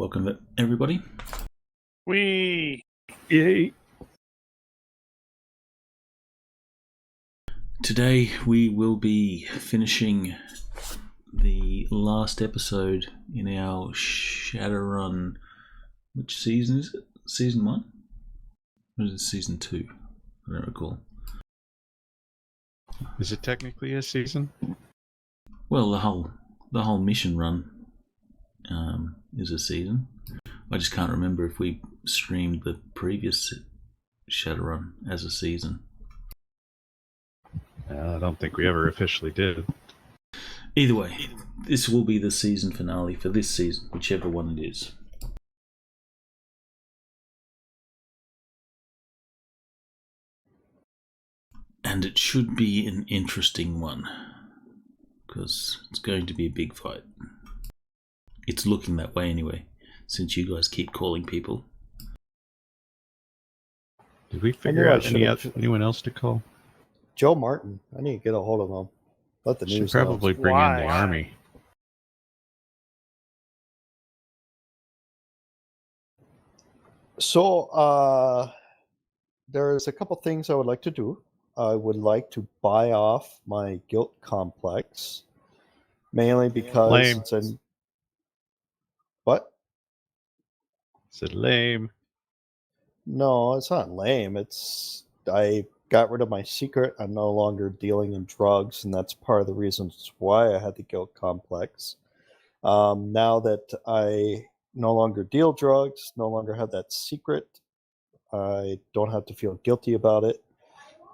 Welcome, everybody. Yay! Today we will be finishing the last episode in our Shadowrun. Which season is it? Season 1? Or is it season 2? I don't recall. Is it technically a season? Well, the whole mission run is a season. I just can't remember if we streamed the previous Shadowrun as a season. I don't think we ever officially did. Either way, this will be the season finale for this season, whichever one it is. And it should be an interesting one, because it's going to be a big fight. It's looking that way anyway, since you guys keep calling people. Did we figure out anyone else to call? Joe Martin. I need to get a hold of him. Let the Should news probably know. bring in the army. So, there's a couple things I would like to do. I would like to buy off my guilt complex, mainly because Lame. it's in. What? Is it lame? No, it's not lame. I got rid of my secret. I'm no longer dealing in drugs, and that's part of the reasons why I had the guilt complex. Now that I no longer deal drugs, no longer have that secret, I don't have to feel guilty about it.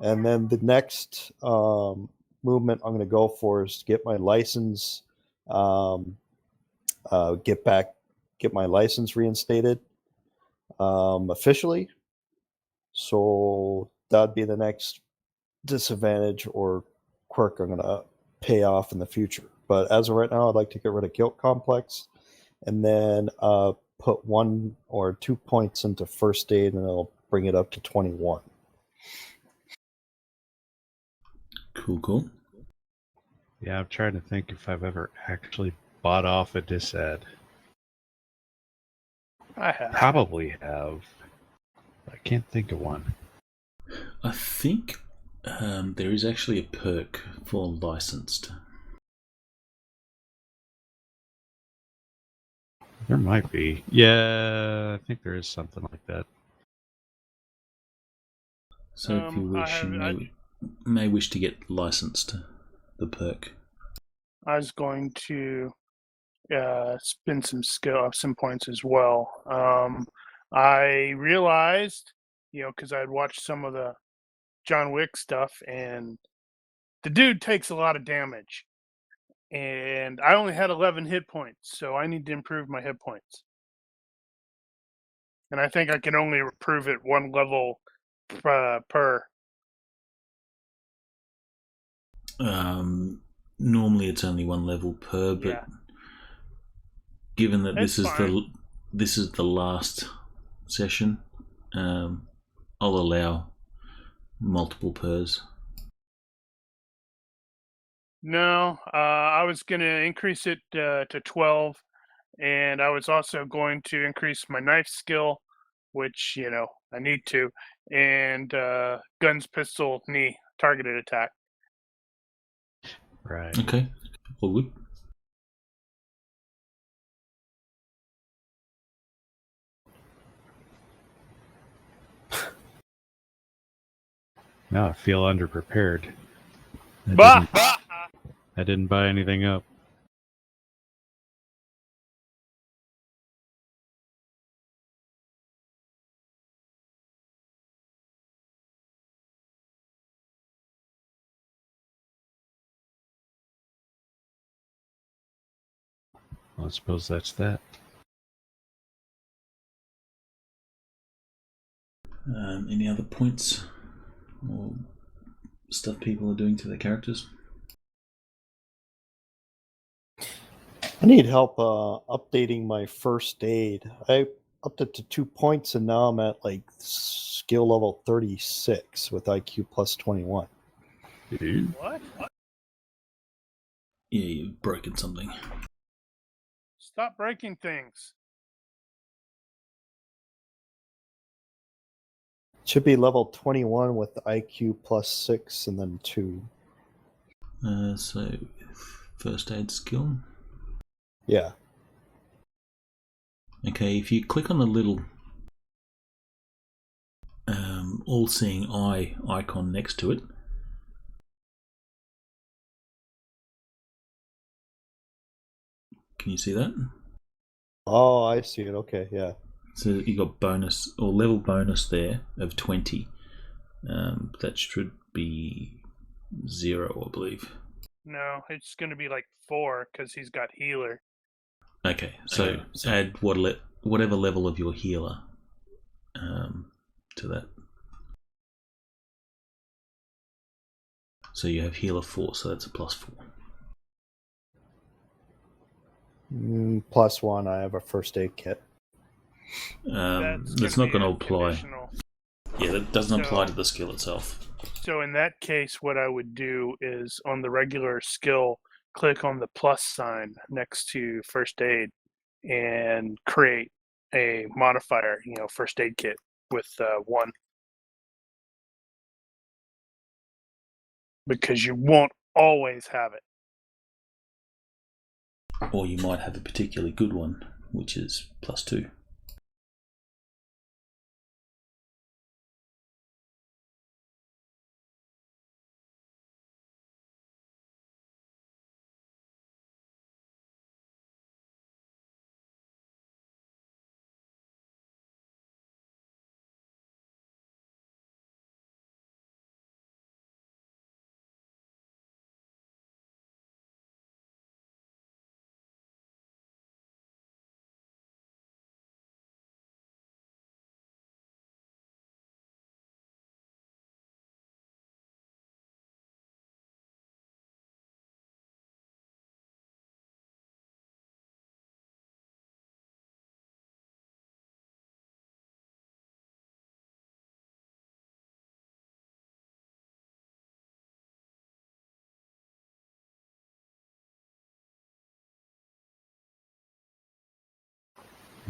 And then the next movement I'm going to go for is to get my license, get my license reinstated officially. So that'd be the next disadvantage or quirk I'm going to pay off in the future. But as of right now, I'd like to get rid of guilt complex, and then put 1 or 2 points into first aid, and I'll bring it up to 21. Cool. Yeah, I'm trying to think if I've ever actually bought off a disad. I have. Probably have. I can't think of one. I think there is actually a perk for licensed. There might be. Yeah, I think there is something like that. So if you wish, you may wish to get licensed, the perk. I was going to spend some points as well. I realized, because I'd watched some of the John Wick stuff, and the dude takes a lot of damage. And I only had 11 hit points, so I need to improve my hit points. And I think I can only improve it 1 level per. Normally it's only 1 level per, but Yeah. given that It's this is the last session, I'll allow multiple pers. No, I was going to increase it to 12, and I was also going to increase my knife skill, which, I need to, and guns, pistol, knee, targeted attack. Right. Okay, all good. Now I feel underprepared. I didn't buy anything up. Well, I suppose that's that. Any other points or stuff people are doing to their characters? I need help updating my first aid. I upped it to 2 points, and now I'm at skill level 36 with IQ plus 21. What? Yeah, you've broken something. Stop breaking things. Should be level 21 with IQ plus 6 and then 2. So, first aid skill. Yeah. Okay, if you click on the little all-seeing eye icon next to it, can you see that? Oh, I see it. Okay, yeah. So you got bonus or level bonus there of 20. That should be 0, I believe. No, it's going to be like 4 because he's got healer. Okay, so add whatever level of your healer to that. So you have healer 4, so that's a +4. Plus 1, I have a first aid kit. That's not going to apply. Conditional. Yeah, that doesn't apply to the skill itself. So in that case, what I would do is on the regular skill, click on the plus sign next to first aid and create a modifier, first aid kit with 1. Because you won't always have it. Or you might have a particularly good one, which is +2.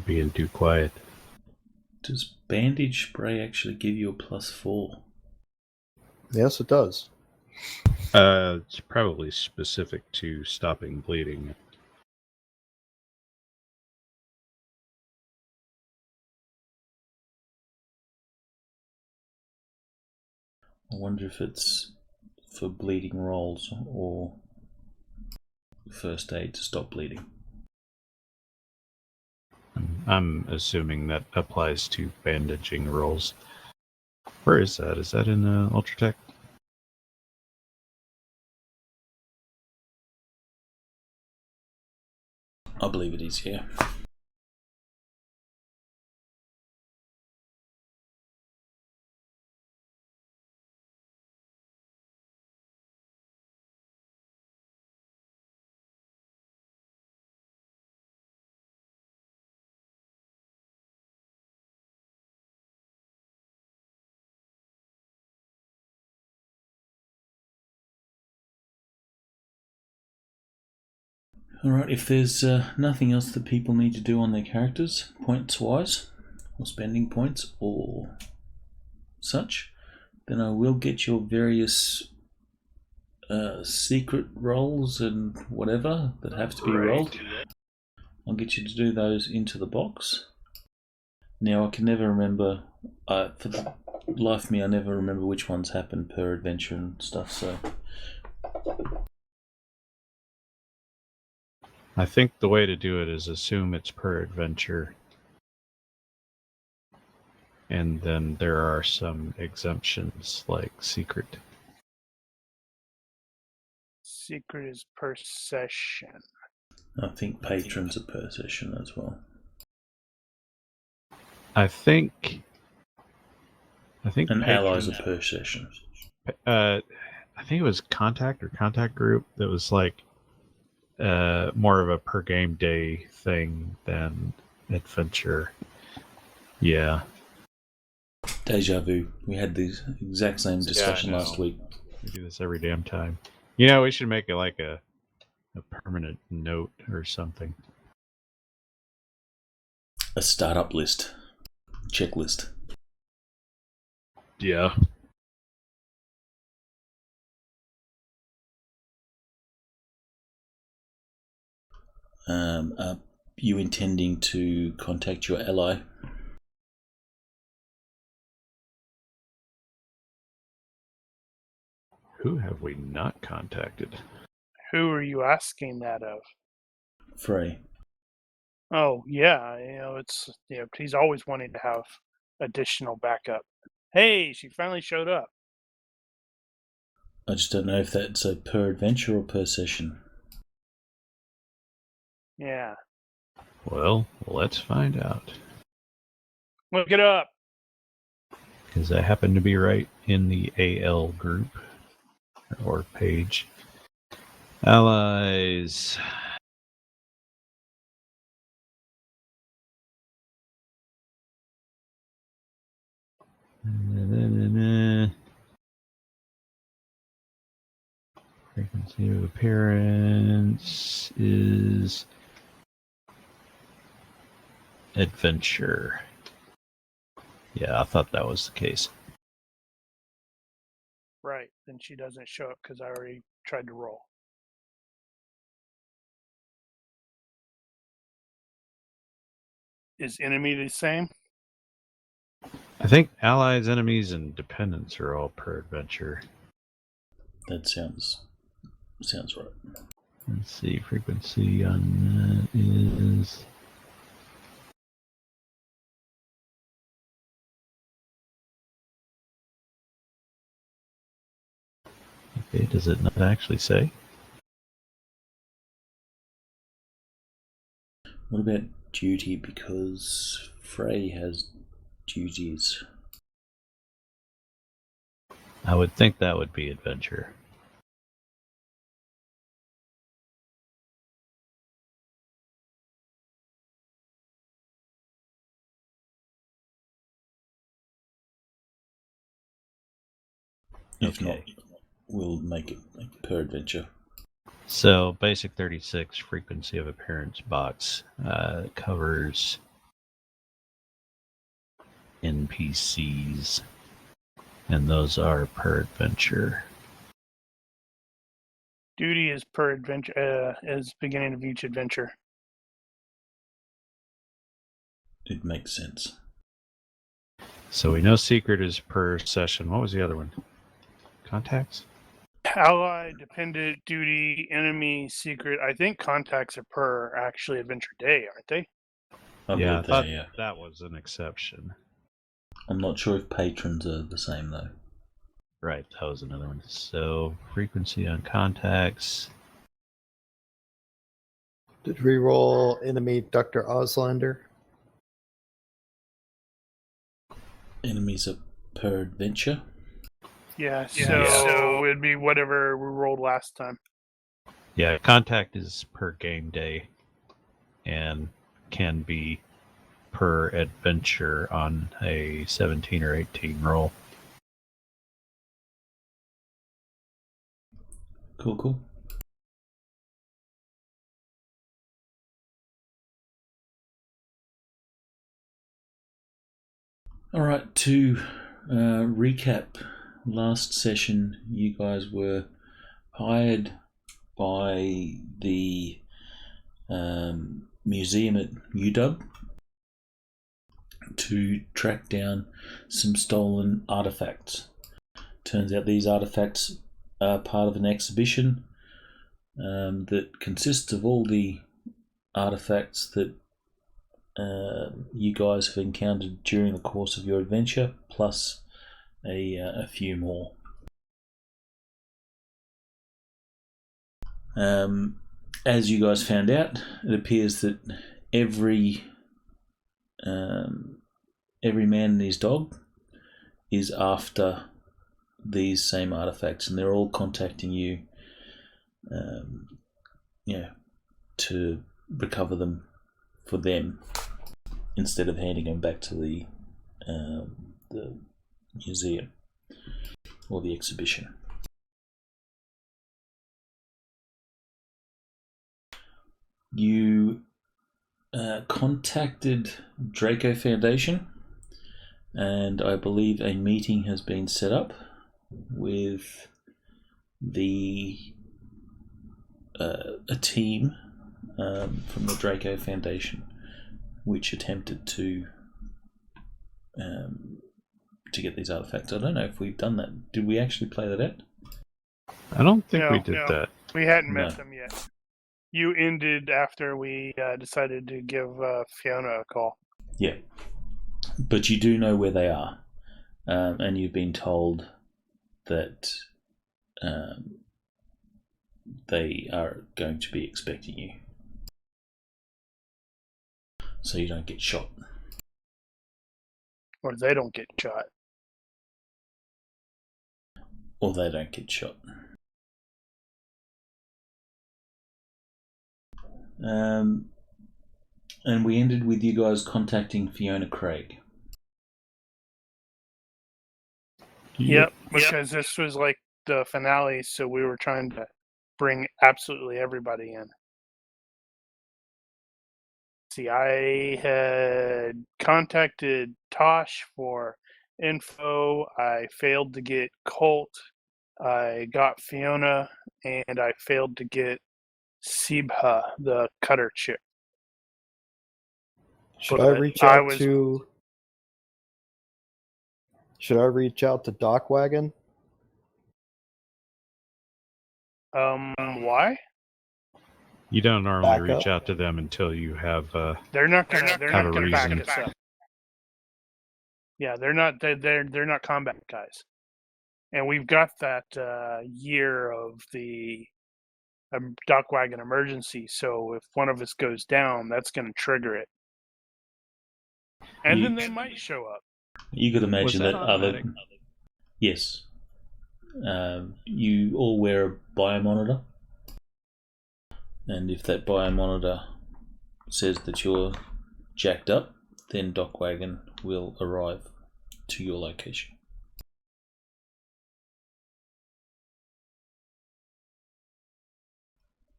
Being too quiet. Does bandage spray actually give you a +4? Yes, it does. It's probably specific to stopping bleeding. I wonder if it's for bleeding rolls or first aid to stop bleeding. I'm assuming that applies to bandaging rolls. Where is that? Is that in Ultratech? I believe it is, yeah. Alright, if there's nothing else that people need to do on their characters, points-wise, or spending points, or such, then I will get your various secret rolls and whatever that have to be rolled. I'll get you to do those into the box. Now, I can never remember, for the life of me, I never remember which ones happen per adventure and stuff, so... I think the way to do it is assume it's per adventure. And then there are some exemptions, like secret. Secret is per session. I think patrons are per session as well. I think And allies patrons- are per session. I think it was contact or contact group that was like more of a per game day thing than adventure. Yeah. Deja vu. We had the exact same discussion I know. last week. We do this every damn time. You know, we should make it like a permanent note or something. A startup list. Checklist. Yeah. Are you intending to contact your ally? Who have we not contacted? Who are you asking that of? Frey. Oh, yeah, it's he's always wanting to have additional backup. Hey, she finally showed up. I just don't know if that's a per adventure or per session. Yeah. Well, let's find out. Look it up. Because I happen to be right in the AL group or page. Allies. Frequency of appearance is adventure. Yeah, I thought that was the case. Right. Then she doesn't show up because I already tried to roll. Is enemy the same? I think allies, enemies, and dependents are all per adventure. That sounds right. Let's see, frequency on that is... Okay, does it not actually say? What about duty? Because Frey has duties. I would think that would be adventure. If Okay. not, we'll make it per adventure. So, basic 36 frequency of appearance box covers NPCs, and those are per adventure. Duty is per adventure. Is beginning of each adventure. It makes sense. So we know secret is per session. What was the other one? Contacts? Ally, dependent, duty, enemy, secret. I think contacts are per actually adventure day, aren't they? I thought that was an exception. I'm not sure if patrons are the same though. Right, that was another one. So frequency on contacts. Did we roll enemy Dr. Auslander? Enemies are per adventure. Yeah, so it'd be whatever we rolled last time. Yeah, contact is per game day and can be per adventure on a 17 or 18 roll. Cool. Alright, to recap, last session you guys were hired by the museum at UW to track down some stolen artifacts. Turns out these artifacts are part of an exhibition that consists of all the artifacts that you guys have encountered during the course of your adventure, plus a few more. As you guys found out, it appears that every man and his dog is after these same artifacts, and they're all contacting you, to recover them for them instead of handing them back to the museum or the exhibition. You contacted Draco Foundation and I believe a meeting has been set up with a team from the Draco Foundation, which attempted to get these artifacts. I don't know if we've done that. Did we actually play that out? I don't think we No, did no. that. We hadn't met No. them yet. You ended after we decided to give Fiona a call. Yeah, but you do know where they are, and you've been told that they are going to be expecting you, so you don't get shot. Or they don't get shot. Or they don't get shot. And we ended with you guys contacting Fiona Craig. Yep, because this was like the finale, so we were trying to bring absolutely everybody in. See, I had contacted Tosh for info. I failed to get Colt. I got Fiona, and I failed to get Sibha, the cutter chick. Should But I reach I out was- to? Should I reach out to Dockwagon? Why? You don't normally Back reach up? out to them until you have. They're not gonna have a back reason. us up. Yeah, they're not combat guys, and we've got that year of the dock wagon emergency. So if one of us goes down, that's going to trigger it, and then they might show up. You could imagine Was that that other. automatic? Yes. You all wear a biomonitor, and if that biomonitor says that you're jacked up, then Dockwagon will arrive to your location.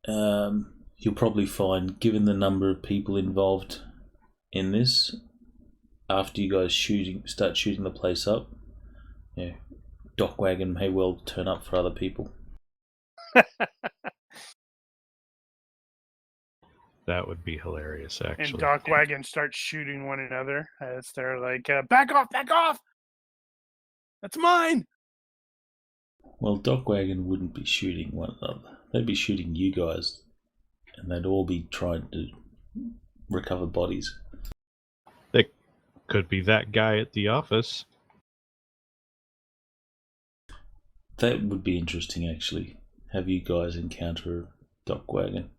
You'll probably find, given the number of people involved in this, after you guys start shooting the place up, yeah, Dockwagon may well turn up for other people. That would be hilarious, And actually. dock wagon starts shooting one another as they're like, "Back off! Back off! That's mine!" Well, Dockwagon wouldn't be shooting one another. They'd be shooting you guys, and they'd all be trying to recover bodies. They could be that guy at the office. That would be interesting, actually. Have you guys encounter Dockwagon?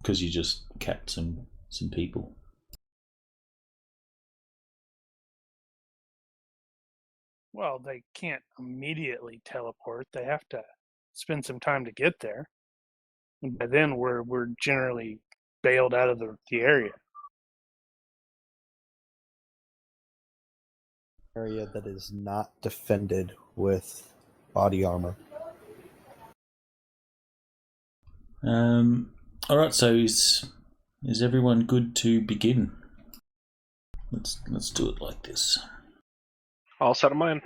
Because you just capped some people. Well, they can't immediately teleport. They have to spend some time to get there. And by then, we're generally bailed out of the area. Area that is not defended with body armor. All right. So is everyone good to begin? Let's do it like this. All set of mine.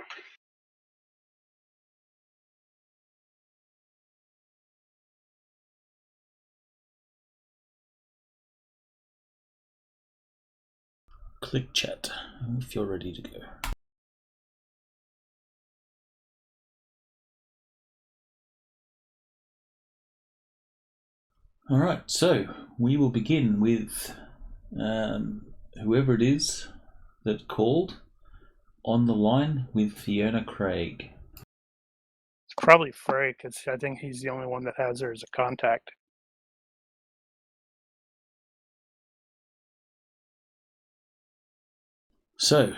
Click chat if you're ready to go. All right, so we will begin with whoever it is that called on the line with Fiona Craig. It's probably Frey, because I think he's the only one that has her as a contact. So,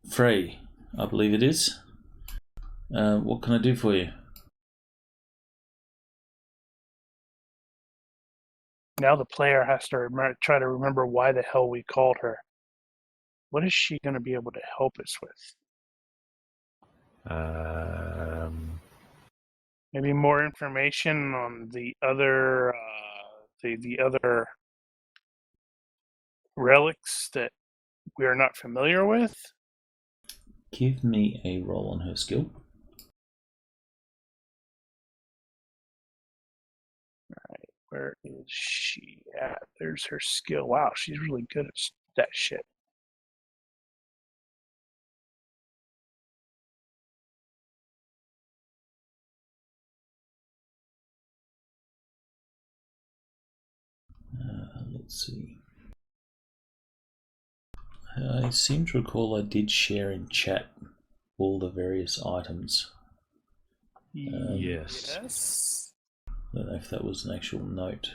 Frey, I believe it is. What can I do for you? Now the player has to try to remember why the hell we called her. What is she going to be able to help us with? Maybe more information on the other the other relics that we are not familiar with. Give me a roll on her skill. Where is she at? There's her skill. Wow, she's really good at that shit. Let's see. I seem to recall I did share in chat all the various items. Yes. I don't know if that was an actual note.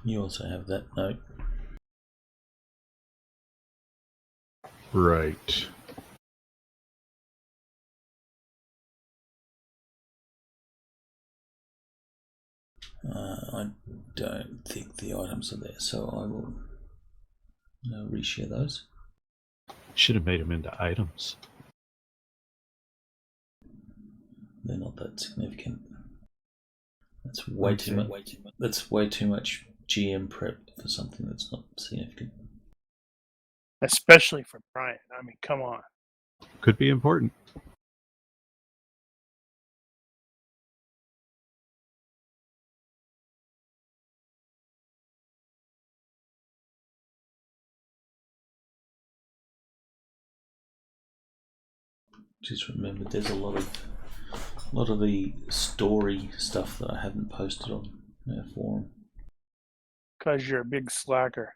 You also have that note. Right. I don't think the items are there, so I will reshare those. Should have made them into items. They're not that significant. That's way too much. That's way too much GM prep for something that's not significant. Especially for Brian. I mean, come on. Could be important. Just remember, there's a lot of the story stuff that I haven't posted on our forum. Because you're a big slacker.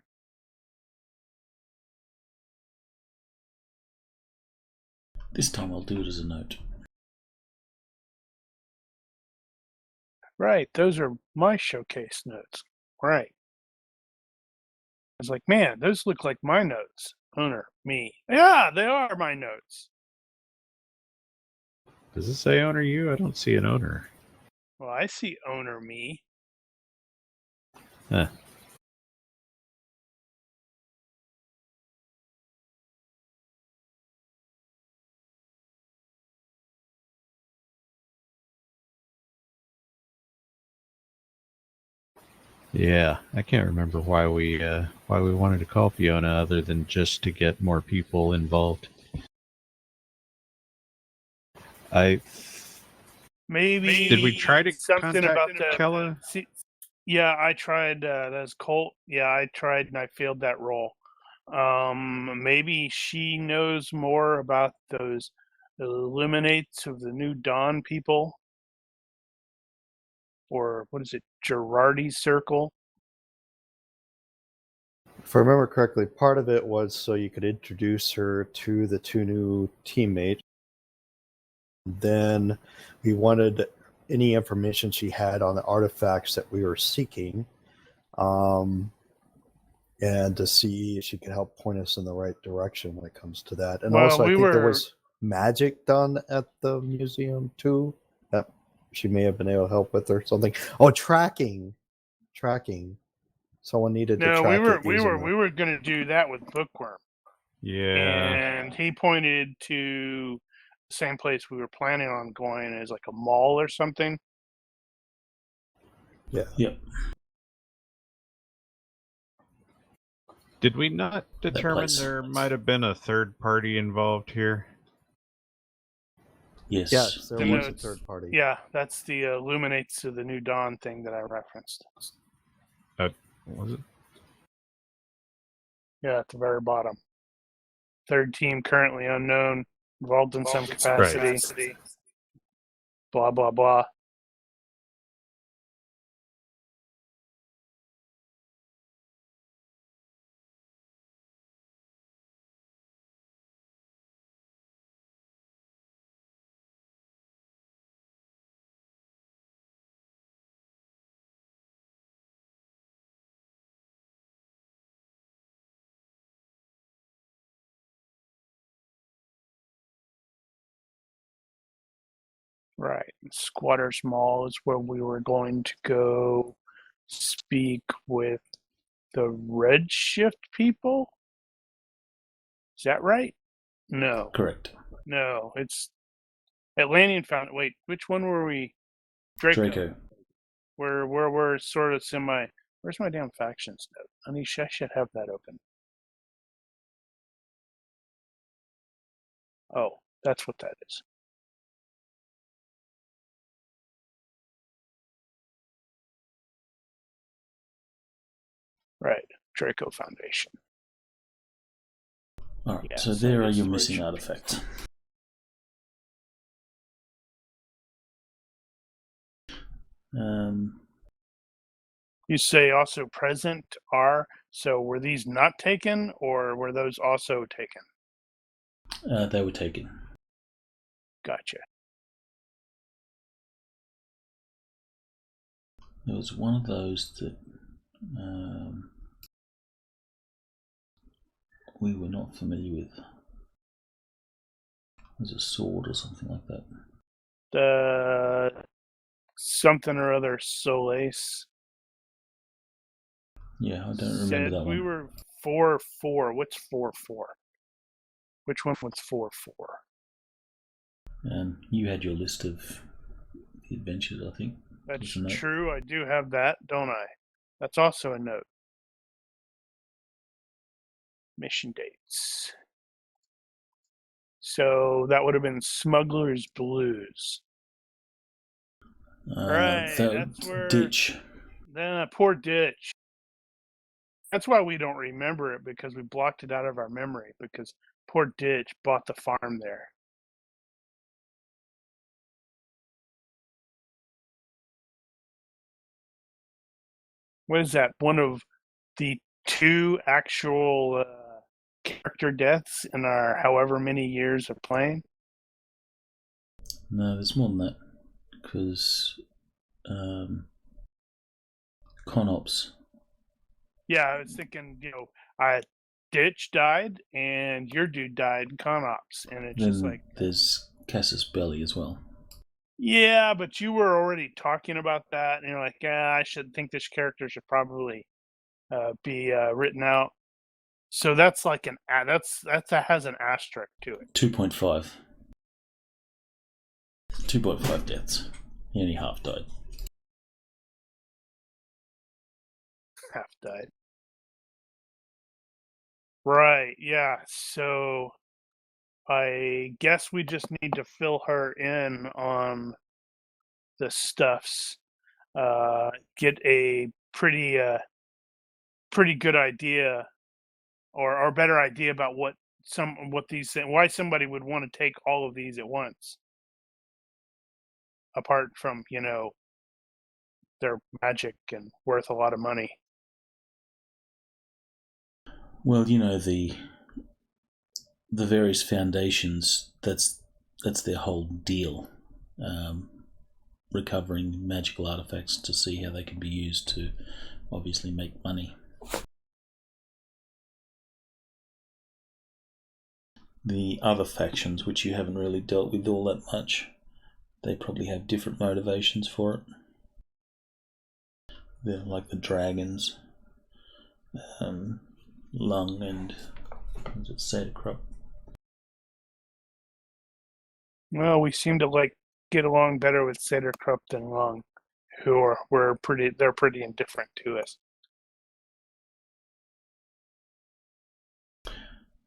This time I'll do it as a note. Right, those are my showcase notes. Right. I was like, man, those look like my notes. Owner, me. Yeah, they are my notes. Does it say owner you? I don't see an owner. Well, I see owner me. Huh. Yeah, I can't remember why we wanted to call Fiona other than just to get more people involved. Maybe Did we try to something contact about the Kella? Yeah, I tried. That's Colt. Yeah, I tried and I failed that role. Maybe she knows more about those Illuminates of the New Dawn people, or what is it, Girardi's Circle? If I remember correctly, part of it was so you could introduce her to the two new teammates. Then we wanted any information she had on the artifacts that we were seeking, and to see if she could help point us in the right direction when it comes to that. And Well, also, I we think there were- was magic done at the museum too that she may have been able to help with or something. Oh, tracking. Someone needed to No, track we it. were going to do that with Bookworm, Yeah. and he pointed to the same place we were planning on going as like a mall or something. Yeah. Yep. Did we not determine place. there might have been a third party involved here? Yes. Yes, there The was a notes. third party. Yeah, that's the Illuminates of the New Dawn thing that I referenced. Was it? Yeah, at the very bottom. Third team currently unknown, involved in some capacity. Blah, blah, blah. Right. Squatters Mall is where we were going to go speak with the Redshift people. Is that right? No. Correct. No, it's Atlantean found. Wait, which one were we? Draco. We're sort of semi. Where's my damn factions note? I should have that open. Oh, that's what that is. Right, Draco Foundation. All right, Yeah, so so there are it's your the missing Redshift. artifacts. You say also present are, so were these not taken or were those also taken? They were taken. Gotcha. There was one of those that we were not familiar with. It was a sword or something like that. The something or other Solace. Yeah, I don't remember Said that we one. were 4-4. What's 4-4? Which one was 4-4? You had your list of the adventures, I think. That's There's a note. true. I do have that, don't I? That's also a note. Mission dates. So that would have been Smuggler's Blues. Right, that's where Ditch. poor Ditch. That's why we don't remember it, because we blocked it out of our memory, because poor Ditch bought the farm there. What is that? One of the 2 actual character deaths in our however many years of playing? No, there's more than that. Because Conops. Yeah, I was thinking, Ditch died and your dude died in Conops, and it's just Then like, there's Casus Belli as well. yeah, but you were already talking about that, and you're like, I should think this character should probably be written out. So that's like that has an asterisk to it. 2.5. 2.5 deaths. He only half died. Half died. Right, yeah. So I guess we just need to fill her in on the stuffs. Get a pretty good idea, or better idea about what these, why somebody would want to take all of these at once. Apart from, they're magic and worth a lot of money. Well, the various foundations, that's their whole deal. Recovering magical artifacts to see how they can be used to obviously make money. The other factions, which you haven't really dealt with all that much, they probably have different motivations for it. They're like the dragons, Lung and Sadecrop. Well, we seem to get along better with Sadecrop than Lung, they're pretty indifferent to us.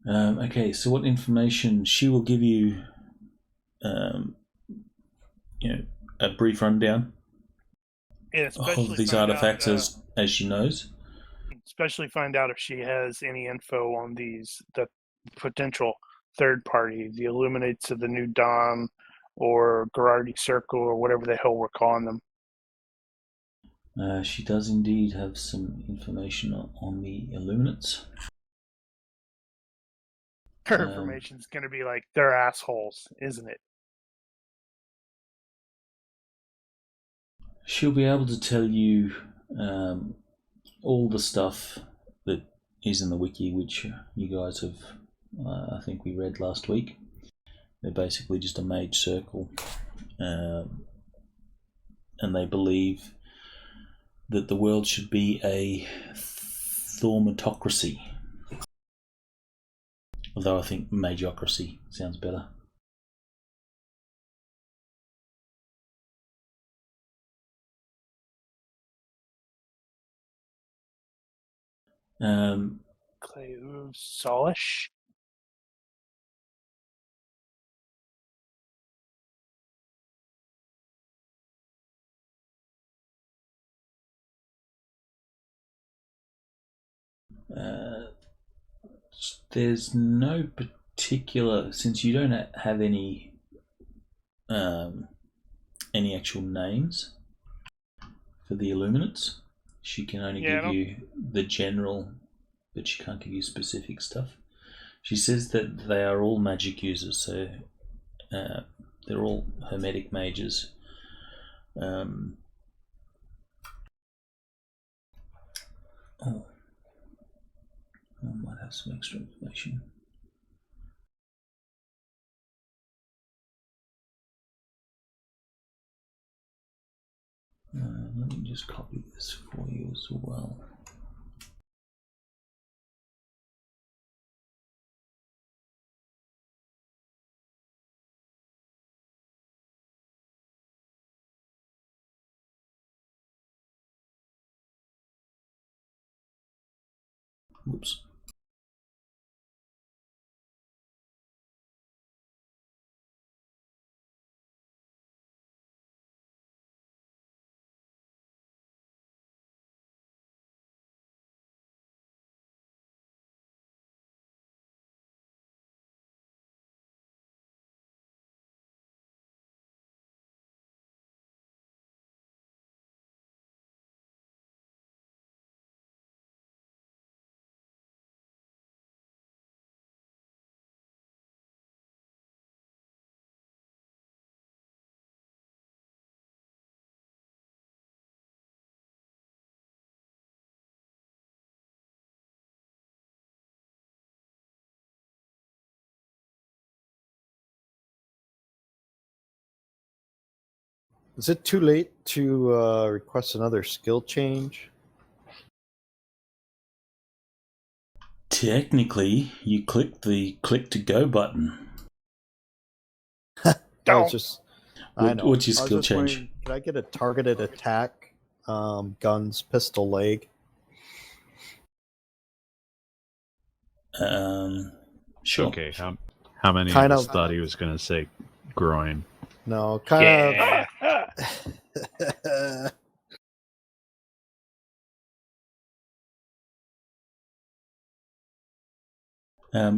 Okay, so what information she will give you? A brief rundown of these artifacts as she knows. Especially find out if she has any info on the potential third party, the Illuminates of the New Dawn, or Gerardi Circle, or whatever the hell we're calling them. She does indeed have some information on the Illuminates. Her information's going to be like, they're assholes, isn't it? She'll be able to tell you all the stuff that is in the wiki, which you guys have, I think we read last week. They're basically just a mage circle, and they believe that the world should be a thaumatocracy. Although I think magocracy sounds better. Cleo Solish. There's no particular, since you don't have any actual names for the Illuminates. She can only give you the general, but she can't give you specific stuff. She says that they are all magic users, so they're all hermetic mages. I might have some extra information. Let me just copy this for you as well. Oops. Is it too late to request another skill change? Technically, you click the click to go button. I know. What's your skill change? Can I get a targeted attack, guns, pistol, leg? Sure. Okay, how many of us thought he was going to say groin? No, kind of.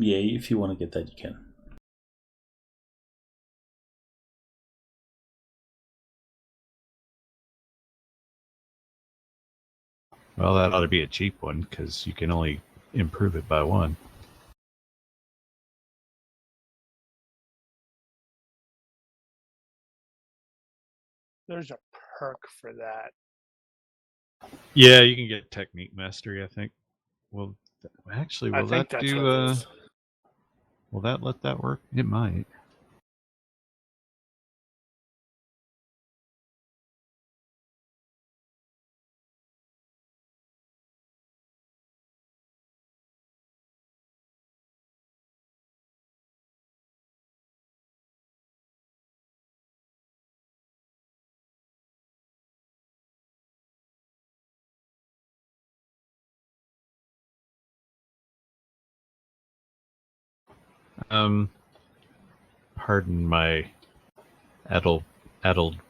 Yeah, if you want to get that, you can. Well, that ought to be a cheap one because you can only improve it by one. There's a perk for that. Yeah, you can get technique mastery, I think. Well, actually, will that that's do? what it is. Will that let that work? It might. Pardon my addled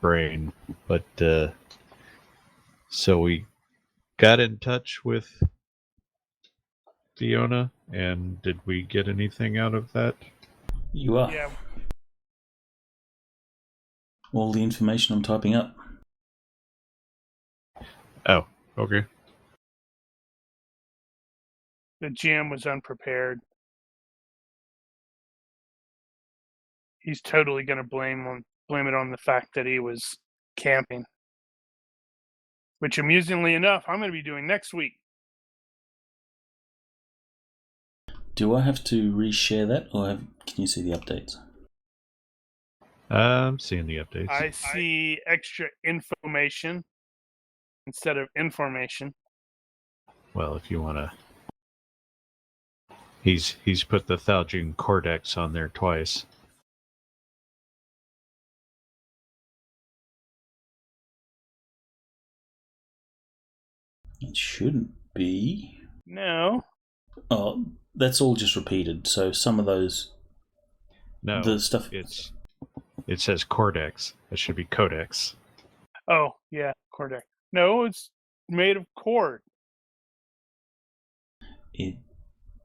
brain, but so we got in touch with Fiona, and did we get anything out of that? You are. Yeah. All the information I'm typing up. Oh, okay. The GM was unprepared. He's totally going to blame it on the fact that he was camping. Which, amusingly enough, I'm going to be doing next week. Do I have to reshare that, or can you see the updates? I'm seeing the updates. I see extra information instead of information. Well, if you want to He's put the Thalgene Codex on there twice. It shouldn't be. No. Oh, that's all just repeated. So some of those, No, the stuff. it says Codex. It should be Codex. Oh, yeah, Cordex. No, it's made of cord.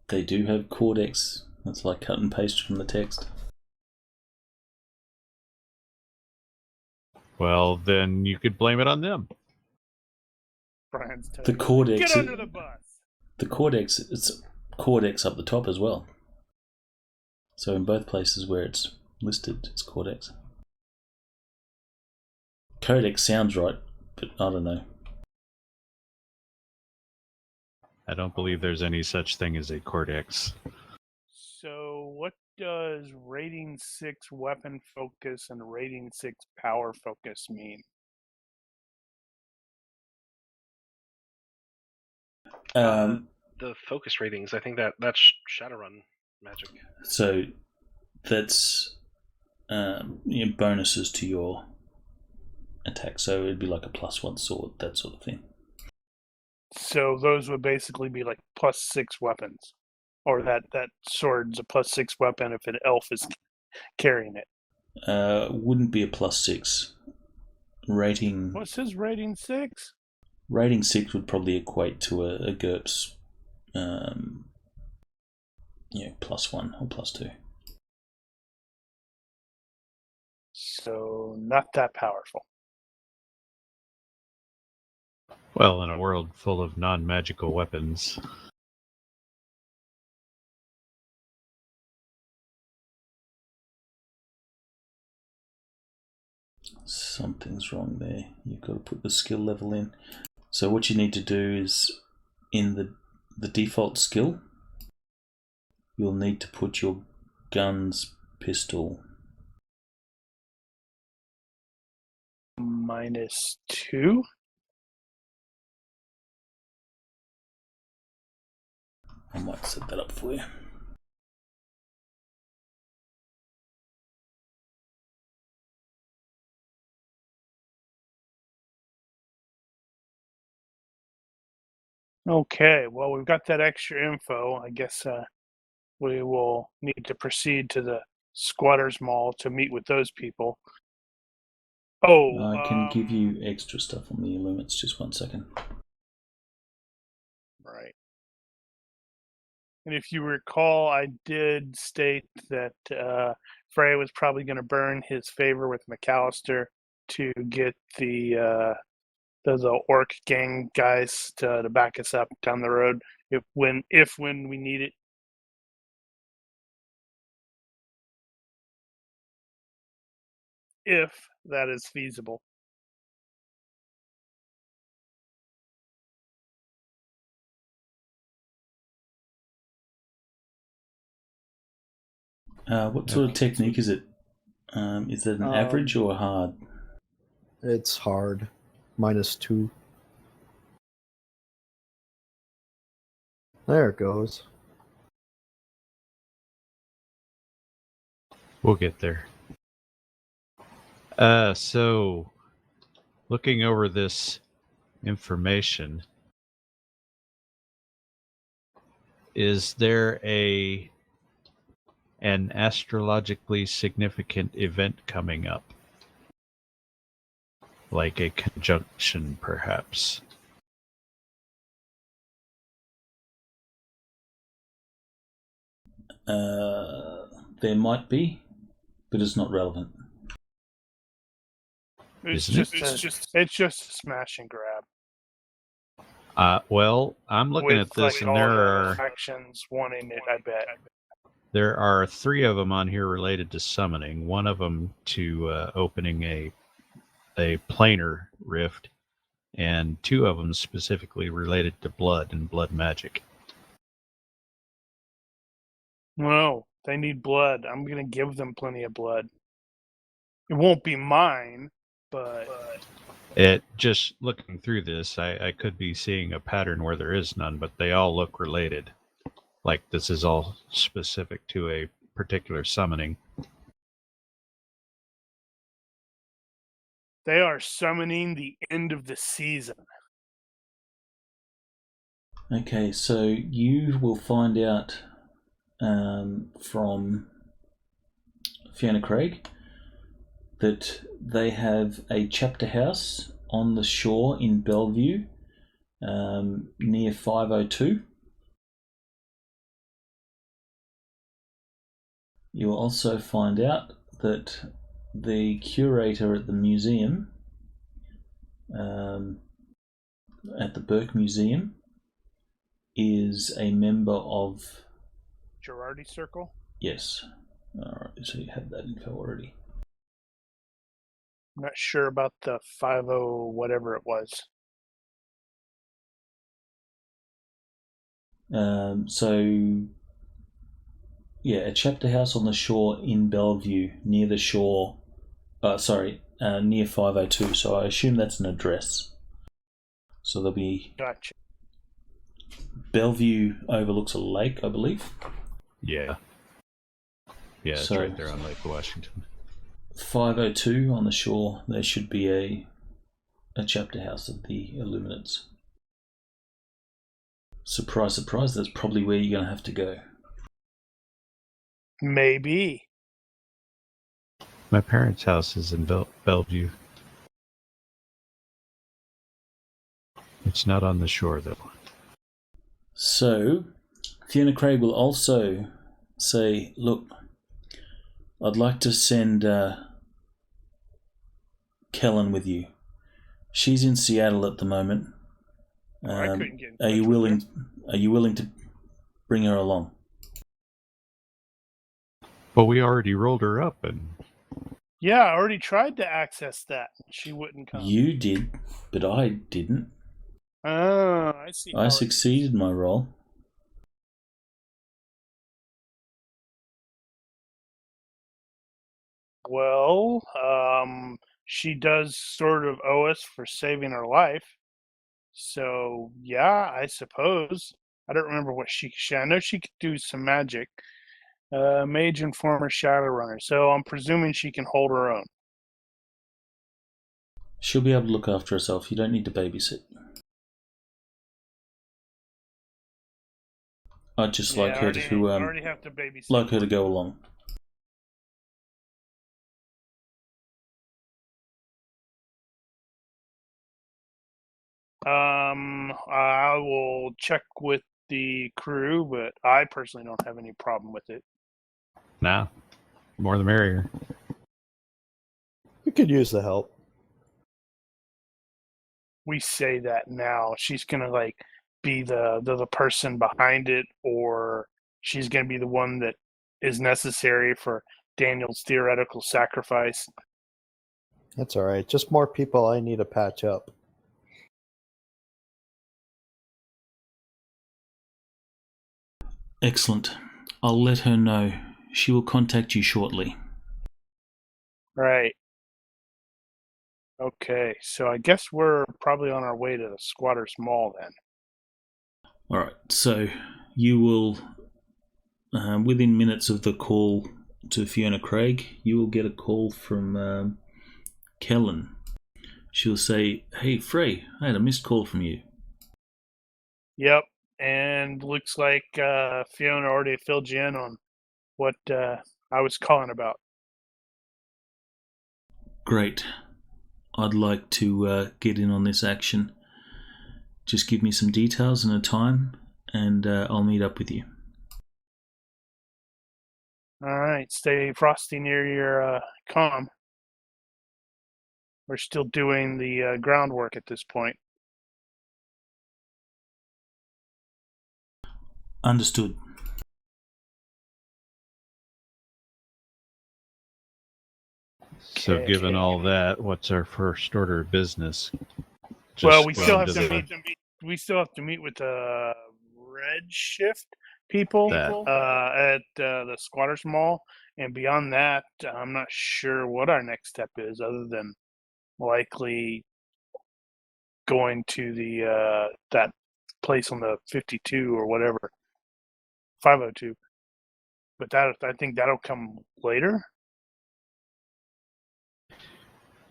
They do have Codex. That's like cut and paste from the text. Well, then you could blame it on them. Brian's telling The you, Codex. get under the bus. The Codex. It's Codex up the top as well. So in both places where it's listed, it's Codex. Codex sounds right, but I don't know. I don't believe there's any such thing as a Codex. So what does rating 6 weapon focus and rating 6 power focus mean? The focus ratings, I think that's Shadowrun magic. So that's bonuses to your attack. So it'd be like a +1 sword, that sort of thing. So those would basically be like +6 weapons. Or that sword's a +6 weapon if an elf is carrying it. Wouldn't be a +6. Rating. What says rating 6? Rating 6 would probably equate to a GURPS +1 or +2. So not that powerful. Well, in a world full of non-magical weapons. Something's wrong there. You've got to put the skill level in. So what you need to do is, in the default skill, you'll need to put your gun's pistol -2. I might set that up for you. Okay, well, we've got that extra info. I guess we will need to proceed to the Squatters Mall to meet with those people. Oh, I can give you extra stuff on the Illumits. Just 1 second. Right. And if you recall, I did state that Frey was probably going to burn his favor with McAllister to get the orc gang guys to back us up down the road if when we need it. If that is feasible. What sort of technique is it? Is it an average or hard? It's hard. -2. There it goes. We'll get there. So, looking over this information, is there an astrologically significant event coming up? Like a conjunction, perhaps? There might be, but it's not relevant. It's Isn't just a smash and grab. Well, I'm looking at this, and there are factions wanting it. I bet. There are 3 of them on here related to summoning. One of them to opening a planar rift, and 2 of them specifically related to blood and blood magic. No, they need blood. I'm going to give them plenty of blood. It won't be mine, but Just looking through this, I could be seeing a pattern where there is none, but they all look related. like this is all specific to a particular summoning. They are summoning the end of the season. Okay, so you will find out from Fiona Craig that they have a Chapterhouse on the shore in Bellevue, near 502. You will also find out that the curator at the museum, at the Burke Museum, is a member of... Girardi Circle? Yes. Alright, so you have that info already. I'm not sure about the 50 whatever it was. So, yeah, a Chapterhouse on the shore in Bellevue, near the shore. Near 502. So I assume that's an address. So there'll be... Gotcha. Bellevue overlooks a lake, I believe. Yeah. Yeah, it's So- right there on Lake Washington. 502 on the shore, there should be a Chapterhouse of the Illuminates. Surprise, surprise, that's probably where you're going to have to go. Maybe. My parents' house is in Bellevue. It's not on the shore, though. So, Fiona Craig will also say, look, I'd like to send Kellen with you. She's in Seattle at the moment. I couldn't get in Are you touch with willing? Are you willing to bring her along? But we already rolled her up, and Yeah, I already tried to access that. She wouldn't come. You did, but I didn't. Oh, I see. I succeeded my role. Well, she does sort of owe us for saving her life. So, yeah, I suppose. I don't remember what I know she could do some magic. Mage and former Shadowrunner. So I'm presuming she can hold her own. She'll be able to look after herself. You don't need to babysit. I'd just like her to already have to babysit. like her to go along. I will check with the crew, but I personally don't have any problem with it. nah, more the merrier. We could use the help. We say that now. She's gonna be the person behind it, or she's gonna be the one that is necessary for Daniel's theoretical sacrifice. That's all right. Just more people I need to patch up. Excellent. I'll let her know. She will contact you shortly. Right. Okay, so I guess we're probably on our way to the Squatters Mall then. Alright, so you will, within minutes of the call to Fiona Craig, you will get a call from Kellen. She'll say, "Hey, Frey, I had a missed call from you." Yep, and looks like Fiona already filled you in on what I was calling about. Great. I'd like to get in on this action. Just give me some details and a time, and I'll meet up with you. All right, stay frosty near your comm. We're still doing the groundwork at this point. Understood. So, Okay. given all that, what's our first order of business? Well, we go still have into to the- meet. We still have to meet with the Red Shift people That. at the Squatters Mall, and beyond that, I'm not sure what our next step is, other than likely going to the that place on the 52 or whatever. 502. But I think that'll come later.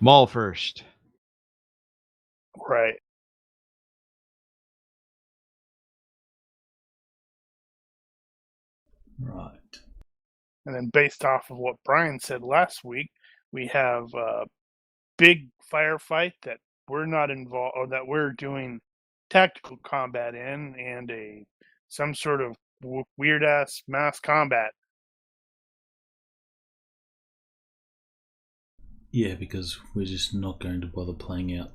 Mall first. Right. Right. And then based off of what Brian said last week, we have a big firefight that we're not involved, or that we're doing tactical combat in, and some sort of weird ass mass combat. Yeah, because we're just not going to bother playing out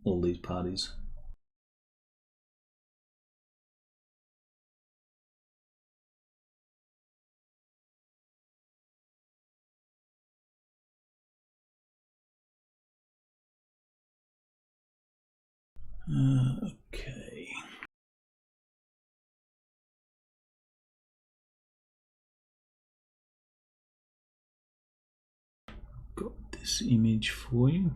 all these parties. Okay. Got this image for you.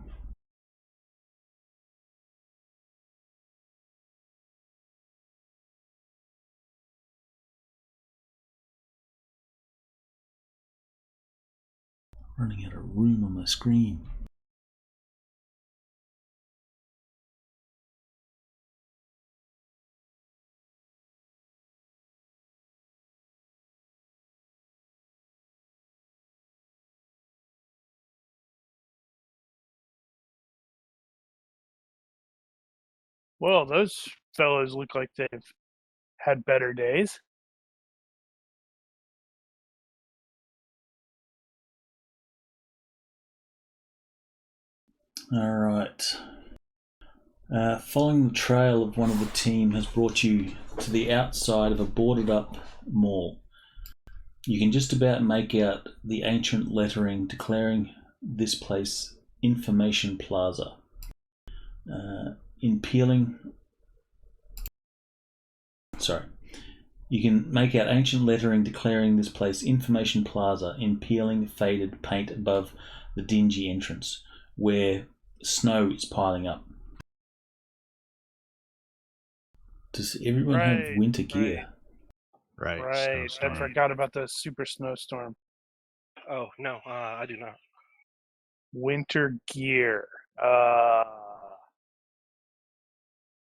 Running out of room on my screen. Well, those fellows look like they've had better days. Alright. Following the trail of one of the team has brought you to the outside of a boarded up mall. You can just about make out the ancient lettering declaring this place Information Plaza. You can make out ancient lettering declaring this place Information Plaza in peeling, faded paint above the dingy entrance, where snow is piling up. Does everyone have winter gear? Right. Right. I forgot about the super snowstorm. Oh no, I do not. Winter gear.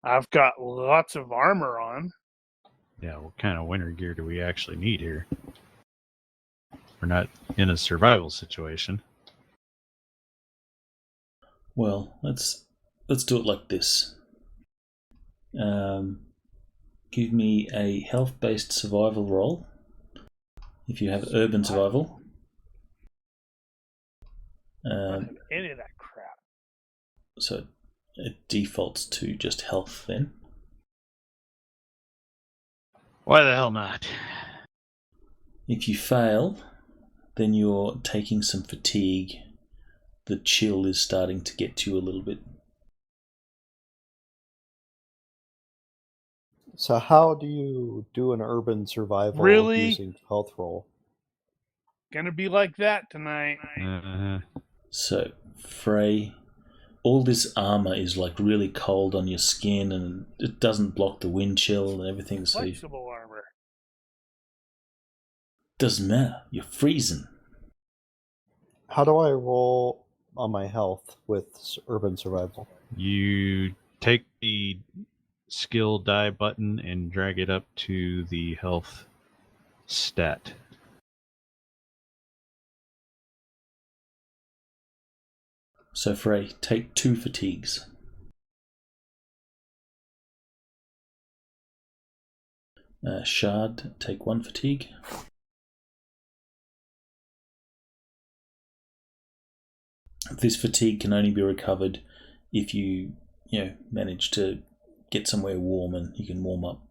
I've got lots of armor on. Yeah, what kind of winter gear do we actually need here? We're not in a survival situation. Well, let's do it like this. Give me a health-based survival roll. If you have urban survival. I don't have any of that crap. So it defaults to just health then. Why the hell not? If you fail, then you're taking some fatigue. The chill is starting to get to you a little bit. So how do you do an urban survival Really? using health roll? Gonna be like that tonight. So, Frey, all this armor is like really cold on your skin and it doesn't block the wind chill and everything. So Flexible armor. doesn't matter. You're freezing. How do I roll on my health with urban survival? You take the skill die button and drag it up to the health stat. So, Frey, take 2 fatigues. Shard, take 1 fatigue. This fatigue can only be recovered if you manage to get somewhere warm and you can warm up.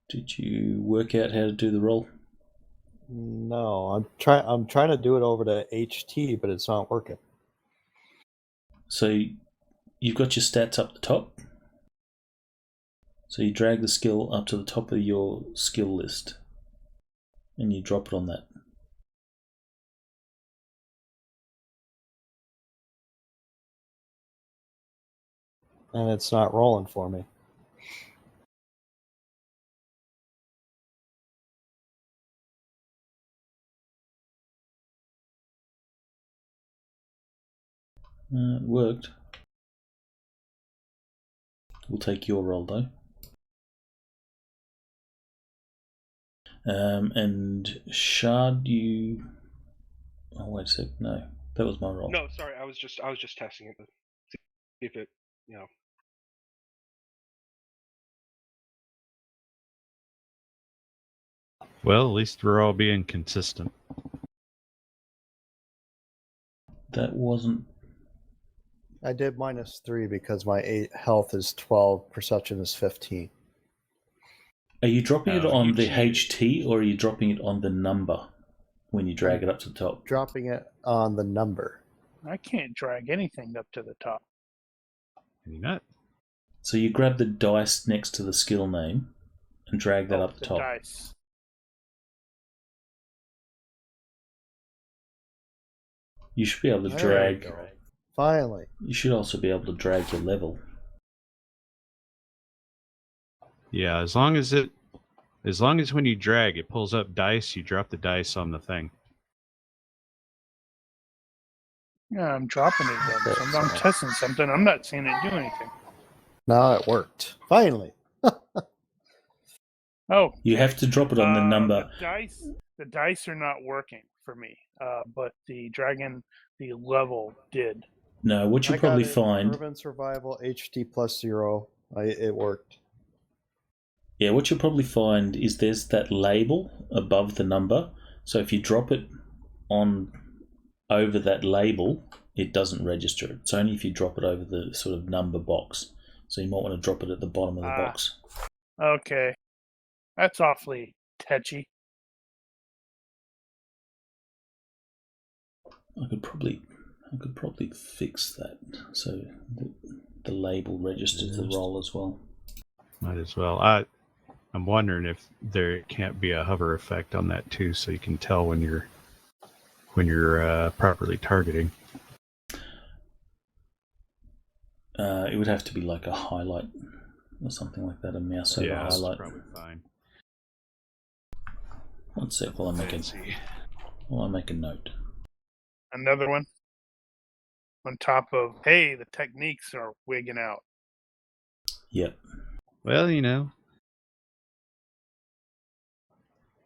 Did you work out how to do the roll? No, I'm trying to do it over to HT, but it's not working. So you've got your stats up the top. So you drag the skill up to the top of your skill list and you drop it on that. and it's not rolling for me. It worked. We'll take your roll though. And Shard, you. Oh wait a sec. No, that was my roll. No, sorry, I was just testing it to see if it, Well, at least we're all being consistent. That wasn't. I did -3 because my health is 12, perception is 15. Are you dropping it Oh, on you the cheated. HT or are you dropping it on the number when you drag it up to the top? Dropping it on the number. I can't drag anything up to the top. Can you not? So you grab the dice next to the skill name and drag that up the top. Dice. You should be able to There drag. we go. Finally. You should also be able to drag your level. Yeah, as long as when you drag, it pulls up dice, you drop the dice on the thing. Yeah, I'm dropping it then. So I'm testing something. I'm not seeing it do anything. Now it worked. Finally. Oh, You have to drop it on the number. The dice are not working for me, but the level did. No, what you'll I got probably it. find. Urban survival, HT +0. It worked. Yeah, what you'll probably find is there's that label above the number. So if you drop it on over that label, it doesn't register it. It's only if you drop it over the sort of number box. So you might want to drop it at the bottom of the box. Okay. That's awfully tetchy. I could probably fix that so the label registers the roll as well. Might as well. I'm wondering if there can't be a hover effect on that too, so you can tell when you're properly targeting. It would have to be like a highlight or something like that, a mouse over Yeah, that's highlight. probably fine. One sec while I make a note. Another one on top of, hey, the techniques are wigging out. Yep. Well,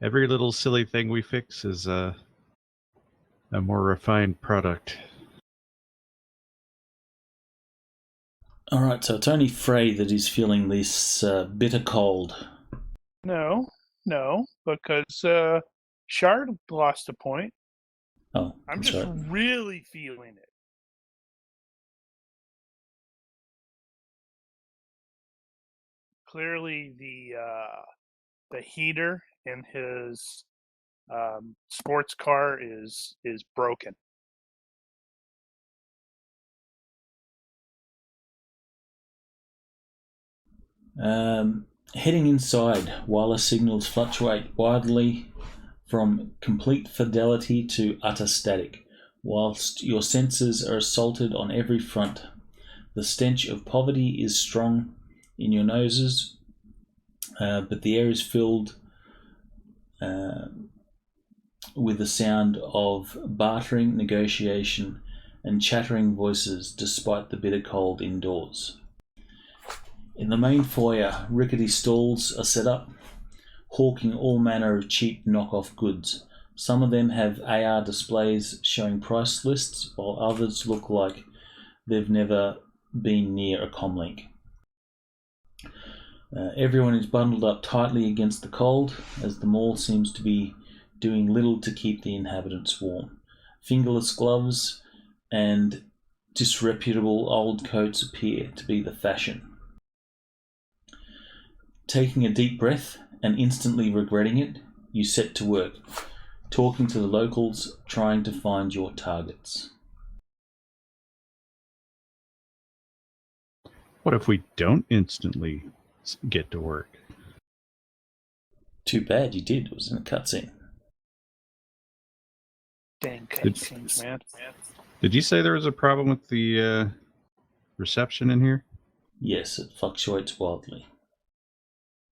every little silly thing we fix is a more refined product. All right, so it's only Frey that is feeling this bitter cold. No, because Shard lost a point. Oh, I'm that's just right. really feeling it. Clearly, the heater in his sports car is broken. Heading inside, wireless signals fluctuate wildly from complete fidelity to utter static, whilst your senses are assaulted on every front. The stench of poverty is strong in your noses, but the air is filled with the sound of bartering, negotiation, and chattering voices despite the bitter cold indoors. In the main foyer, rickety stalls are set up, hawking all manner of cheap knockoff goods. Some of them have AR displays showing price lists, while others look like they've never been near a comlink. Everyone is bundled up tightly against the cold, as the mall seems to be doing little to keep the inhabitants warm. Fingerless gloves and disreputable old coats appear to be the fashion. Taking a deep breath and instantly regretting it, you set to work, talking to the locals, trying to find your targets. What if we don't instantly get to work? Too bad you did. It was in a cutscene. Dang cutscenes, man. Did you say there was a problem with the reception in here? Yes, it fluctuates wildly.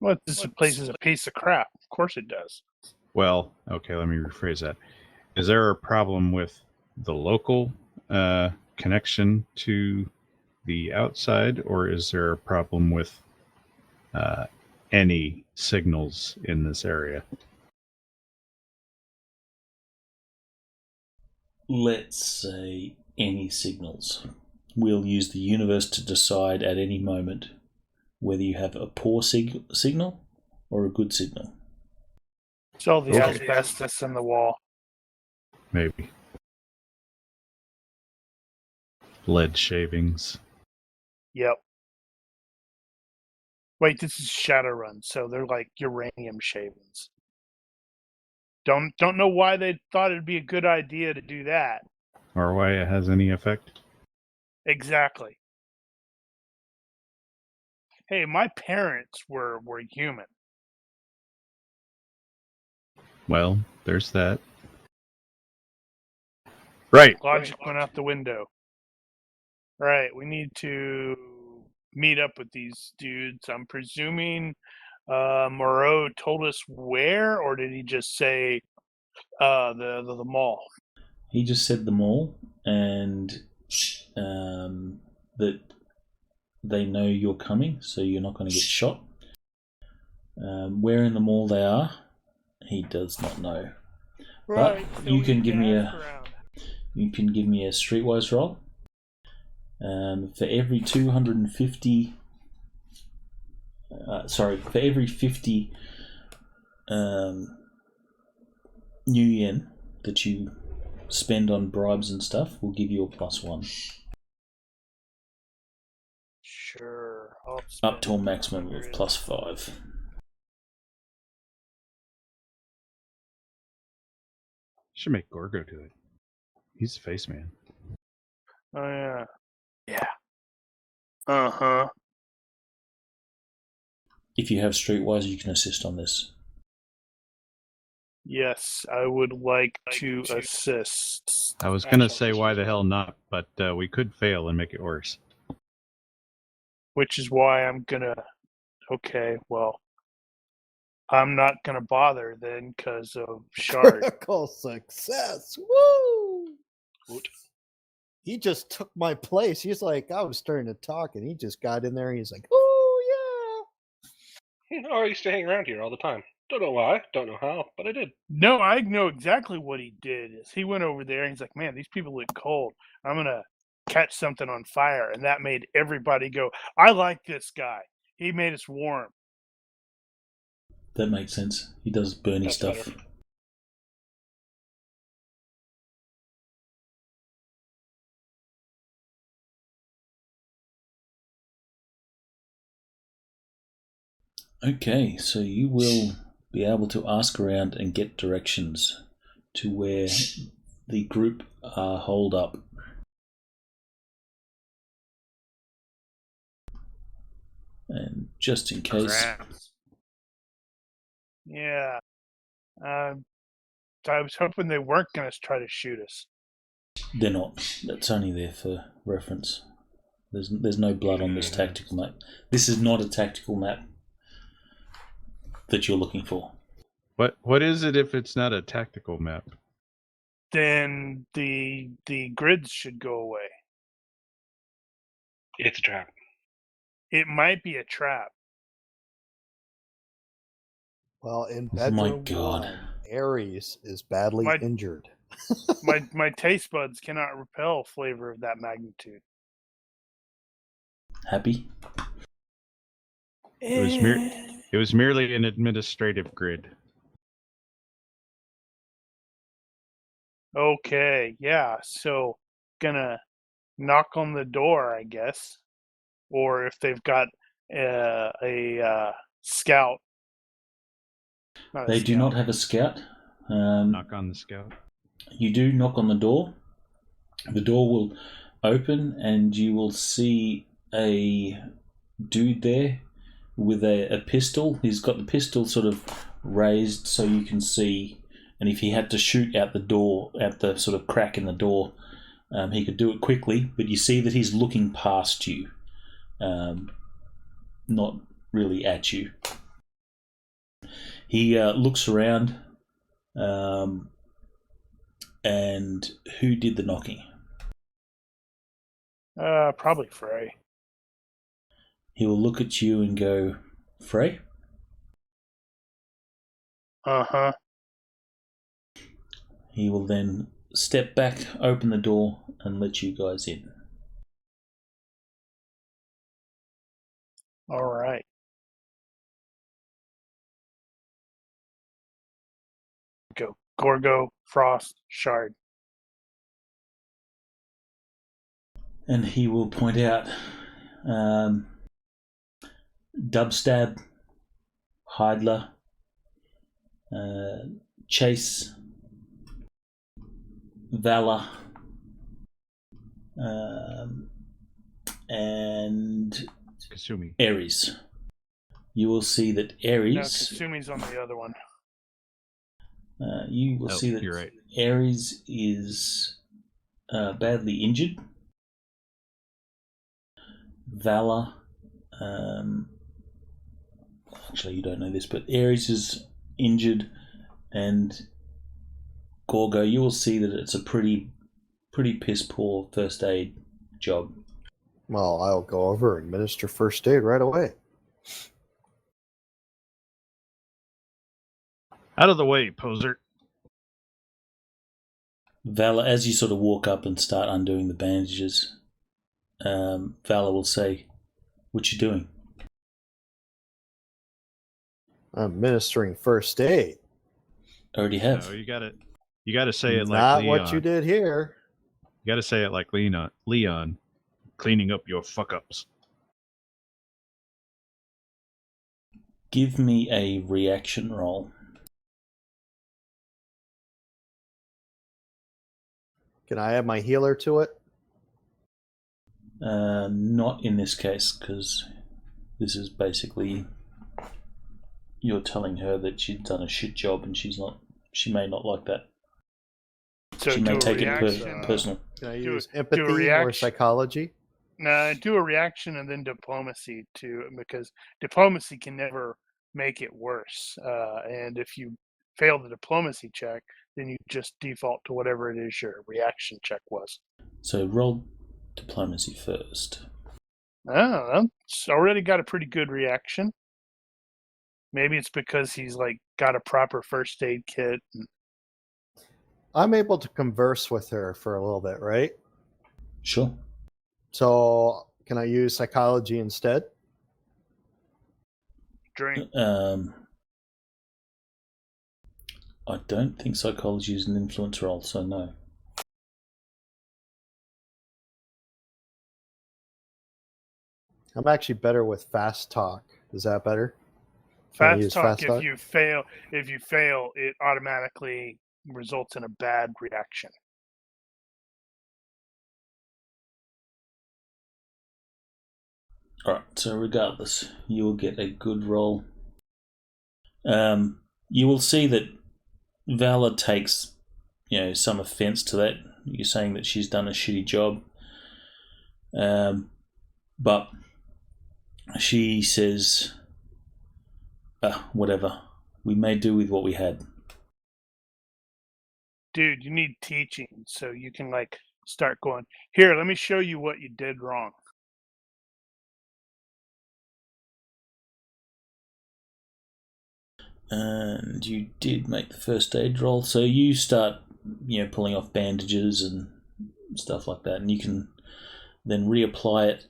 Well, this place is a piece of crap. Of course it does. Well, okay, let me rephrase that. Is there a problem with the local connection to the outside, or is there a problem with any signals in this area? Let's say any signals. We'll use the universe to decide at any moment whether you have a poor signal or a good signal. It's all the Okay. asbestos in the wall. Maybe. Lead shavings. Yep. Wait, this is Shadowrun, so they're like uranium shavings. Don't know why they thought it'd be a good idea to do that. Or why it has any effect? Exactly. Hey, my parents were human. Well, there's that. Right. Logic went out the window. Right, we need to meet up with these dudes. I'm presuming Moreau told us where, or did he just say the mall? He just said the mall, and that they know you're coming, so you're not going to get shot. Where in the mall they are, he does not know. Right. But so you we can need give to me ask a around. you can give me a streetwise roll. For every 250, for every 50 new yen that you spend on bribes and stuff, we'll give you a +1. Sure. I'll Up to a spend maximum of 100. +5. Should make Gorgo do it. He's the face man. Oh yeah. Yeah. Uh-huh. If you have streetwise, you can assist on this. Yes, I would like to assist. I was going to say why the hell not, but we could fail and make it worse. Which is why I'm gonna. Okay, well, I'm not gonna bother then because of Shard. Critical success. Woo! He just took my place. He's like, I was starting to talk, and he just got in there, and he's like, oh, I used to hang around here all the time. Don't know why, don't know how, but I did. No, I know exactly what he did. Is he went over there and he's like, "Man, these people look cold. I'm gonna catch something on fire," and that made everybody go, "I like this guy. He made us warm." That makes sense. He does burny That's stuff. better. Okay, so you will be able to ask around and get directions to where the group are holed up. And just in case, Yeah. I was hoping they weren't gonna try to shoot us. they're not. That's only there for reference. There's no blood on this tactical map. This is not a tactical map that you're looking for. What is it if it's not a tactical map? Then the grids should go away. It's a trap. It might be a trap. Well, in Oh my bedroom God. 1, Ares is badly My- injured. My taste buds cannot repel flavor of that magnitude. Happy? It was merely an administrative grid. Okay, yeah. So gonna knock on the door, I guess, or if they've got a scout. Not a They do scout. not have a scout. Knock on the scout. You do knock on the door. The door will open and you will see a dude there with a pistol. He's got the pistol sort of raised so you can see, and if he had to shoot out the door, out the sort of crack in the door, he could do it quickly, but you see that he's looking past you. not really at you. He looks around, and who did the knocking? Probably Frey. He will look at you and go, Frey? Uh-huh. He will then step back, open the door, and let you guys in. All right. Go. Gorgo, Frost, Shard. And he will point out Dubstab, Heidler, Chase, Valor, and Kasumi. Ares. You will see that No, Ares. Kasumi's on the other one. You will see that you're right. Ares is badly injured. Valor. Actually, you don't know this, but Ares is injured, and Gorgo, you will see that it's a pretty piss poor first aid job. Well, I'll go over and administer first aid right away. Out of the way, poser. Valor, as you sort of walk up and start undoing the bandages, Valor will say, "What you doing?" I'm administering first aid. Already have. No, you gotta say it like Not Leon. what you did here. You gotta say it like Leon, cleaning up your fuck ups. Give me a reaction roll. Can I add my healer to it? Not in this case, because this is basically you're telling her that she's done a shit job, and she may not like that. So She may do a take reaction. it personal. Can I Do- use do a empathy or reaction. psychology? No, do a reaction and then diplomacy too, because diplomacy can never make it worse. And if you fail the diplomacy check, then you just default to whatever it is your reaction check was. So roll diplomacy first. Oh, it's already got a pretty good reaction. Maybe it's because he's like got a proper first aid kit. I'm able to converse with her for a little bit, right? Sure. So can I use psychology instead? Drink. I don't think psychology is an influence roll, so no. I'm actually better with fast talk. Is that better? Can I Fast use talk. fast talk? If you fail, it automatically results in a bad reaction. Alright, so regardless, you will get a good roll. You will see that Valor takes, some offense to that. You're saying that she's done a shitty job. But she says, whatever. We may do with what we had. Dude, you need teaching so you can like start going, here, let me show you what you did wrong. And you did make the first aid roll, so you start, pulling off bandages and stuff like that, and you can then reapply it,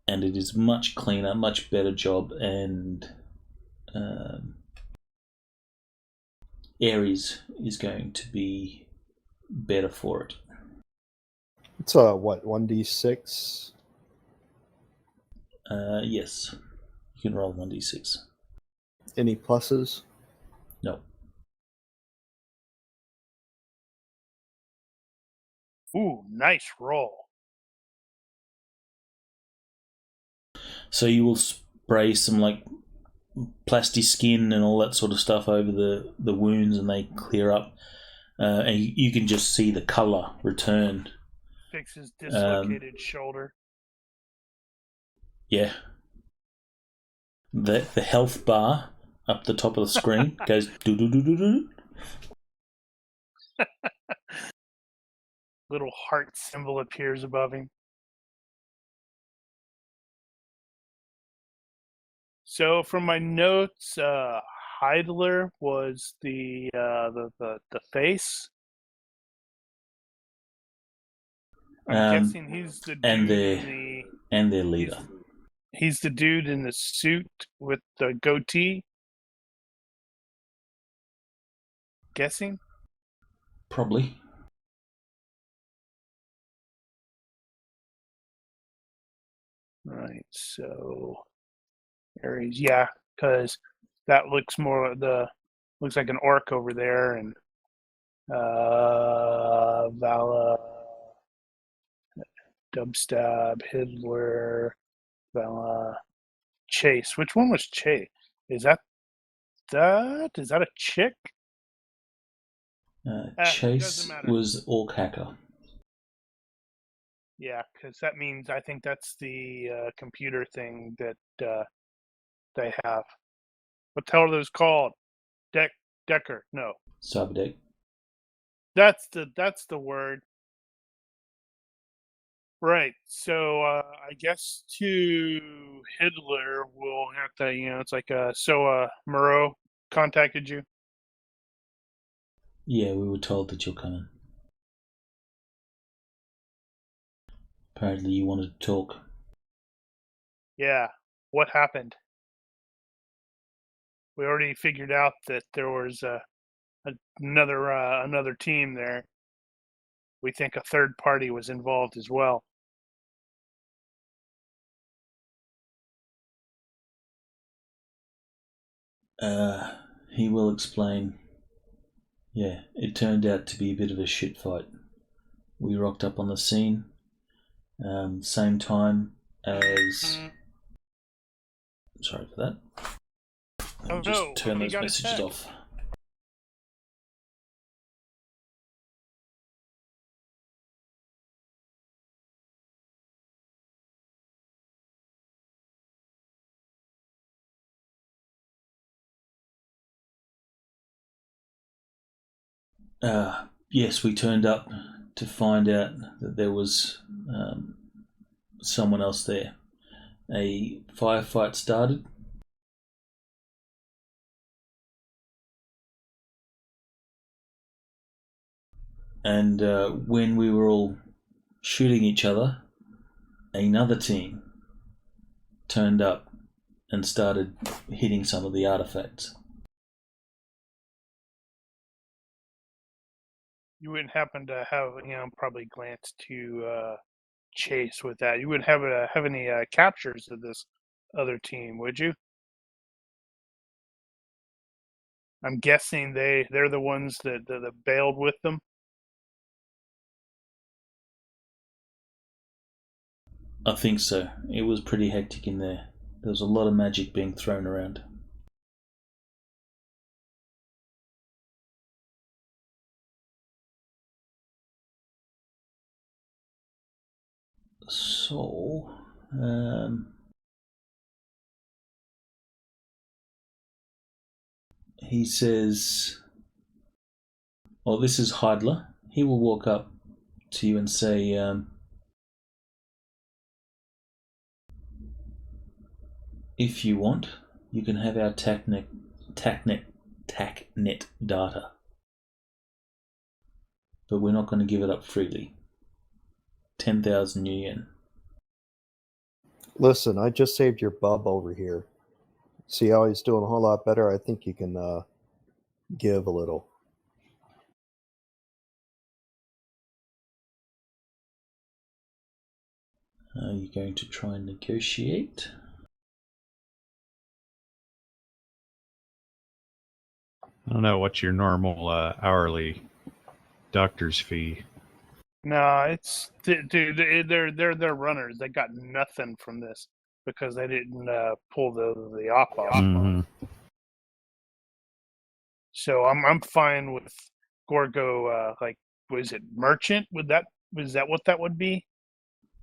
and it is much cleaner, much better job, and Ares is going to be better for it. It's a what, 1d6? Yes, you can roll 1d6. Any pluses? No. Ooh, nice roll. So you will spray some like plastiskin and all that sort of stuff over the wounds, and they clear up, and you can just see the color return. Fixes dislocated shoulder. Yeah. The health bar up the top of the screen goes do do do do do. Little heart symbol appears above him. So from my notes, Heidler was the face. I'm guessing he's the dude and their leader. He's the dude in the suit with the goatee. Guessing? Probably. Right, so Ares, yeah, because that looks looks like an orc over there, and Vala, Dubstab, Hitler, Vala, Chase. Which one was Chase? Is that a chick? Chase was Orc Hacker. Yeah, because that means I think that's the computer thing that they have. What the hell are those called? Decker? No. Cyberdeck. That's the word. Right. So I guess to Hitler we'll have to, it's like Moreau contacted you. Yeah, we were told that you're coming. Apparently you wanted to talk. Yeah. What happened? We already figured out that there was another team there. We think a third party was involved as well. He will explain. Yeah, it turned out to be a bit of a shit fight. We rocked up on the scene, same time as. Sorry for that. Let me just turn those messages off. Yes, we turned up to find out that there was someone else there. A firefight started. And when we were all shooting each other, another team turned up and started hitting some of the artifacts. You wouldn't happen to have, probably glance to Chase with that. You wouldn't have any captures of this other team, would you? I'm guessing they're the ones that bailed with them. I think so. It was pretty hectic in there. There was a lot of magic being thrown around. So, he says, "Oh, this is Heidler." He will walk up to you and say, "If you want, you can have our TACnet data, but we're not going to give it up freely. 10,000 yen." Listen, I just saved your bub over here. See how he's doing a whole lot better? I think you can give a little. Are you going to try and negotiate? I don't know, what's your normal hourly doctor's fee? No, it's dude. They're runners. They got nothing from this because they didn't pull the op off. Mm-hmm. So I'm fine with Gorgo. Was it merchant? Was that what that would be?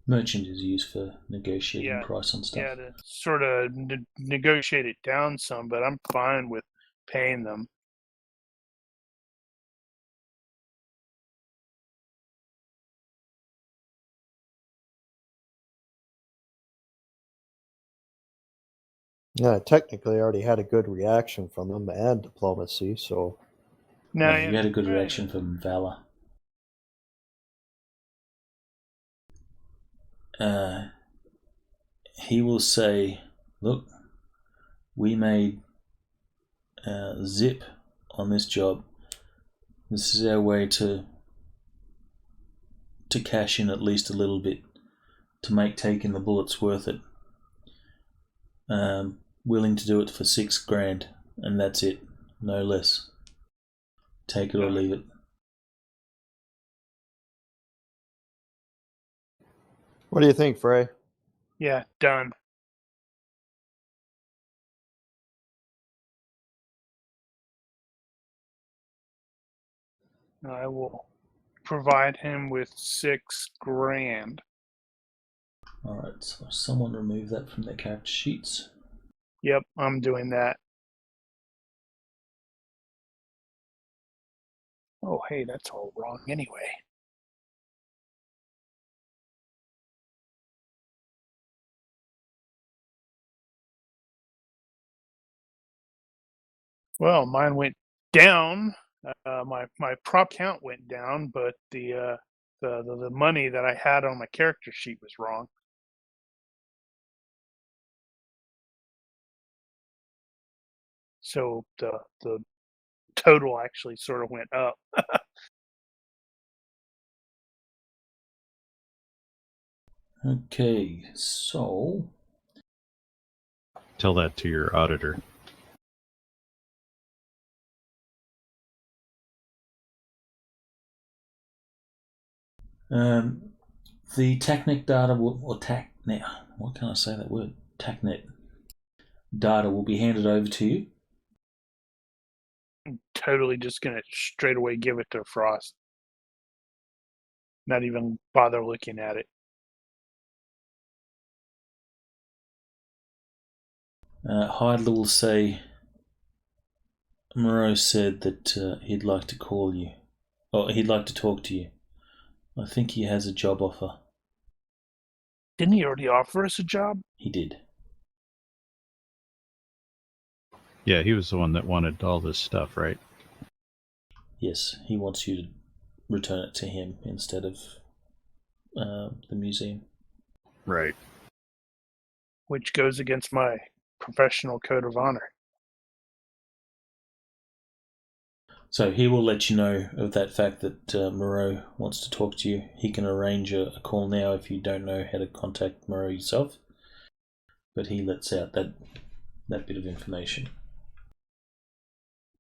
Merchant is used for negotiating Yeah, price on stuff. Yeah, to sort of negotiate it down some, but I'm fine with paying them. Yeah, technically, I already had a good reaction from them and diplomacy, so Now, You had a good reaction from Valor. He will say, look, we made zip on this job. This is our way to cash in at least a little bit, to make taking the bullets worth it. Willing to do it for $6,000, and that's it, no less. Take it or leave it. what do you think, Frey? Yeah, done. I will provide him with $6,000. Alright, so someone remove that from their character sheets. Yep, I'm doing that. Oh, hey, that's all wrong anyway. Well, mine went down. My prop count went down, but the money that I had on my character sheet was wrong. So the total actually sort of went up. Okay, so Tell that to your auditor. the TACnet data will, or TACnet, what can I say that word? TACnet data will be handed over to you. I'm totally just gonna straight away give it to Frost. Not even bother looking at it. Heidler will say, Moreau said that he'd like to call you, or he'd like to talk to you. I think he has a job offer. Didn't he already offer us a job? He did. Yeah, he was the one that wanted all this stuff, right? Yes, he wants you to return it to him instead of the museum. Right. Which goes against my professional code of honor. So he will let you know of that fact that Moreau wants to talk to you. He can arrange a call now if you don't know how to contact Moreau yourself. But he lets out that bit of information.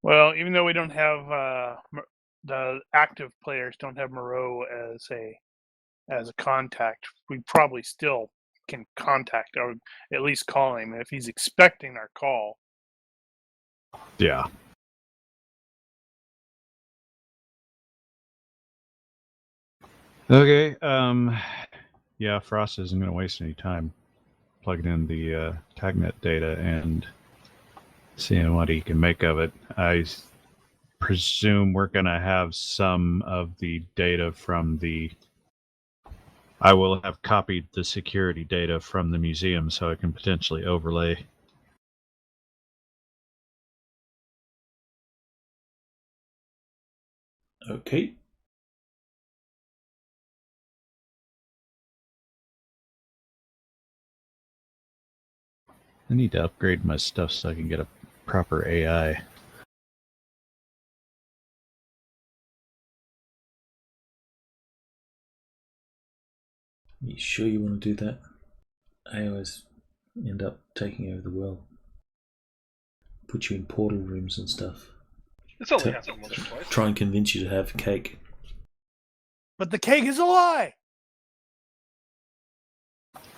Well, even though we don't have the active players don't have Moreau as a contact, we probably still can contact or at least call him if he's expecting our call. Yeah. Okay. Yeah, Frost isn't going to waste any time plugging in the TACnet data and seeing what he can make of it. I presume we're going to have some of the data from the... I will have copied the security data from the museum so I can potentially overlay. Okay. I need to upgrade my stuff so I can get a proper AI. You sure you want to do that? I always end up taking over the world. Put you in portal rooms and stuff. It's only happened once or twice. Try and convince you to have cake. But the cake is a lie!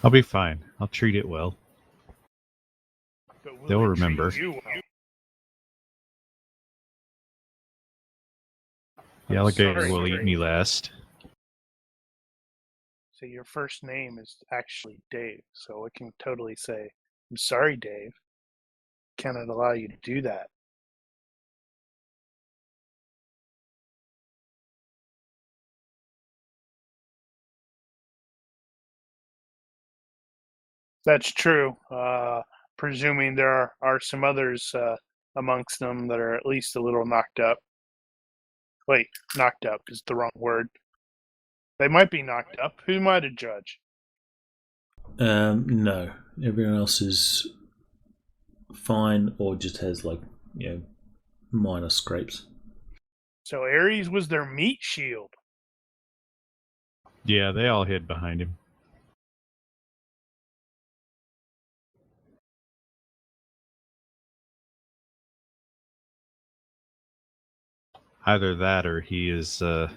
I'll be fine. I'll treat it well. But will They'll it treat remember. you well? The I'm alligator sorry, will Gary. eat me last. So your first name is actually Dave. So it can totally say, I'm sorry, Dave. Cannot allow you to do that. That's true. Presuming there are some others amongst them that are at least a little knocked up. Wait, knocked up is the wrong word. They might be knocked up. Who might a judge? No. Everyone else is fine or just has, like, minor scrapes. So Ares was their meat shield. Yeah, they all hid behind him. Either that or he is the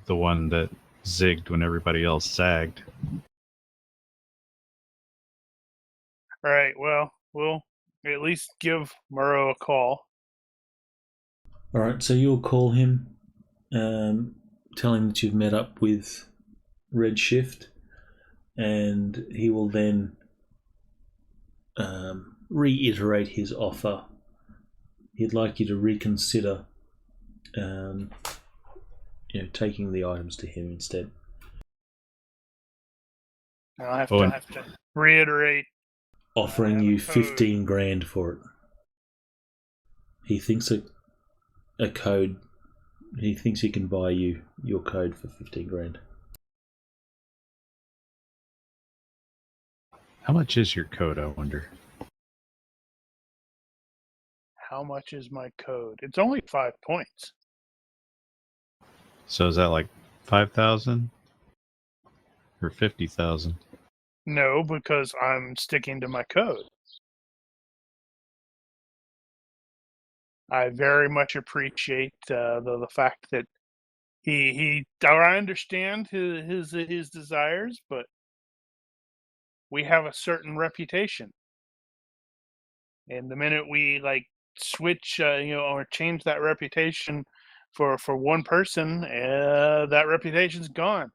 one that zigged when everybody else zagged. All right, well, we'll at least give Murrow a call. All right, so you'll call him, tell him that you've met up with Redshift, and he will then reiterate his offer. He'd like you to reconsider taking the items to him instead. I'll have to reiterate. Offering you 15 grand for it. He thinks a code. He thinks he can buy you your code for 15 grand. How much is your code, I wonder? How much is my code? It's only 5 points. So is that like 5,000 or 50,000? No, because I'm sticking to my code. I very much appreciate the fact that I understand his desires, but we have a certain reputation, and the minute we switch, or change that reputation for one person, that reputation's gone.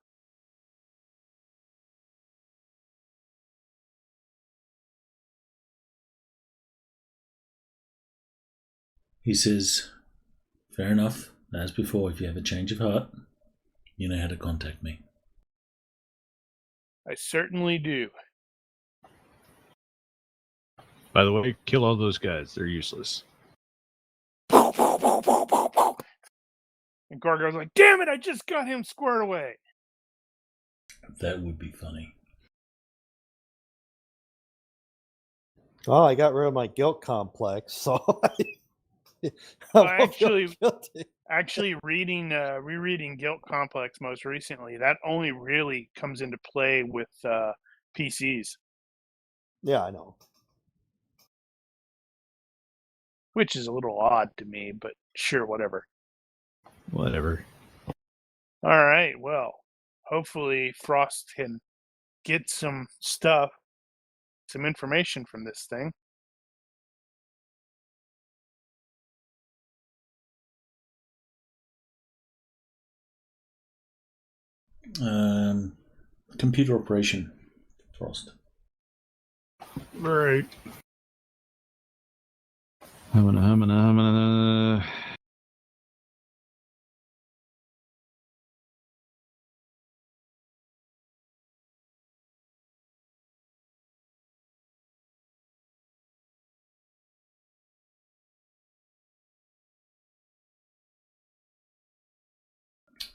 He says, fair enough. As before, if you have a change of heart, you know how to contact me. I certainly do. By the way, kill all those guys. They're useless. And Gorgo's like, damn it, I just got him squared away. That would be funny. Oh, I got rid of my guilt complex, so Actually, rereading Guilt Complex most recently, that only really comes into play with PCs. Yeah, I know. Which is a little odd to me, but sure, whatever. Whatever. All right, well, hopefully Frost can get some stuff, some information from this thing. Computer operation, Frost. Right. Humana.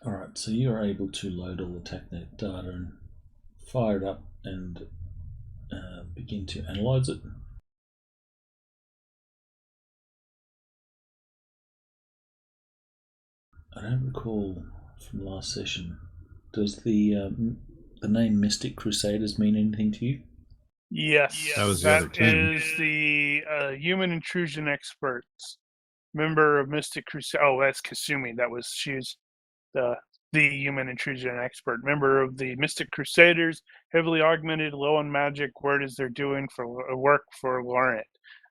Alright, so you are able to load all the TACnet data and fire it up and begin to analyze it. I don't recall from last session. Does the name Mystic Crusaders mean anything to you? Yes, That was the other team. is the human intrusion experts. Member of Mystic Crusade. Oh, that's Kasumi. She's the human intrusion expert. Member of the Mystic Crusaders, heavily augmented, low on magic. Word is they're doing for work for Laurent,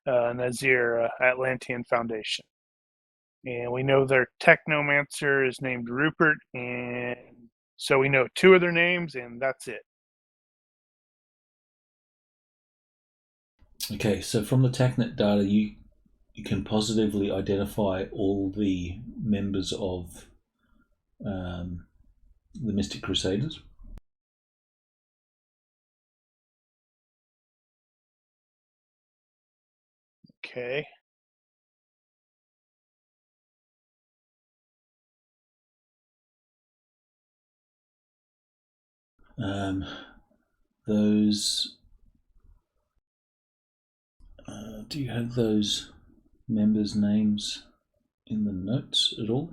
Nazir, Atlantean Foundation. And we know their technomancer is named Rupert, and So we know 2 of their names, and that's it. Okay, so from the TACnet data, you can positively identify all the members of the Mystic Crusaders. Okay. Those. Do you have those members' names in the notes at all?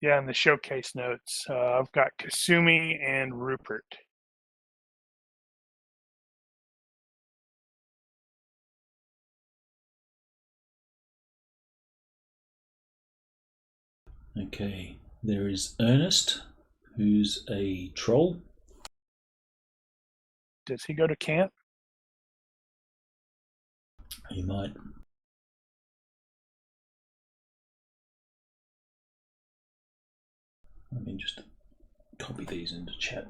Yeah, in the showcase notes, I've got Kasumi and Rupert. Okay, there is Ernest, who's a troll. Does he go to camp? He might. Let me just copy these into chat.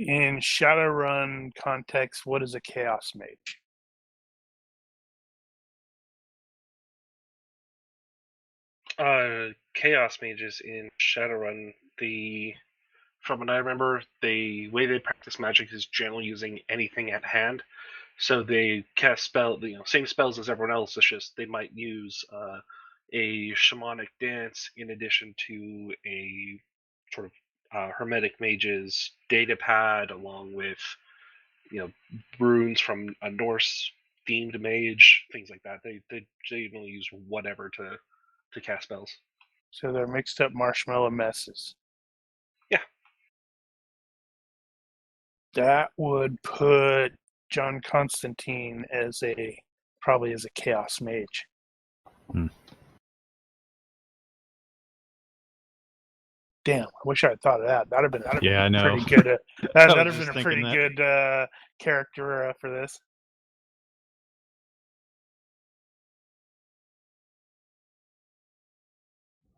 In Shadowrun context, what is a Chaos Mage? Chaos mages in Shadowrun, from what I remember, the way they practice magic is generally using anything at hand. So they cast same spells as everyone else. It's just they might use a shamanic dance in addition to a sort of hermetic mage's data pad, along with runes from a Norse themed mage, things like that. They generally use whatever to cast spells. So they're mixed up marshmallow messes. Yeah. That would put John Constantine probably as a Chaos Mage. Damn, I wish I had thought of that. That'd have been Yeah, I know. pretty good. That'd have just been a pretty thinking good character for this.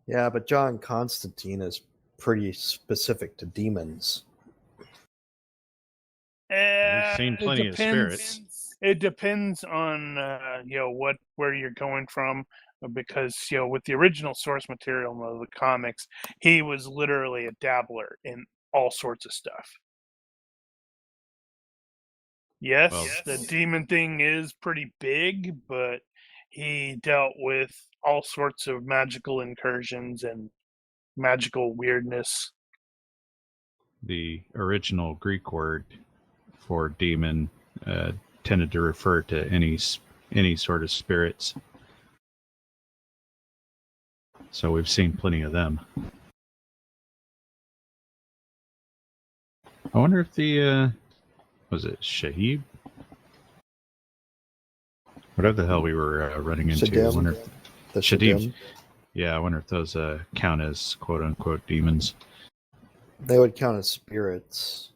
Yeah, but John Constantine is pretty specific to demons. We've seen plenty of spirits. It depends on where you're going from, because with the original source material of the comics, he was literally a dabbler in all sorts of stuff. Yes, the demon thing is pretty big, but he dealt with all sorts of magical incursions and magical weirdness. The original Greek word for demon tended to refer to any sort of spirits. So we've seen plenty of them. I wonder if the was it Shahib? Whatever the hell we were running into. Shadim. I wonder if, The Shadim. Shadim. Yeah, I wonder if those count as quote unquote demons. They would count as spirits.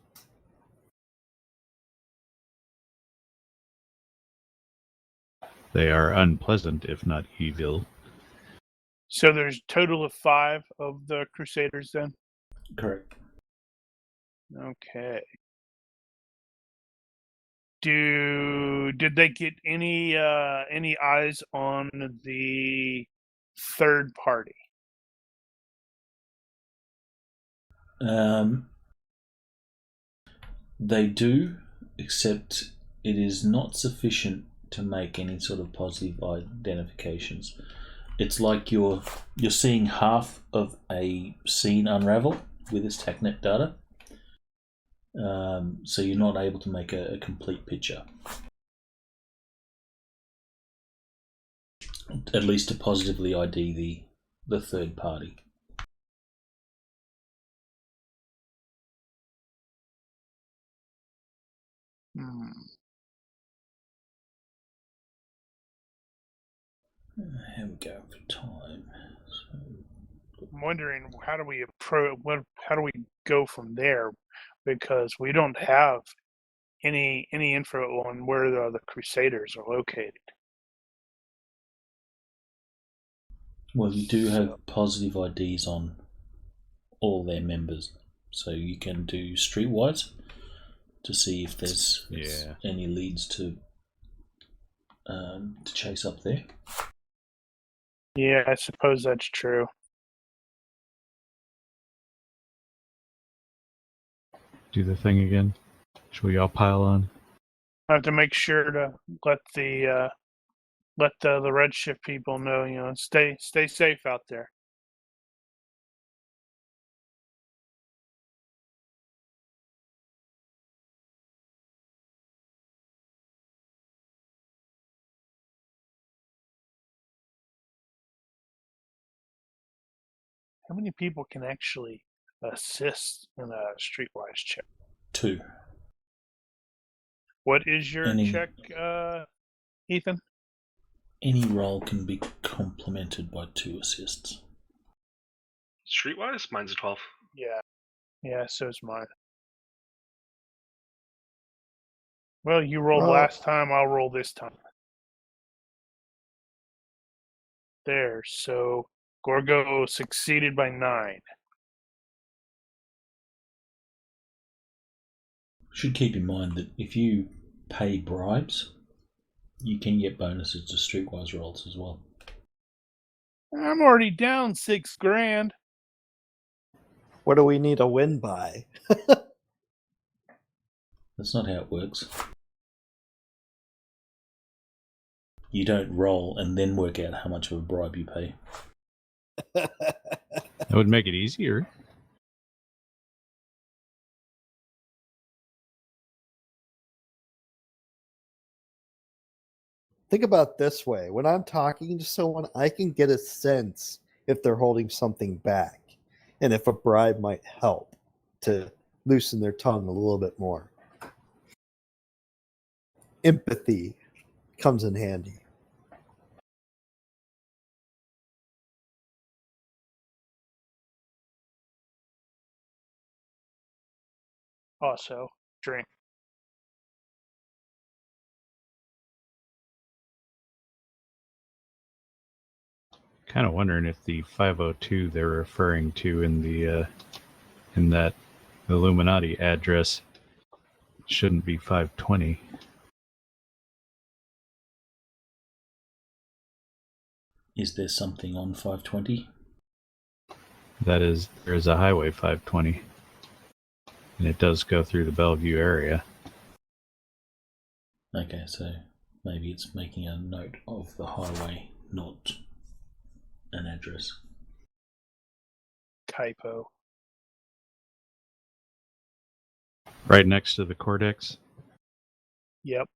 They are unpleasant, if not evil. So there's a total of 5 of the Crusaders then? Correct. Okay. Did they get any eyes on the third party? They do, except it is not sufficient to make any sort of positive identifications. It's like you're seeing half of a scene unravel with this TACnet data, so you're not able to make a complete picture. At least to positively ID the third party. Here we go for time. So, I'm wondering how do we go from there, because we don't have any info on where the Crusaders are located. well, you do have positive IDs on all their members, so you can do streetwise to see if there's any leads to chase up there. Yeah, I suppose that's true. Do the thing again. Should we all pile on? I have to make sure to let the Redshift people know, stay safe out there. How many people can actually assist in a streetwise check? 2. What is your check, Ethan? Any roll can be complemented by 2 assists. Streetwise, mine's a 12. Yeah, so is mine. Well, you rolled last time, I'll roll this time. There, so Gorgo succeeded by 9. Should keep in mind that if you pay bribes, you can get bonuses to streetwise rolls as well. I'm already down $6,000. What do we need a win by? That's not how it works. You don't roll and then work out how much of a bribe you pay. That would make it easier. Think about it this way. When I'm talking to someone, I can get a sense if they're holding something back and if a bribe might help to loosen their tongue a little bit more. Empathy comes in handy. Also, drink. Kind of wondering if the 502 they're referring to in the in that Illuminati address shouldn't be 520. Is there something on 520? That is, there is a highway 520, and it does go through the Bellevue area. Okay, so maybe it's making a note of the highway, not an address. Typo. Right next to the Cordex. Yep.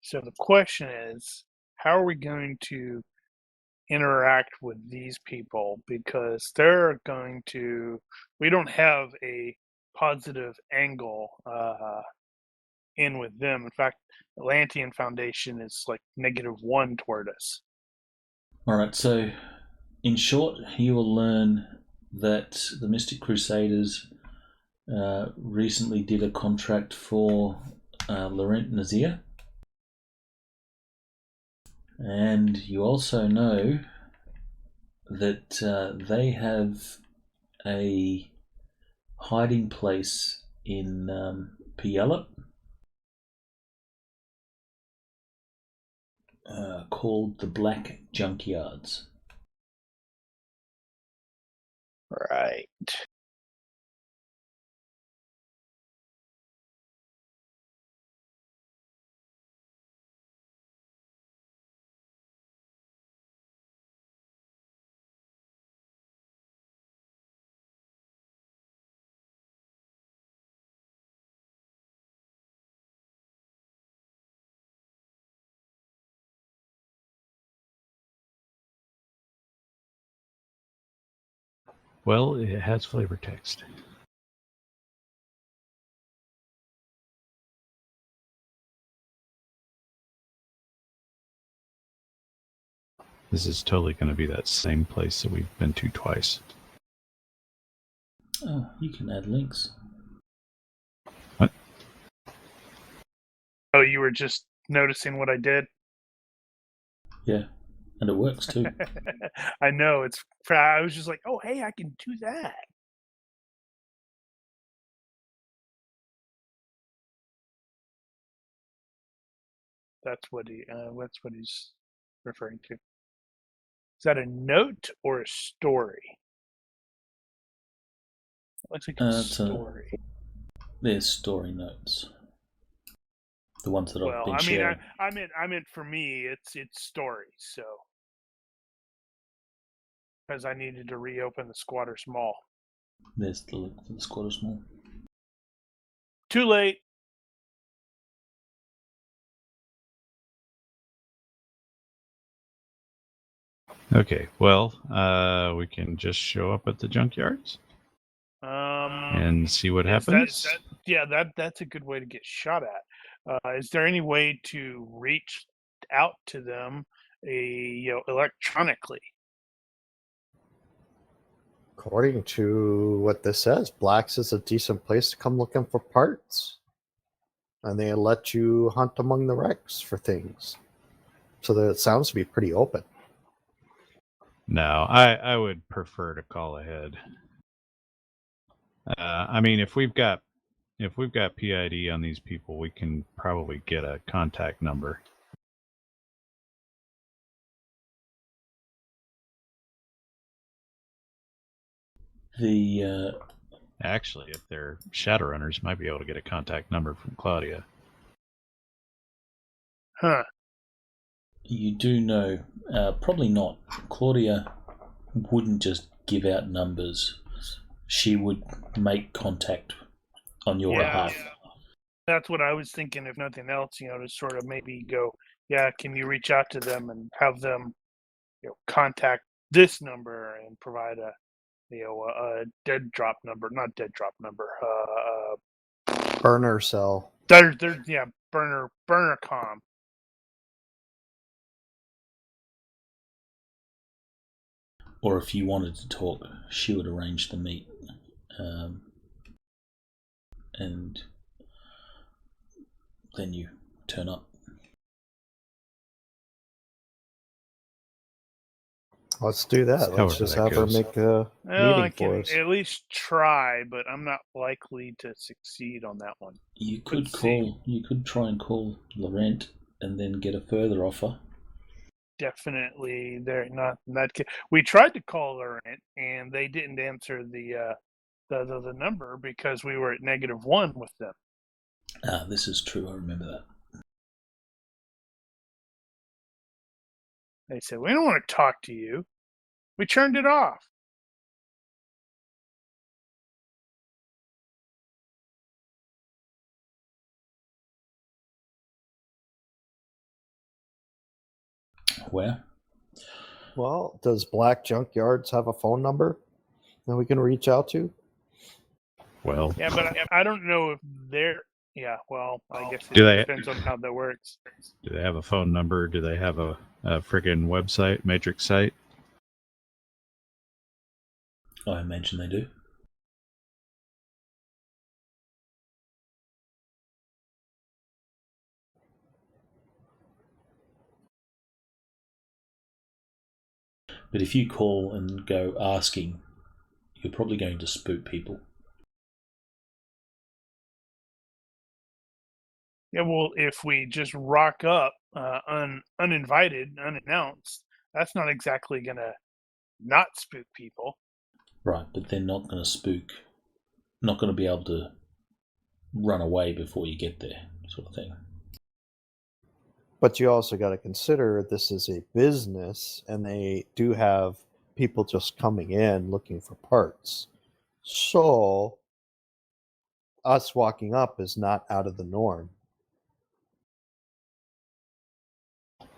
So the question is, how are we going to interact with these people? Because we don't have a positive angle in with them. In fact, Atlantean Foundation is like -1 toward us. Alright, so in short, you will learn that the Mystic Crusaders recently did a contract for Laurent Nazir. And you also know that they have a hiding place in Puyallup called the Black Junkyards. Right. Well, it has flavor text. This is totally going to be that same place that we've been to twice. Oh, you can add links. What? Oh, you were just noticing what I did? Yeah, and it works too. I know. I was just like, oh, hey, I can do that. That's what he's referring to. Is that a note or a story? It looks like a story. There's story notes. The ones that I've been I mean, sharing. I meant for me, it's stories. So, because I needed to reopen the Squatter's Mall. There's the link for the Squatter's Mall. Too late. Okay, well, we can just show up at the junkyards and see what happens. That's a good way to get shot at. Is there any way to reach out to them, electronically? According to what this says, Black's is a decent place to come looking for parts. And they let you hunt among the wrecks for things. So that it sounds to be pretty open. No, I would prefer to call ahead. I mean, if we've got PID on these people, we can probably get a contact number. Actually, if they're Shadowrunners, might be able to get a contact number from Claudia. Huh. You do know, probably not. Claudia wouldn't just give out numbers. She would make contact on your behalf. Yeah. That's what I was thinking, if nothing else, to sort of maybe go, can you reach out to them and have them, contact this number and provide a dead drop number, not dead drop number, Burner cell. burner com. Or if you wanted to talk, she would arrange the meet. And then you turn up. Let's do that. Let's just have her make a meeting for us. At least try, but I'm not likely to succeed on that one. You could try and call Laurent and then get a further offer. Definitely, they're not in that case. We tried to call Laurent, and they didn't answer the number because we were at -1 with them. This is true. I remember that. They said, we don't want to talk to you. We turned it off. Where? Well, does Black Junkyards have a phone number that we can reach out to? Well, yeah, but I don't know if they're. Yeah, well, I guess it depends on how that works. Do they have a phone number? Do they have a friggin' website, Matrix site? I imagine they do. But if you call and go asking, you're probably going to spook people. Yeah, well, if we just rock up uninvited, unannounced, that's not exactly going to not spook people. Right, but they're not going to not going to be able to run away before you get there, sort of thing. But you also got to consider this is a business, and they do have people just coming in looking for parts. So us walking up is not out of the norm.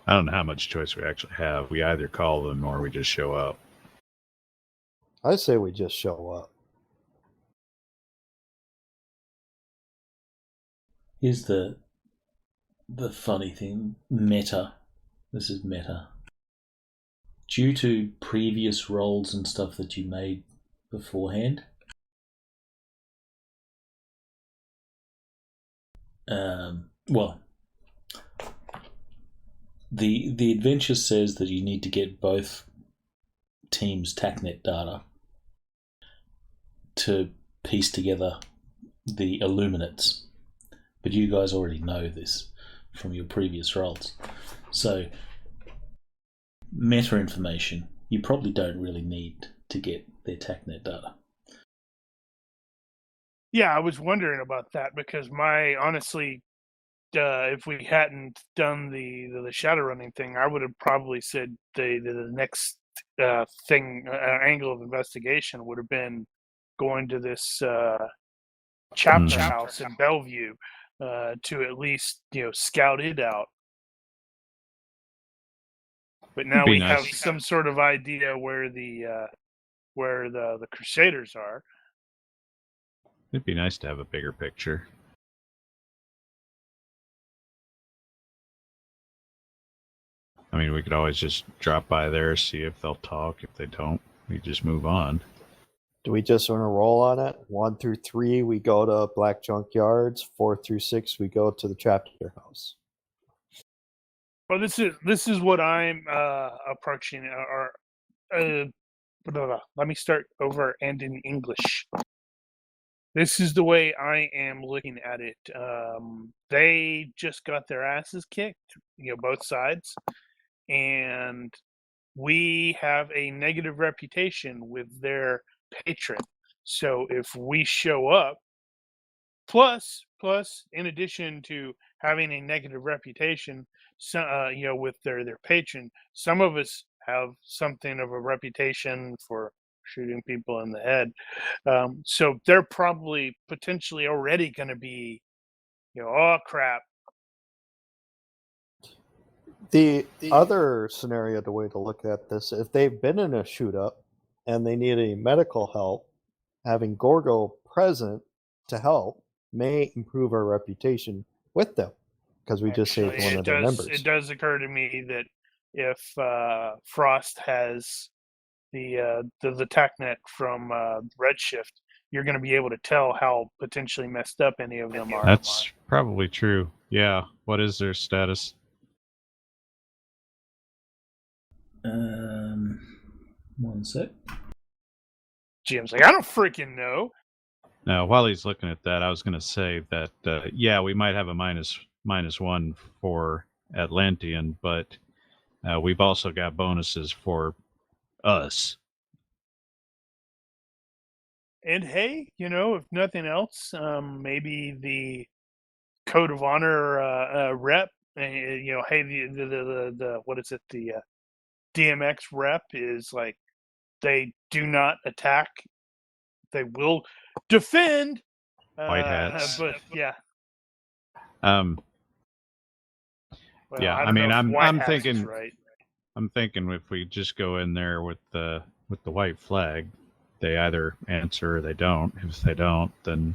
I don't know how much choice we actually have. We either call them or we just show up. I say we just show up. Here's the funny thing. Meta. This is meta. Due to previous rolls and stuff that you made beforehand, well, the adventure says that you need to get both teams' TACnet data to piece together the Illuminates, but you guys already know this from your previous rolls. So, meta information, you probably don't really need to get their TACnet data. Yeah, I was wondering about that because honestly, if we hadn't done the Shadowrunning thing, I would have probably said the next angle of investigation would have been going to this Chapterhouse in Bellevue to at least scout it out. But now we have some sort of idea where the Crusaders are. It'd be nice to have a bigger picture. I mean, we could always just drop by there, see if they'll talk. If they don't, we just move on. Do we just want to roll on it? 1 through 3, we go to Black Junkyards. 4 through 6, we go to the Chapterhouse. Well, this is what I'm approaching. Let me start over and in English. This is the way I am looking at it. They just got their asses kicked, both sides, and we have a negative reputation with their patron. So if we show up, plus, in addition to having a negative reputation, with their patron, some of us have something of a reputation for shooting people in the head. So they're probably potentially already going to be, oh crap. The other scenario, the way to look at this, if they've been in a shoot-up and they need any medical help, having Gorgo present to help may improve our reputation with them because we just saved one of their members. It does occur to me that if Frost has the TACnet from Redshift, you're going to be able to tell how potentially messed up any of them are. That's probably true. Yeah. What is their status? 1 sec. GM's like, I don't freaking know. Now, while he's looking at that, I was going to say that, yeah, we might have a -1 for Atlantean, but we've also got bonuses for us. And hey, if nothing else, maybe the Code of Honor rep, hey, the what is it? The DMX rep is like, they do not attack. They will defend. White hats. But yeah. Well, yeah, I mean, I'm thinking, right. I'm thinking if we just go in there with the white flag, they either answer or they don't. If they don't, then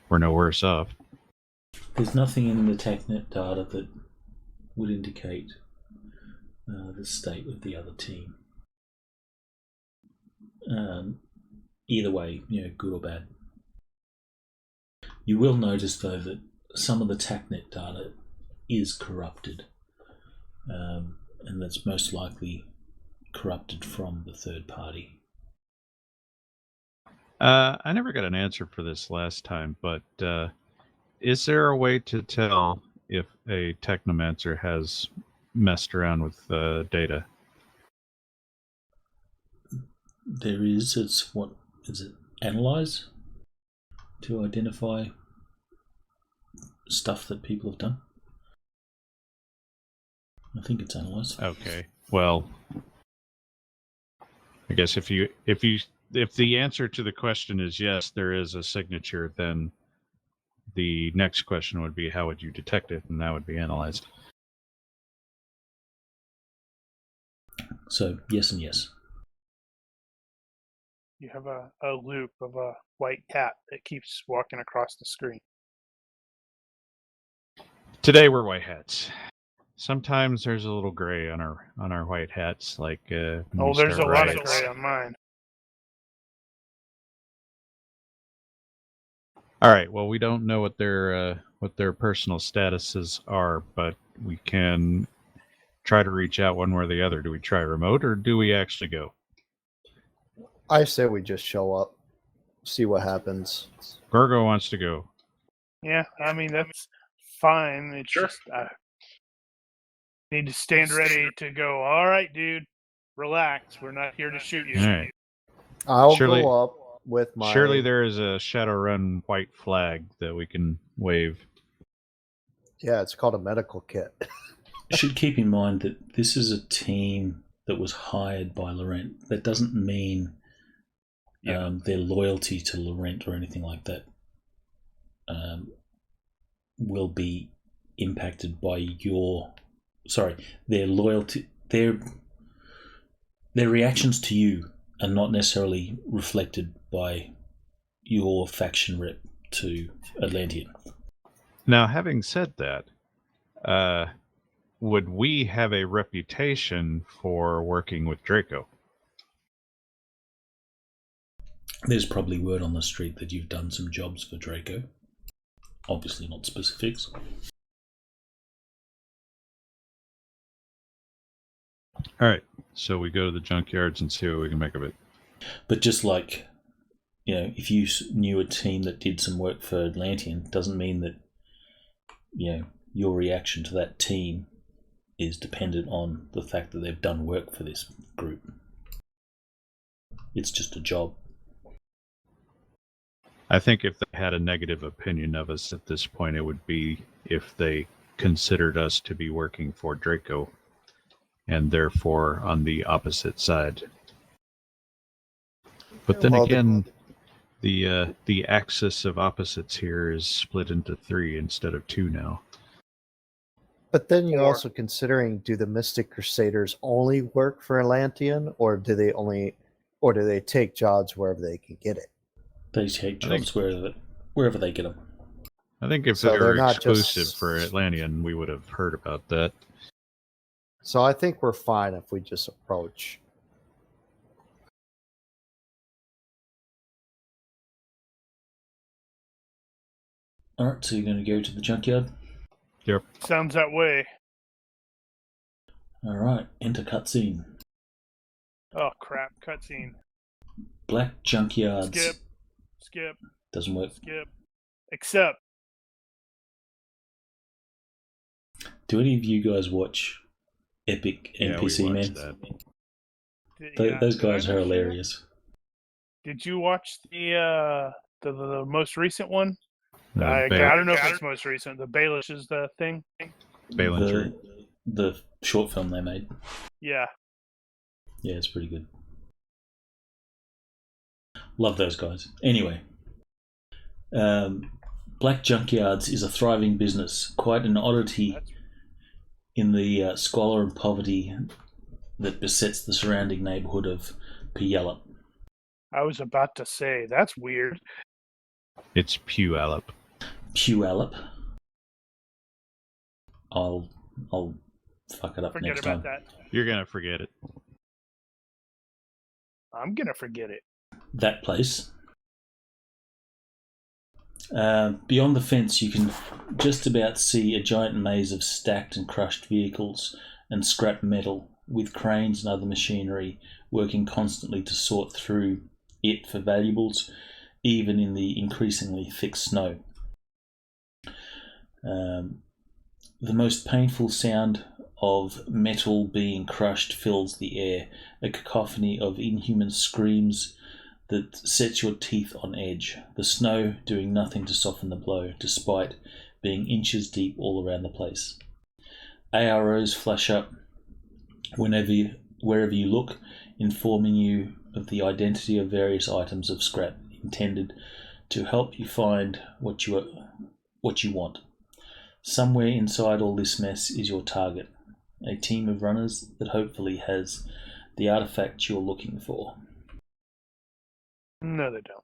we're no worse off. There's nothing in the TACnet data that would indicate the state of the other team. Either way, good or bad. You will notice, though, that some of the TACnet data is corrupted, and that's most likely corrupted from the third party. I never got an answer for this last time, but is there a way to tell if a technomancer has messed around with data? There is. It's what is it? Analyze to identify stuff that people have done. I think it's analyze. Okay. Well, I guess if the answer to the question is yes, there is a signature, then the next question would be how would you detect it, and that would be analyzed. So yes and yes. You have a loop of a white cat that keeps walking across the screen. Today we're white hats. Sometimes there's a little gray on our white hats, like when we There's start a lot of riots. gray on mine. All right. Well, we don't know what their personal statuses are, but we can try to reach out one way or the other. Do we try remote or do we actually go? I say we just show up, see what happens. Gorgo wants to go. Yeah, I mean that's fine. It's Sure. just I need to stand ready to go. All right, dude, relax. We're not here to shoot you. All right. I'll Surely- go up with my. Surely there is a Shadowrun white flag that we can wave. Yeah, it's called a medical kit. You should keep in mind that this is a team that was hired by Laurent. That doesn't mean their loyalty to Laurent or anything like that will be impacted by their loyalty. Their reactions to you are not necessarily reflected by your faction rep to Atlantean. Now, having said that, would we have a reputation for working with Draco? There's probably word on the street that you've done some jobs for Draco. Obviously not specifics. All right. So we go to the junkyards and see what we can make of it. But just like, if you knew a team that did some work for Atlantean, doesn't mean that, your reaction to that team is dependent on the fact that they've done work for this group. It's just a job. I think if they had a negative opinion of us at this point, it would be if they considered us to be working for Draco and therefore on the opposite side. But then again, the axis of opposites here is split into 3 instead of 2 now. But then you're also considering: do the Mystic Crusaders only work for Atlantean, or do they take jobs wherever they can get it? They take jobs wherever they get them. I think if So they they're were not exclusive just- for Atlantean, we would have heard about that. So I think we're fine if we just approach. Alright, so you're going to go to the junkyard? Yep. Sounds that way. Alright, enter cutscene. Oh crap! Cutscene. Black Junkyards. Skip. Doesn't work. Skip. Except. Do any of you guys watch Epic Yeah, we NPC watched Man? that. Those did I guys are mention it? hilarious. Did you watch the most recent one? I Ba- don't know if it's most recent. The Baelish is the thing. Ballinger. The short film they made. Yeah. Yeah, it's pretty good. Love those guys. Anyway, Black Junkyards is a thriving business, quite an oddity in the squalor and poverty that besets the surrounding neighborhood of Puyallup. I was about to say that's weird. It's Puyallup. Puyallup. I'll fuck it up Forget next about time. that. You're going to forget it. I'm gonna forget it. That place. Beyond the fence, you can just about see a giant maze of stacked and crushed vehicles and scrap metal, with cranes and other machinery working constantly to sort through it for valuables, even in the increasingly thick snow. The most painful sound of metal being crushed fills the air, a cacophony of inhuman screams that sets your teeth on edge, the snow doing nothing to soften the blow, despite being inches deep all around the place. AROs flash up wherever you look, informing you of the identity of various items of scrap intended to help you find what you want. Somewhere inside all this mess is your target, a team of runners that hopefully has the artifact you're looking for. No, they don't.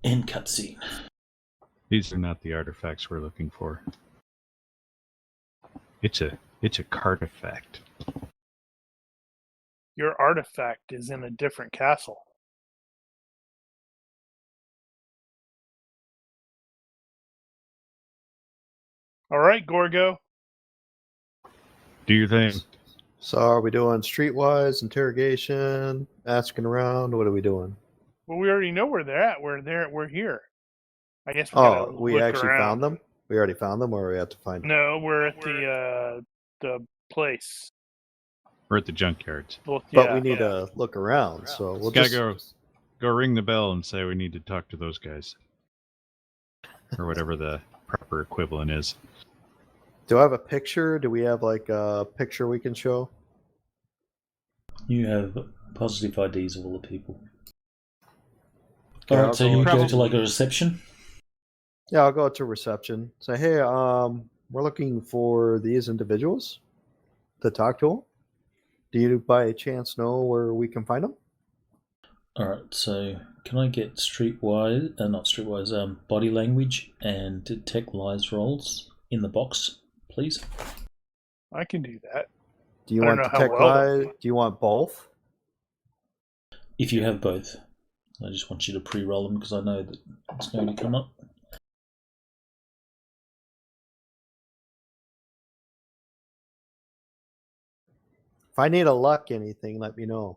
End cutscene. These are not the artifacts we're looking for. It's a cartifact. Your artifact is in a different castle. All right, Gorgo. Do your thing. So are we doing streetwise, interrogation, asking around? What are we doing? Well, we already know where they're at. We're here. I guess we gotta Oh, we look actually around. found them? We already found them, or we have to find them? No, we're at the place. We're at the junkyards. Well, But yeah, we need to look around, so we'll Gotta just... go ring the bell and say we need to talk to those guys. Or whatever the proper equivalent is. Do I have a picture? Do we have like a picture we can show? You have positive IDs of all the people. Okay, Alright, I'll so go you with- go to like a reception? Yeah, I'll go to reception. Say, hey, we're looking for these individuals to talk to them. Do you by chance know where we can find them? Alright, so can I get body language and detect lies rolls in the box, please? I can do that. Do you I don't want know to how tech well lie? they- Do you want both? If you have both. I just want you to pre-roll them because I know that it's going to come up. If I need a luck anything, let me know.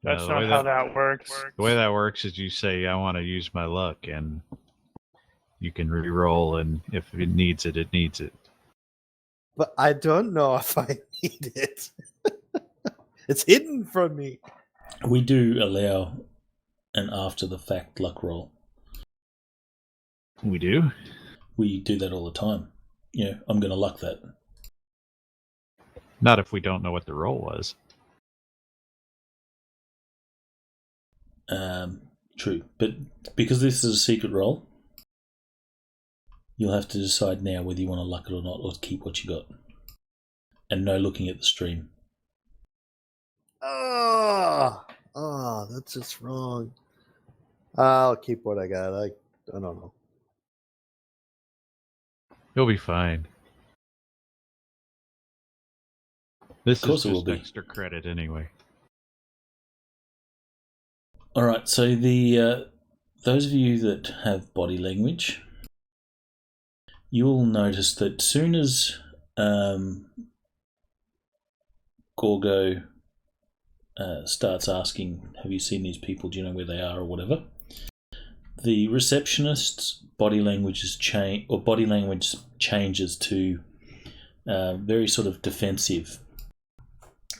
That's the not way how that works. The way that works is you say, I want to use my luck, and you can re-roll, and if it needs it, it needs it. But I don't know if I need it. It's hidden from me. We do allow an after-the-fact luck roll. We do? We do that all the time. You know, I'm going to luck that. Not if we don't know what the roll was. True, but because this is a secret roll, you'll have to decide now whether you want to luck it or not, or keep what you got. And no looking at the stream. Oh, that's just wrong. I'll keep what I got. I don't know. You'll be fine. This Of course is it will just be. extra credit anyway. Alright, so the those of you that have body language, you'll notice that soon as Gorgo starts asking, have you seen these people, do you know where they are or whatever, the receptionist's body language changes to very sort of defensive.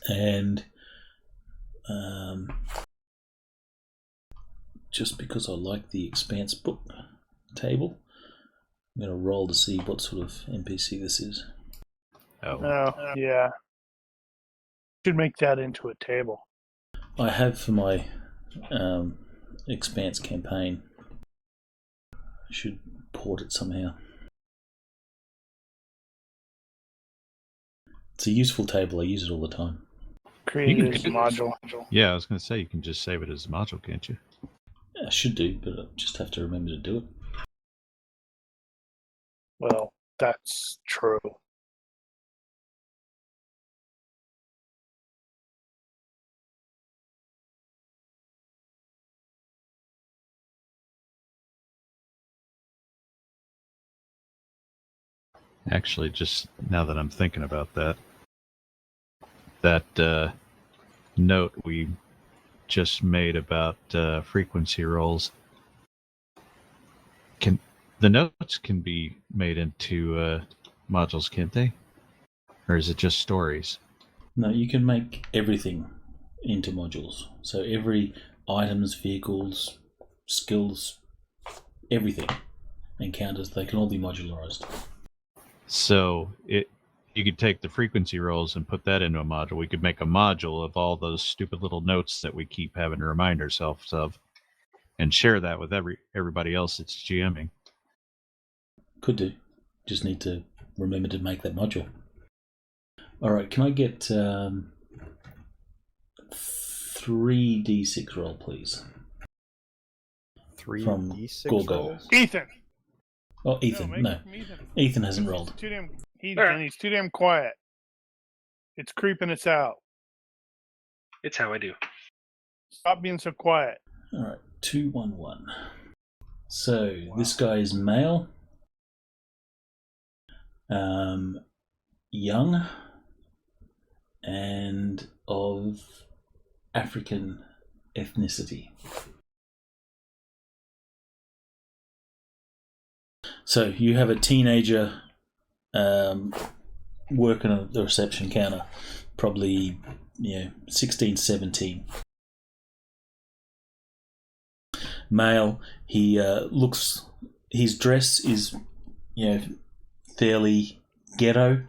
And just because I like the Expanse book table, I'm going to roll to see what sort of NPC this is. Oh, yeah. Should make that into a table. I have for my Expanse campaign. I should port it somehow. It's a useful table. I use it all the time. Create You it can as a do module. Yeah, I was going to say, you can just save it as a module, can't you? I should do, but I just have to remember to do it. Well, that's true. Actually, just now that I'm thinking about that, that note we just made about frequency rolls, the notes can be made into modules, can't they? Or is it just stories? No, you can make everything into modules. So every items, vehicles, skills, everything, encounters, they can all be modularized. So you could take the frequency rolls and put that into a module. We could make a module of all those stupid little notes that we keep having to remind ourselves of, and share that with everybody else that's GMing. Could do. Just need to remember to make that module. All right, can I get 3d6 roll, please? 3d6 Gorgo. rolls? Ethan. Oh, Ethan. make No, it from Ethan. Ethan hasn't rolled. He's too damn quiet. It's creeping us out. It's how I do. Stop being so quiet. All right, 211. So this guy is male, young, and of African ethnicity. So you have a teenager working at the reception counter, probably 16, 17. Male. He looks. His dress is fairly ghetto,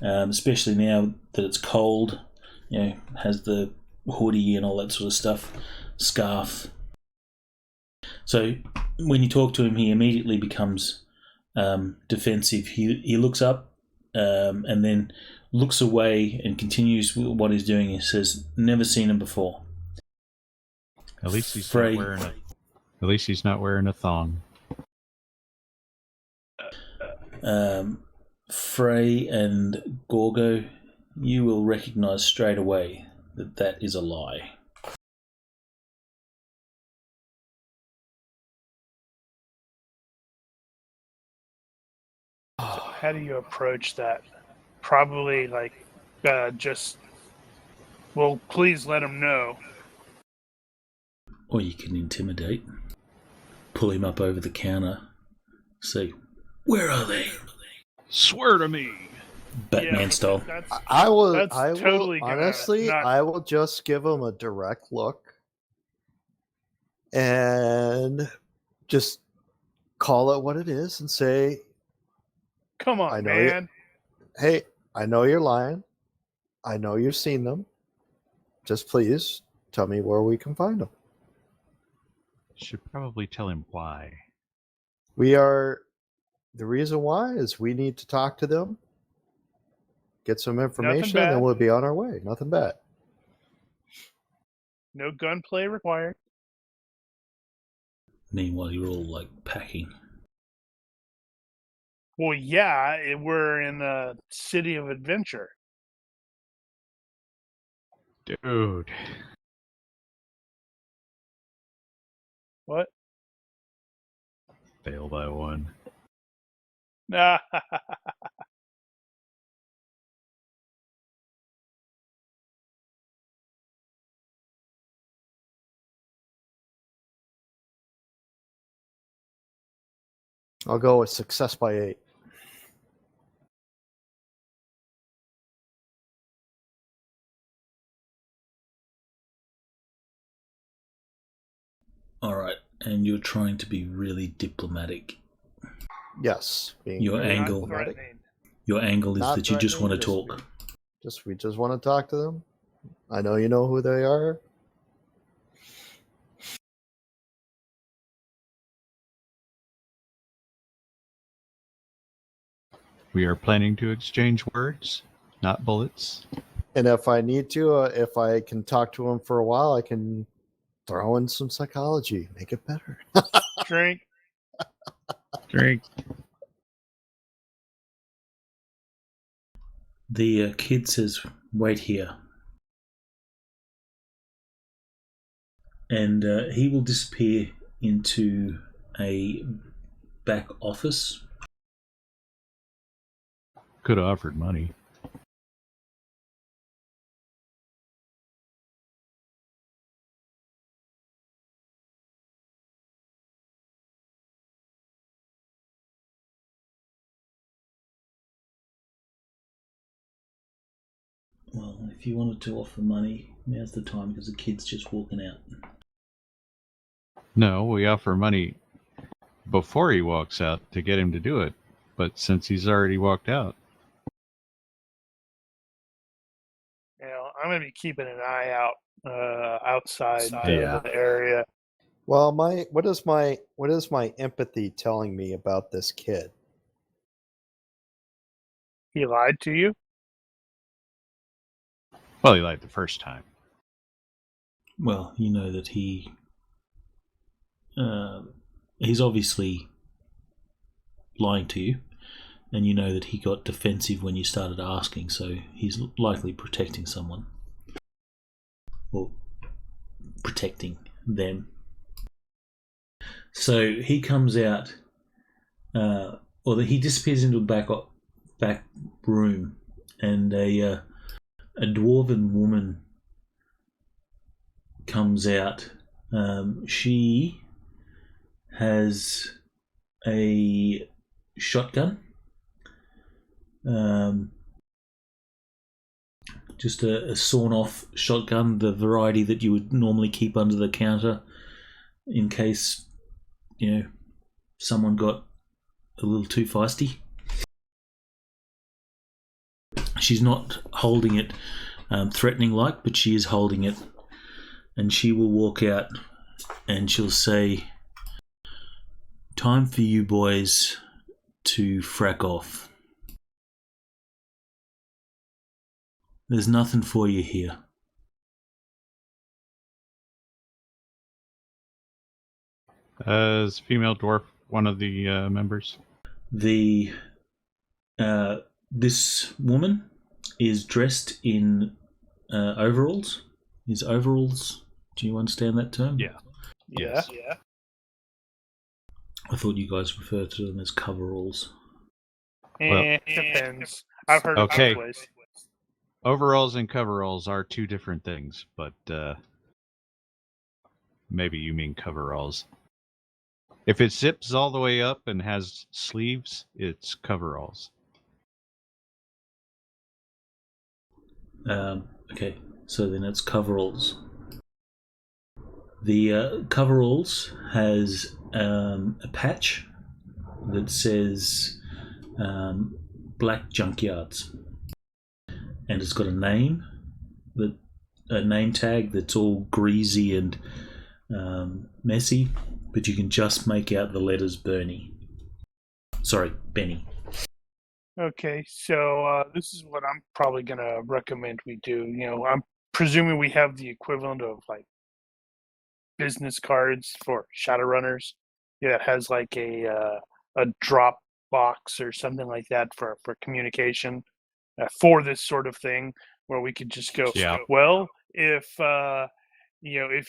especially now that it's cold. Has the hoodie and all that sort of stuff, scarf. So when you talk to him, he immediately becomes defensive. He looks up and then looks away and continues what he's doing. He says, "Never seen him before." At least he's Frey. not wearing a. At least he's not wearing a thong. Frey and Gorgo, you will recognize straight away that is a lie. How do you approach that? Probably just. Well, please let him know. Or you can intimidate. Pull him up over the counter. Say, "Where are they?" Swear to me. Batman style. I will. That's I will totally gonna honestly. not- I will just give him a direct look, and just call it what it is, and say, Come on, I know man. "Hey, I know you're lying. I know you've seen them. Just please tell me where we can find them." Should probably tell him why. The reason why is we need to talk to them, get some information, bad. and we'll be on our way. Nothing bad. No gunplay required. Meanwhile, you're all packing. Well, yeah, we're in a city of adventure. Dude. What? Fail that one. Nah. I'll go with success by 8. All right, and you're trying to be really diplomatic. Yes. Your very angle- diplomatic. Your angle is Not that you just want to threatening, talk. We just want to talk to them. I know you know who they are. We are planning to exchange words, not bullets. And if I need to, if I can talk to them for a while, I can throw in some psychology, make it better. Drink. Drink. The kid says, "Wait here." And he will disappear into a back office. Could have offered money. Well, if you wanted to offer money, now's the time because the kid's just walking out. No, we offer money before he walks out to get him to do it. But since he's already walked out, I'm going to be keeping an eye out outside Yeah. the area. Well, what is my empathy telling me about this kid? He lied to you? Well, he lied the first time. Well, you know that he's obviously lying to you, and you know that he got defensive when you started asking, so he's likely protecting someone. Or protecting them. So he comes out, he disappears into a back room, and a dwarven woman comes out. She has a shotgun, just a sawn-off shotgun, the variety that you would normally keep under the counter in case, someone got a little too feisty. She's not holding it threatening-like, but she is holding it, and she will walk out and she'll say, "Time for you boys to frack off. There's nothing for you here." Is female dwarf one of the members? This woman is dressed in overalls. Is overalls? Do you understand that term? Yeah. Yeah. I thought you guys referred to them as coveralls. Depends. I've heard Okay. of both ways. Overalls and coveralls are two different things, but maybe you mean coveralls. If it zips all the way up and has sleeves, it's coveralls. Okay, so then it's coveralls. The coveralls has a patch that says Black Junkyards, and it's got a name tag that's all greasy and messy, but you can just make out the letters Benny. Okay, so this is what I'm probably going to recommend we do. I'm presuming we have the equivalent of like business cards for Shadowrunners. That has like a drop box or something like that for communication for this sort of thing, where we could just go, Yeah. well, if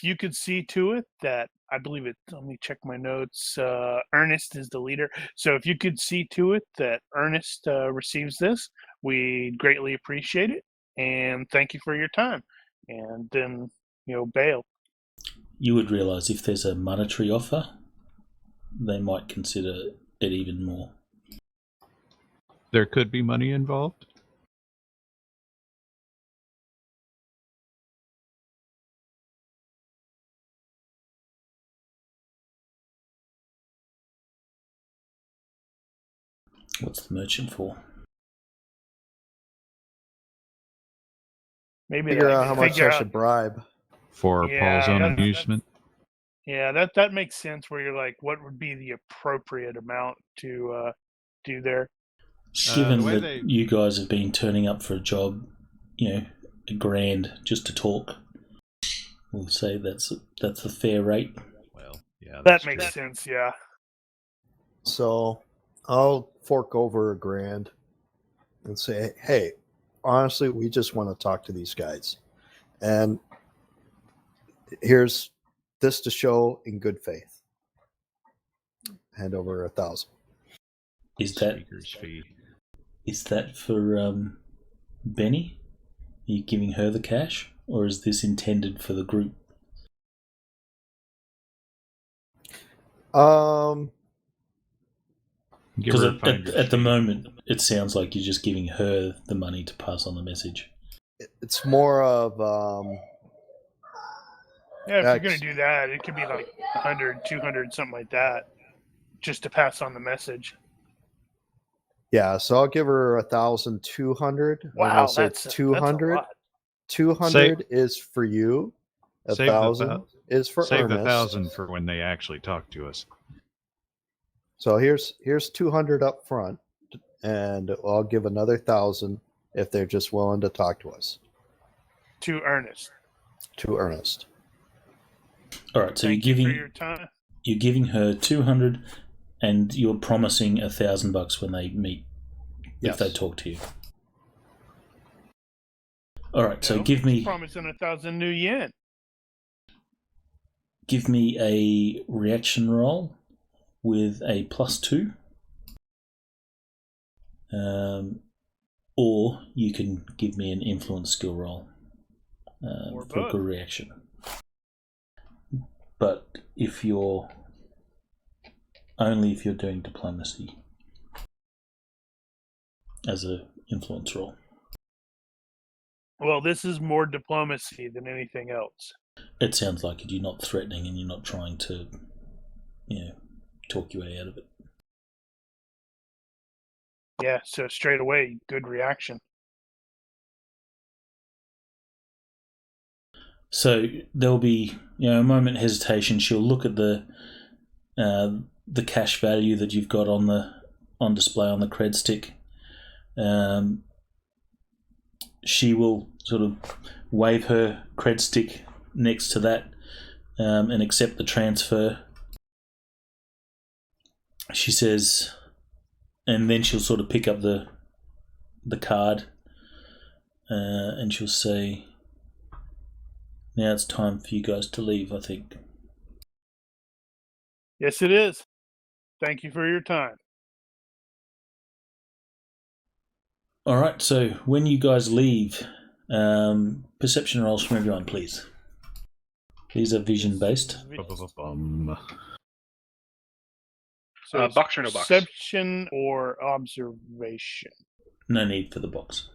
you could see to it that, I believe it, let me check my notes, Ernest is the leader. So if you could see to it that Ernest receives this, we'd greatly appreciate it. And thank you for your time. And then, bail. You would realise if there's a monetary offer, they might consider it even more. There could be money involved. What's the merchant for? Maybe Figure out how much I should bribe. For Paul's own that's- amusement. Yeah, that makes sense. Where you're like, what would be the appropriate amount to do there? Given the way that you guys have been turning up for a job, $1,000 just to talk, we'll say that's a fair rate. Well, yeah, That makes sense. Yeah. So I'll fork over $1,000 and say, hey, honestly, we just want to talk to these guys. And here's this to show in good faith. Hand over 1,000. Is that Speaker's fee. Is that for Benny? Are you giving her the cash, or is this intended for the group? Give Because her a finder's at the fee. moment, it sounds like you're just giving her the money to pass on the message. It's more of Yeah, if you're going to do that, it could be like 100, 200, something like that, just to pass on the message. yeah. So I'll give her 1,200. Wow, say that's 200. a lot. 200 is for you. Save the 1,000 is for Save Ernest. the 1,000 for when they actually talk to us. So here's 200 up front, and I'll give another 1,000 if they're just willing to talk to us. to Ernest. To Ernest. All right, so Thank you for your time. you're giving her 200, and you're promising $1,000 when they meet, Yes. if they talk to you. All right, so No, give me promising 1,000 new yen. a reaction roll with a +2, or you can give me an influence skill roll Or for a both. good reaction. But only if you're doing diplomacy as a influence roll. Well, this is more diplomacy than anything else. It sounds like it. You're not threatening, and you're not trying to, talk your way out of it. Yeah, so straight away, good reaction. So there'll be, a moment hesitation. She'll look at the cash value that you've got on display on the cred stick. She will sort of wave her cred stick next to that and accept the transfer. She says, and then she'll sort of pick up the card and she'll say, "Now it's time for you guys to leave, I think." Yes, it is. Thank you for your time. All right, so when you guys leave, perception rolls from everyone, please. These are vision-based. Bum. So it's Box or no box? perception or observation? No need for the box.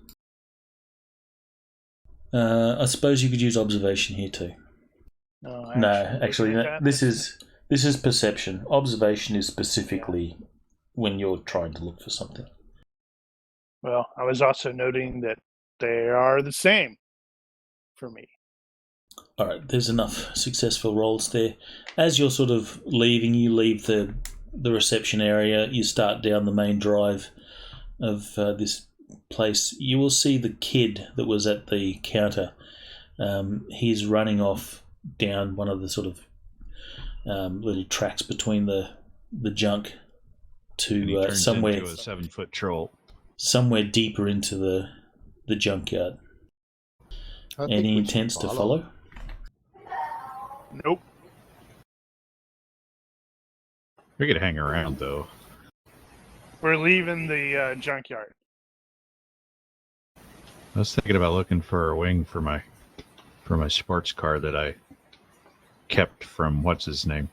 I suppose you could use observation here too. No, Actually, this is perception. Observation is specifically when you're trying to look for something. Well, I was also noting that they are the same for me. All right, there's enough successful rolls there. As you're sort of leaving, you leave the reception area. You start down the main drive of this place. You will see the kid that was at the counter. He's running off down one of the sort of little tracks between the junk to somewhere into a 7-foot troll. Somewhere deeper into the junkyard. Any intents to follow? Nope. We could hang around though. We're leaving the junkyard. I was thinking about looking for a wing for my sports car that I kept from what's his name.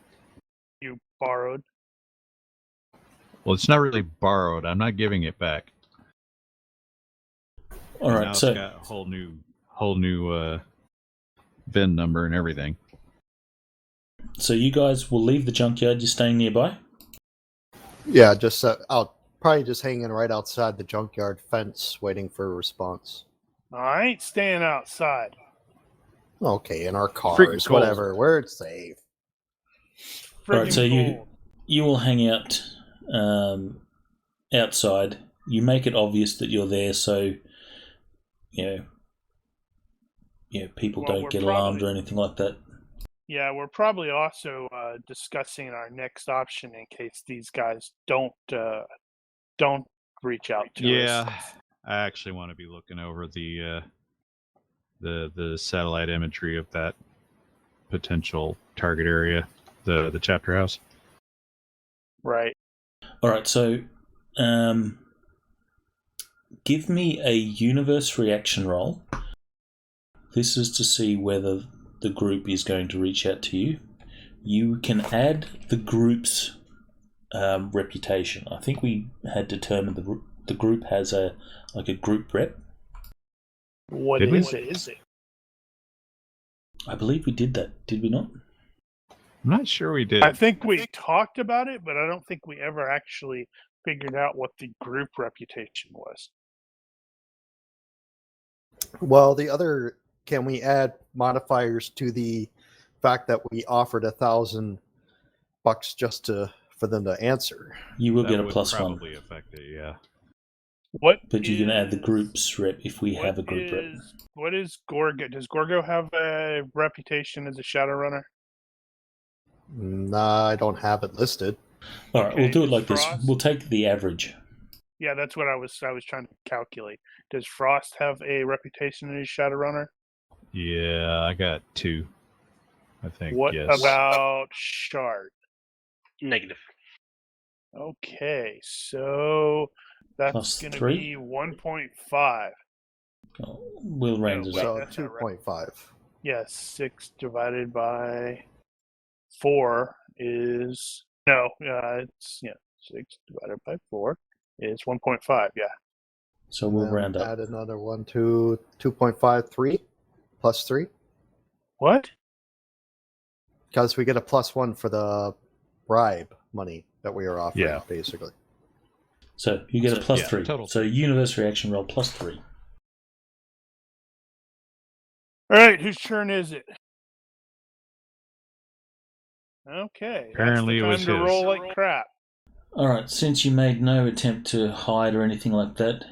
You borrowed. Well, it's not really borrowed. I'm not giving it back. All Now right, it's so got a whole new VIN number and everything. so you guys will leave the junkyard. You're staying nearby. Yeah, just I'll probably just hanging right outside the junkyard fence, waiting for a response. I ain't staying outside. Okay, in our Freaking cars, cold. whatever. We're safe. All right, so Friggin' cold. you will hang out outside. You make it obvious that you're there, so people Well, don't we're get alarmed probably- or anything like that. Yeah, we're probably also discussing our next option in case these guys don't reach out to us. Yeah, I actually want to be looking over the satellite imagery of that potential target area, the Chapterhouse. Right. All right, so give me a universe reaction roll. This is to see whether the group is going to reach out to you. You can add the group's reputation. I think we had determined the group has a group rep. What Did we? is it? I believe we did that. Did we not? I'm not sure we did. I think we talked about it, but I don't think we ever actually figured out what the group reputation was. Well, can we add modifiers to the fact that we offered $1,000 just for them to answer? You will That get a would +1. probably affect it, yeah. But you can add the group's rep if we have a group rep. What is Gorgo? Does Gorgo have a reputation as a Shadowrunner? Nah, I don't have it listed. All right, Okay, we'll do it does like this. Frost- We'll take the average. Yeah, that's what I was trying to calculate. Does Frost have a reputation as a Shadowrunner? Yeah, I got 2. I think. What yes. about Shard? Negative. Okay, so that's Plus going to 3? be 1.5. Oh, we'll round it wait, up. So that's not right. 2.5. Yes, 6 divided by 4 is no. It's 6 divided by 4 is 1.5. Yeah. So we'll Then round up. Add another one to 2.53 plus 3. What? Because we get a +1 for the bribe money that we are offering, Yeah. basically. So you get a plus yeah, 3. total. So universe reaction roll plus 3. All right, whose turn is it? Okay, Apparently that's it the was time to his. roll like crap. All right, since you made no attempt to hide or anything like that,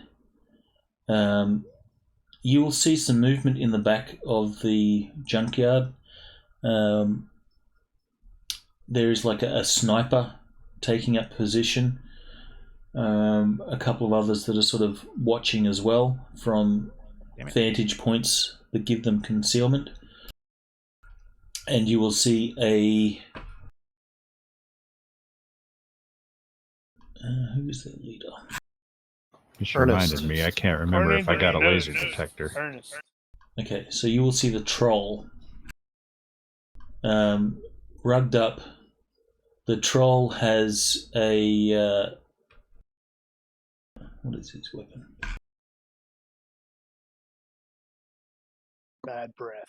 you will see some movement in the back of the junkyard. There is like a sniper taking up position. A couple of others that are sort of watching as well from vantage points that give them concealment. And you will see a... who is their leader? Just Ernest. reminded me. I can't remember if I got a laser Ernest. detector. Ernest. Okay, so you will see the troll rugged up. The troll has a... what is his weapon? Bad breath.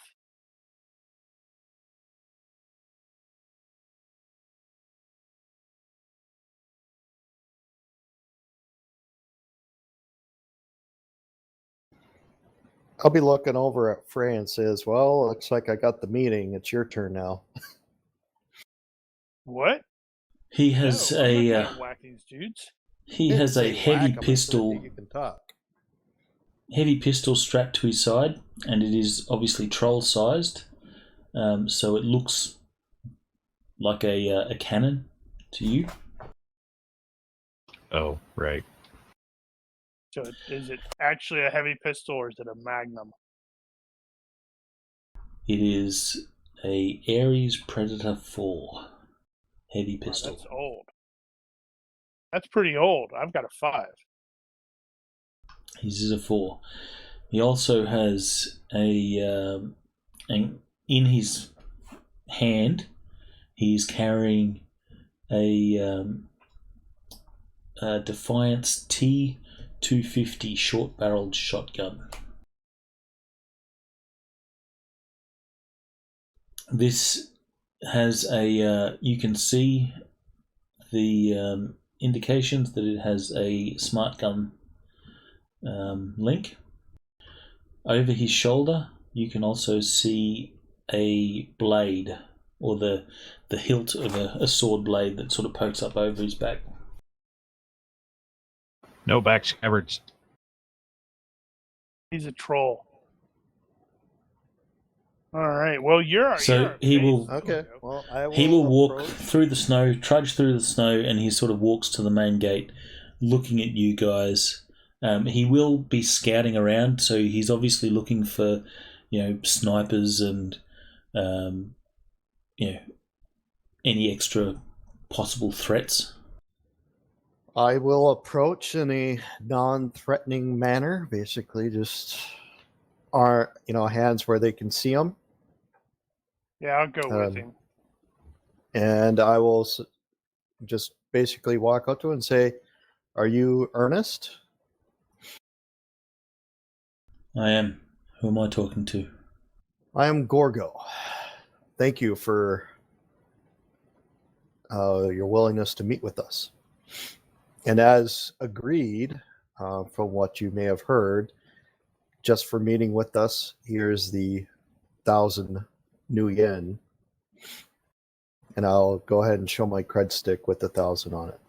I'll be looking over at Frey and says, well, looks like I got the meeting. It's your turn now. What? He has No, I'm a... not gonna whack these dudes. he Didn't has a say heavy whack 'em, I said pistol... you can talk. Heavy pistol strapped to his side, and it is obviously troll-sized, so it looks like a cannon to you. Oh, right. So is it actually a heavy pistol or is it a magnum? It is a Ares Predator 4 heavy Wow, pistol. that's old. That's pretty old. I've got a 5. His is a 4. He also has in his hand, he's carrying a Defiance T250 short-barreled shotgun. This has a... you can see the indications that it has a smart gun link. Over his shoulder, you can also see a blade, or the hilt of a sword blade that sort of pokes up over his back. No back scabbards. He's a troll. All right. Well, you're He will... Okay, well, I will He will walk approach. through the snow, trudge through the snow, and he sort of walks to the main gate, looking at you guys. He will be scouting around, so he's obviously looking for, snipers and, any extra possible threats. I will approach in a non-threatening manner, basically just hands where they can see them. Yeah, I'll go with him. And I will just basically walk up to him and say, are you Ernest? I am. Who am I talking to? I am Gorgo. Thank you for your willingness to meet with us. And as agreed, from what you may have heard, just for meeting with us, here's the 1,000 new yen. And I'll go ahead and show my cred stick with the 1,000 on it.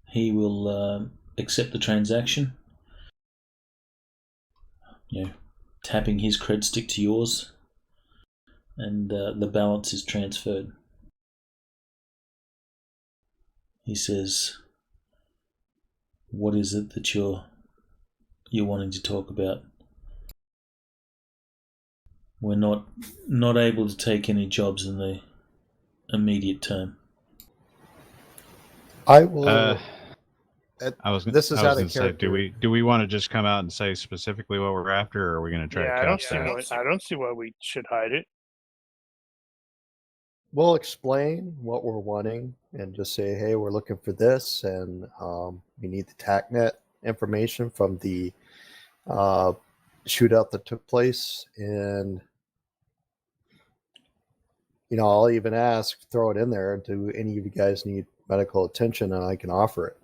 He will accept the transaction. Tapping his cred stick to yours, and the balance is transferred. He says, "What is it that you're wanting to talk about?" We're not able to take any jobs in the immediate term. I will. This is I was out going of to say, character. do we want to just come out and say specifically what we're after, or are we going to try Yeah, to I couch that? I don't see why we should hide it. We'll explain what we're wanting and just say, hey, we're looking for this, and we need the TACnet information from the shootout that took place. And, I'll even ask, throw it in there, do any of you guys need medical attention, and I can offer it.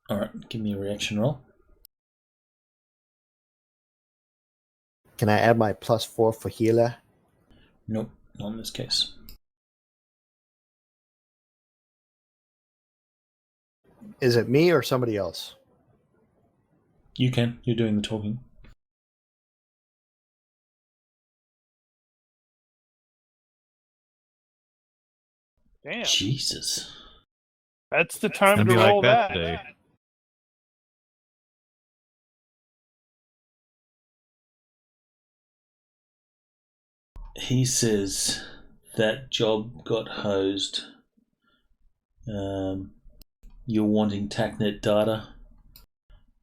All right, give me a reaction roll. Can I add my +4 for healer? Nope, not in this case. Is it me or somebody else? You can. You're doing the talking. Damn. Jesus. That's the time Gonna to be like roll that that. today. He says that job got hosed. You're wanting TACnet data.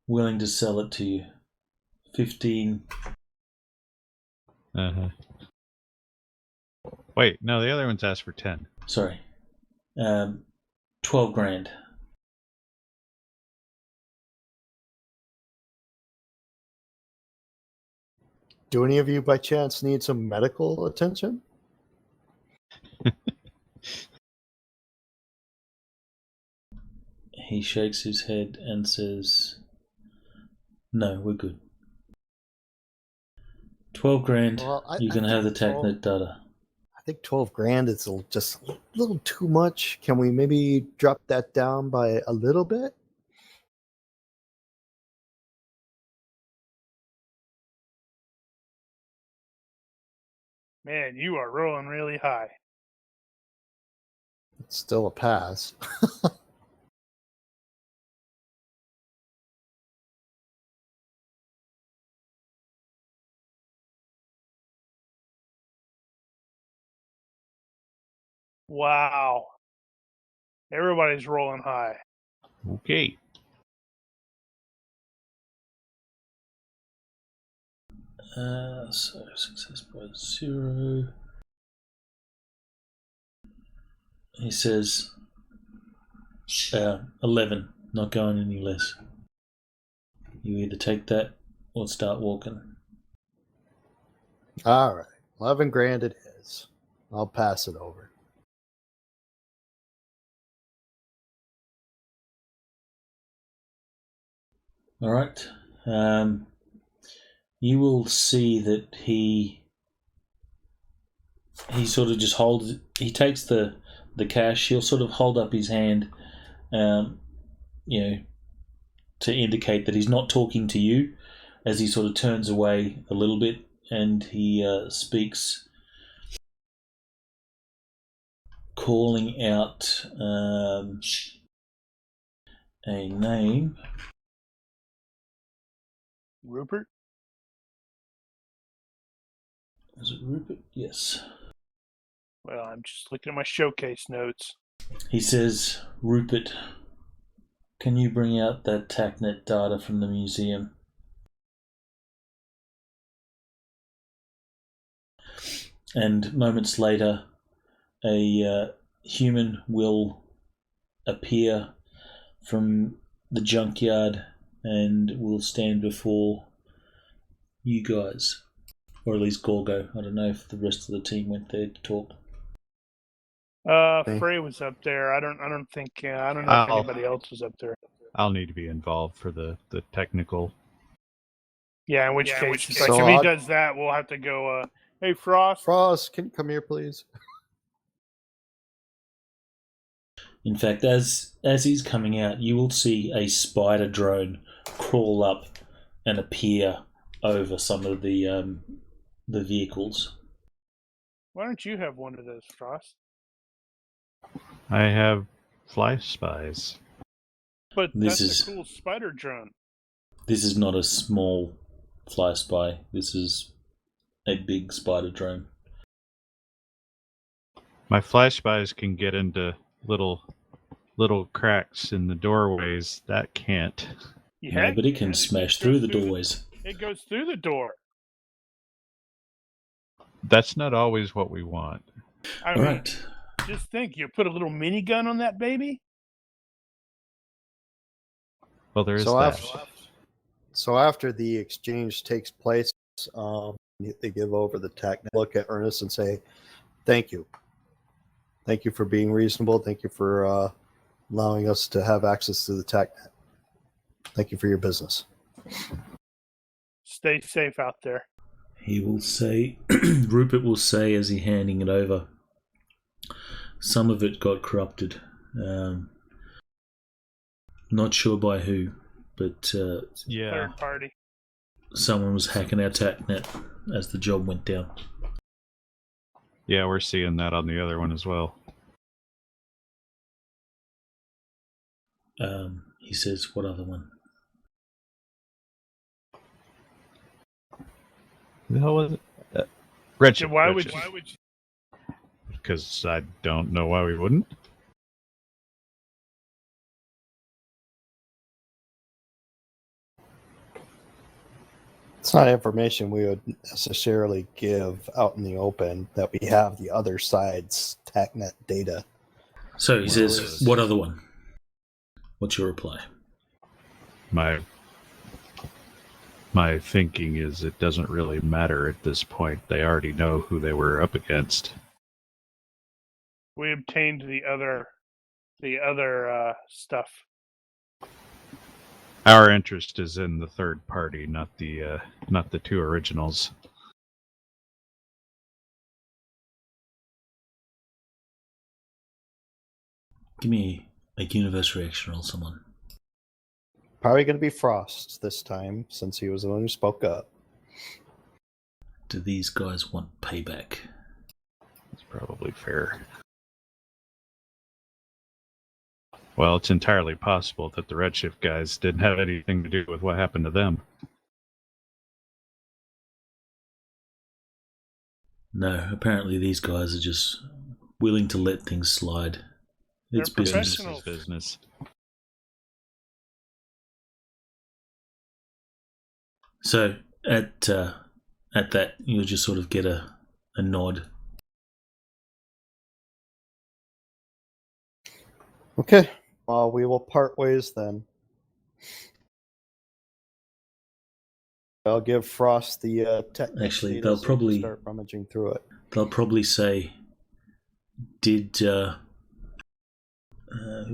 Willing to sell it to you. 15. Wait, no, the other one's asked for 10. Sorry. 12 grand. Do any of you by chance need some medical attention? He shakes his head and says, "No, we're good. 12 grand, Well, you can have the TACnet data." I think 12 grand is just a little too much. Can we maybe drop that down by a little bit? Man, you are rolling really high. It's still a pass. Wow. Everybody's rolling high. Okay. So success by 0. He says, 11, not going any less. You either take that or start walking. All right. 11 grand it is. I'll pass it over. All right. You will see that he sort of just holds. He takes the cash. He'll sort of hold up his hand, to indicate that he's not talking to you, as he sort of turns away a little bit, and he speaks, calling out a name. Rupert? Is it Rupert? Yes. Well, I'm just looking at my showcase notes. He says, "Rupert, can you bring out that TACnet data from the museum?" And moments later, a human will appear from the junkyard and will stand before you guys, or at least Gorgo. I don't know if the rest of the team went there to talk. Frey was up there. I don't know if anybody else was up there. I'll need to be involved for the technical. Yeah, in which case, So if he does that, we'll have to go, hey, Frost. Frost, can you come here, please? In fact, as he's coming out, you will see a spider drone crawl up and appear over some of the vehicles. Why don't you have one of those, Frost? I have fly spies. But This that's is- a cool spider drone. This is not a small fly spy. This is a big spider drone. My fly spies can get into little cracks in the doorways. That can't. Yeah, but it can smash through the doorways. It goes through the door. That's not always what we want. I All mean, right. just think, you put a little minigun on that baby? Well, there is So that. So after the exchange takes place, they give over the tech. Look at Ernest and say, "Thank you. Thank you for being reasonable. Thank you for allowing us to have access to the tech. Thank you for your business." Stay safe out there. He will say, Rupert will say as he handing it over, some of it got corrupted. Not sure by who, but Yeah. Third party. someone was hacking our TACnet as the job went down. Yeah, we're seeing that on the other one as well. He says, what other one? The hell was it? Redshift. Why would Redshift. you? Because I don't know why we wouldn't. It's not information we would necessarily give out in the open, that we have the other side's TACnet data. So he says, what other one? What's your reply? My thinking is it doesn't really matter at this point. They already know who they were up against. We obtained the other stuff. Our interest is in the third party, not the two originals. Give me a universe reaction roll, someone. Probably going to be Frost this time, since he was the one who spoke up. Do these guys want payback? It's probably fair. Well, it's entirely possible that the Redshift guys didn't have anything to do with what happened to them. No, apparently these guys are just willing to let things slide. It's They're business. professionals. Business. So at that, you'll just sort of get a nod. Okay, we will part ways then. I'll give Frost the TACnet Actually, data they'll so he can probably- start rummaging through it. They'll probably say, did who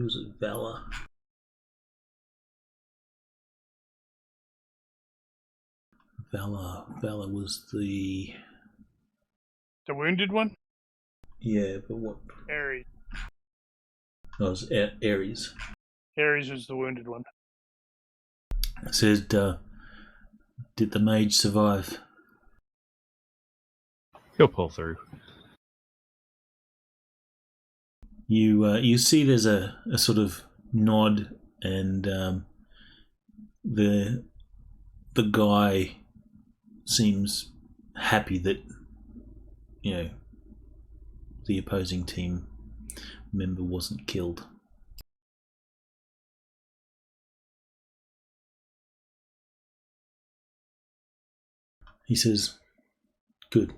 was it? Valor. Valor was the wounded one? but what? Ares. No, it was Ares. Ares was the wounded one. It said, did the mage survive? He'll pull through. You see there's a sort of nod, and the guy seems happy that the opposing team member wasn't killed. He says, good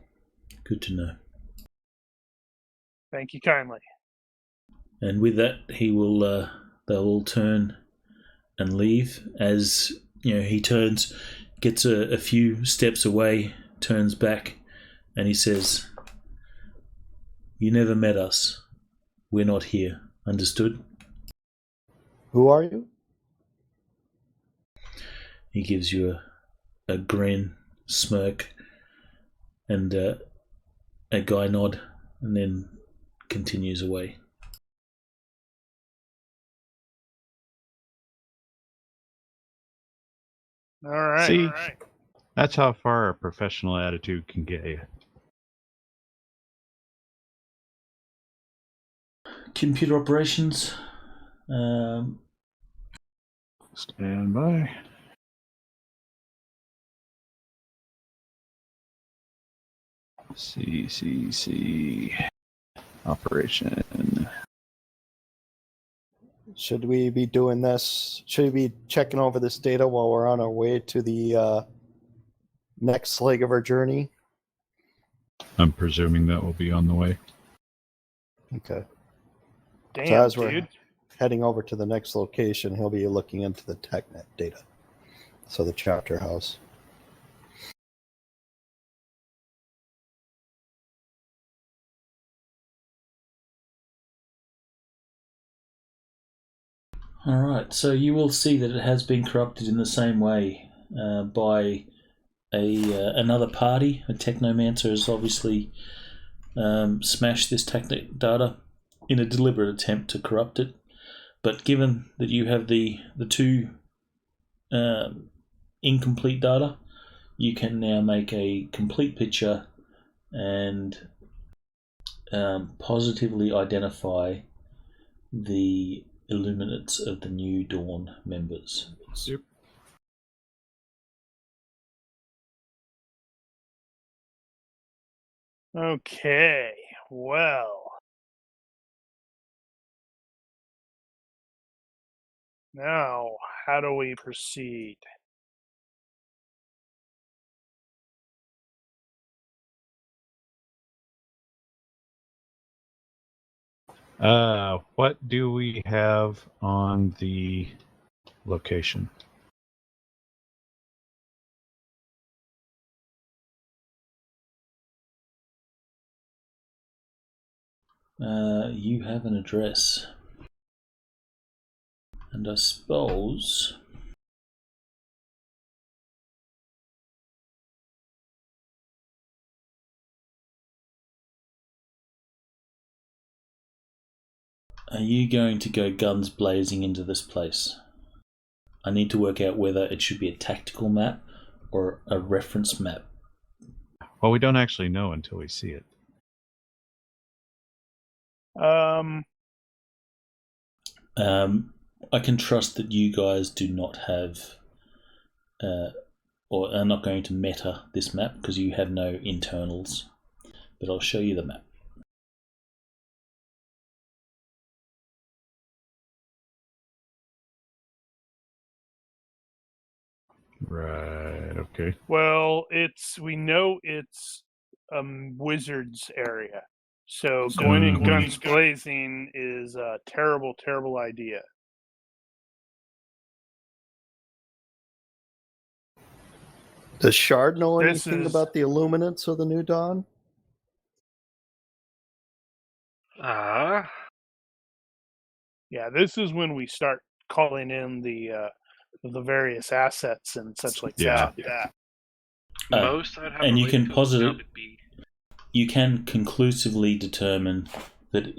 to know. Thank you kindly. And with that, they'll all turn and leave. As he turns, gets a few steps away, turns back, and he says, "You never met us. We're not here. Understood?" Who are you? He gives you a grin, smirk, and a guy nod, and then continues away. All right. See, All right. that's how far a professional attitude can get you. Computer operations. Stand by. C operation. Should we be doing this? Should we be checking over this data while we're on our way to the next leg of our journey? I'm presuming that will be on the way. Okay. Damn, So as we're dude. heading over to the next location, he'll be looking into the TechNet data. So the Chapterhouse. All right, so you will see that it has been corrupted in the same way by another party. A technomancer has obviously smashed this TechNet data in a deliberate attempt to corrupt it. But given that you have the two incomplete data, you can now make a complete picture and positively identify the Illuminates of the New Dawn members. Yep. Okay. Well. Now, how do we proceed? What do we have on the location? You have an address. And I suppose are you going to go guns blazing into this place? I need to work out whether it should be a tactical map or a reference map. Well, we don't actually know until we see it. I can trust that you guys do not have or are not going to meta this map because you have no internals. But I'll show you the map. Right, okay. Well, we know it's a wizard's area. So going in guns blazing is a terrible, terrible idea. Does Shard know This anything is- about the Illuminates of the New Dawn? Yeah, this is when we start calling in the various assets and such like Yeah. that. Most I'd have and you related can to posit would be you can conclusively determine that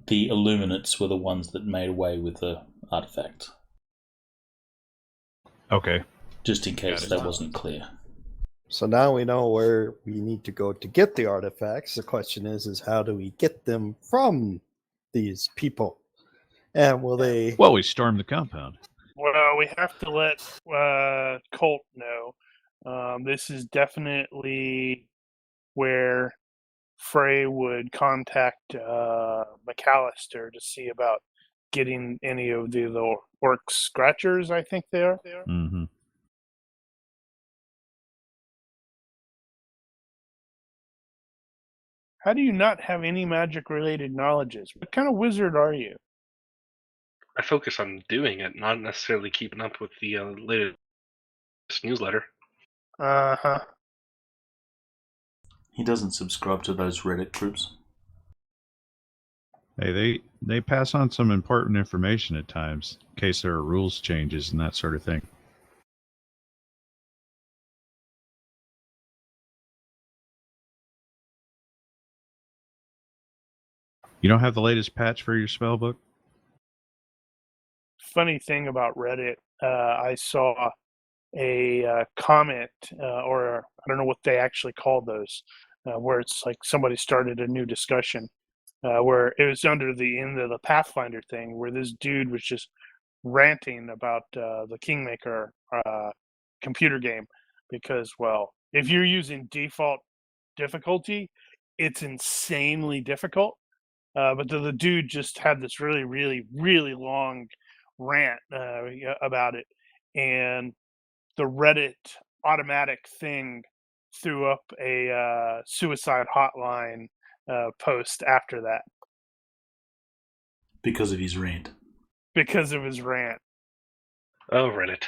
the Illuminates were the ones that made away with the artifact. Okay. Just in case Got it. that wasn't clear. So now we know where we need to go to get the artifacts. The question is how do we get them from these people? And will they... Well, we stormed the compound. Well, we have to let Colt know. This is definitely where Frey would contact McAllister to see about getting any of the orc scratchers, I think they are. Mm-hmm. How do you not have any magic-related knowledges? What kind of wizard are you? I focus on doing it, not necessarily keeping up with the latest newsletter. Uh-huh. He doesn't subscribe to those Reddit groups. Hey, they pass on some important information at times, in case there are rules changes and that sort of thing. You don't have the latest patch for your spell book? Funny thing about Reddit, I saw a comment, or I don't know what they actually call those, where it's like somebody started a new discussion, where it was under the end of the Pathfinder thing, where this dude was just ranting about the Kingmaker computer game, because, well, if you're using default difficulty, it's insanely difficult. But the dude just had this really, really, really long rant about it, and the Reddit automatic thing threw up a suicide hotline post after that Because of his rant. because of his rant. Oh, Reddit.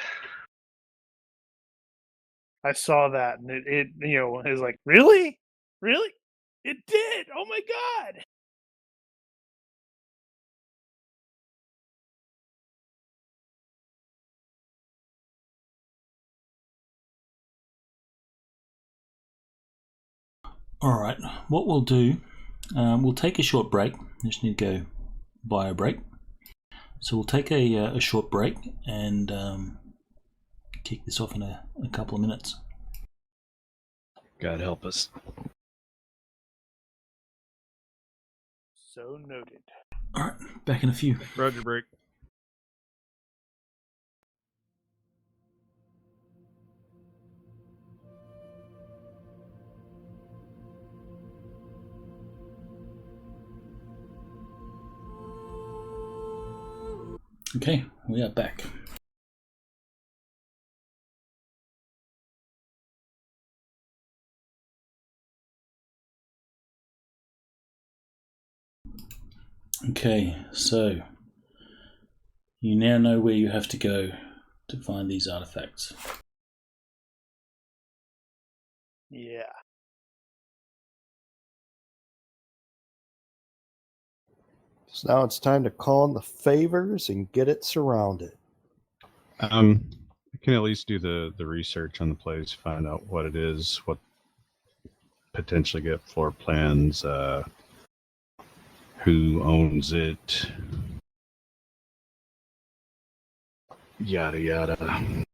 I saw that, and it is like, really, it did. Oh my god. All right, what we'll do, we'll take a short break. I just need to go buy a break. So we'll take a short break and kick this off in a couple of minutes. God help us. So noted. All right, back in a few. Roger break. Okay, we are back. Okay, so you now know where you have to go to find these artifacts. Yeah. So now it's time to call in the favors and get it surrounded. I can at least do the research on the place, find out what it is, what potentially get floor plans, who owns it, yada yada.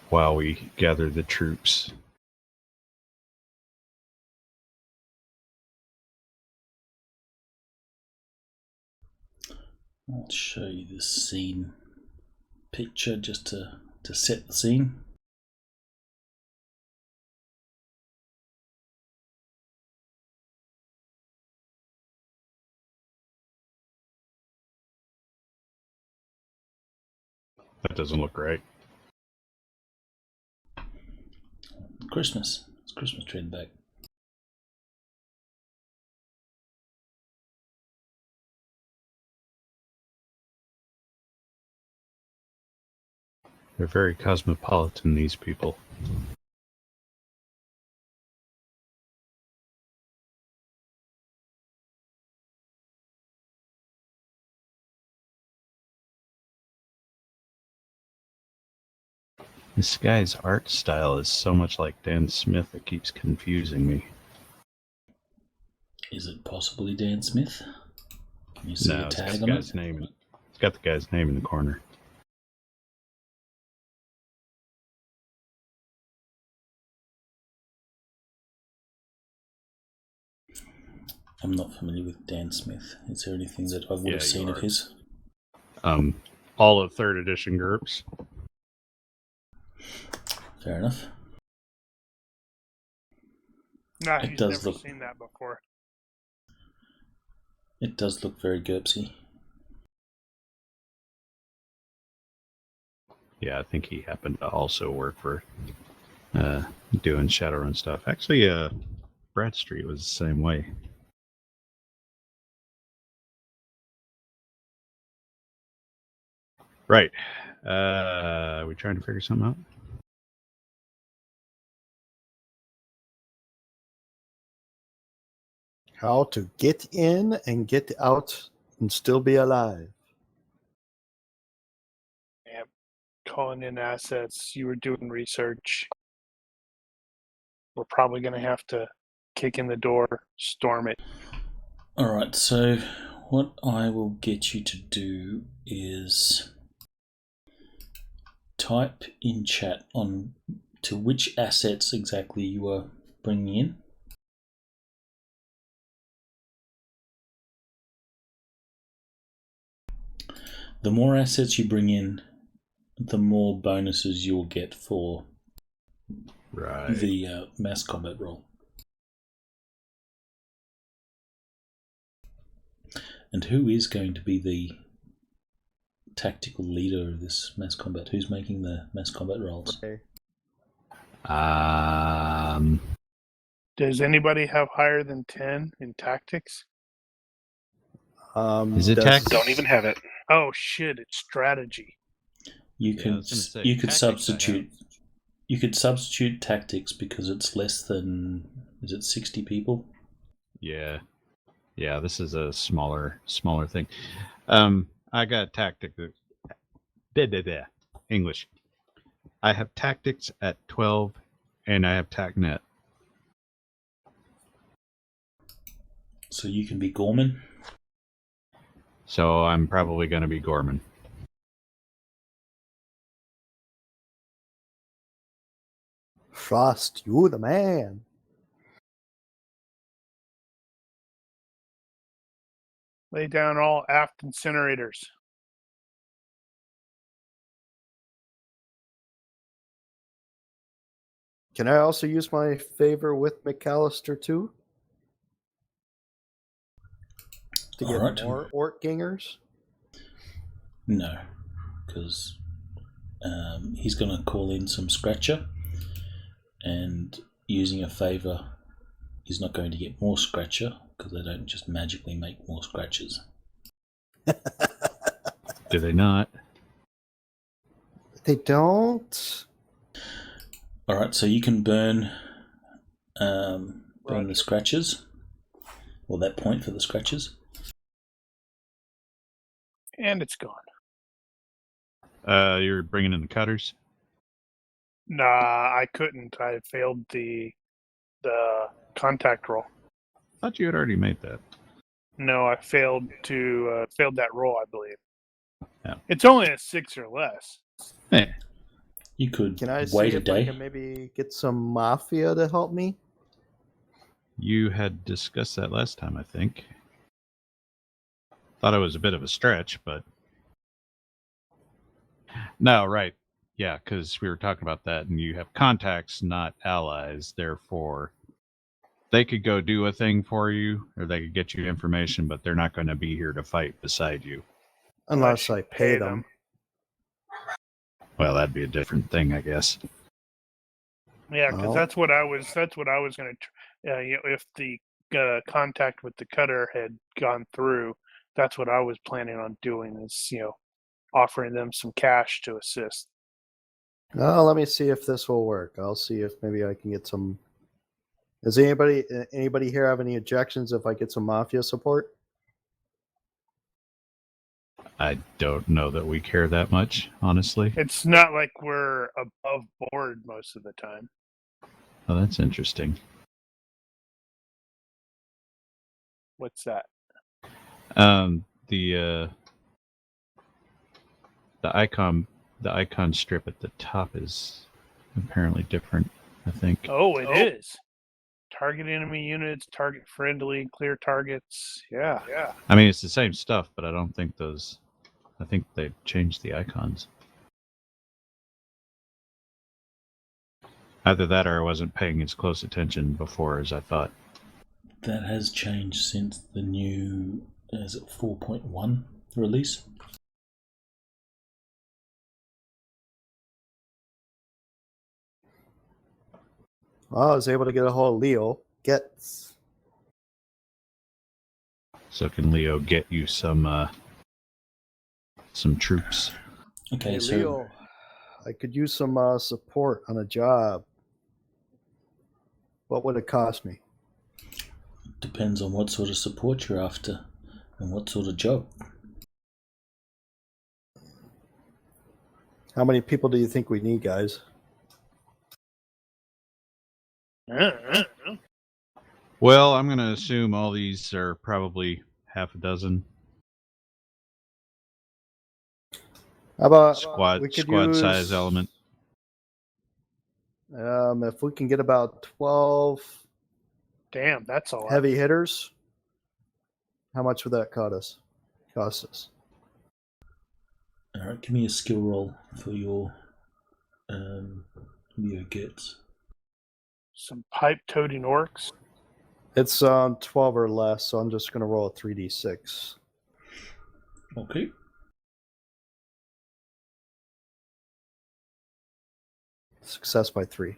While we gather the troops. I'll show you the scene picture just to set the scene. That doesn't look right. Christmas. It's Christmas tree in the back. They're very cosmopolitan, these people. This guy's art style is so much like Dan Smith, it keeps confusing me. Is it possibly Dan Smith? Can you see No, a it's got tag the on guy's it? name. It's got the guy's name in the corner. I'm not familiar with Dan Smith. Is there anything that I would have seen of his? All of 3rd edition GURPS. Fair enough. No, It he's does never look- seen that before. It does look very GURPSy. Yeah, I think he happened to also work for doing Shadowrun stuff. Actually, Bradstreet was the same way. Right. Are we trying to figure something out? How to get in and get out and still be alive. Yeah. Calling in assets. You were doing research. We're probably going to have to kick in the door, storm it. Alright, so what I will get you to do is type in chat on to which assets exactly you are bringing in. The more assets you bring in, the more bonuses you'll get for the mass combat roll. And who is going to be the tactical leader of this mass combat? Who's making the mass combat rolls? Okay. Does anybody have higher than 10 in tactics? Is it tactics? Don't even have it. Oh shit! It's strategy. You could substitute. You could substitute tactics because it's less than, is it 60 people? Yeah. Yeah, this is a smaller thing. I got tactics. English. I have tactics at 12, and I have TACnet. So you can be Gorman? So I'm probably going to be Gorman. Frost, you the man. Lay down all aft incinerators. Can I also use my favor with McAllister too? To get Alright. more orc gangers? No, because he's going to call in some scratcher, and using a favour is not going to get more scratcher because they don't just magically make more scratches. Do they not? They don't. Alright, so you can burn the scratches, or that point for the scratches. And it's gone. You're bringing in the cutters? Nah, I couldn't. I failed the contact roll. I thought you had already made that. No, I failed that roll, I believe. Yeah. It's only a 6 or less. Hey. You could Can I see wait a if I day. can maybe get some mafia to help me? You had discussed that last time, I think. Thought it was a bit of a stretch, but... No, right. Yeah, because we were talking about that, and you have contacts, not allies. Therefore, they could go do a thing for you, or they could get you information, but they're not going to be here to fight beside you. Unless I pay them. Well, that'd be a different thing, I guess. Yeah, because Oh. that's what I was going to. If the contact with the cutter had gone through, that's what I was planning on doing. Is offering them some cash to assist. Well, let me see if this will work. I'll see if maybe I can get some. Does anybody here have any objections if I get some mafia support? I don't know that we care that much, honestly. It's not like we're above board most of the time. Oh, that's interesting. What's that? The icon strip at the top is apparently different, I think. Oh, it is. Target enemy units, target friendly, clear targets. Yeah. I mean, it's the same stuff, but I don't think those... I think they changed the icons. Either that or I wasn't paying as close attention before as I thought. That has changed since the new, is it 4.1 release? Well, I was able to get a hold of Leo. So can Leo get you some troops? Okay, Hey, so Leo, I could use some support on a job. What would it cost me? depends on what sort of support you're after and what sort of job. How many people do you think we need, guys? Well, I'm going to assume all these are probably half a dozen. How about Squad we could size use, element. if we can get about 12 Damn, that's a lot. heavy hitters, how much would that cost us? All right, give me a skill roll for your GURPS. Some pipe-toting orcs. It's 12 or less, so I'm just going to roll a 3d6. Okay. Success by 3.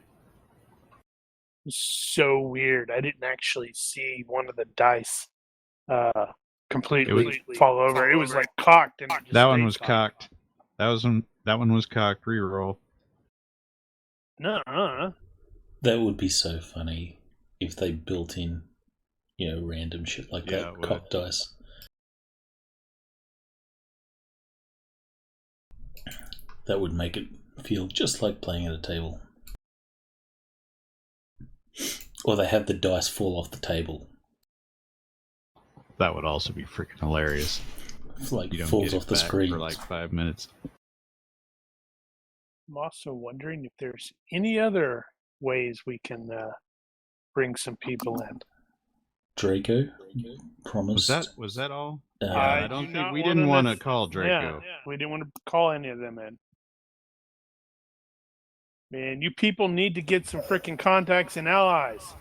So weird. I didn't actually see one of the dice completely fall over. It was like cocked, and it just That one stayed was cocked. That one was cocked. Reroll. No. That would be so funny if they built in, random shit like Yeah, that, it would. cocked dice. That would make it feel just like playing at a table. Or they have the dice fall off the table. That would also be freaking hilarious. It's like You don't falls get it off the back screen. for like 5 minutes. I'm also wondering if there's any other ways we can bring some people in. Draco promised. Was that all? I I don't do think not we didn't wanna want to call Draco. Yeah, we didn't want to call any of them in. Man, you people need to get some freaking contacts and allies.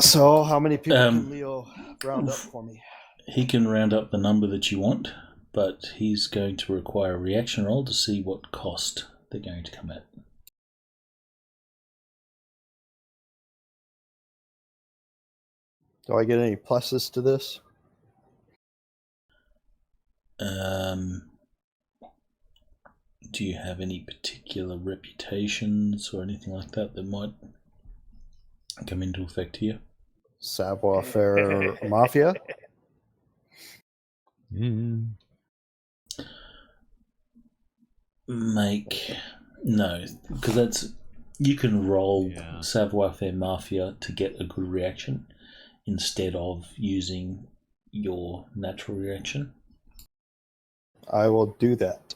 So, how many people can Leo round up for me? He can round up the number that you want, but he's going to require a reaction roll to see what cost they're going to come at. Do I get any pluses to this? Do you have any particular reputations or anything like that that might come into effect here? Savoir-faire mafia? Mm. No, because you can roll Yeah. savoir-faire mafia to get a good reaction instead of using your natural reaction. I will do that.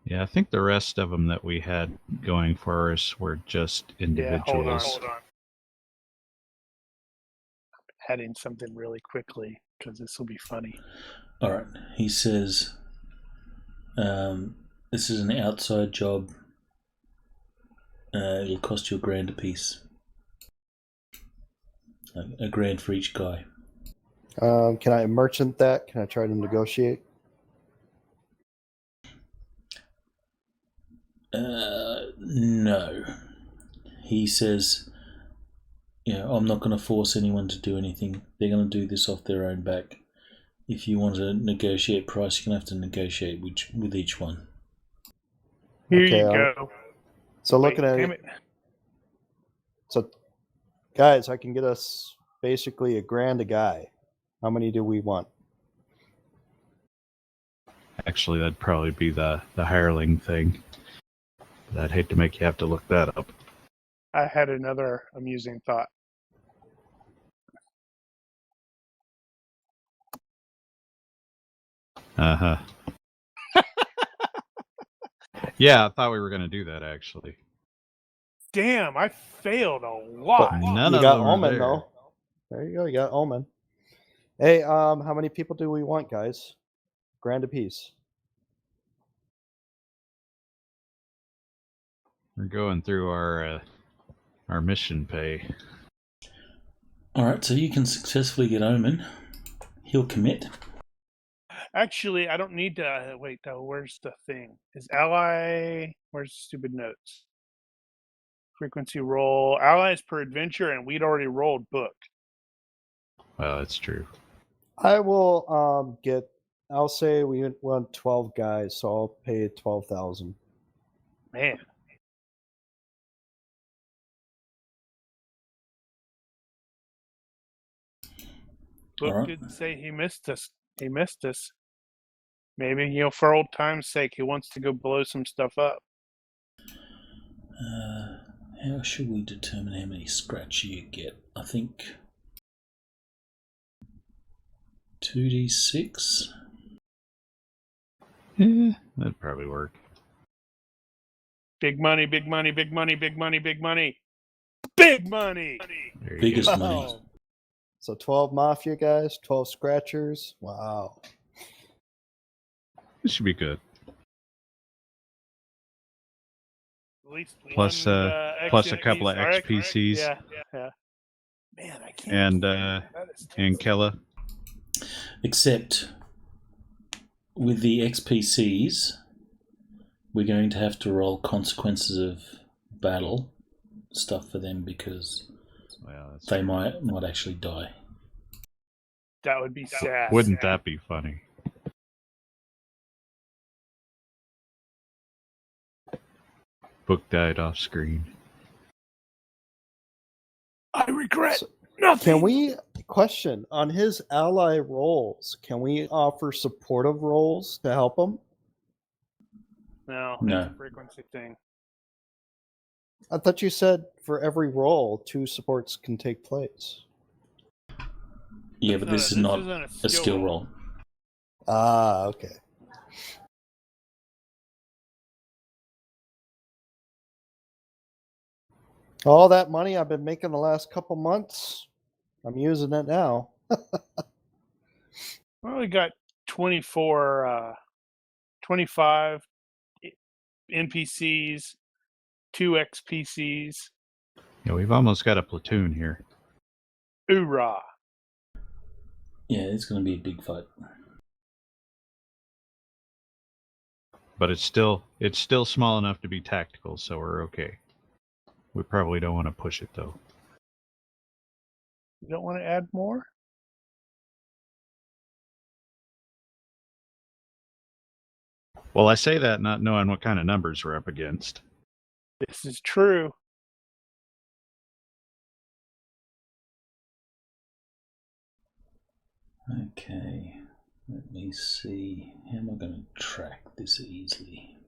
Yeah, I think the rest of them that we had going for us were just individuals. Hold on. I'm adding something really quickly because this will be funny. All right, he says, this is an outside job. It'll cost you $1,000 a piece. $1,000 for each guy. Can I merchant that? Can I try to negotiate? No. He says, I'm not going to force anyone to do anything. They're going to do this off their own back. If you want to negotiate price, you're going to have to negotiate with each one. Here Okay, you go. So Wait, looking at damn it, so guys, I can get us basically $1,000 a guy. How many do we want? Actually, that'd probably be the hireling thing. But I'd hate to make you have to look that up. I had another amusing thought. Uh-huh. Yeah, I thought we were going to do that, actually. Damn, I failed a lot. None You of got them are Omen, there. though. There you go. You got Omen. Hey, how many people do we want, guys? $1,000 a piece. We're going through our mission pay. Alright, so you can successfully get Omen. He'll commit. Actually, I don't need to wait though. Where's the thing? Is ally? Where's stupid notes? Frequency roll. Allies per adventure, and we'd already rolled book. Well, that's true. I will I'll say we want 12 guys, so I'll pay 12,000. Man. Book Alright. didn't say he missed us. He missed us. Maybe, for old time's sake, he wants to go blow some stuff up. How should we determine how many scratch you get? I think 2d6. Yeah, that'd probably work. Big money, big money, big money, big money, big money. Big money! There you Biggest go. money. Wow. So 12 Mafia guys, 12 Scratchers. Wow. This should be good. At least Plus, one, plus a couple of ex-enemies. XPCs. Yeah. Man, I can't. And that is and Killa. Except with the XPCs, we're going to have to roll consequences of battle stuff for them because they might actually die. That would be sad. Wouldn't that be funny? Book died off screen. I regret So, nothing. Can we question on his ally roles? Can we offer supportive roles to help him? No, No. it's a frequency thing. I thought you said for every role, 2 supports can take place. Yeah, but this is not isn't a skill roll. Ah, okay. All that money I've been making the last couple months, I'm using it now. Well, we got 24, 25 NPCs, 2 XPCs. Yeah, we've almost got a platoon here. Hoorah! Yeah, it's going to be a big fight. But it's still small enough to be tactical, so we're okay. We probably don't want to push it though. You don't want to add more? Well, I say that not knowing what kind of numbers we're up against. This is true. Okay, let me see. How am I going to track this easily?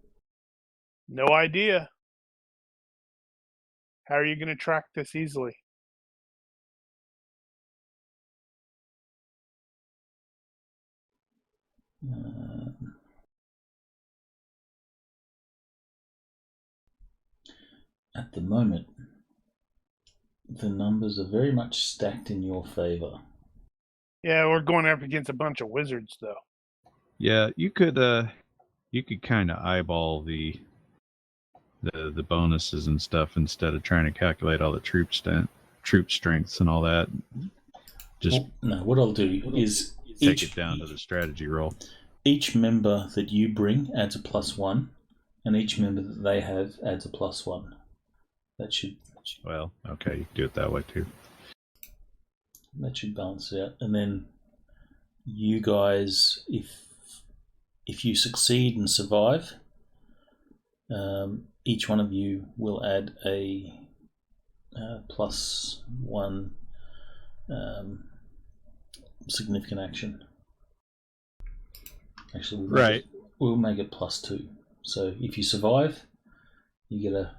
No idea. How are you going to track this easily? At the moment, the numbers are very much stacked in your favor. Yeah, we're going up against a bunch of wizards, though. Yeah, you could kind of eyeball the bonuses and stuff instead of trying to calculate all the troop strengths and all that. Just no, what I'll do is take it down to the strategy roll. Each member that you bring adds a +1, and each member that they have adds a +1. That should okay, you can do it that way too. That should balance it out. And then you guys, if you succeed and survive, each one of you will add a +1 significant action. Actually, we'll make it +2. So if you survive, you get a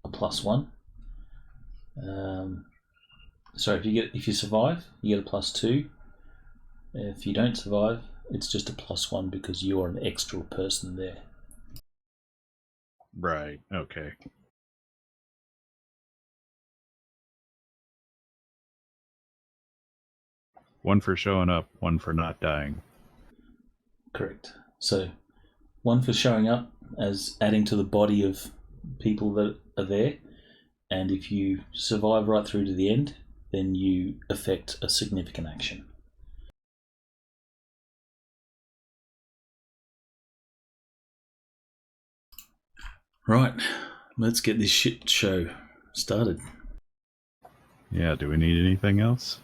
+1. If you survive, you get a +2. If you don't survive, it's just a +1 because you're an extra person there. Right. Okay. One for showing up, one for not dying. Correct. So, one for showing up as adding to the body of people that are there, and if you survive right through to the end, then you effect a significant action. Right, let's get this shit show started. Yeah, do we need anything else?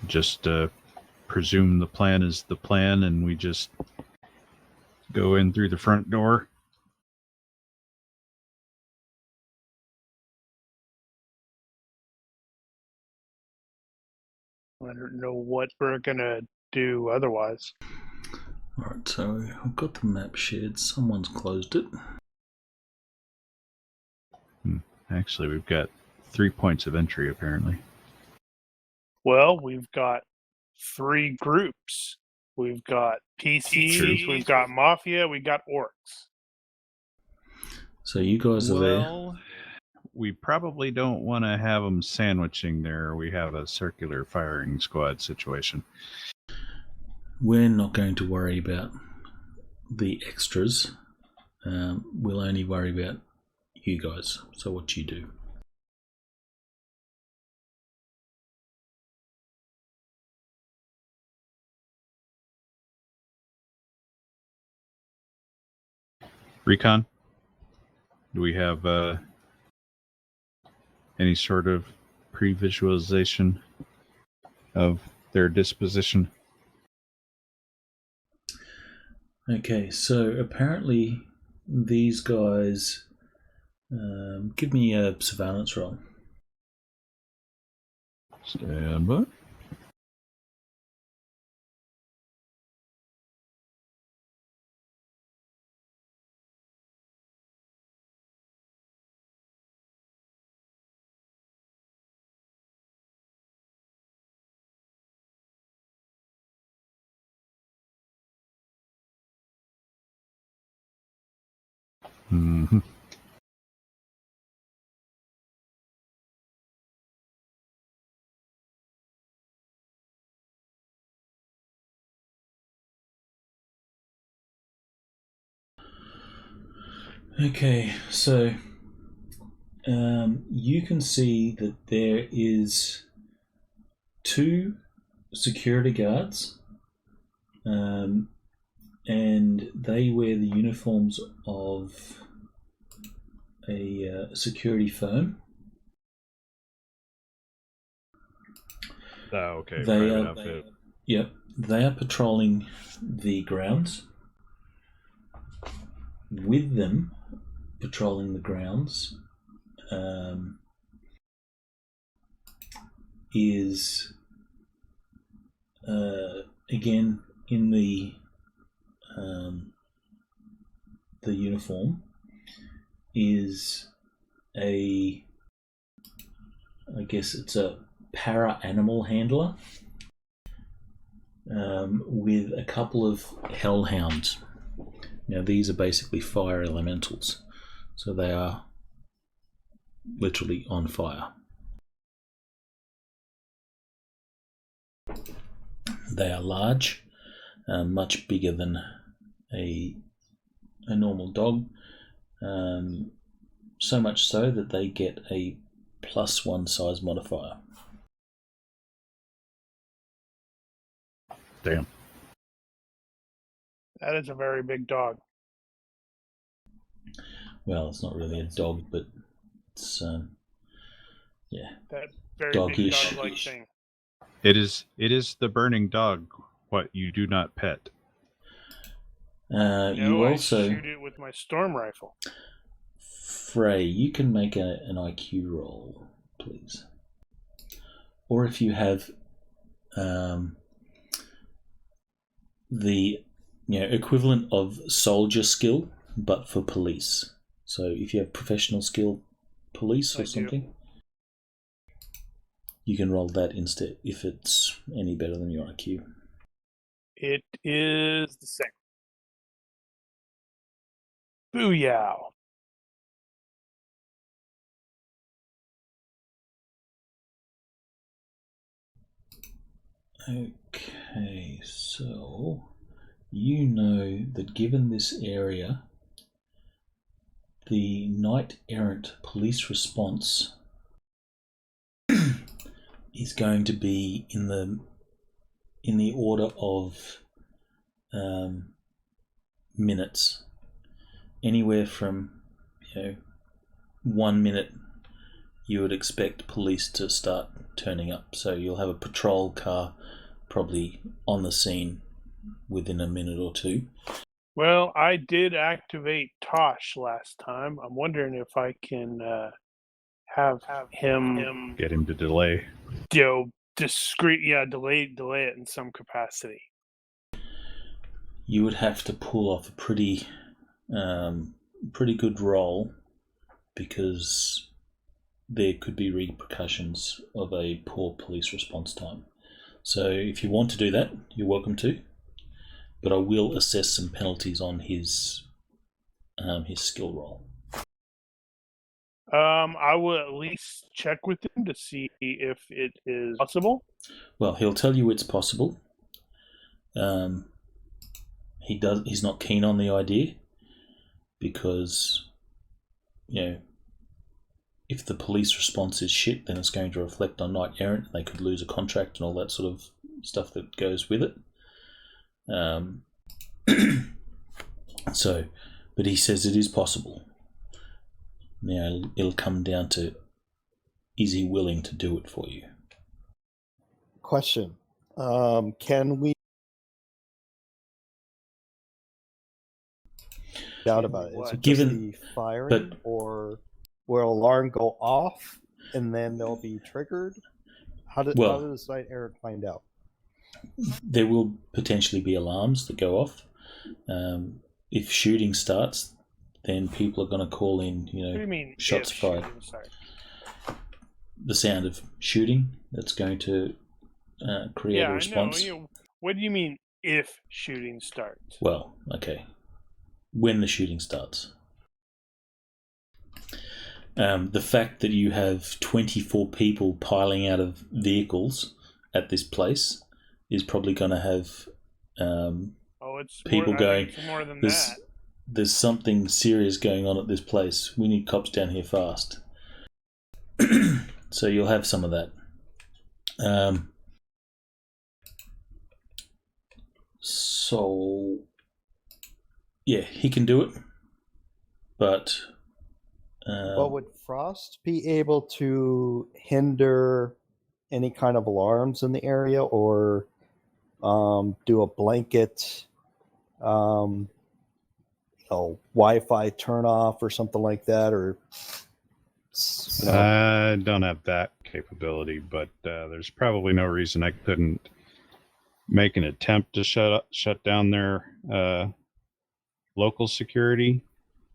Just presume the plan is the plan and we just go in through the front door. I don't know what we're going to do otherwise. Alright, so I've got the map shared. Someone's closed it. Actually, we've got 3 points of entry, apparently. Well, we've got 3 groups. We've got PCs, we've got Mafia, we've got Orcs. So you guys are there. Well, we probably don't want to have them sandwiching there. We have a circular firing squad situation. We're not going to worry about the extras. We'll only worry about you guys. So what you do. Recon, do we have any sort of pre-visualization of their disposition? Okay, so apparently these guys... give me a surveillance roll. Stand by. Mm-hmm. Okay, so you can see that there is 2 security guards, and they wear the uniforms of a security firm. Oh, okay. They Private are, outfit. yep, they are patrolling the grounds. With them patrolling the grounds is again in the uniform is I guess it's a para animal handler with a couple of hellhounds. Now these are basically fire elementals, so they are literally on fire. They are large, much bigger than a normal dog, so much so that they get a +1 size modifier. Damn. That is a very big dog. Well, it's not really a dog, but it's yeah, That very dog-ish. big dog-like thing. It is the burning dog, what you do not pet. You also I shoot it with my storm rifle. Frey, you can make an IQ roll, please. Or if you have the equivalent of soldier skill, but for police. So if you have professional skill, police or something, you can roll that instead if it's any better than your IQ. It is the same. Booyah! Okay, so you know that given this area, the knight errant police response is going to be in the order of minutes, anywhere from 1 minute. You would expect police to start turning up, so you'll have a patrol car probably on the scene within a minute or 2. Well, I did activate Tosh last time. I'm wondering if I can have him Get him to delay. delay it in some capacity. You would have to pull off a pretty good roll, because there could be repercussions of a poor police response time. So if you want to do that, you're welcome to, but I will assess some penalties on his skill roll. I will at least check with him to see if it is possible. Well, he'll tell you it's possible. He's not keen on the idea because, if the police response is shit, then it's going to reflect on Knight Errant. They could lose a contract and all that sort of stuff that goes with it. But he says it is possible. It'll come down to, is he willing to do it for you? Question. Can we doubt about it? Is it just the firing, or will alarm go off and then they'll be triggered? How does Knight Errant find out? There will potentially be alarms that go off. If shooting starts, then people are going to call in, What do you mean, shots fired. The sound of shooting, that's going to create a response. I know. What do you mean if shooting starts? Well, okay. When the shooting starts. The fact that you have 24 people piling out of vehicles at this place is probably going to have people going, more than that. There's something serious going on at this place. We need cops down here fast. So you'll have some of that. So, yeah, he can do it. But would Frost be able to hinder any kind of alarms in the area, or do a blanket Wi-Fi turn off or something like that? Or I don't have that capability, but there's probably no reason I couldn't make an attempt to shut down their local security.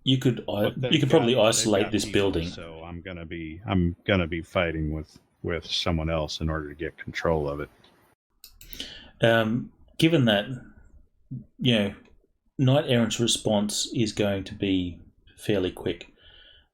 You could probably isolate this building. So I'm gonna be fighting with someone else in order to get control of it. Given that, Knight Errant's response is going to be fairly quick,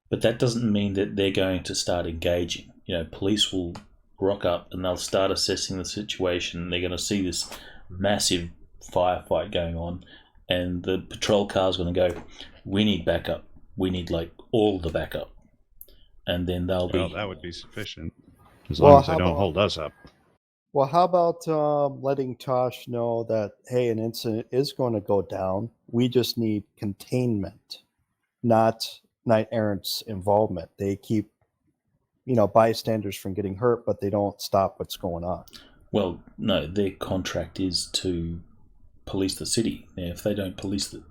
but that doesn't mean that they're going to start engaging. Police will rock up and they'll start assessing the situation. They're going to see this massive firefight going on, and the patrol car's going to go, we need backup. We need all the backup. And then they'll be... that would be sufficient, as long as they don't hold us up. Well, how about letting Tosh know that, hey, an incident is going to go down. We just need containment, not Knight Errant's involvement. They keep, bystanders from getting hurt, but they don't stop what's going on. Well, no, their contract is to police the city. Now, if they don't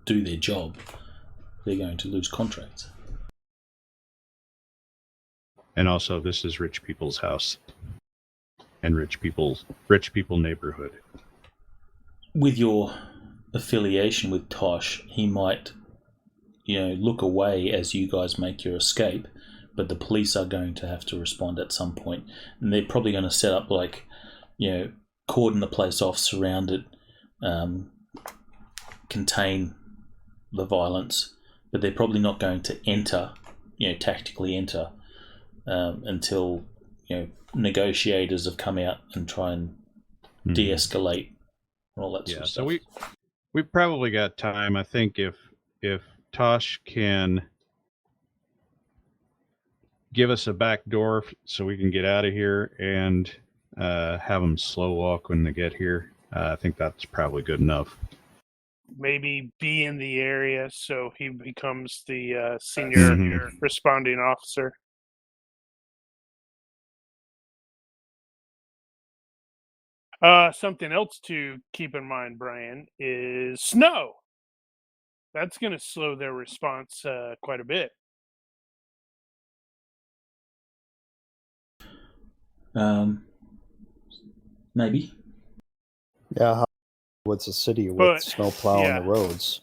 do their job, they're going to lose contracts. And also, this is rich people's house. And rich people neighborhood. With your affiliation with Tosh, he might, look away as you guys make your escape, but the police are going to have to respond at some point, and they're probably going to set up cordon the place off, surround it, contain the violence, but they're probably not going to tactically enter until negotiators have come out and try and de-escalate and all that sort of stuff. So we probably got time. I think if Tosh can give us a back door so we can get out of here and have them slow walk when they get here, I think that's probably good enough. Maybe be in the area so he becomes the senior responding officer. Something else to keep in mind, Brian, is snow. That's going to slow their response quite a bit. Maybe. Yeah, what's a city with snow plowing the roads?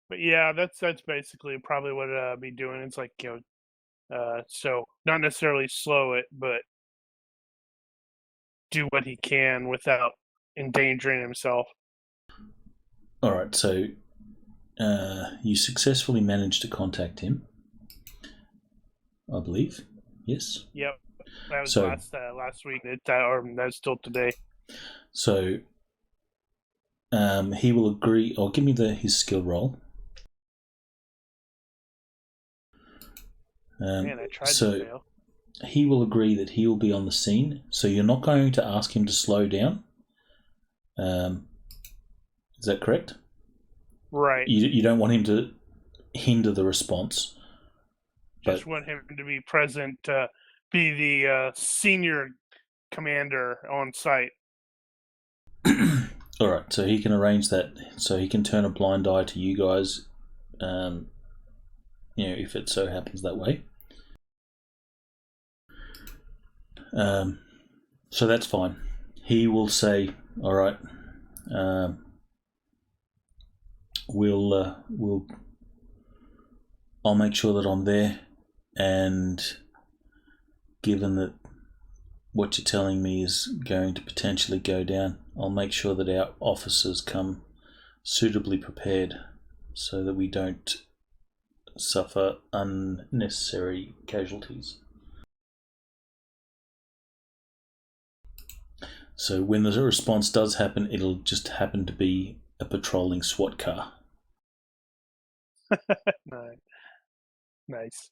But yeah, that's basically probably what I'd be doing. It's So not necessarily slow it, but do what he can without endangering himself. All right, so you successfully managed to contact him, I believe. Yes. Yep, that was So- last week. Or that's still today. So he will agree, or give me his skill roll. Man, I tried so to fail. he will agree that he will be on the scene. So you're not going to ask him to slow down. Is that correct? Right. You don't want him to hinder the response. Just want him to be present, be the senior commander on site. All right, so he can arrange that. So he can turn a blind eye to you guys, if it so happens that way. So that's fine. He will say, "All right, I'll make sure that I'm there, and given that what you're telling me is going to potentially go down, I'll make sure that our officers come suitably prepared so that we don't suffer unnecessary casualties." So when the response does happen, it'll just happen to be a patrolling SWAT car. Nice.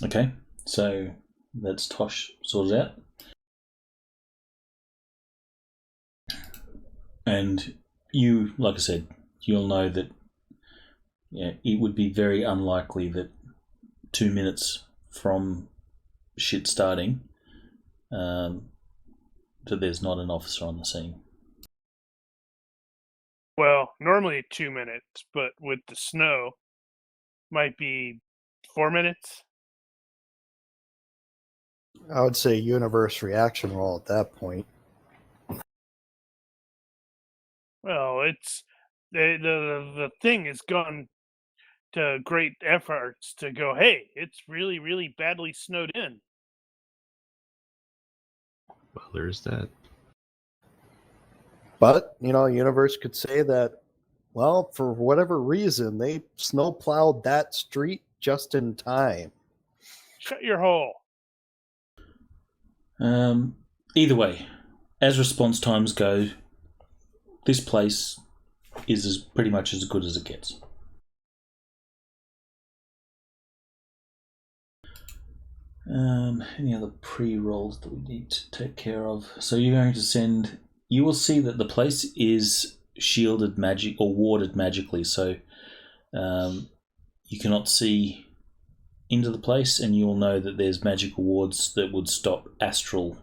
Okay, so that's Tosh sorted out. And you, like I said, you'll know that it would be very unlikely that 2 minutes from shit starting that there's not an officer on the scene. Well, normally 2 minutes, but with the snow, might be 4 minutes. I would say universe reaction roll at that point. Well, it's the thing has gone to great efforts to go, hey, it's really, really badly snowed in. Well, there's that. But, universe could say that, well, for whatever reason, they snowplowed that street just in time. Shut your hole. Either way, as response times go, this place is pretty much as good as it gets. Any other pre-rolls that we need to take care of? So you're going to send... You will see that the place is shielded magic or warded magically, so you cannot see into the place, and you will know that there's magical wards that would stop astral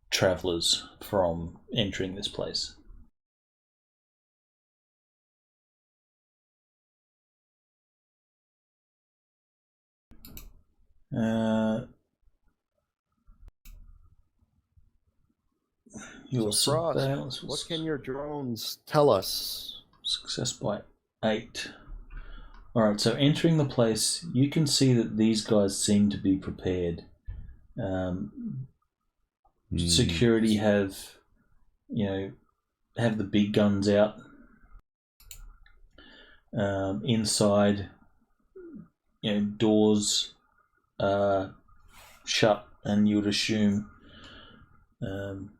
travelers from entering this place. Your So, Frost, surveillance what can your drones tell us? Success by 8. Alright, so entering the place, you can see that these guys seem to be prepared. Security have the big guns out. Inside, doors are shut, and you would assume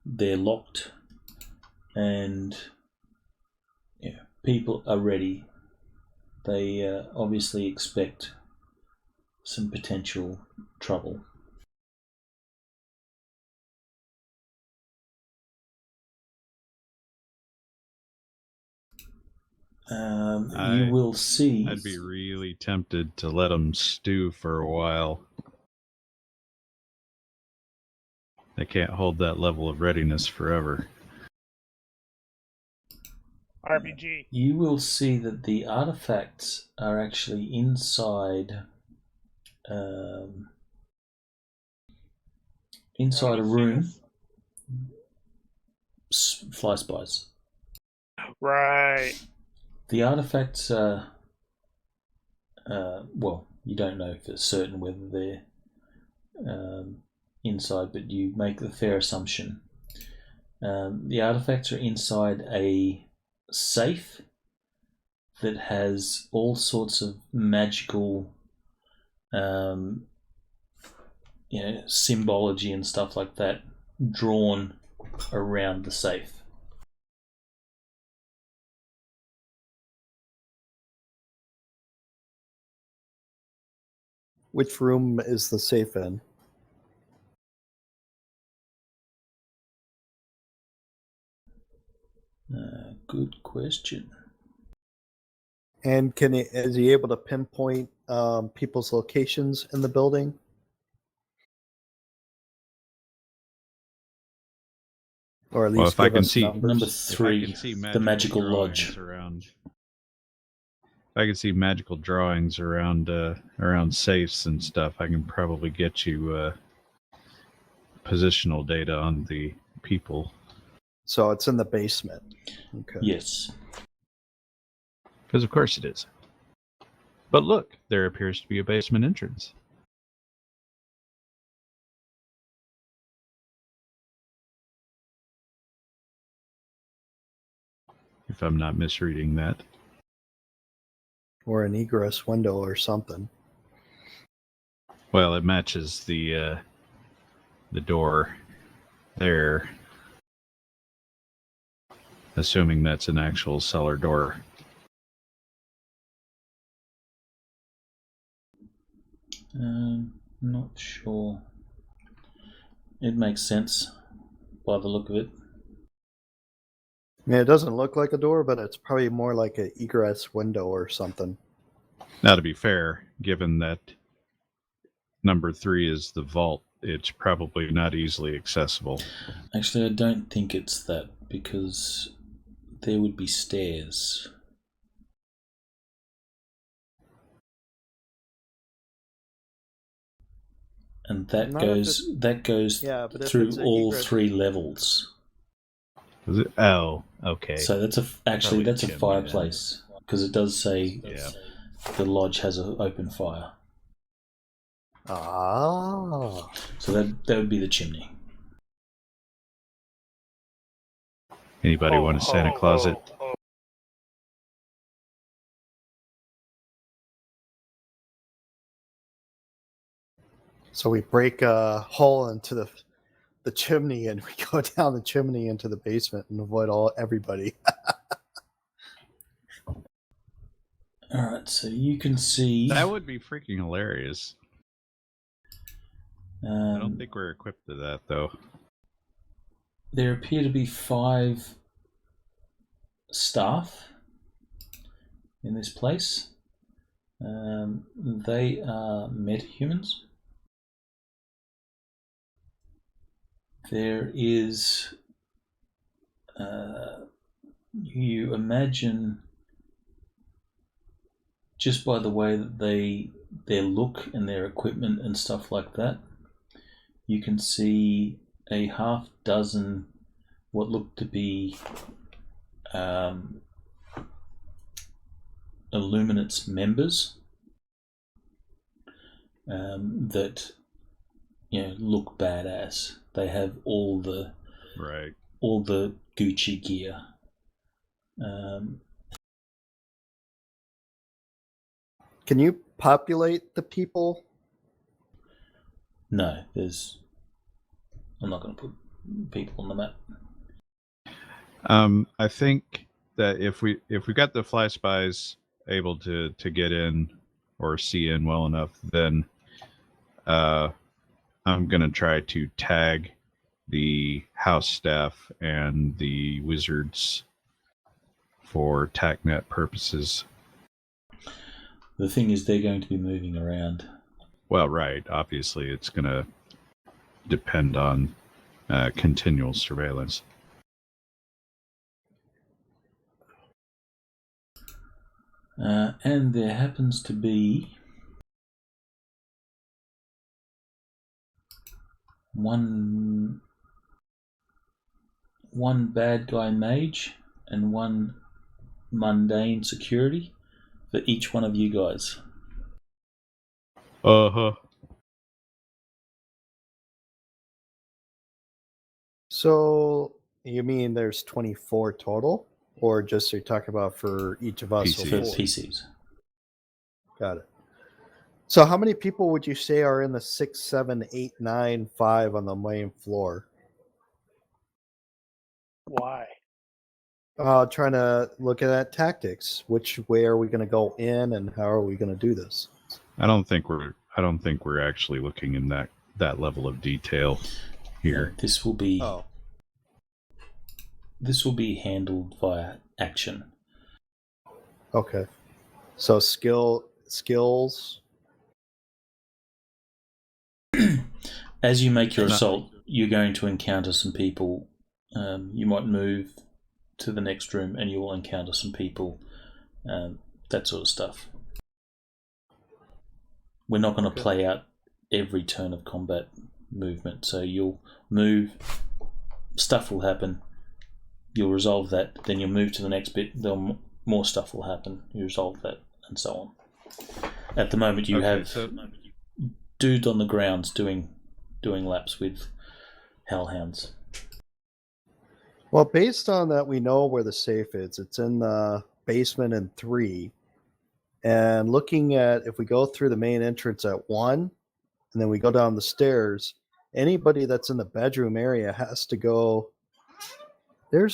they're locked, and people are ready. They obviously expect some potential trouble. You will see. I'd be really tempted to let them stew for a while. They can't hold that level of readiness forever. RPG. You will see that the artifacts are actually inside a room. Fly spies. Right. The artifacts are, well, you don't know for certain whether they're inside, but you make the fair assumption. The artifacts are inside a safe that has all sorts of magical symbology and stuff like that drawn around the safe. Which room is the safe in? Good question. And is he able to pinpoint people's locations in the building? Or at Well, least if I give can us see- numbers? Number If I 3, can see the magical drawings lodge. around, if I can see magical drawings around around safes and stuff, I can probably get you positional data on the people. So it's in the basement. Okay. Yes. Because of course it is. But look, there appears to be a basement entrance. If I'm not misreading that. Or an egress window or something. Well, it matches the door there. Assuming that's an actual cellar door. Not sure. It makes sense by the look of it. I mean, it doesn't look like a door, but it's probably more like an egress window or something. Now, to be fair, given that number 3 is the vault, it's probably not easily accessible. Actually, I don't think it's that, because there would be stairs. And that Not goes Yeah, but if through it's an all egress- 3 levels. Is it? Oh, okay. So that's Probably a chimney, fireplace, because it does say Yeah. the lodge has an open fire. Ah. So that would be the chimney. Anybody want a Santa closet? So we break a hole into the chimney and we go down the chimney into the basement and avoid everybody. Alright, so you can see... That would be freaking hilarious. I don't Um, think we're equipped to that, though. there appear to be 5 staff in this place. They are metahumans. There is, you imagine, just by the way that their look and their equipment and stuff like that, you can see a half dozen what look to be Illuminates members that look badass. They have all the Gucci gear. Can you populate the people? No, I'm not going to put people on the map. I think that if we got the fly spies able to get in or see in well enough, then I'm gonna try to tag the house staff and the wizards for TACnet purposes. The thing is, they're going to be moving around. Well, right. Obviously, it's gonna depend on continual surveillance. And there happens to be one bad guy mage and one mundane security for each one of you guys. So you mean there's 24 total, or just you're talking about for each of us? PCs. For So 4? PCs. Got it. So how many people would you say are in the 6, 7, 8, 9, 5 on the main floor? Why? Trying to look at that tactics. Which way are we going to go in, and how are we going to do this? I don't think we're actually looking in that level of detail here. This will be Oh, this will be handled via action. okay. So skills. As you make your Not- assault, you're going to encounter some people. You might move to the next room and you will encounter some people. That sort of stuff. We're not going to play out every turn of combat movement. So you'll move, stuff will happen, you'll resolve that, then you'll move to the next bit, then more stuff will happen, you resolve that, and so on. At the moment you have dude on the grounds doing laps with hellhounds. Well, based on that, we know where the safe is. It's in the basement in 3. And looking at if we go through the main entrance at 1, and then we go down the stairs, anybody that's in the bedroom area has to go. Do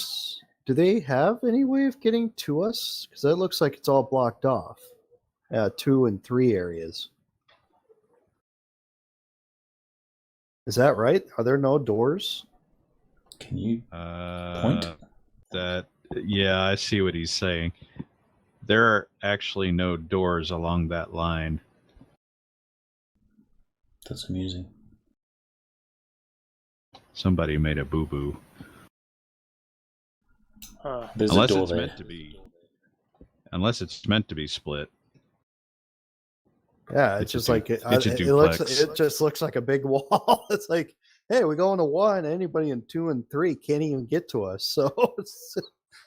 they have any way of getting to us? Because that looks like it's all blocked off. 2 and 3 areas. Is that right? Are there no doors? Can you point? Yeah, I see what he's saying. There are actually no doors along that line. That's amusing. Somebody made a boo-boo. There's Unless a door it's there. Unless it's meant to be split. Yeah, it's just like it just looks like a big wall. It's like, hey, we go into 1. Anybody in 2 and 3 can't even get to us. So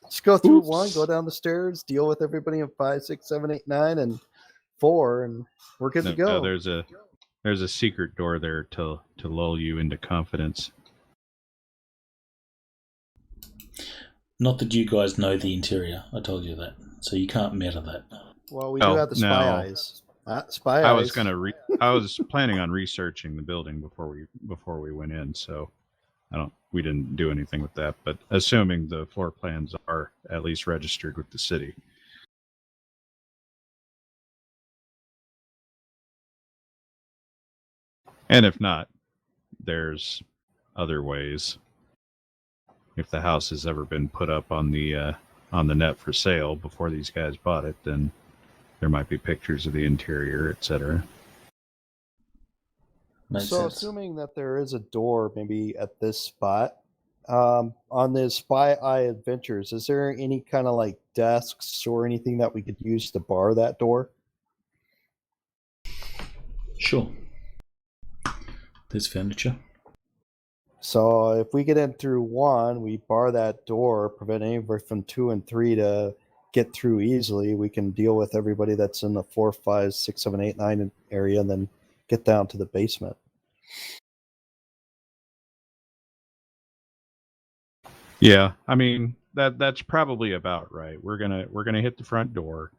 just go through 1, go down the stairs, deal with everybody in 5, 6, 7, 8, 9, and 4, and we're good to go. No, there's a secret door there to lull you into confidence. Not that you guys know the interior. I told you that, so you can't meta that. Well, we do have the spy eyes. Spy eyes. I was planning on researching the building before we went in, so we didn't do anything with that. But assuming the floor plans are at least registered with the city. And if not, there's other ways. If the house has ever been put up on the net for sale before these guys bought it, then there might be pictures of the interior, etc. So assuming that there is a door maybe at this spot, on the Spy Eye Adventures, is there any kind of like desks or anything that we could use to bar that door? Sure. There's furniture. So if we get in through 1, we bar that door, prevent anybody from 2 and 3 to get through easily. We can deal with everybody that's in the 4, 5, 6, 7, 8, 9 area, and then get down to the basement. Yeah, I mean that's probably about right. We're gonna hit the front door,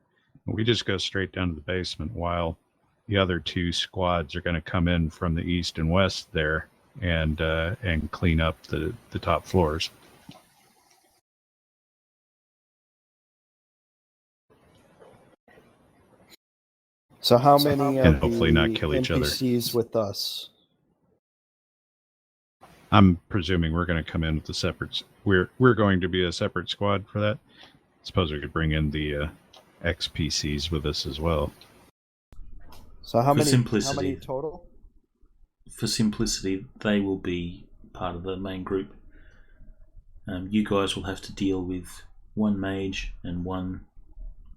and we just go straight down to the basement while the other 2 squads are going to come in from the east and west there and clean up the top floors. So how many and of hopefully the not kill each other. NPCs with us? I'm presuming we're going to come in with a separate. We're going to be a separate squad for that. Suppose we could bring in the XPCs with us as well. So how many total? For simplicity, they will be part of the main group. You guys will have to deal with 1 mage and 1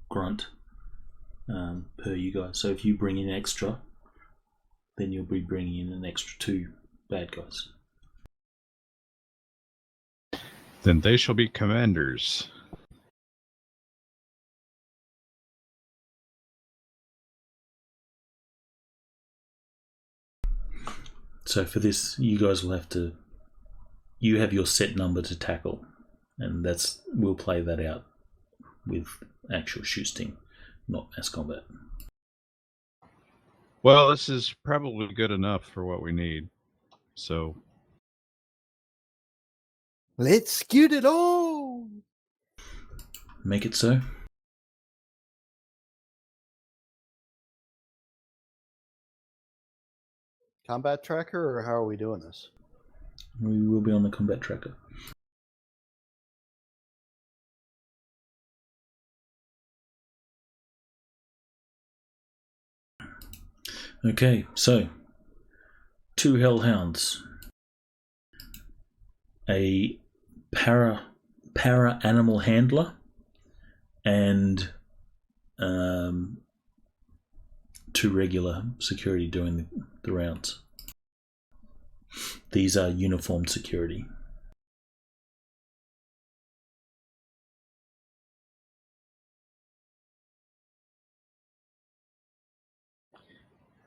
grunt per you guys. So if you bring in extra, then you'll be bringing in an extra 2 bad guys. Then they shall be commanders. So for this, you guys will have to. You have your set number to tackle, and we'll play that out with actual shooting, not mass combat. Well, this is probably good enough for what we need. So Let's scoot it on. Make it so. Combat tracker, or how are we doing this? We will be on the combat tracker. Okay, so 2 hellhounds, a para animal handler, and 2 regular security doing the rounds. These are uniformed security.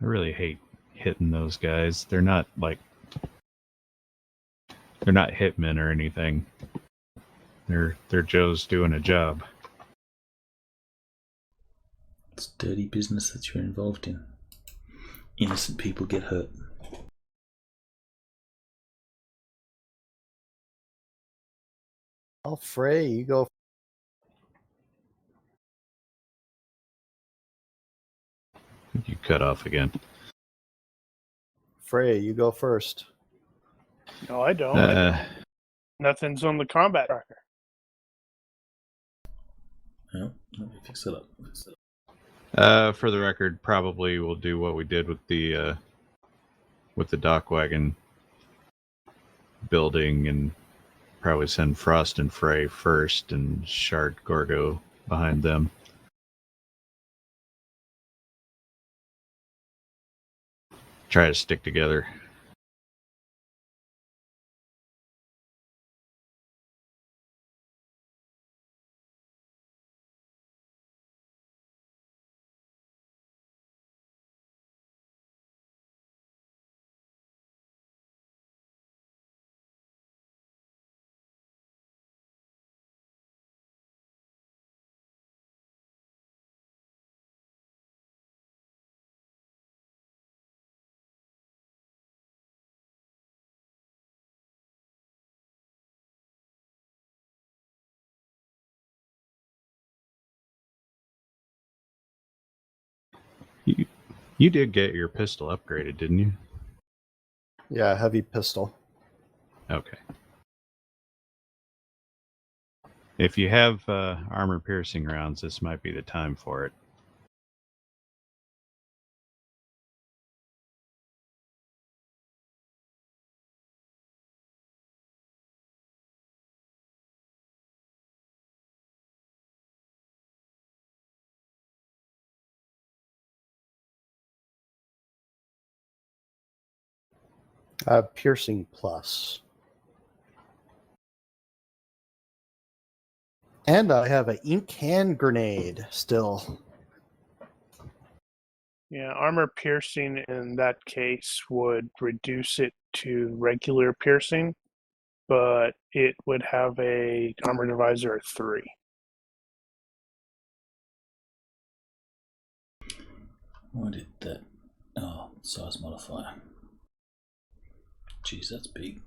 I really hate hitting those guys. They're not hitmen or anything. They're Joes doing a job. It's dirty business that you're involved in. Innocent people get hurt. Oh, Frey, you go. You cut off again. Frey, you go first. No, I don't. Nothing's on the combat tracker. Oh, let me fix it up. For the record, probably we'll do what we did with the dock wagon building, and probably send Frost and Frey first, and Shard Gorgo behind them. Try to stick together. You did get your pistol upgraded, didn't you? Yeah, heavy pistol. Okay. If you have armor-piercing rounds, this might be the time for it. I have piercing plus. And I have an ink hand grenade still. Yeah, armor piercing in that case would reduce it to regular piercing, but it would have a armor divisor of 3. Why did that? Oh, size modifier. Jeez, that's big.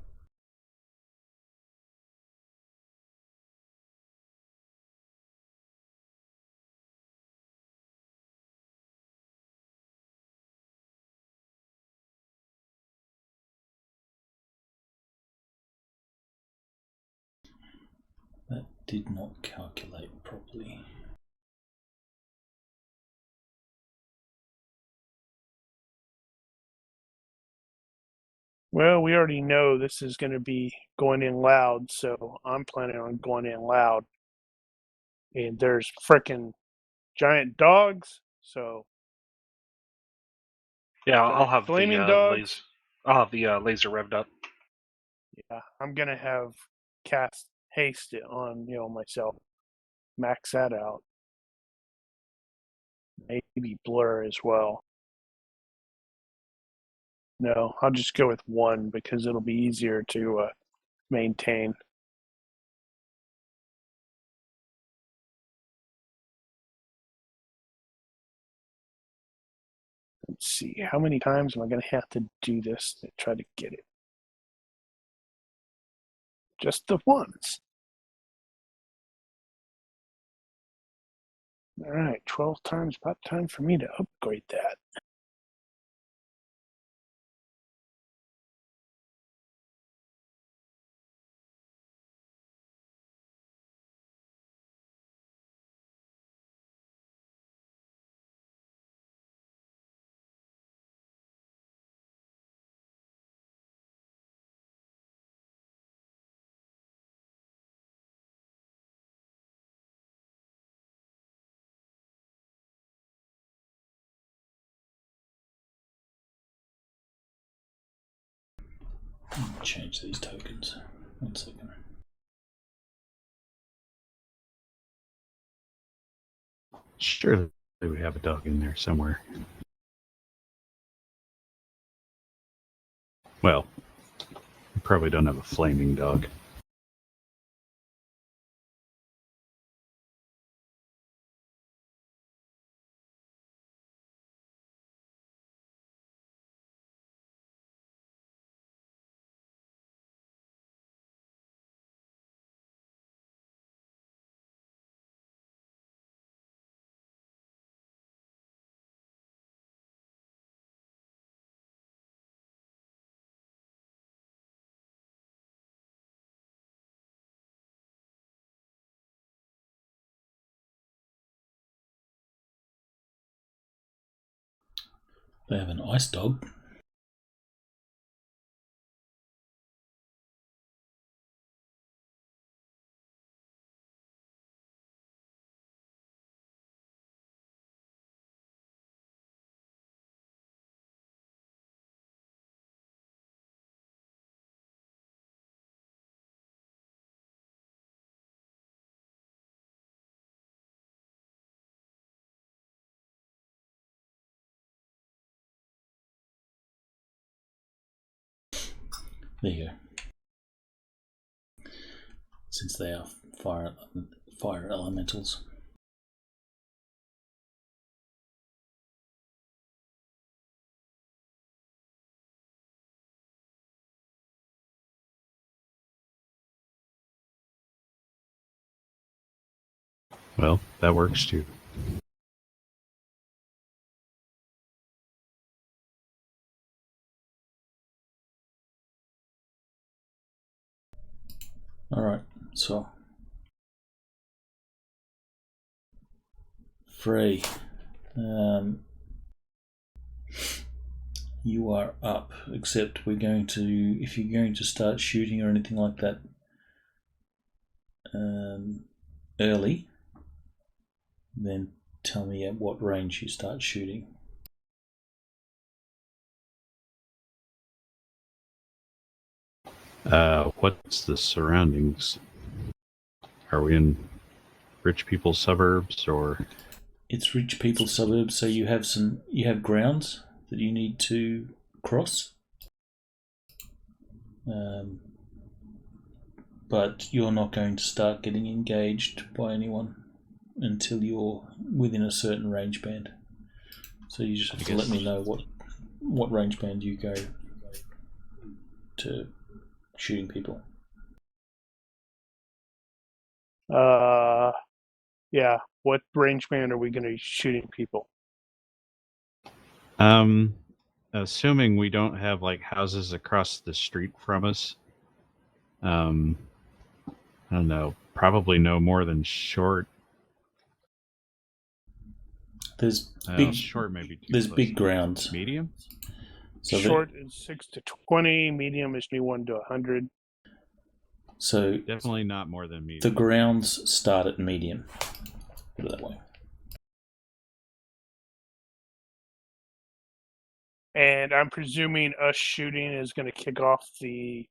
That did not calculate properly. Well, we already know this is going to be going in loud, so I'm planning on going in loud. And there's frickin' giant dogs, so Yeah, I'll have the flaming dogs. I'll have the laser revved up. Yeah, I'm gonna have cast haste it on myself, max that out. Maybe blur as well. No, I'll just go with 1 because it'll be easier to maintain. Let's see, how many times am I going to have to do this to try to get it? Just the once. All right, 12 times, about time for me to upgrade that. Change these tokens. 1 second. Surely we have a dog in there somewhere. Well, we probably don't have a flaming dog. They have an ice dog. There you go. Since they are fire elementals. Well, that works too. Alright, so Free. You are up, except we're going to, if you're going to start shooting or anything like that early, then tell me at what range you start shooting. What's the surroundings? Are we in rich people's suburbs or? It's rich people's suburbs, so you have grounds that you need to cross. But you're not going to start getting engaged by anyone until you're within a certain range band. So you just have to let me know what range band you go to shooting people. Yeah. What range band are we going to be shooting people? Assuming we don't have like houses across the street from us. I don't know. Probably no more than short. There's big short, maybe. There's big grounds. Medium. So short is 6 to 20. Medium is 1 to 100. So definitely not more than medium. The grounds start at medium. Put it that way. And I'm presuming us shooting is going to kick off the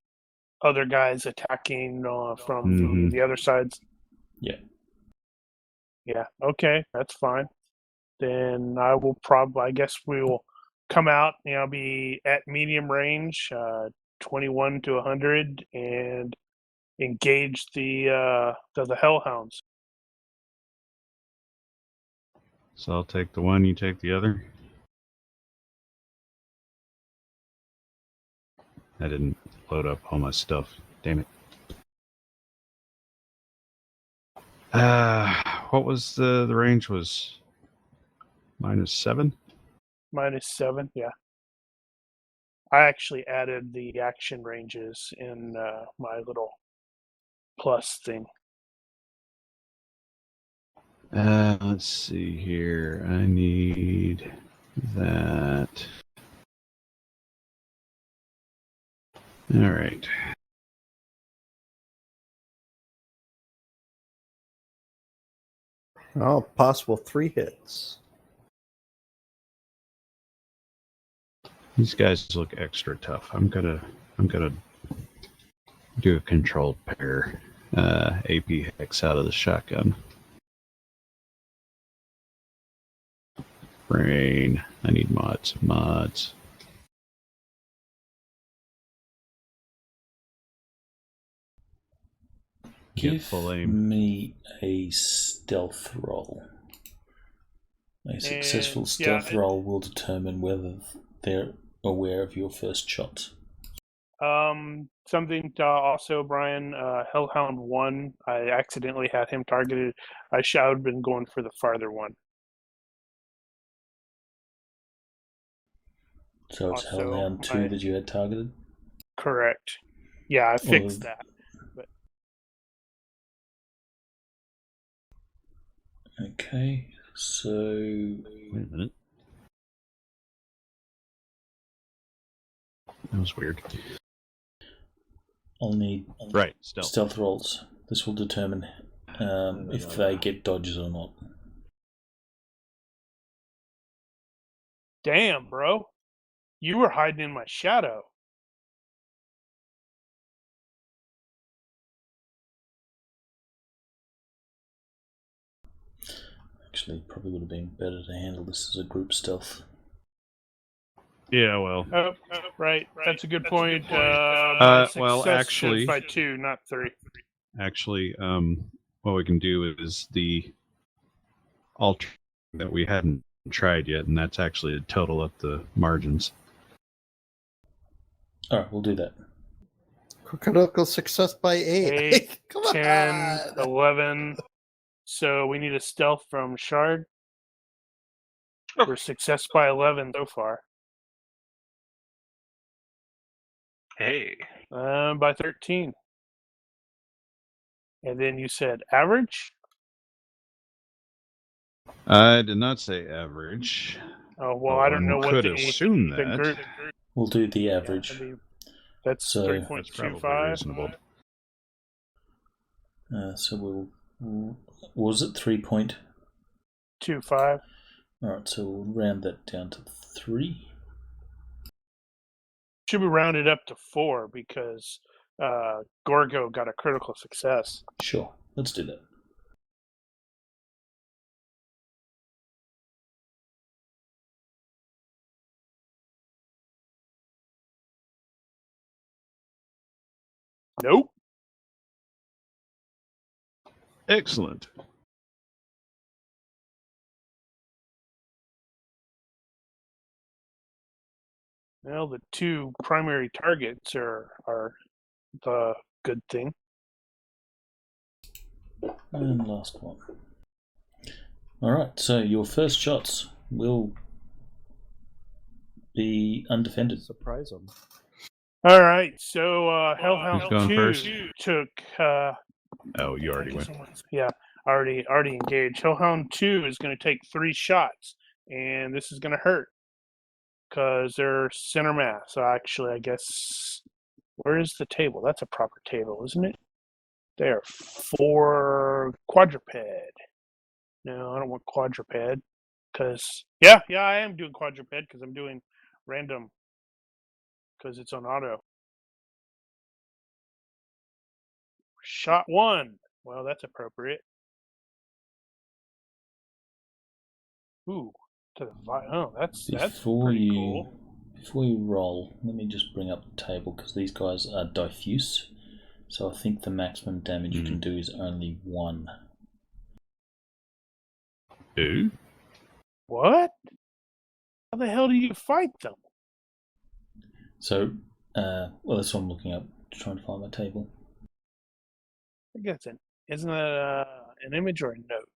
other guys attacking from the other sides. Yeah. Yeah. Okay, that's fine. Then I guess we will come out, be at medium range, 21 to 100, and engage the hellhounds. So I'll take the one, you take the other. I didn't load up all my stuff. Damn it. What was the range was -7? -7, yeah. I actually added the action ranges in my little plus thing. Let's see here. I need that. All right. Oh, possible 3 hits. These guys look extra tough. I'm gonna do a controlled pair. AP hex out of the shotgun. Brain. I need mods. Mods. Get Give full aim. me a stealth roll. A successful And, stealth roll will determine whether they're aware of your first shot. Something to also, Brian, Hellhound 1, I accidentally had him targeted. I should have been going for the farther one. So it's Also, Hellhound 2 that you had targeted? Correct. Yeah, I fixed that. But Okay, so Wait a minute. That was weird. I'll need Right, stealth rolls. This will determine if they get dodges or not. damn, bro. You were hiding in my shadow. Actually, probably would have been better to handle this as a group stealth. Yeah, well. Oh, right. That's a good point. Well, Success actually- by 2, not 3. Actually, what we can do is the alter that we hadn't tried yet, and that's actually to total up the margins. Alright, we'll do that. Critical success by 8. 8, Come 10, on. 11. So we need a stealth from Shard. Oh. We're success by 11 so far. Hey. By 13. And then you said average? I did not say average. Oh, well, But I don't know one what could the assume the that. group. We'll do the average. That's So- That's probably 3.25. reasonable. So we'll... Was it 3 25. Alright, so we'll round that down to 3. Should be rounded up to 4 because Gorgo got a critical success. Sure, let's do that. Nope. Excellent. Well, the 2 primary targets are the good thing. And last one. Alright, so your first shots will be undefended. Surprise them. All right, so Hellhound Who's going 2 first? took. Oh, you already went. Yeah, already engaged. Hellhound 2 is going to take 3 shots, and this is going to hurt because they're center mass. So actually, I guess where is the table? That's a proper table, isn't it? There, 4 quadruped. No, I don't want quadruped because yeah, I am doing quadruped because I'm doing random because it's on auto. Shot 1. Well, that's appropriate. Ooh, To the oh, that's Before pretty you cool. before you roll, let me just bring up the table because these guys are diffuse. So I think the maximum damage you can do is only 1. Ooh. What? How the hell do you fight them? So, well, that's what I'm looking up, trying to find my table. I guess isn't that an image or a note?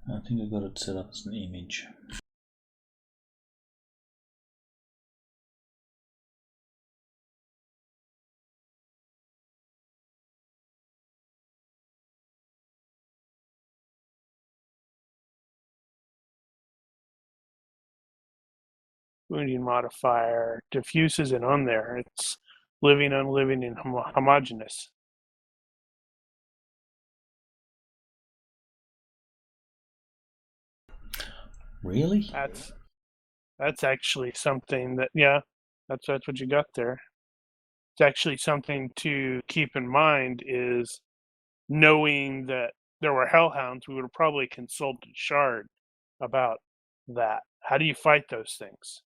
I think I got it set up as an image. Wounding modifier. Diffuse isn't on there. It's living, unliving, and homogeneous. Really? That's actually something that that's what you got there. It's actually something to keep in mind is knowing that there were hellhounds. We would have probably consulted Shard about that. How do you fight those things?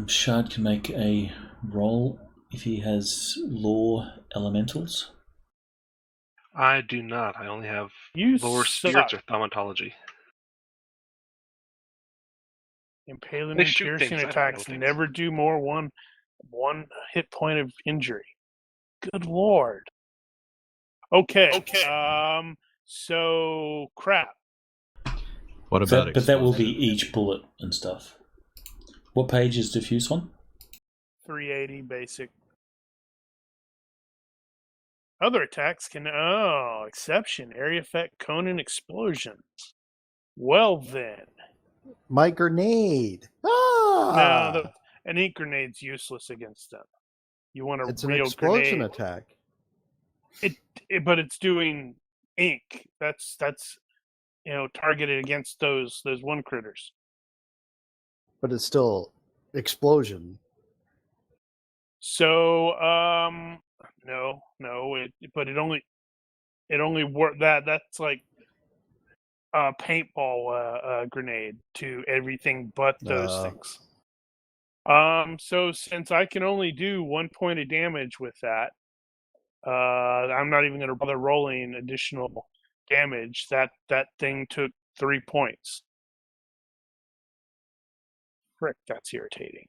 Shard can make a roll if he has law elementals. I do not. I only have You lower suck. spirits or thaumatology. Impaling They and shoot piercing things, I don't know attacks things. never do more one hit point of injury. Good lord. Okay. So crap. What about But that will be explosive? each bullet and stuff. What page is diffuse on? 380 basic. Other attacks can exception area effect cone and explosions. Well then, My grenade. Ah! no, an ink grenade's useless against them. You want a It's an real explosion grenade. attack. But it's doing ink. That's targeted against those one critters. But it's still explosion. So no, but it only work that's like a paintball grenade to everything but those things. So since I can only do 1 point of damage with that, I'm not even going to bother rolling additional damage. That thing took 3 points. Frick, that's irritating.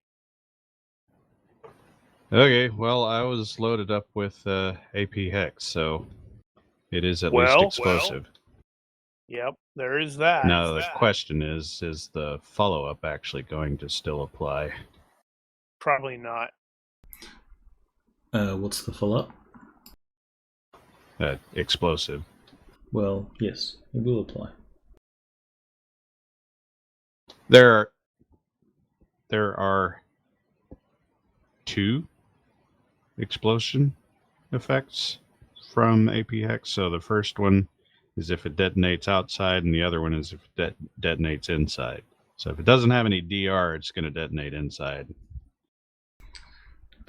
Okay, well, I was loaded up with AP Hex, so it is at least Well, explosive. Yep, there is that. Now the question is the follow-up actually going to still apply? Probably not. What's the follow-up? Explosive. Well, yes, it will apply. There are 2 explosion effects from AP Hex. So the first one is if it detonates outside, and the other one is if it detonates inside. So if it doesn't have any DR, it's going to detonate inside.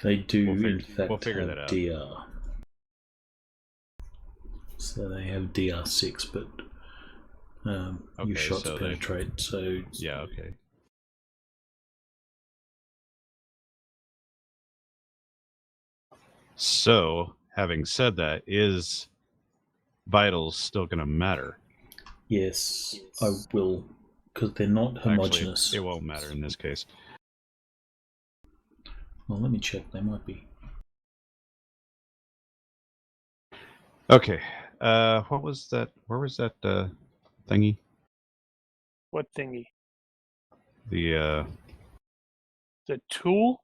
They do, we'll figure have that out. DR. So they have DR6, but your shots so penetrate. So yeah, okay. So, having said that, is vitals still going to matter? yes, I will, because they're not homogeneous. Actually, it won't matter in this case. Well, let me check. They might be. Okay. What was that? Where was that thingy? What thingy? The tool?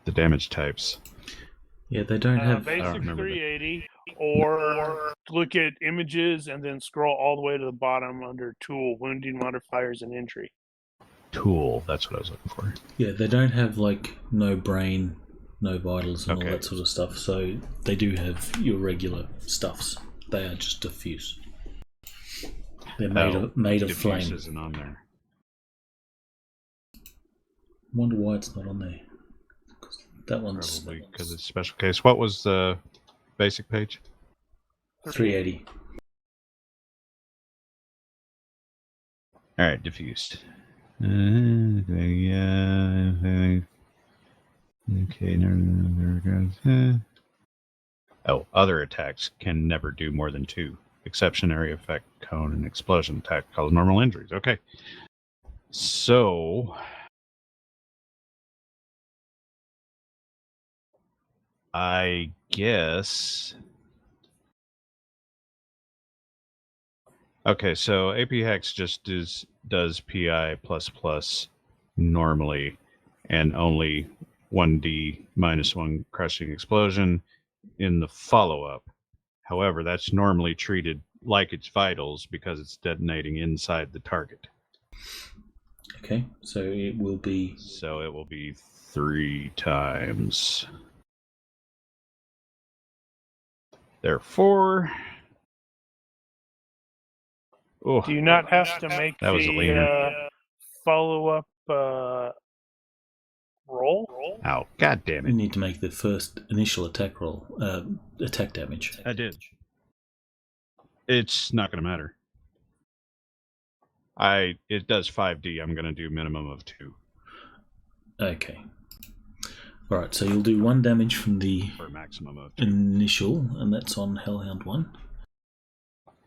The damage types. Yeah, they don't have. Basic 380, or look at images and then scroll all the way to the bottom under tool, wounding modifiers and injury. Tool, that's what I was looking for. Yeah, they don't have like no brain, no vitals, and all that sort of stuff. So they do have your regular stuffs. They are just diffuse. They're made of flame. Isn't on there. Wonder why it's not on there. That one's Probably because it's a special case. What was the basic page? 380. All right, diffused. Okay, there goes. Oh, other attacks can never do more than 2. Exception, area effect, cone, and explosion attack cause normal injuries. Okay. So I guess. Okay, so AP Hex just does PI normally, and only 1d -1 crushing explosion in the follow-up. However, that's normally treated like it's vitals because it's detonating inside the target. Okay, so it will be 3 times. Therefore, Do you not have to make that was a leaner. the follow-up roll? Oh, god damn you it. need to make the first initial attack roll, attack damage. I did. It's not going to matter. It does 5d. I'm going to do minimum of 2. Okay. Alright, so you'll do 1 damage from the For a maximum of 2. initial, and that's on Hellhound 1.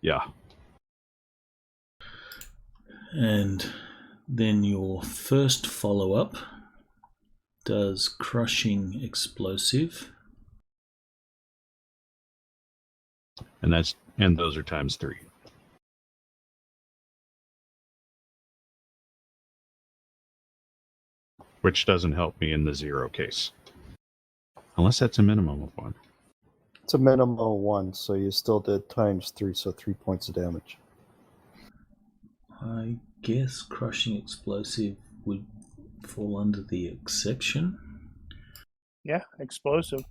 Yeah. And then your first follow-up does crushing explosive. And those are times 3. Which doesn't help me in the 0 case. Unless that's a minimum of 1. It's a minimum of 1, so you still did times 3, so 3 points of damage. I guess crushing explosive would fall under the exception. Yeah, explosive.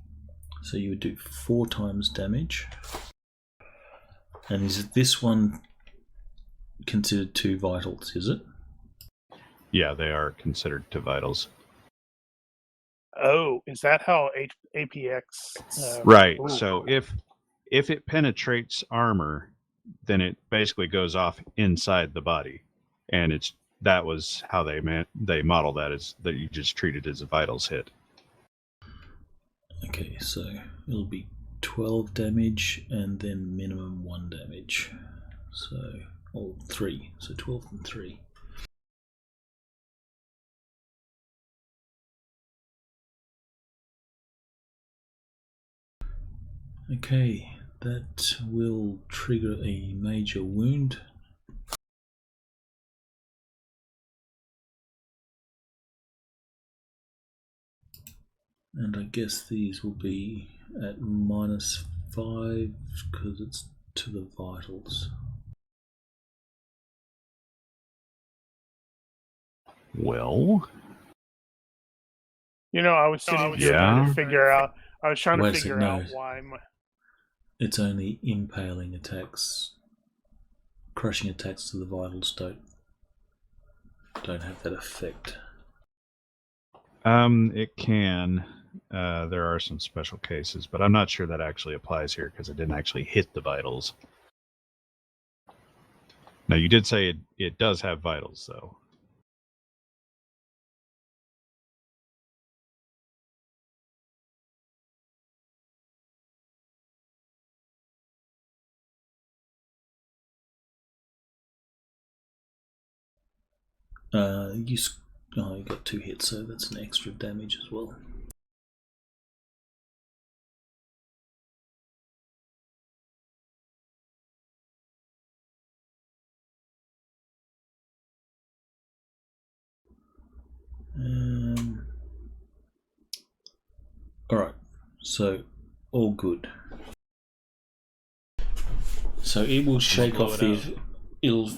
So you would do 4 times damage. And is this one considered 2 vitals, is it? Yeah, they are considered 2 vitals. Oh, is that how APX? Right. Ooh. So if it penetrates armor, then it basically goes off inside the body, and that was how they model that, is that you just treat it as a vitals hit. Okay, so it'll be 12 damage and then minimum 1 damage. Or 3. So 12 and 3. Okay, that will trigger a major wound. And I guess these will be at -5 because it's to the vitals. Well, I was sitting here trying to figure out. I was trying to figure out why. It's only impaling attacks. Crushing attacks to the vitals don't have that effect. It can. There are some special cases, but I'm not sure that actually applies here because it didn't actually hit the vitals. Now, you did say it does have vitals, though. You got 2 hits, so that's an extra damage as well. Alright, so all good. So it will shake off it'll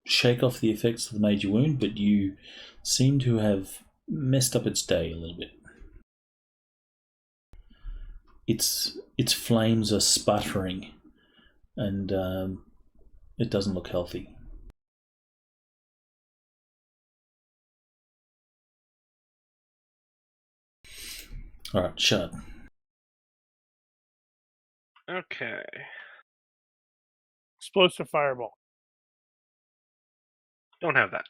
shake off the effects of the major wound, but you seem to have messed up its day a little bit. Its flames are sputtering, and it doesn't look healthy. All right, Shard. Okay. Explosive fireball. Don't have that.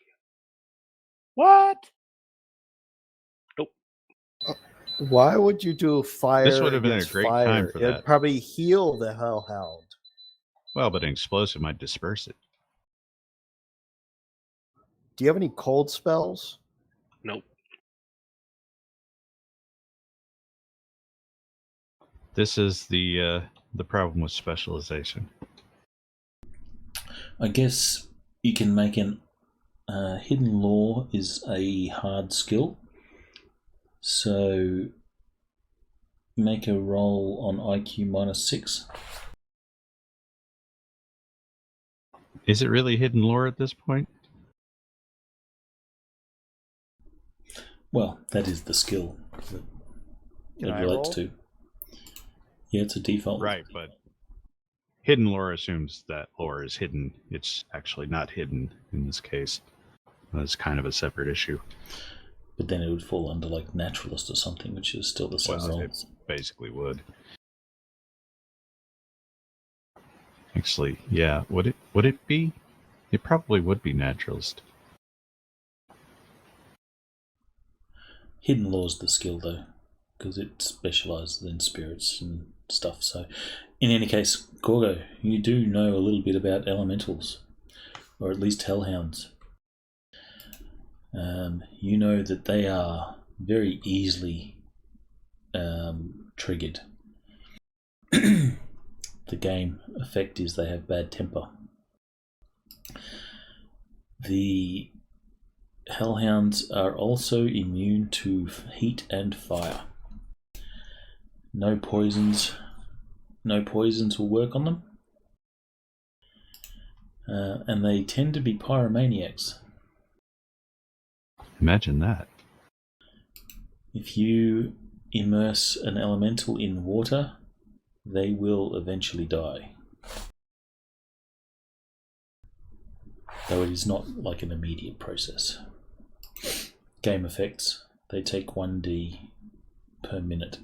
What? Why would you do fire This would have been a against great fire? time for It'd that. probably heal the hellhound. Well, but an explosive might disperse it. Do you have any cold spells? Nope. This is the problem with specialization. I guess you can make an hidden lore is a hard skill. So make a roll on IQ -6. Is it really hidden lore at this point? Well, that is the skill that Can it I relates roll? to. Yeah, it's a default. Right, but hidden lore assumes that lore is hidden. It's actually not hidden in this case. That's kind of a separate issue. But then it would fall under like naturalist or something, which is still the same Well, role. it basically would. Actually, yeah. Would it be? It probably would be naturalist. Hidden Law is the skill though, because it specialises in spirits and stuff. So, in any case, Gorgo, you do know a little bit about elementals, or at least hellhounds. You know that they are very easily triggered. The game effect is they have bad temper. The hellhounds are also immune to heat and fire. No poisons will work on them. And they tend to be pyromaniacs. Imagine that. If you immerse an elemental in water, they will eventually die. Though it is not like an immediate process. Game effects, they take 1d per minute.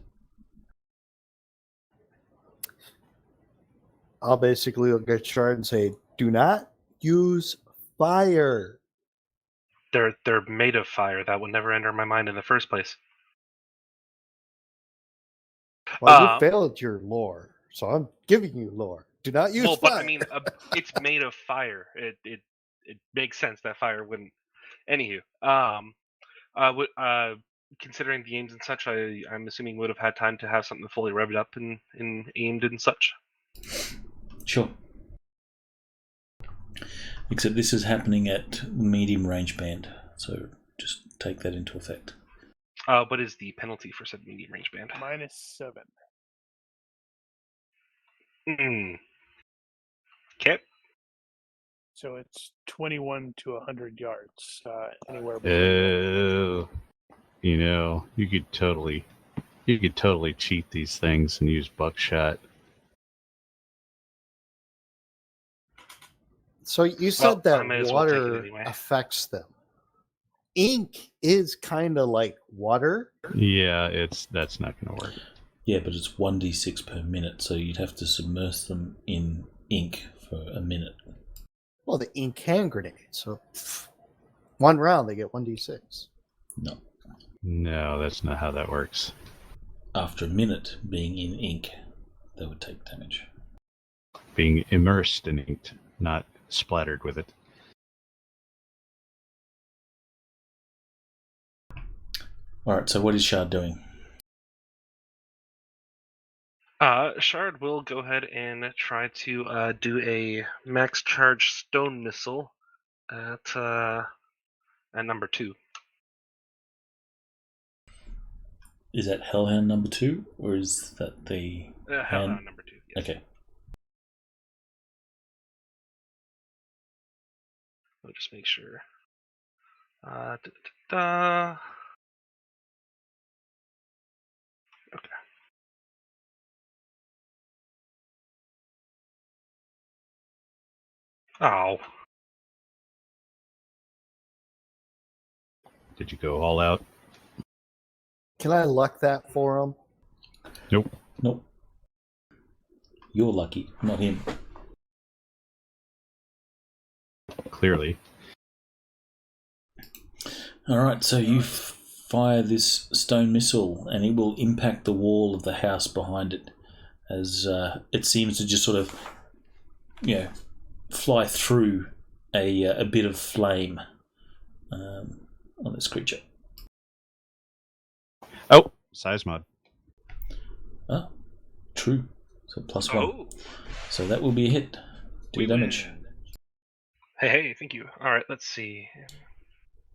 I'll basically look at Shard and say, do not use fire. They're made of fire. That would never enter my mind in the first place. Well, you failed your lore, so I'm giving you lore. Do not use fire. But I mean, it's made of fire. It makes sense that fire wouldn't. Anywho, considering the aims and such, I'm assuming would have had time to have something fully revved up and aimed and such. Sure. Except this is happening at medium range band, so just take that into effect. What is the penalty for said medium range band? -7. Okay. So it's 21 to 100 yards, anywhere between. You know, you could totally cheat these things and use buckshot. So you said that I may as well take it water anyway. affects them. Ink is kind of like water. Yeah, that's not going to work. Yeah, but it's 1d6 per minute, so you'd have to submerge them in ink for a minute. Well, the ink hand grenade. So one round, they get 1d6. No. No, that's not how that works. After a minute being in ink, they would take damage. Being immersed in ink, not splattered with it. Alright, so what is Shard doing? Shard will go ahead and try to do a max charge stone missile at number 2. Is that Hellhound number 2, or is that the Hellhound number 2. Yes. Okay. I'll just make sure. Okay. Oh. Did you go all out? Can I luck that for him? Nope. You're lucky, not him. Clearly. Alright, so you fire this stone missile and it will impact the wall of the house behind it as it seems to just sort of, fly through a bit of flame on this creature. Oh, size mod. Ah, true. So +1. Oh, So that will be a hit. Do we damage. win. Hey, thank you. All right, let's see.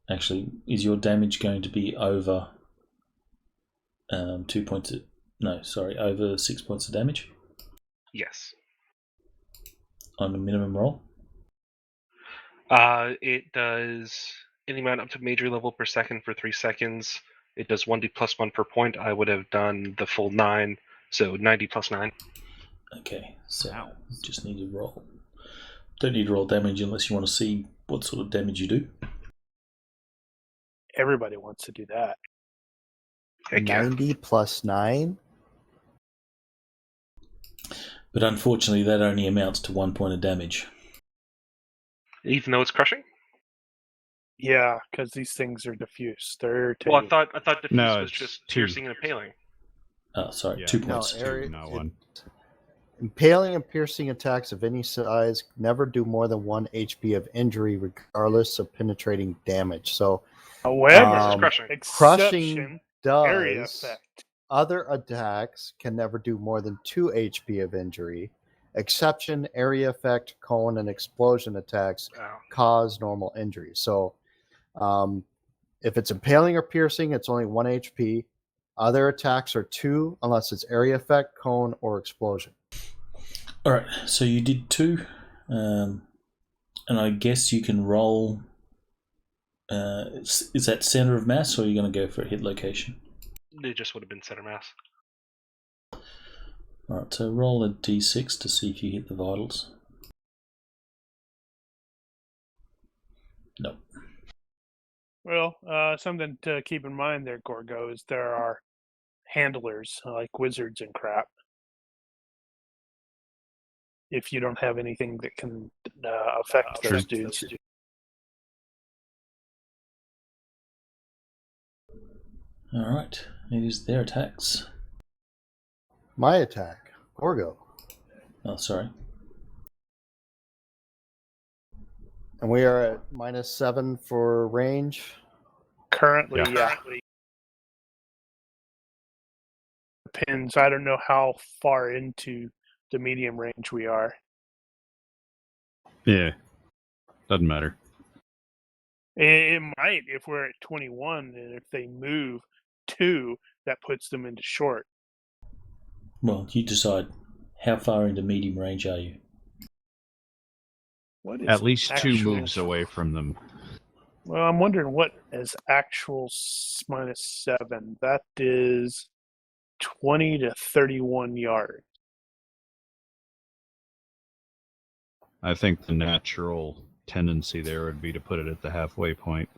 Actually, is your damage going to be over 2 points? Over 6 points of damage Yes. on a minimum roll? It does any amount up to major level per second for 3 seconds. It does 1d plus 1 per point. I would have done the full 9, so 90 plus 9. Okay, so just need to roll. Don't need to roll damage unless you want to see what sort of damage you do. Everybody wants to do that. Heck yeah. 90 plus 9? But unfortunately, that only amounts to 1 point of damage. Even though it's crushing? Yeah, because these things are diffuse. They're Well, I irritating. thought diffuse No, was it's just 2. piercing and impaling. Oh, sorry, Yeah. 2 No, points. Not 1. Impaling and piercing attacks of any size never do more than 1 HP of injury, regardless of penetrating damage. So, However, This is crushing. exception, area does effect. other attacks can never do more than 2 HP of injury. Exception, area effect, cone, and explosion attacks Wow. cause normal injury. So, if it's impaling or piercing, it's only 1 HP. Other attacks are 2, unless it's area effect, cone, or explosion. Alright, so you did 2, and I guess you can roll. Is that center of mass, or are you going to go for a hit location? It just would have been center mass. Alright, so roll a d6 to see if you hit the vitals. No. Well, something to keep in mind there, Gorgo, is there are handlers like wizards and crap. If you don't have anything that can affect those dudes. Alright, it is their attacks. My attack, Gorgo. Oh, sorry. And we are at -7 for range. Currently, Yeah. Depends. I don't know how far into the medium range we are. Yeah. Doesn't matter. It might if we're at 21, and if they move 2, that puts them into short. Well, you decide. How far into medium range are you? What is At least 2 actual- moves away from them. Well, I'm wondering what is actual -7. That is 20 to 31 yards. I think the natural tendency there would be to put it at the halfway point.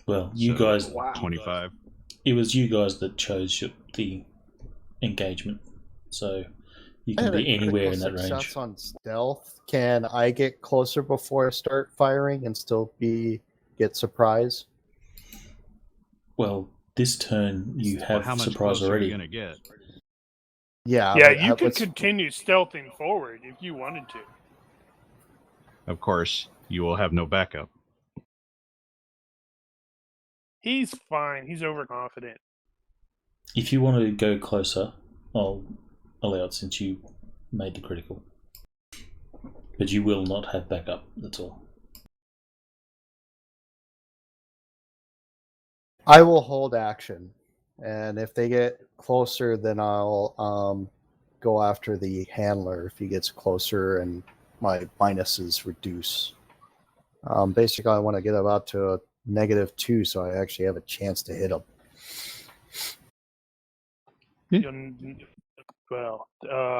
Well, you So, guys. 25. It was you guys that chose the engagement, so you I can had be a anywhere critical in that success range. on stealth. Can I get closer before I start firing and still get surprise? Well, this turn you have How much surprise closer are you already. going to get? Yeah, Yeah, but you could what's- continue stealthing forward if you wanted to. Of course, you will have no backup. He's fine. He's overconfident. If you want to go closer, I'll allow it since you made the critical. But you will not have backup, that's all. I will hold action, and if they get closer, then I'll go after the handler if he gets closer, and my minuses reduce. Basically, I want to get him out to a -2, so I actually have a chance to hit him. Well,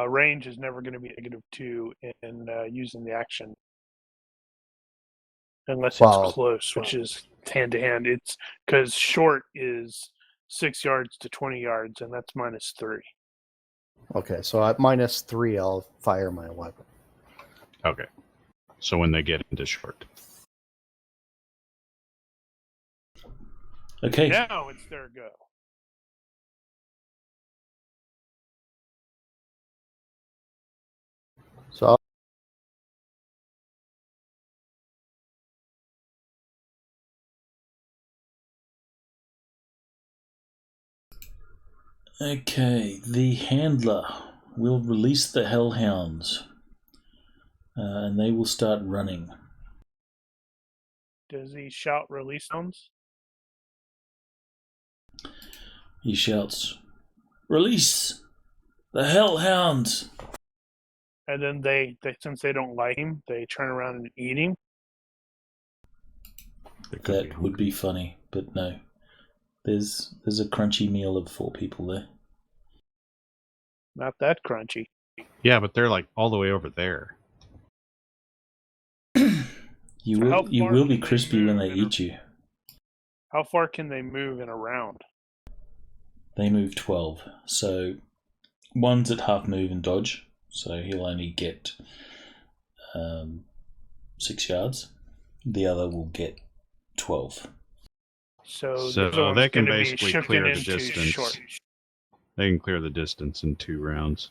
range is never going to be -2 in using the action. unless it's Well, close, which is hand to hand. It's because short is hand to hand. It's because short is 6 yards to 20 yards, and that's -3. Okay, so at -3, I'll fire my weapon. Okay. So when they get into short. Okay. Now it's their go. So Okay, the handler will release the hellhounds, and they will start running. Does he shout release sounds? He shouts, "Release the hellhounds!" And then they since they don't like him, they turn around and eat him. That would be funny, but no. There's a crunchy meal of 4 people there. Not that crunchy. Yeah, but they're like all the way over there. You So how will far be can they crispy when move they in a- eat you. How far can they move in a round? They move 12, so one's at half move and dodge, so he'll only get 6 yards. The other will get 12. So So the other one's they can gonna be basically shifted clear the into distance. short. They can clear the distance in 2 rounds.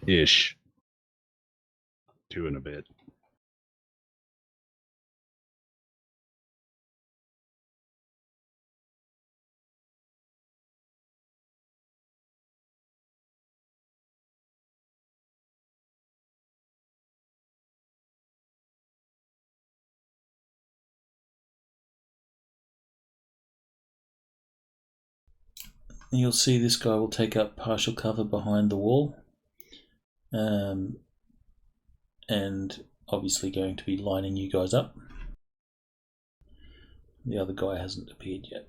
Ish. 2 and a bit. You'll see this guy will take up partial cover behind the wall, and obviously going to be lining you guys up. The other guy hasn't appeared yet.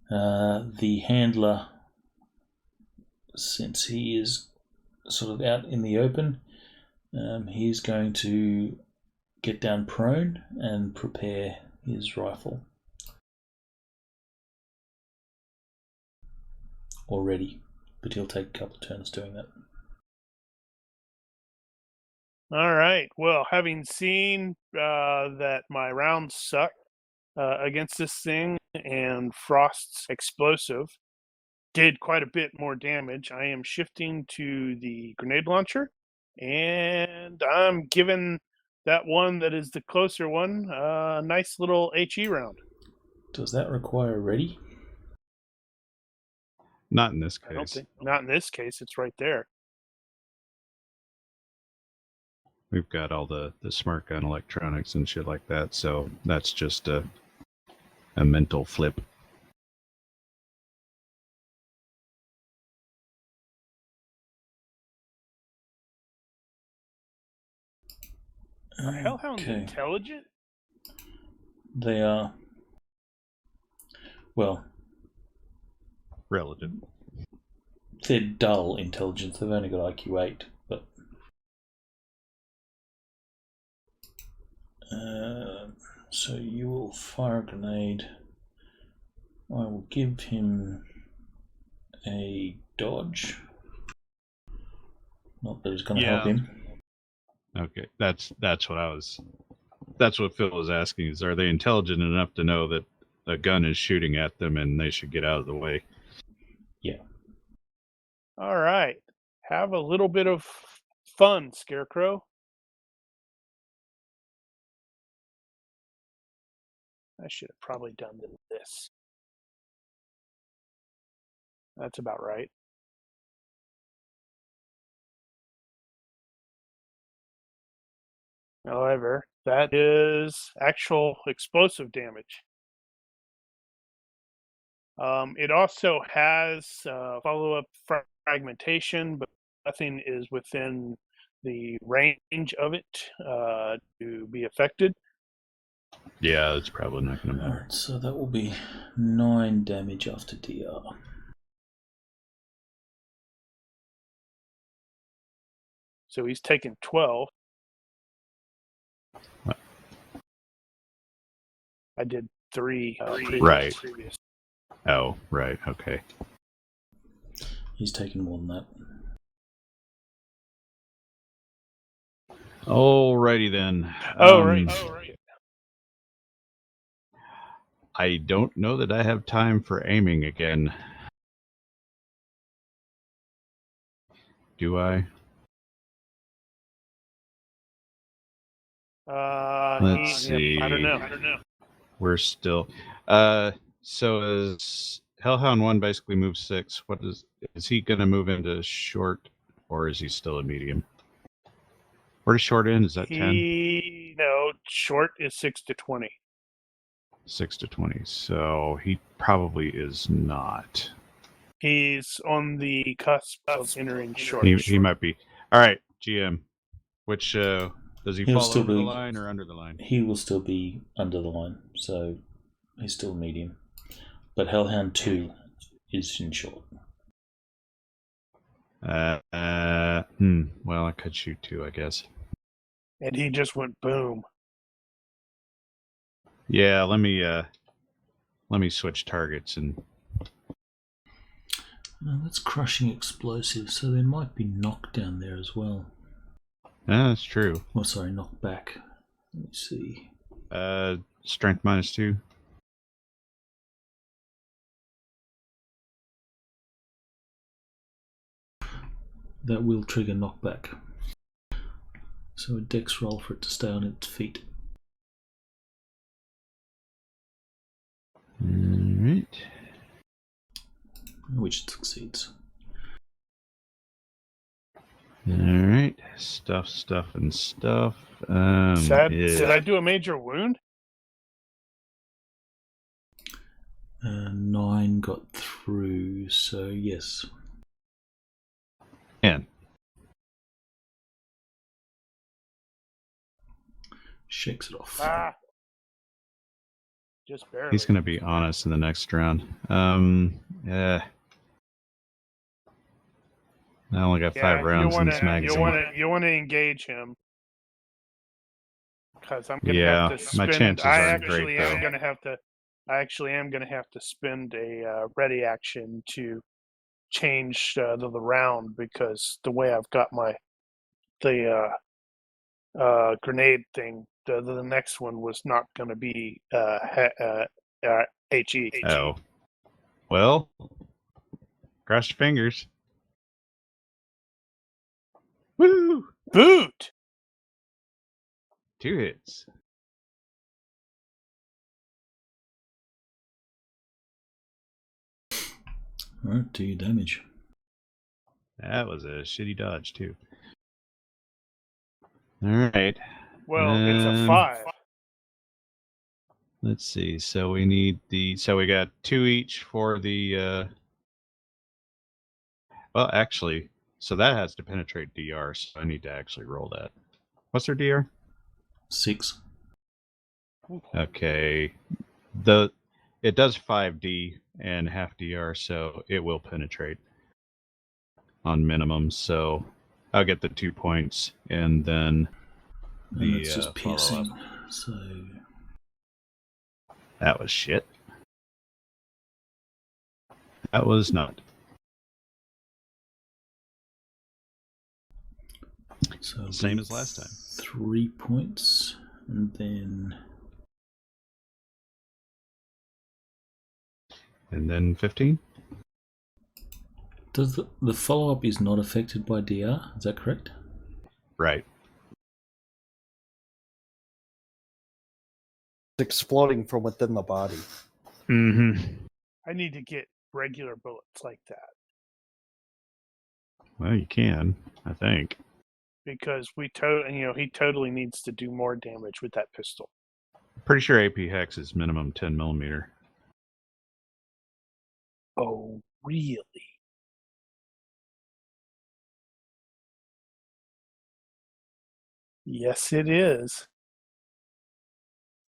The handler, since he is sort of out in the open, he's going to get down prone and prepare his rifle. Already, but he'll take a couple of turns doing that. All right. Well, having seen that my rounds suck against this thing, and Frost's explosive did quite a bit more damage, I am shifting to the grenade launcher, and I'm giving that one that is the closer one a nice little HE round. Does that require ready? Not in this I don't case. think. Not in this case. It's right there. We've got all the smart gun electronics and shit like that, so that's just a mental flip. Are hellhounds Okay. intelligent? They are. Well, Relative. they're dull intelligence. They've only got IQ 8, but so you will fire a grenade. I will give him a dodge. Not that it's going to help him. Okay, that's what Phil was asking, is are they intelligent enough to know that a gun is shooting at them and they should get out of the way? Yeah. All right. Have a little bit of fun, Scarecrow. I should have probably done this. That's about right. However, that is actual explosive damage. It also has follow-up fragmentation, but nothing is within the range of it to be affected. Yeah, it's probably not going to matter. Alright, so that will be 9 damage after DR. So he's taken 12. What? I did 3 Right. previous. Oh, right. Okay. He's taken more than that. Alrighty then. Oh, right. I don't know that I have time for aiming again. Do I? Let's see. I don't know. We're still. So is Hellhound 1 basically moves 6? What is he going to move into short, or is he still a medium? Where does short end? Is that 10? No, short is 6 to 20. 6 to 20. So he probably is not. He's on the cusp of entering short. He might be. All right, GM. Which does he He'll fall still over the be- line or under the line? He will still be under the line, so he's still medium. But Hellhound 2 is in short. Well, I could shoot 2, I guess. And he just went boom. Yeah, let me switch targets and. Now that's crushing explosive, so there might be knockdown there as well. That's true. Oh, sorry, knockback. Let me see. Strength -2. That will trigger knockback. So a dex roll for it to stay on its feet. Alright. Which it succeeds. Alright. Stuff, and stuff. Did I do a major wound? 9 got through, so yes. 10. Shakes it off. Just barely. He's going to be on us in the next round. Yeah. I only got 5 rounds in this magazine. You want to engage him. Because I'm going to Yeah, have to spend... my chances aren't great, though. I actually am going to have to spend a ready action to change the round, because the way I've got the grenade thing, the next one was not going to be HE. Oh. Well, cross your fingers. Woo! Boot! 2 hits. Alright, 2 damage. That was a shitty dodge, too. Alright. Well, it's a 5. Let's see. So we need so we got 2 each for the well, actually, so that has to penetrate DR, so I need to actually roll that. What's their DR? 6. Okay. It does 5D and half DR, so it will penetrate on minimum. So I'll get the 2 points, and then And it's just piercing. follow-up. So That was shit. That was not. So Same as last time. 3 points, and then 15. does the follow up is not affected by DR? Is that correct? Right. It's exploding from within the body. Mm-hmm. I need to get regular bullets like that, Well, you can, I think. because he totally needs to do more damage with that pistol. Pretty sure AP Hex is minimum 10 millimeter. Oh, really? Yes, it is.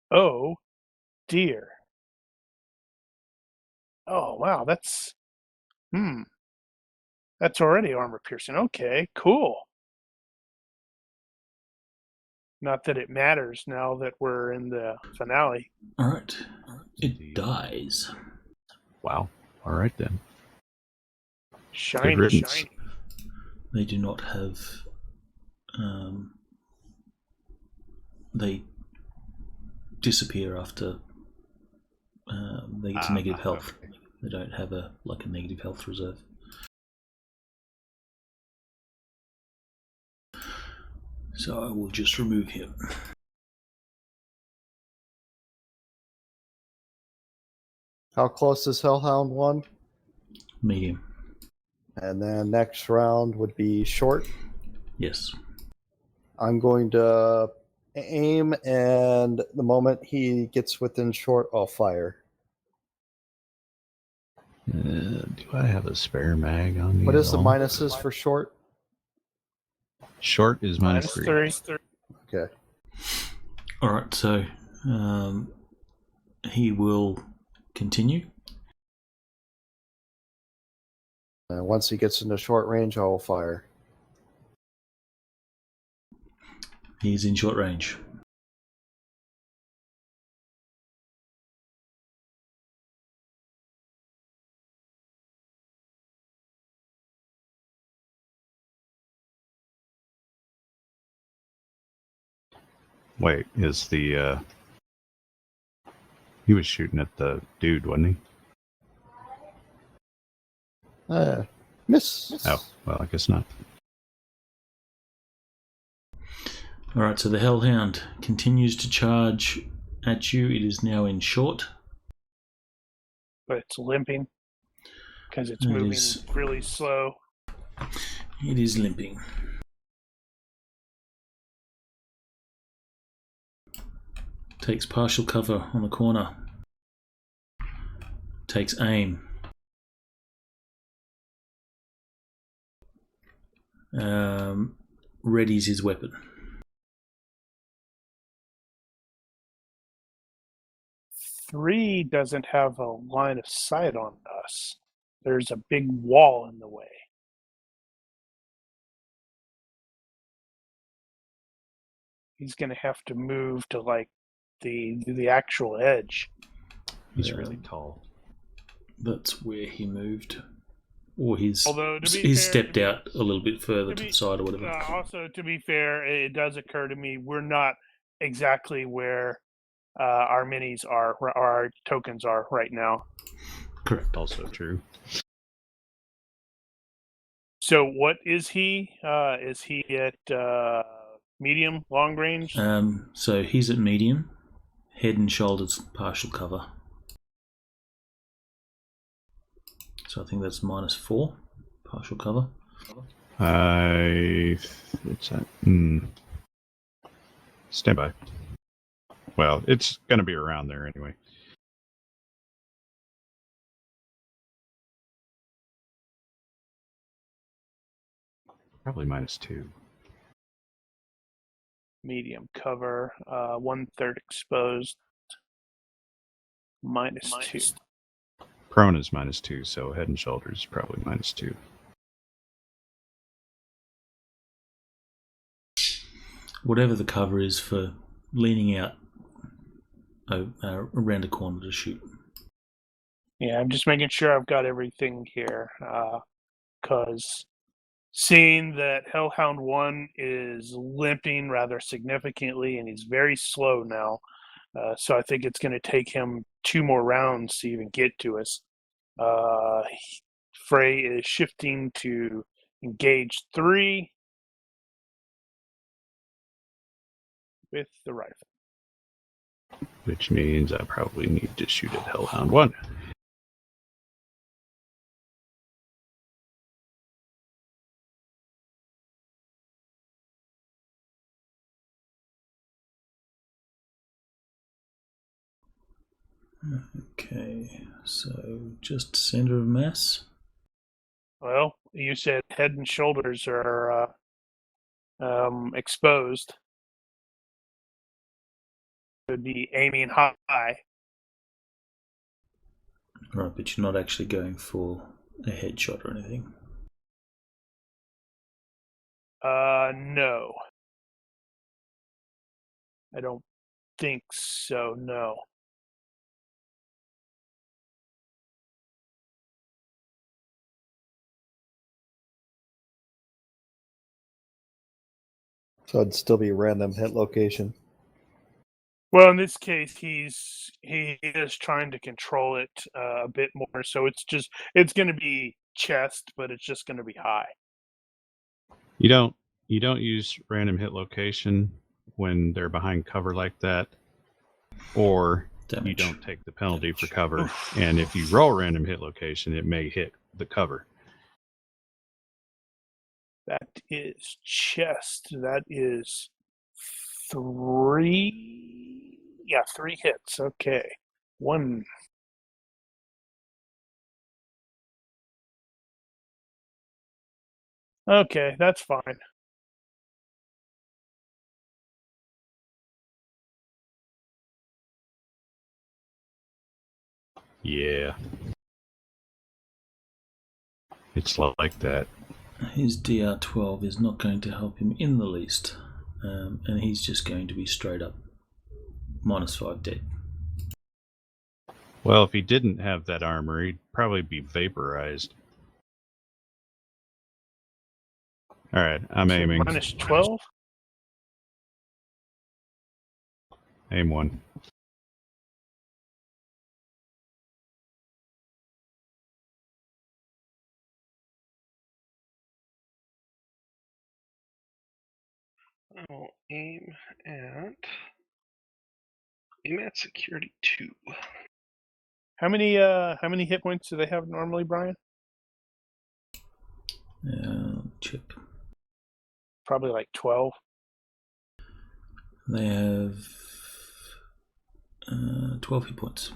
Oh, dear. Oh, wow, that's already armor piercing. Okay, cool. Not that it matters now that we're in the finale. All right. It dies. Wow. All right then. Shiny, riddance. shiny. They do not have. They disappear after they get to negative health. Okay. They don't have a negative health reserve. So I will just remove him. How close is Hellhound 1? Medium. And then next round would be short. Yes. I'm going to aim, and the moment he gets within short, I'll fire. Do I have a spare mag on me? What at is the all? minuses for short? Short is minus -3. 3. Okay. All right. So he will continue. And once he gets into short range, I will fire. He's in short range. Wait, is the he was shooting at the dude, wasn't he? Miss. Oh, well, I guess not. All right. So the Hellhound continues to charge at you. It is now in short. But it's limping because it's It moving is. really slow. It is limping. Takes partial cover on the corner. Takes aim. Readies his weapon. Three doesn't have a line of sight on us. There's a big wall in the way. He's going to have to move to like the actual edge. He's Yeah. really tall. That's where he moved. Or he's stepped out a little bit further to the side or whatever. Also, to be fair, it does occur to me we're not exactly where our minis are, or our tokens are right now. Correct. Also true. So what is he? Is he at medium, long range? So he's at medium. Head and shoulders partial cover. So I think that's -4 partial cover. What's that? Stand by. Well, it's going to be around there anyway. Probably -2. Medium cover, 1/3 exposed, -2. Prone is -2, so head and shoulders is probably -2. Whatever the cover is for leaning out around a corner to shoot. Yeah, I'm just making sure I've got everything here, because seeing that Hellhound 1 is limping rather significantly and he's very slow now, so I think it's going to take him 2 more rounds to even get to us. Frey is shifting to engage 3 with the rifle. Which means I probably need to shoot at Hellhound 1. Okay, so just center of mass. Well, you said head and shoulders are exposed. Would be aiming high. Right, but you're not actually going for a headshot or anything. No. I don't think so, no. So it'd still be random hit location. Well, in this case, he is trying to control it a bit more, so it's going to be chest, but it's just going to be high. You don't use random hit location when they're behind cover like that, or Damage. you don't take the penalty for cover. And if you roll random hit location, it may hit the cover. That is chest. That is 3. Yeah, 3 hits. Okay. 1. Okay, that's fine. Yeah. It's like that. His DR12 is not going to help him in the least, and he's just going to be straight up -5 dead. Well, if he didn't have that armor, he'd probably be vaporized. All right, I'm aiming. -12? Aim 1. I'll aim at security 2. How many hit points do they have normally, Brian? Chip. Probably like 12. They have 12 hit points.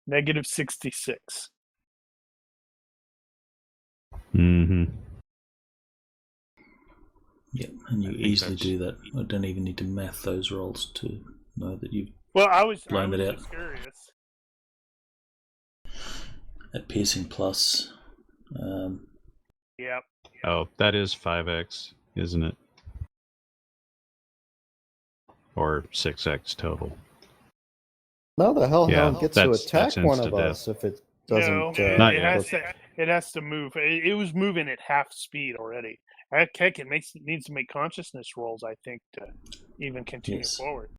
-66. Mm-hmm. Yeah, and you I think easily that's- do that. I don't even need to math those rolls to know that you've Well, I was blown it out. just curious. At piercing plus. Yep. Oh, that is 5x, isn't it? Or 6x total. No, the Hellhound Yeah, gets to that's attack one of instant death. us if it doesn't. No, Not it yet. has to move. It was moving at half speed already. Heck, it needs to make consciousness rolls, I think, to even continue Yes. forward.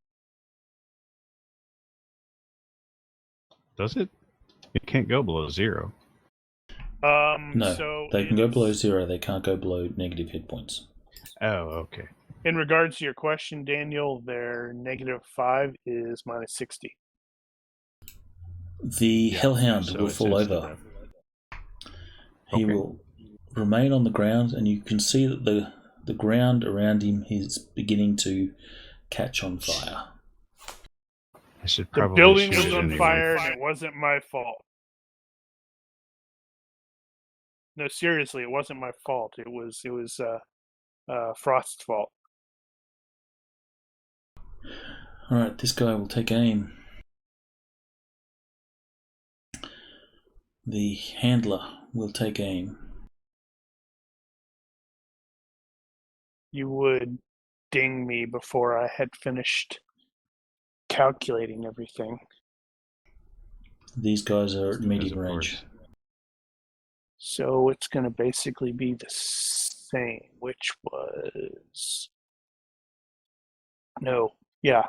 Does it? It can't go below 0. No, So they can go below 0. They can't go below negative hit points. Oh, okay. in regards to your question, Daniel, their -5 is -60. The Hellhound So will it's fall instant over. death. He Okay. will remain on the ground, and you can see that the ground around him is beginning to catch on fire. I should The probably building shoot was it on anyway. fire, and it wasn't my fault. No, seriously, it wasn't my fault. It was Frost's fault. Alright, this guy will take aim. The handler will take aim. You would ding me before I had finished calculating everything. These guys are at Because medium of range. course. So it's going to basically be the same, which was no, yeah,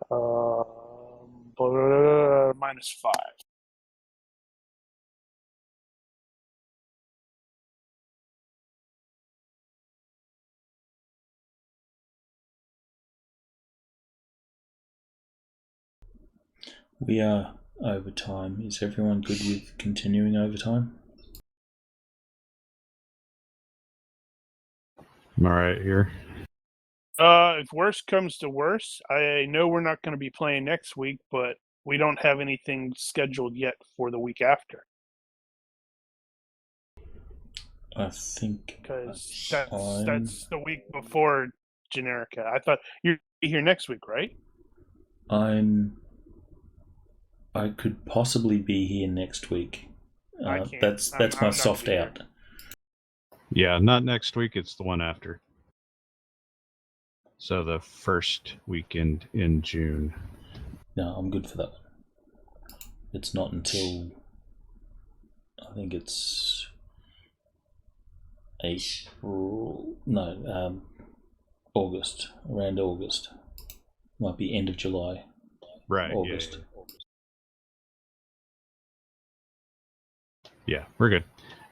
-5. We are overtime. Is everyone good with continuing overtime? I'm alright here. If worse comes to worse, I know we're not going to be playing next week, but we don't have anything scheduled yet for the week after I think because I'm- that's the week before Generica. I thought you'd be here next week, right? I could possibly be here next week. I can't. That's I'm my not soft here. out. Yeah, not next week. It's the one after. So the first weekend in June. No, I'm good for that one. It's not until I think it's April. No, August. Around August. Might be end of July. Right. August. Yeah, we're good.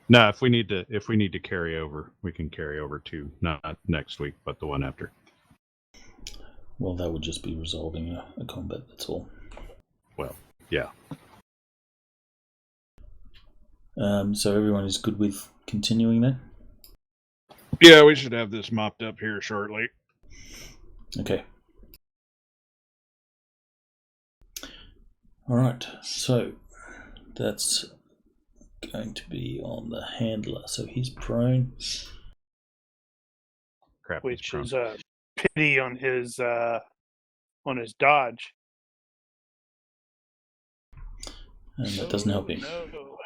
No, if we need to carry over, we can carry over to not next week, but the one after. Well, that would just be resolving a combat. That's all. Well, yeah. So everyone is good with continuing then? Yeah, we should have this mopped up here shortly. Okay. All right. So that's going to be on the handler. So he's prone. Crap, which prone. is a pity on his dodge. And that doesn't help him. No.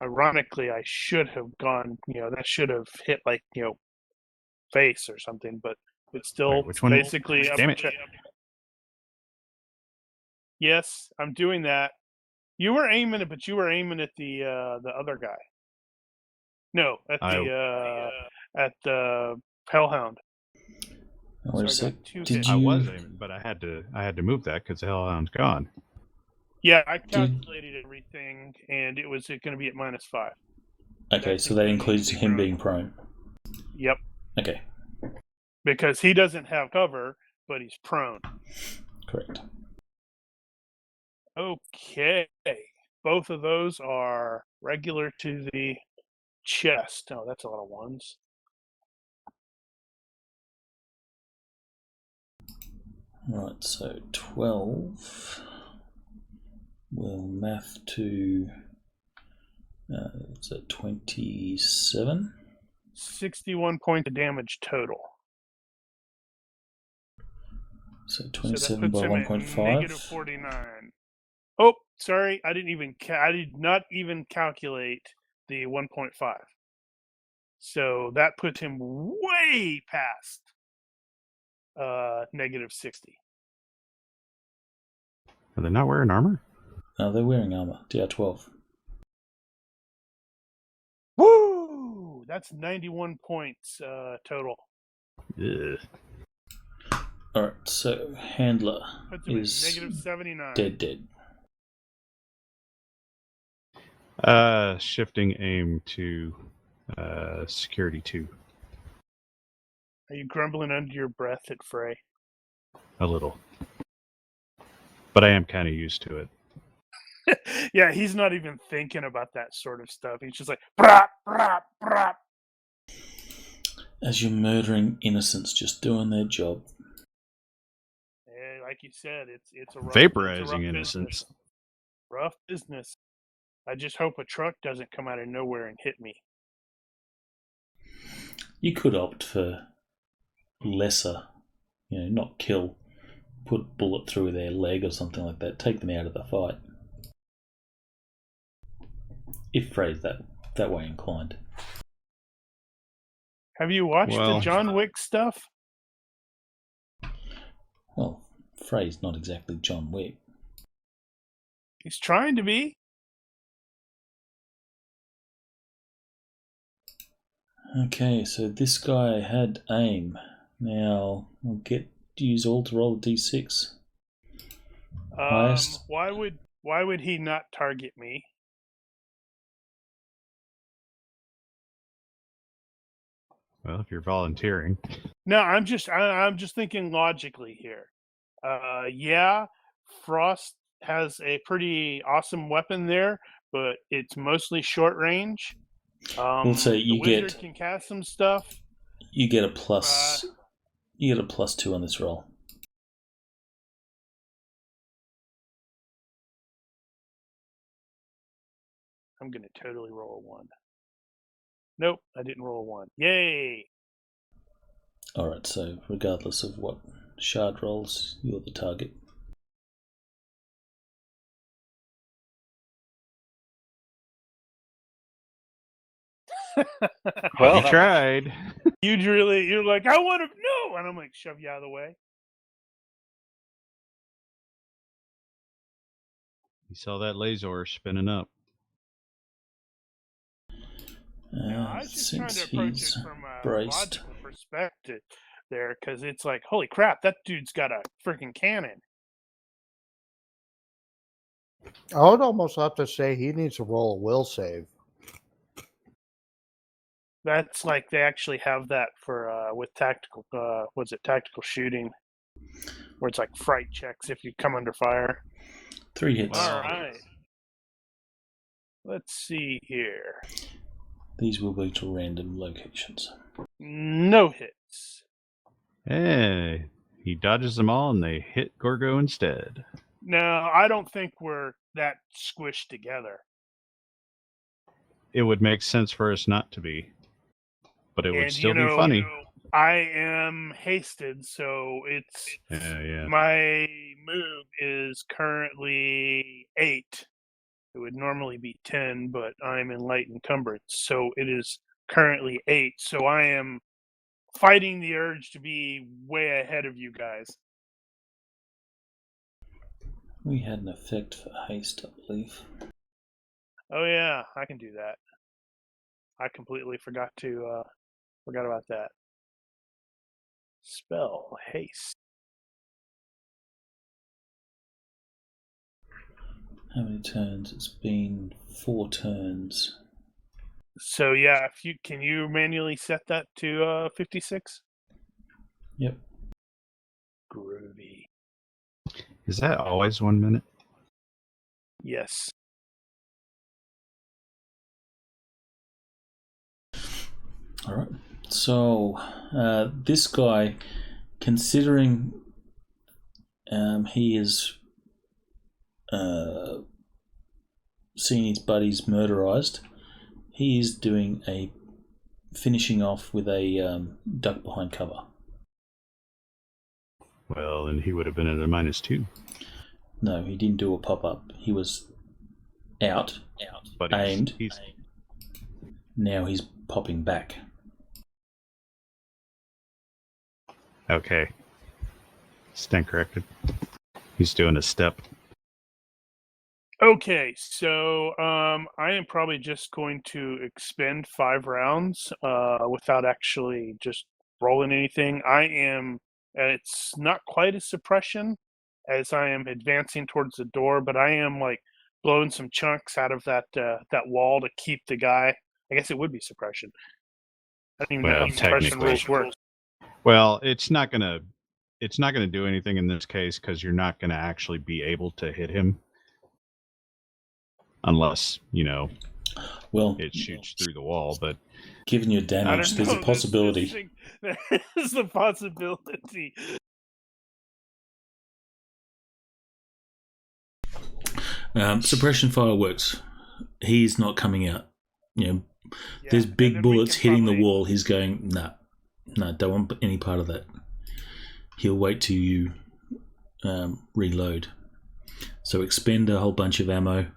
Ironically, I should have gone. That should have hit face or something, but it's still Wait, which one? basically Damn it. Yes, I'm doing that. You were aiming it, but you were aiming at the other guy. No, at the Hellhound. Wait a sec. Did I was aiming, but I had to move that because the Hellhound's gone. Yeah, I calculated everything, and it was going to be at -5. Okay, so that includes him being prone. Yep. Okay. Because he doesn't have cover, but he's prone. Correct. Okay. Both of those are regular to the chest. Oh, that's a lot of ones. Right, so 12 will math to, it's a 27? 61 points of damage total. So 27 by -49. 1.5? Oh, sorry, I did not even calculate the 1.5. So that puts him way past -60. Are they not wearing armor? No, they're wearing armor. DR12. Woo! That's 91 points total. Ugh. Alright, so handler Puts him is at -79. dead. Shifting aim to security 2. Are you grumbling under your breath at Frey? A little. But I am kind of used to it. Yeah, he's not even thinking about that sort of stuff. He's just like, brap, brap, brap. As you're murdering innocents just doing their job. And like you said, it's a rough, Vaporizing rough innocence. Business. Rough business. I just hope a truck doesn't come out of nowhere and hit me. You could opt for lesser, not kill. Put a bullet through their leg or something like that. Take them out of the fight. If phrased that way inclined. Have you watched the John Wick stuff? Well, Frey's not exactly John Wick. He's trying to be. Okay, so this guy had aim. Now I'll use all to roll a d6. Highest. Why would he not target me? Well, if you're volunteering. No, I'm just thinking logically here. Yeah, Frost has a pretty awesome weapon there, but it's mostly short range. We'll say the wizard can cast some stuff. You get a plus. You get a +2 on this roll. I'm gonna totally roll a 1. Nope, I didn't roll a 1. Yay! Alright, so regardless of what shard rolls, you're the target. Well, He tried. You're like, I want to no, and I'm like, shove you out of the way. He saw that laser spinning up. No, I was just trying Since to approach it he's from a braced. logical perspective there, because it's like, holy crap, that dude's got a freaking cannon. I would almost have to say he needs to roll a will save. That's like they actually have that for with tactical. What's it? Tactical shooting, where it's like fright checks if you come under fire. 3 hits. All right. Let's see here. These will be to random locations. No hits. Hey, he dodges them all and they hit Gorgo instead. No, I don't think we're that squished together. It would make sense for us not to be, but it would And, still be funny. I am hasted, so it's Yeah. my move is currently 8. It would normally be 10, but I'm in light encumbrance, so it is currently 8. So I am fighting the urge to be way ahead of you guys. We had an effect for haste, I believe. Oh yeah, I can do that. I completely forgot about that. Spell haste. How many turns? It's been 4 turns. So yeah, can you manually set that to 56? Yep. Groovy. Is that always 1 minute? Yes. All right. So this guy, considering he is seeing his buddies murderized, he is doing a finishing off with a duck behind cover. Well, then he would have been at a -2. No, he didn't do a pop-up. He was out, But aimed. he's Now he's popping back. okay. Stand corrected. He's doing a step. Okay, so I am probably just going to expend 5 rounds without actually just rolling anything. It's not quite a suppression as I am advancing towards the door, but I am like blowing some chunks out of that wall to keep the guy. I guess it would be suppression. I don't even know Well, how suppression technically. rules work. Well, it's not gonna do anything in this case because you're not gonna actually be able to hit him unless Well, it shoots through the wall. But given your I damage, don't there's know. a possibility. There is a possibility. Suppression fire works. He's not coming out. Yeah, there's and big then we bullets can hitting probably- the wall. He's going, no, don't want any part of that. He'll wait till you reload. So expend a whole bunch of ammo.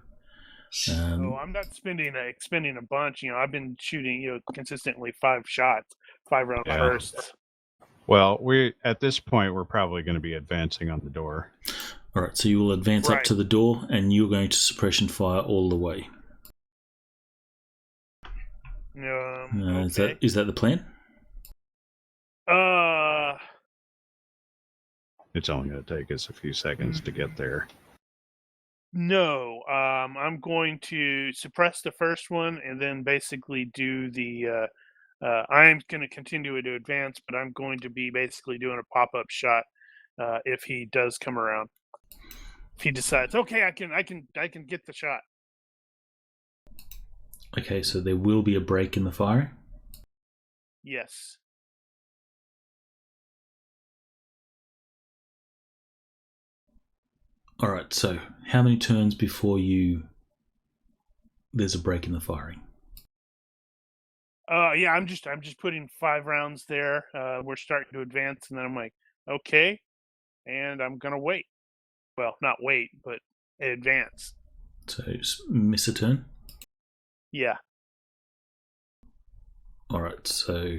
I'm not expending a bunch. I've been shooting, consistently 5 shots, 5 round Yeah. bursts. well, at this point we're probably going to be advancing on the door. All right, so you will advance up Right. to the door, and you're going to suppression fire all the way. Okay. Is that the plan? It's only going to take us a few seconds to get there. No. I'm going to suppress the first one and then basically do the. I'm going to continue to advance, but I'm going to be basically doing a pop-up shot if he does come around. If he decides, okay, I can get the shot. Okay, so there will be a break in the firing. Yes. All right, so how many turns before there's a break in the firing? Yeah, I'm just putting 5 rounds there. We're starting to advance, and then I'm like, okay, and I'm gonna wait. Well, not wait, but advance. So miss a turn. Yeah. All right, so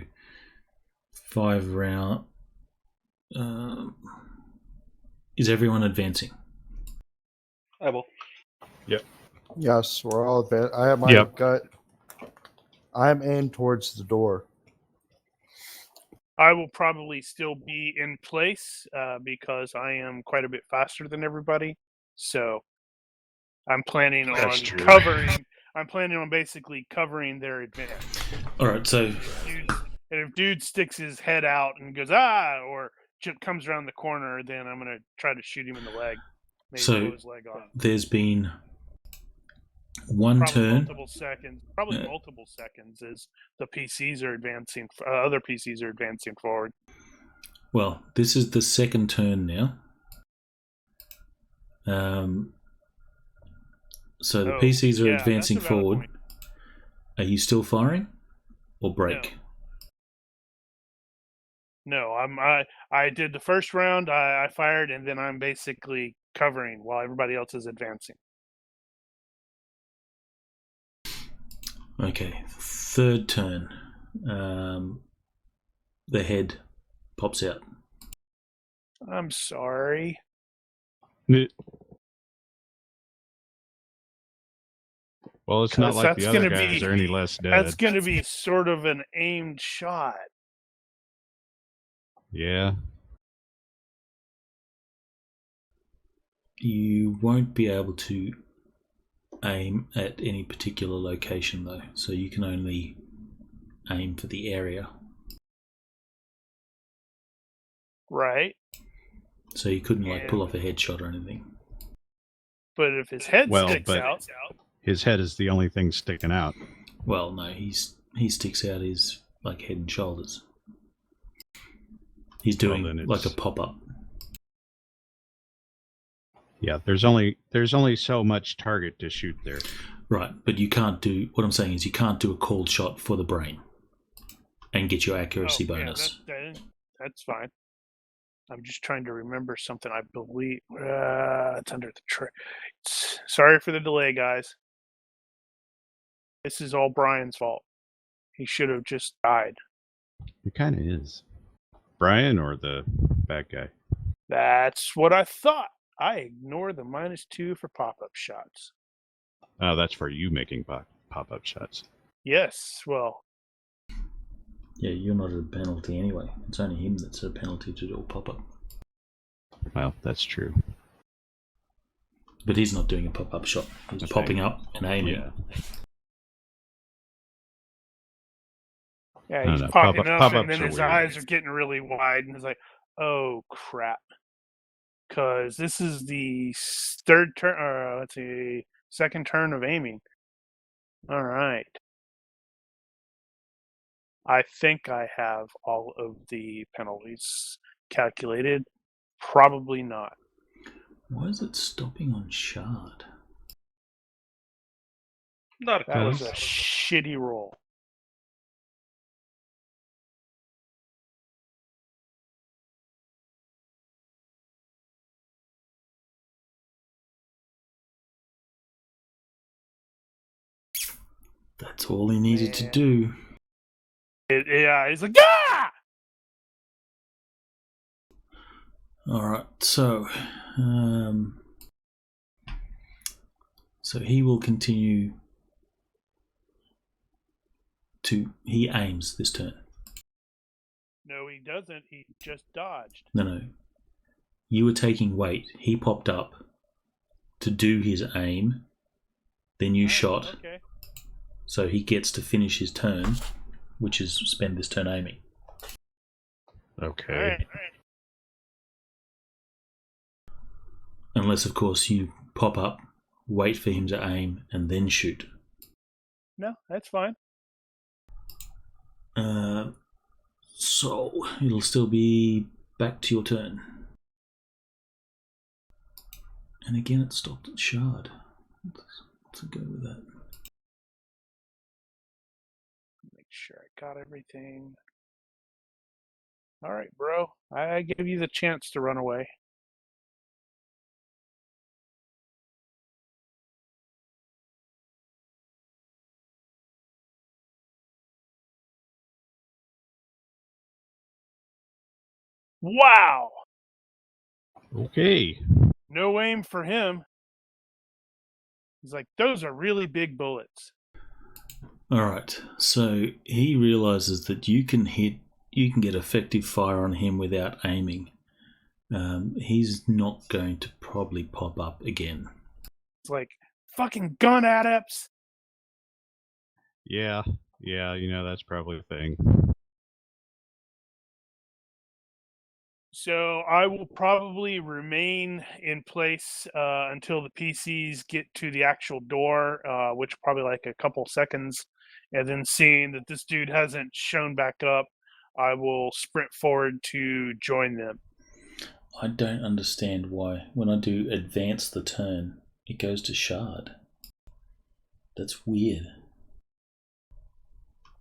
5 round. Is everyone advancing? I will. Yes, we're all advanced. I have my Yep. gut. I'm aimed towards the door. I will probably still be in place because I am quite a bit faster than everybody. So I'm planning on That's true. covering. I'm planning on basically covering their advance. All right, so If dude sticks his head out and goes or comes around the corner, then I'm gonna try to shoot him in the leg. Maybe So- blow his leg off. there's been one Probably turn. multiple seconds. Probably Yeah. multiple seconds as the PCs are advancing. Other PCs are advancing forward. Well, this is the second turn now. So the PCs are advancing that's a valid forward. point. Are you still firing, or break? No, I did the first round. I fired, and then I'm basically covering while everybody else is advancing. Okay, third turn. The head pops out. I'm sorry. Well, it's not 'Cause like the that's other gonna guys be- are any less dead. That's going to be sort of an aimed shot. Yeah. You won't be able to aim at any particular location though, so you can only aim for the area. Right. So you couldn't like pull off a headshot or anything. But if his head Well, sticks but- out, His head is the only thing sticking out. Well, no, he sticks out his like head and shoulders. He's doing then like a it's- pop up. Yeah, there's only so much target to shoot there. Right, but you can't do. What I'm saying is you can't do a cold shot for the brain and get your accuracy bonus. that's fine. I'm just trying to remember something. I believe it's under the tray. Sorry for the delay, guys. This is all Brian's fault. He should have just died. It kind of is. Brian or the bad guy? That's what I thought. I ignore the -2 for pop-up shots. Oh, that's for you making pop-up shots. Yes, well, Yeah, you're not at a penalty anyway. It's only him that's a penalty to do a pop up. Well, that's true. But he's not doing a pop up shot. He's Okay. popping up and aiming. Yeah. yeah, No, he's no, popping up, pop-ups and then are his weird. eyes are getting really wide, and he's like, "Oh crap!" Because this is the third turn, or let's see, second turn of aiming. All right. I think I have all of the penalties calculated. Probably not. Why is it stopping on shard? Not a That was clue. a shitty roll. That's all he needed to Man. do. Yeah, he's like, ah! Alright, so he will continue to. He aims this turn. No, he doesn't. He just dodged. No. You were taking weight. He popped up to do his aim. Then you shot. Okay. So he gets to finish his turn, which is spend this turn aiming. Okay. All right. Unless, of course, you pop up, wait for him to aim, and then shoot. No, that's fine. So it'll still be back to your turn. And again, it stopped at shard. Let's go with that. Make sure I got everything. All right, bro. I gave you the chance to run away. Wow! Okay. No aim for him. He's like, those are really big bullets. All right. So he realizes that you can get effective fire on him without aiming. He's not going to probably pop up again. It's like, fucking gun adepts! Yeah, that's probably a thing. So I will probably remain in place until the PCs get to the actual door, which probably like a couple seconds. And then seeing that this dude hasn't shown back up, I will sprint forward to join them. I don't understand why when I do advance the turn, it goes to Shard. That's weird.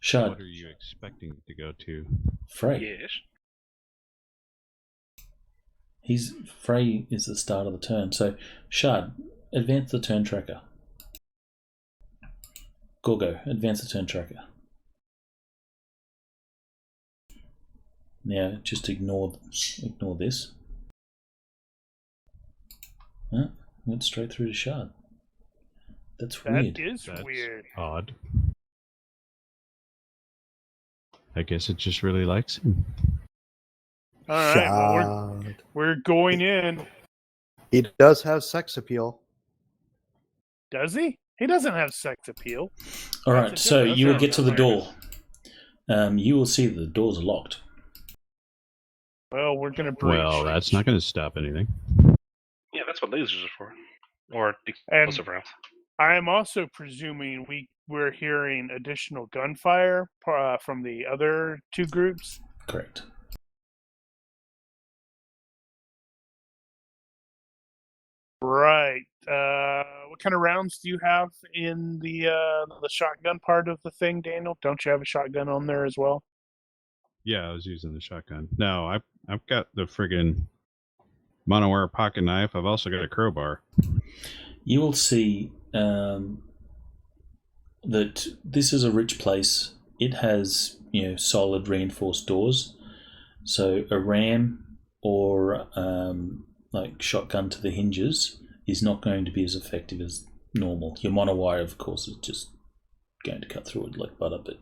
Shard. What are you expecting it to go to? Frey. Yes. Frey is the start of the turn. So Shard, advance the turn tracker. Gorgo, advance the turn tracker. Now just ignore this. Went straight through to Shard. That's weird. That's weird. Odd. I guess it just really likes him. All right, well, Shard. we're going in. He does have sex appeal. Does he? He doesn't have sex appeal. All That's right, a so difference. you will get to the door. You will see that the doors are locked. Well, we're going to breach. Well, that's not going to stop anything. Yeah, that's what lasers are for. Or And explosive rounds. I am also presuming we're hearing additional gunfire from the other two groups. Correct. Right. What kind of rounds do you have in the shotgun part of the thing, Daniel? Don't you have a shotgun on there as well? Yeah, I was using the shotgun. No, I've got the friggin' monowire pocket knife. I've also got a crowbar. You will see that this is a rich place. It has solid reinforced doors. So a ram or like shotgun to the hinges is not going to be as effective as normal. Your monowire, of course, is just going to cut through it like butter, but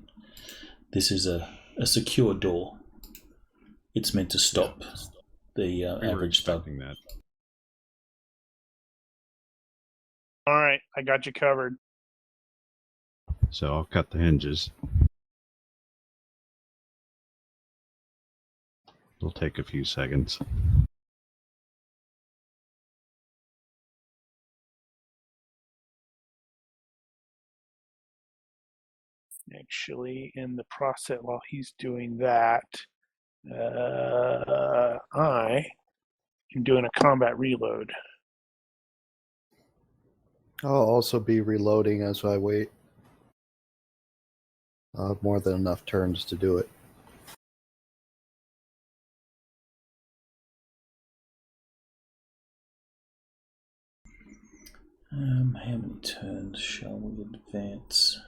this is a secure door. It's meant to stop the average thug. That. All right, I got you covered. So I'll cut the hinges. It'll take a few seconds. Actually, in the process, while he's doing that, I am doing a combat reload. I'll also be reloading as I wait. I'll have more than enough turns to do it. How many turns shall we advance?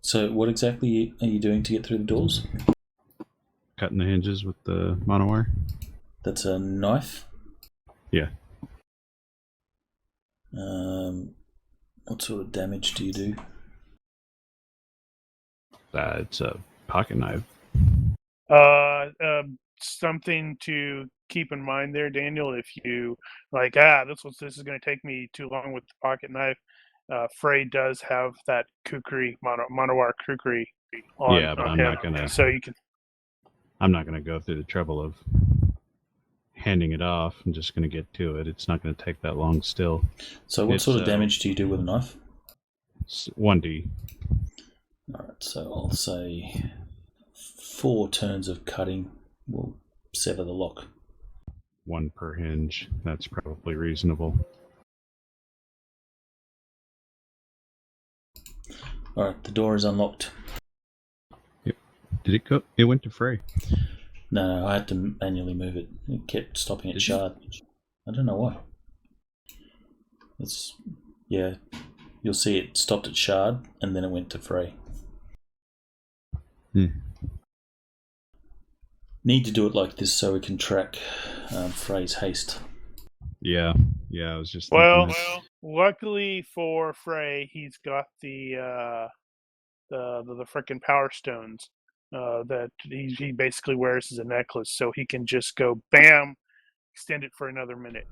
So what exactly are you doing to get through the doors? Cutting the hinges with the monowire. That's a knife? Yeah. What sort of damage do you do? It's a pocket knife. Something to keep in mind there, Daniel. If you like, this is going to take me too long with the pocket knife. Frey does have that kukri monowire kukri on. Yeah, but on I'm him, not gonna. So you can. I'm not gonna go through the trouble of handing it off. I'm just gonna get to it. It's not gonna take that long still. So what sort of damage do you do with a knife? 1d. Alright, so I'll say 4 turns of cutting will sever the lock. 1 per hinge. That's probably reasonable. Alright, the door is unlocked. Yep. Did it go? It went to Frey. No, I had to manually move it. It kept stopping at Shard. I don't know why. You'll see it stopped at Shard and then it went to Frey. need to do it like this so we can track Frey's haste. Yeah, I was just Well, thinking that. luckily for Frey, he's got the frickin' power stones that he basically wears as a necklace, so he can just go bam, extend it for another minute.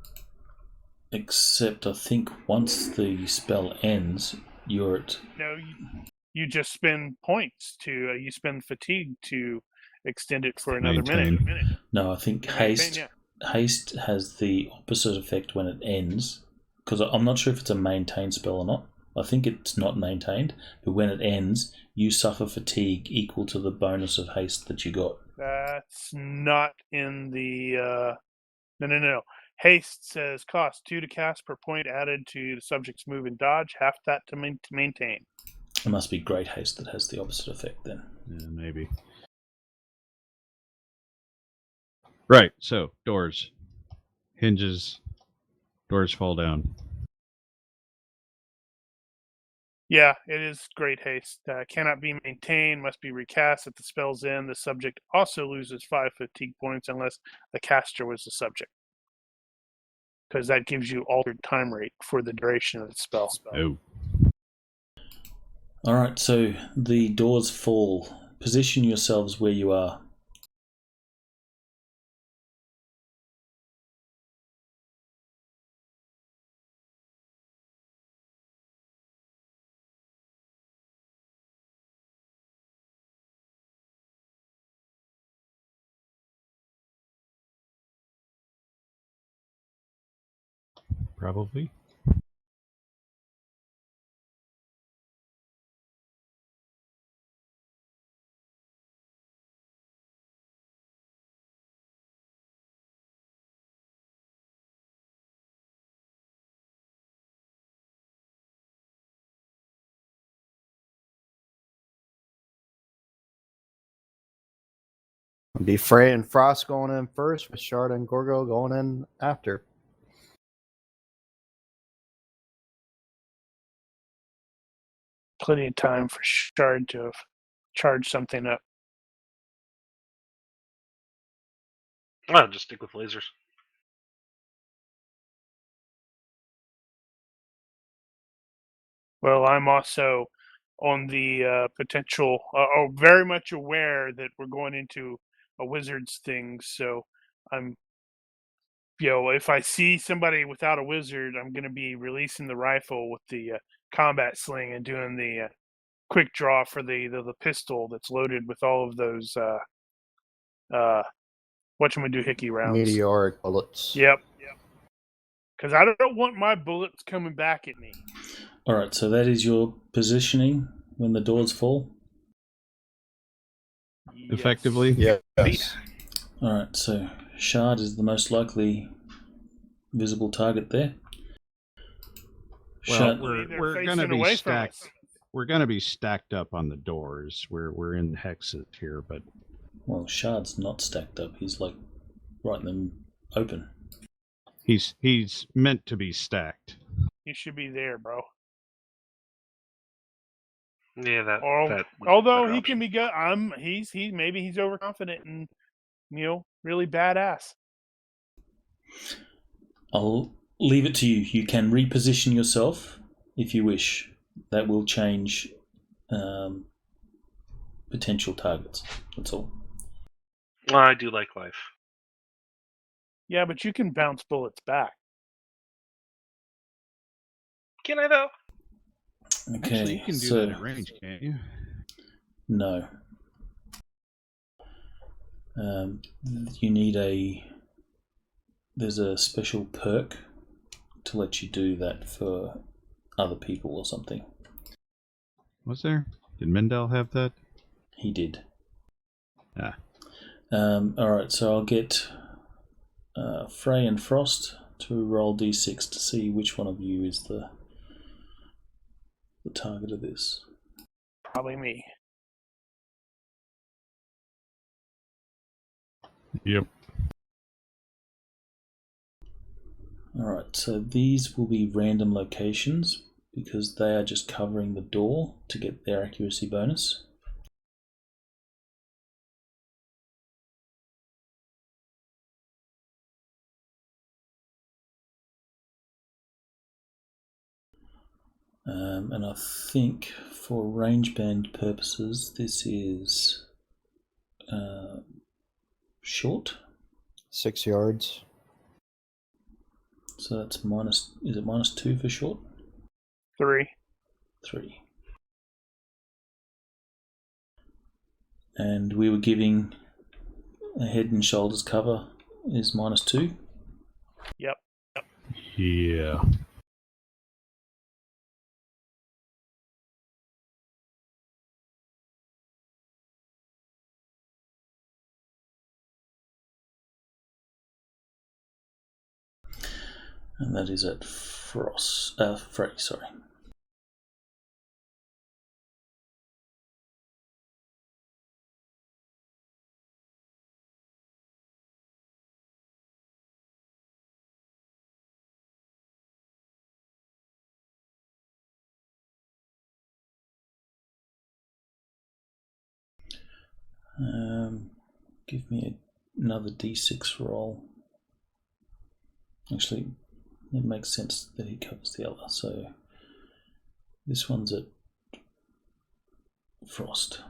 Except I think once the spell ends, you're at... No, you just spend points to you spend fatigue to extend it for another minute. No, I think haste has the opposite effect when it ends, because I'm not sure if it's a maintained spell or not. I think it's not maintained, but when it ends, you suffer fatigue equal to the bonus of haste that you got. That's not in the no. Haste says cost 2 to cast per point added to the subject's move and dodge, half that to maintain. It must be great haste that has the opposite effect then. Yeah, maybe. Right, so doors. Hinges. Doors fall down. Yeah, it is great haste. Cannot be maintained, must be recast at the spell's end. The subject also loses 5 fatigue points unless the caster was the subject, because that gives you altered time rate for the duration of the spell. Oh. Alright, so the doors fall. Position yourselves where you are. Probably. Be Frey and Frost going in first, with Shard and Gorgo going in after. Plenty of time for Shard to have charged something up. I'll just stick with lasers. Well, I'm also on the potential, very much aware that we're going into a wizard's thing. So I'm, if I see somebody without a wizard, I'm going to be releasing the rifle with the combat sling and doing the quick draw for the pistol that's loaded with all of those whatchamajoohickey rounds. Meteoric bullets. Yep. Because I don't want my bullets coming back at me. Alright, so that is your positioning when the doors fall? Effectively? Yes. Alright, so Shard is the most likely visible target there. Well, Shard, we're going to be stacked. We're going to be stacked up on the doors. We're in hexes here, but well, Shard's not stacked up. He's like writing them open. he's meant to be stacked. He should be there, bro. Yeah, that. Although he can be good, maybe he's overconfident and really badass. I'll leave it to you. You can reposition yourself if you wish. That will change potential targets. That's all. I do like life. Yeah, but you can bounce bullets back. Can I though? Okay, Actually, you can do that at range, can't you? No. You need there's a special perk to let you do that for other people or something. Was there? Did Mendel have that? He did. Ah. Alright, so I'll get Frey and Frost to roll d6 to see which one of you is the target of this. Probably me. Yep. Alright, so these will be random locations because they are just covering the door to get their accuracy bonus. And I think for range band purposes, this is short. 6 yards. So that's minus. Is it -2 for short? 3. 3. And we were giving a head and shoulders cover is -2. Yep. Yeah. And that is at frost. Frey, sorry. Give me another d6 roll. Actually, it makes sense that he covers the other. So this one's at frost.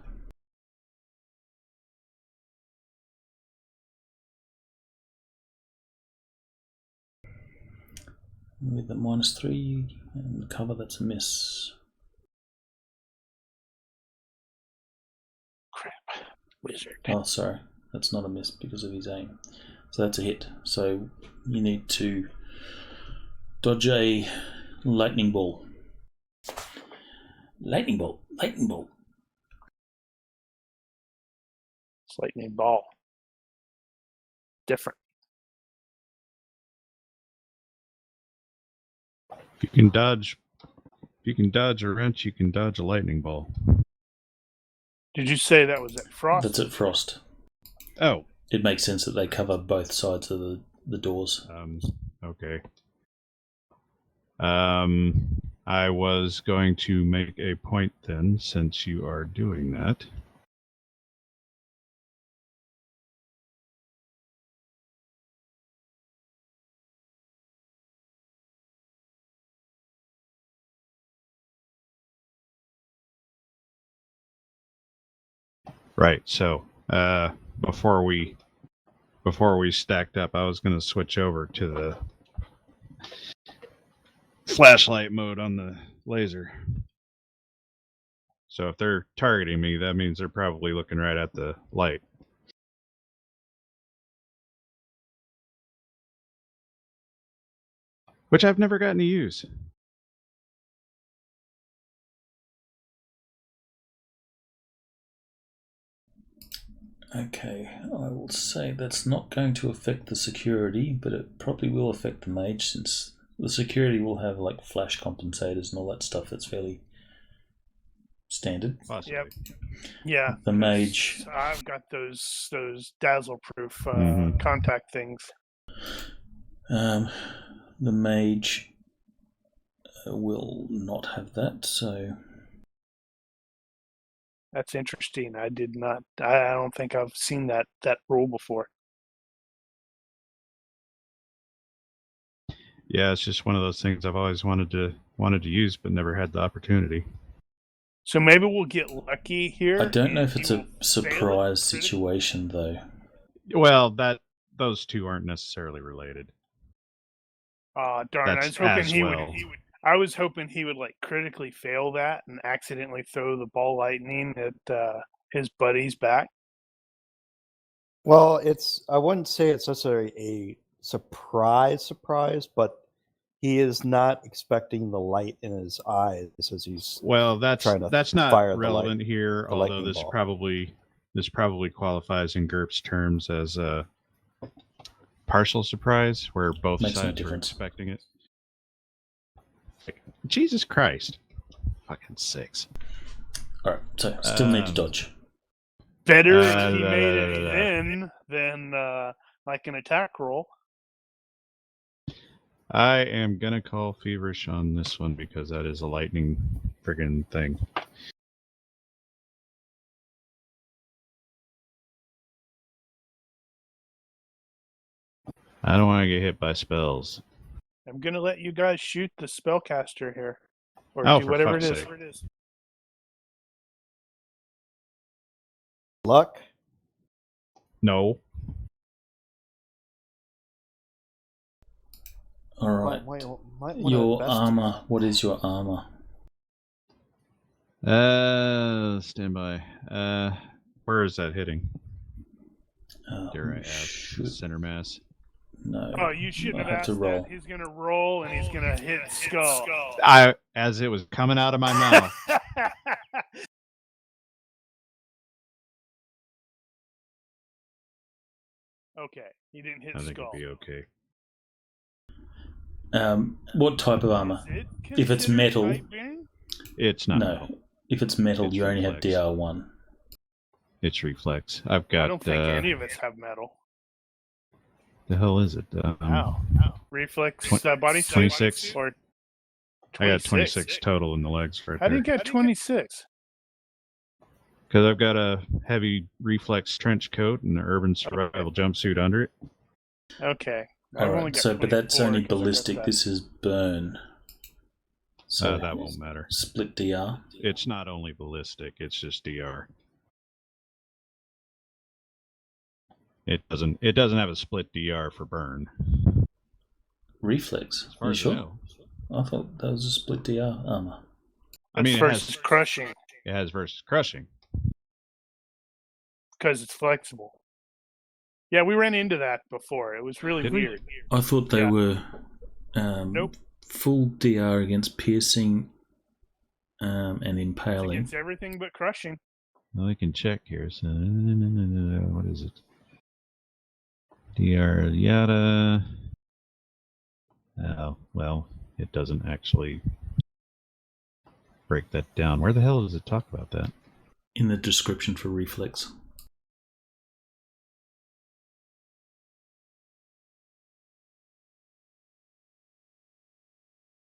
With the -3 and cover, that's a miss. Crap. Wizard. Oh, sorry, that's not a miss because of his aim. So that's a hit. So you need to dodge a lightning ball. Lightning ball. Lightning ball. It's lightning ball. Different. If you can dodge a wrench, you can dodge a lightning ball. Did you say that was at frost? That's at frost. Oh. It makes sense that they cover both sides of the doors. Okay. I was going to make a point then, since you are doing that. Right. So, before we stacked up, I was going to switch over to the flashlight mode on the laser. So if they're targeting me, that means they're probably looking right at the light. Which I've never gotten to use. Okay, I will say that's not going to affect the security, but it probably will affect the mage, since the security will have like flash compensators and all that stuff that's fairly standard. Possibly. Yep. Yeah. The mage. I've got those dazzle proof Mhm. contact things. The mage will not have that, so That's interesting. I did not. I don't think I've seen that rule before. Yeah, it's just one of those things I've always wanted to use, but never had the opportunity. So maybe we'll get lucky here. I don't know if and it's he a will fail it surprise critically. situation though. Well, those two aren't necessarily related. Darn! I That's was hoping as he well. would. I was hoping he would like critically fail that and accidentally throw the ball lightning at his buddy's back. Well, I wouldn't say it's necessarily a surprise, but he is not expecting the light in his eyes as he's Well, that's trying to not fire the relevant here, the although lightning this ball. probably qualifies in GURPS terms as a partial surprise, where both Makes no sides were difference. expecting it. Jesus Christ. Fucking 6. Alright, so still need to dodge. Better if he made it then than like an attack roll. I am gonna call feverish on this one because that is a lightning friggin' thing. I don't want to get hit by spells. I'm gonna let you guys shoot the spellcaster here. or Oh, do for whatever it fuck's is. sake. Luck. No. All right. Might wanna Your invest- armor. What is your armor? Standby. Where is that hitting? Dare I ask? Shoot. Center mass. No. Oh, you shouldn't I have have asked to roll. that. He's gonna roll and he's gonna hit skull. As it was coming out of my mouth. Okay, he didn't hit I think skull. it'd be okay. What type of armor? Is it If it's considered metal, tight bearing? It's not. no. metal. If it's metal, It's you only have reflex. DR1. It's reflex. I've got. I don't think any of us have metal. The hell is it? Reflex Twen- body suit? 26. Or I got 26 total in the legs right How do there. you get 26? Because I've got a heavy reflex trench coat and an urban survival jumpsuit under it. Okay. I've only Alright, got but that's 24 only 'cause I got ballistic. that. This is burn. So That won't matter. split DR. It's not only ballistic; it's just DR. It doesn't have a split DR for burn. Reflex. As far Are you as I sure? know. I thought that was a split DR armor. I mean, It's versus crushing it has versus crushing. because it's flexible. Yeah, we ran into that before. It was really Did we? weird. I thought they Yeah. were Nope. full DR against piercing and It's impaling. against everything but crushing. Well, we can check here. So, what is it? DR yada. Oh, well, it doesn't actually break that down. Where the hell does it talk about that? In the description for reflex.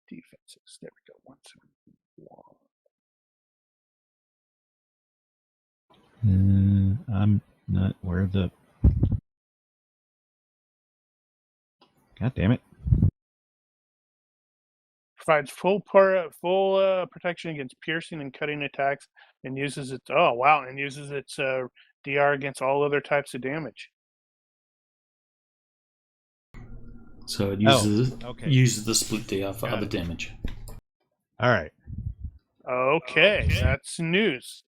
Defenses. There we go. 171. I'm not where the. God damn it! Provides full protection against piercing and cutting attacks, and uses its DR against all other types of damage. So it uses okay. uses the split DR for Got other it. damage. All right. Okay, that's news.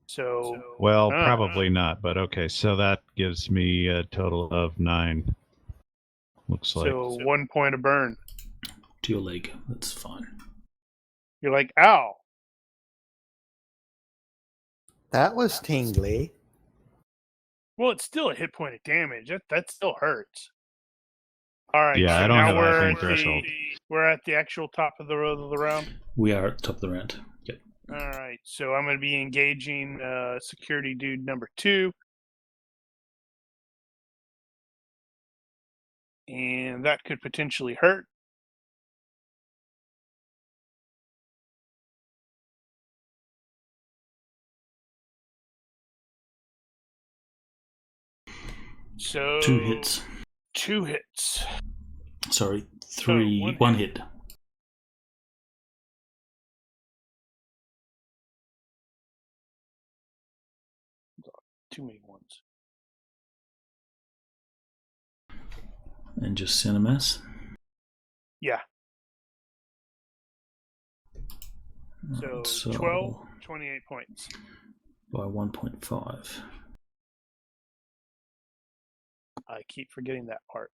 So Well, probably not, but okay. So that gives me a total of 9. Looks like. so 1 point of burn. To your leg. That's fine. You're like, ow. That was tingly. Well, it's still a hit point of damage. That still hurts. All right. Yeah, so I don't now have we're anything at threshold. we're at the actual top of the round. We are at the top of the round. Yep. All right. So I'm going to be engaging security dude number 2. And that could potentially hurt. So 2 hits. 2 hits. Sorry, 3. one One hit. Too many ones. And just center mass. Yeah. So 12, 28 points. By 1.5. I keep forgetting that part.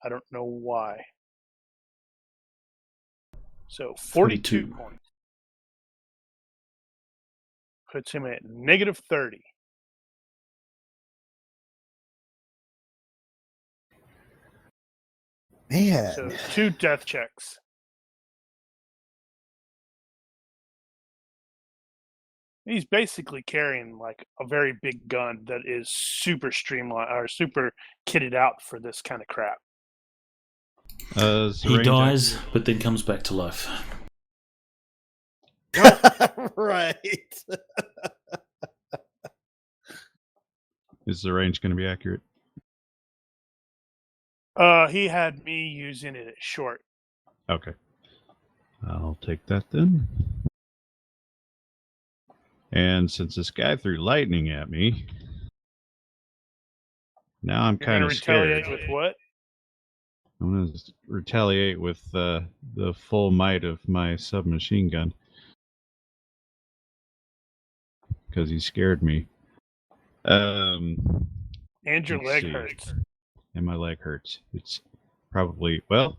I don't know why. So 42 points. Puts him at negative 30. Man. So 2 death checks. He's basically carrying like a very big gun that is super streamlined or super kitted out for this kind of crap. He dies, but then comes back to life. Right. Is the range going to be accurate? He had me using it at short. Okay. I'll take that then. And since this guy threw lightning at me, now I'm You're going kind to of scared. retaliate with what? I'm going to retaliate with the full might of my submachine gun. Because he scared me. And your Let's leg see. hurts. And my leg hurts. It's probably, well,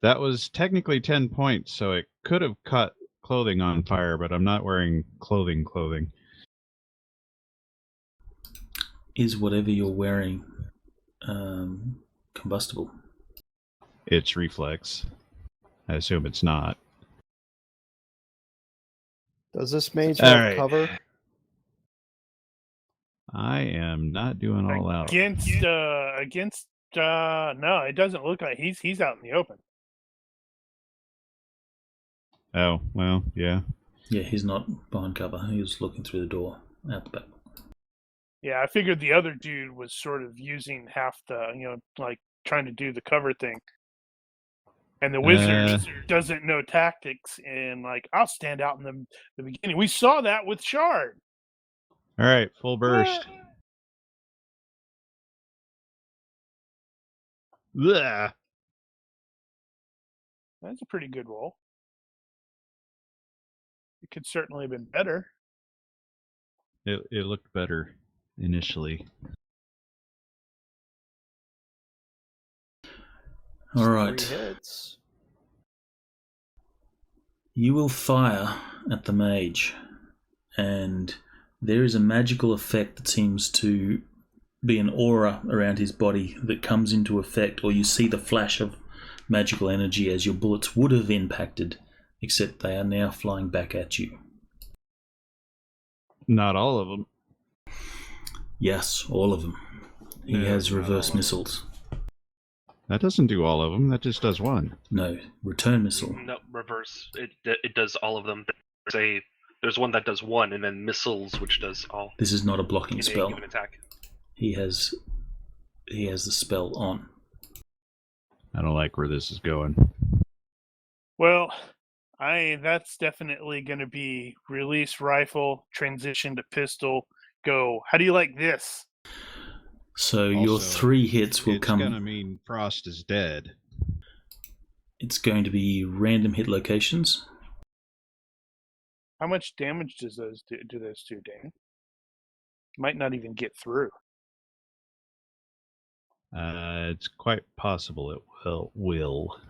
that was technically 10 points, so it could have caught clothing on fire, but I'm not wearing clothing. Is whatever you're wearing combustible? It's reflex. I assume it's not. Does this mage All have right. cover? I am not doing all out. Against no, it doesn't look like he's out in the open. Oh, well, yeah. Yeah, he's not behind cover. He was looking through the door out the back. Yeah, I figured the other dude was sort of using half the, like trying to do the cover thing. And the wizard doesn't know tactics, and like I'll stand out in the beginning. We saw that with Shard. All right, full burst. Blech. That's a pretty good roll. It could certainly have been better. It looked better initially. All right. 3 hits. You will fire at the mage, and there is a magical effect that seems to be an aura around his body that comes into effect, or you see the flash of magical energy as your bullets would have impacted, except they are now flying back at you. Not all of them. Yes, all of them. He No, has not reverse all of missiles. That doesn't do all of them. That just does one. No, return missile. No, reverse. It does all of them. There's one that does one, and then missiles, which does all. This is not a blocking In a spell. given attack. He has the spell on. I don't like where this is going. Well, that's definitely going to be release rifle, transition to pistol, go. How do you like this? So your Also, 3 hits will come. It's gonna mean Frost is dead. It's going to be random hit locations. How much damage does those do those two, Dan? Might not even get through. It's quite possible it will.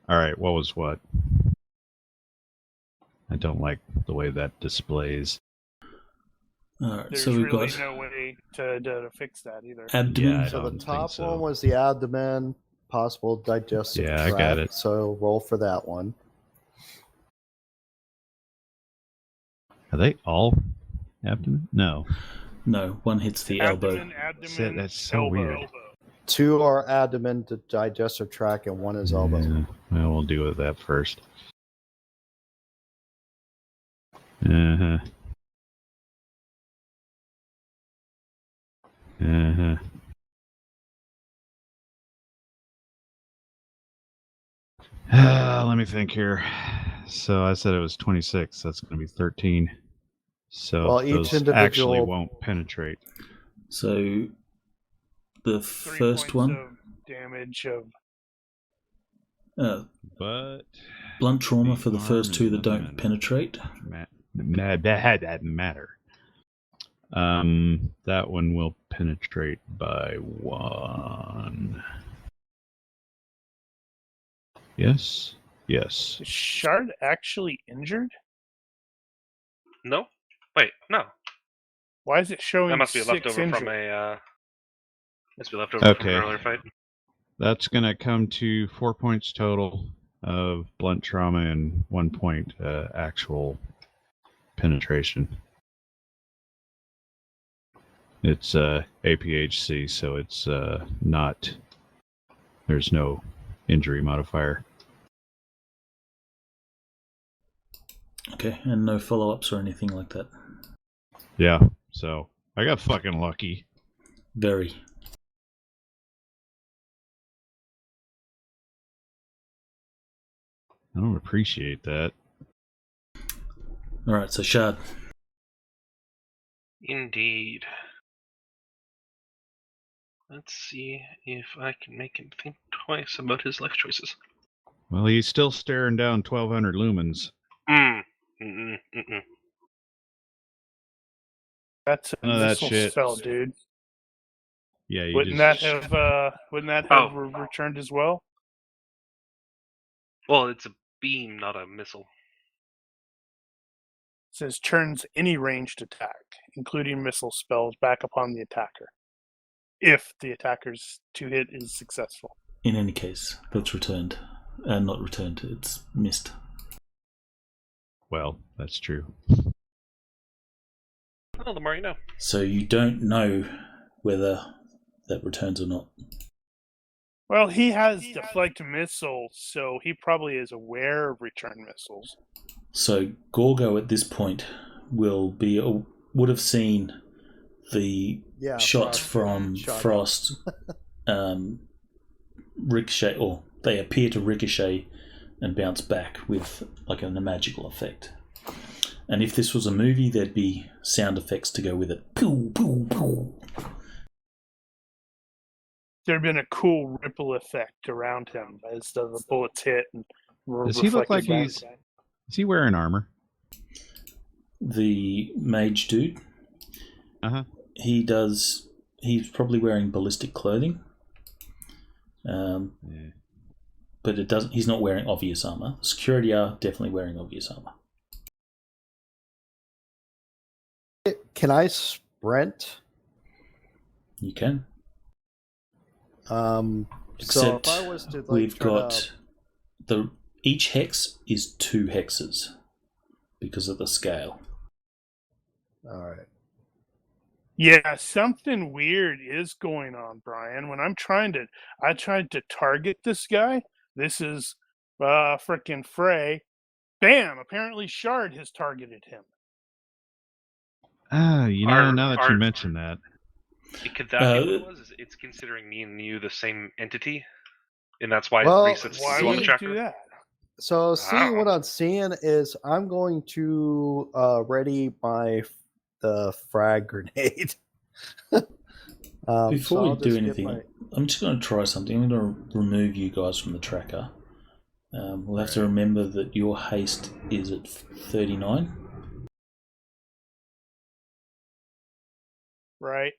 All right, what was what? I don't like the way that displays. All right, There's so we've really got no way to fix that either. abdomen. Yeah, I So the don't think top so. one was the abdomen, possible digestive Yeah, I tract. got it. So roll for that one. Are they all abdomen? No. No, one hits the elbow. Abdomen, That's so elbow. weird. 2 are abdomen to digestive tract, and 1 is elbow. Yeah, well, we'll deal with that first. Uh-huh. Uh-huh. Let me think here. So I said it was 26. That's going to be 13. So Well, each those individual- actually won't penetrate. So the 3 first points one, of damage of But blunt trauma for the The first arm 2 is that not don't matter. penetrate. that doesn't matter. That one will penetrate by 1. Yes. is Shard actually injured? No? Wait, no. Why is it showing That must be a 6 leftover injured? from a. Must be leftover from Okay. an earlier fight. That's going to come to 4 points total of blunt trauma and 1 point actual penetration. It's APHC, so it's not. There's no injury modifier. Okay, and no follow-ups or anything like that. Yeah, so I got fucking lucky. Very. I don't appreciate that. All right, so Shard. Indeed. Let's see if I can make him think twice about his life choices. Well, he's still staring down 1,200 lumens. That's a None of that missile shit. spell, dude. Yeah, you Wouldn't just... that have Oh. returned as well? Well, it's a beam, not a missile. It says turns any ranged attack, including missile spells, back upon the attacker, if the attacker's 2-hit is successful. In any case, that's returned. Not returned, it's missed. Well, that's true. Well, the more you know. So you don't know whether that returns or not. Well, he has deflect missiles, so he probably is aware of return missiles. So Gorgo at this point would have seen the shots from Frost ricochet, or they appear to ricochet and bounce back with like a magical effect. And if this was a movie, there'd be sound effects to go with it. Pew, pew, pew. There'd been a cool ripple effect around him as the bullets hit and Does he look like reflected he's... back. Is he wearing armor? The mage dude, Uh-huh. he's probably wearing ballistic clothing. Yeah. But he's not wearing obvious armor. Security are definitely wearing obvious armor. Can I sprint? You can. So Except if I was to, like, we've try got each hex is 2 hexes because of the scale. All right. Yeah, something weird is going on, Brian. When I tried to target this guy. This is frickin' Frey. Bam! Apparently Shard has targeted him. Ah, now that you mention that. Could that be what it was? It's considering me and you the same entity, and that's why it resets Why to would one it chapter. do that? So seeing what I'm seeing is I'm going to ready the frag grenade. Before we do anything, my... I'm just going to try something. I'm going to remove you guys from the tracker. We'll have to remember that your haste is at 39. Right.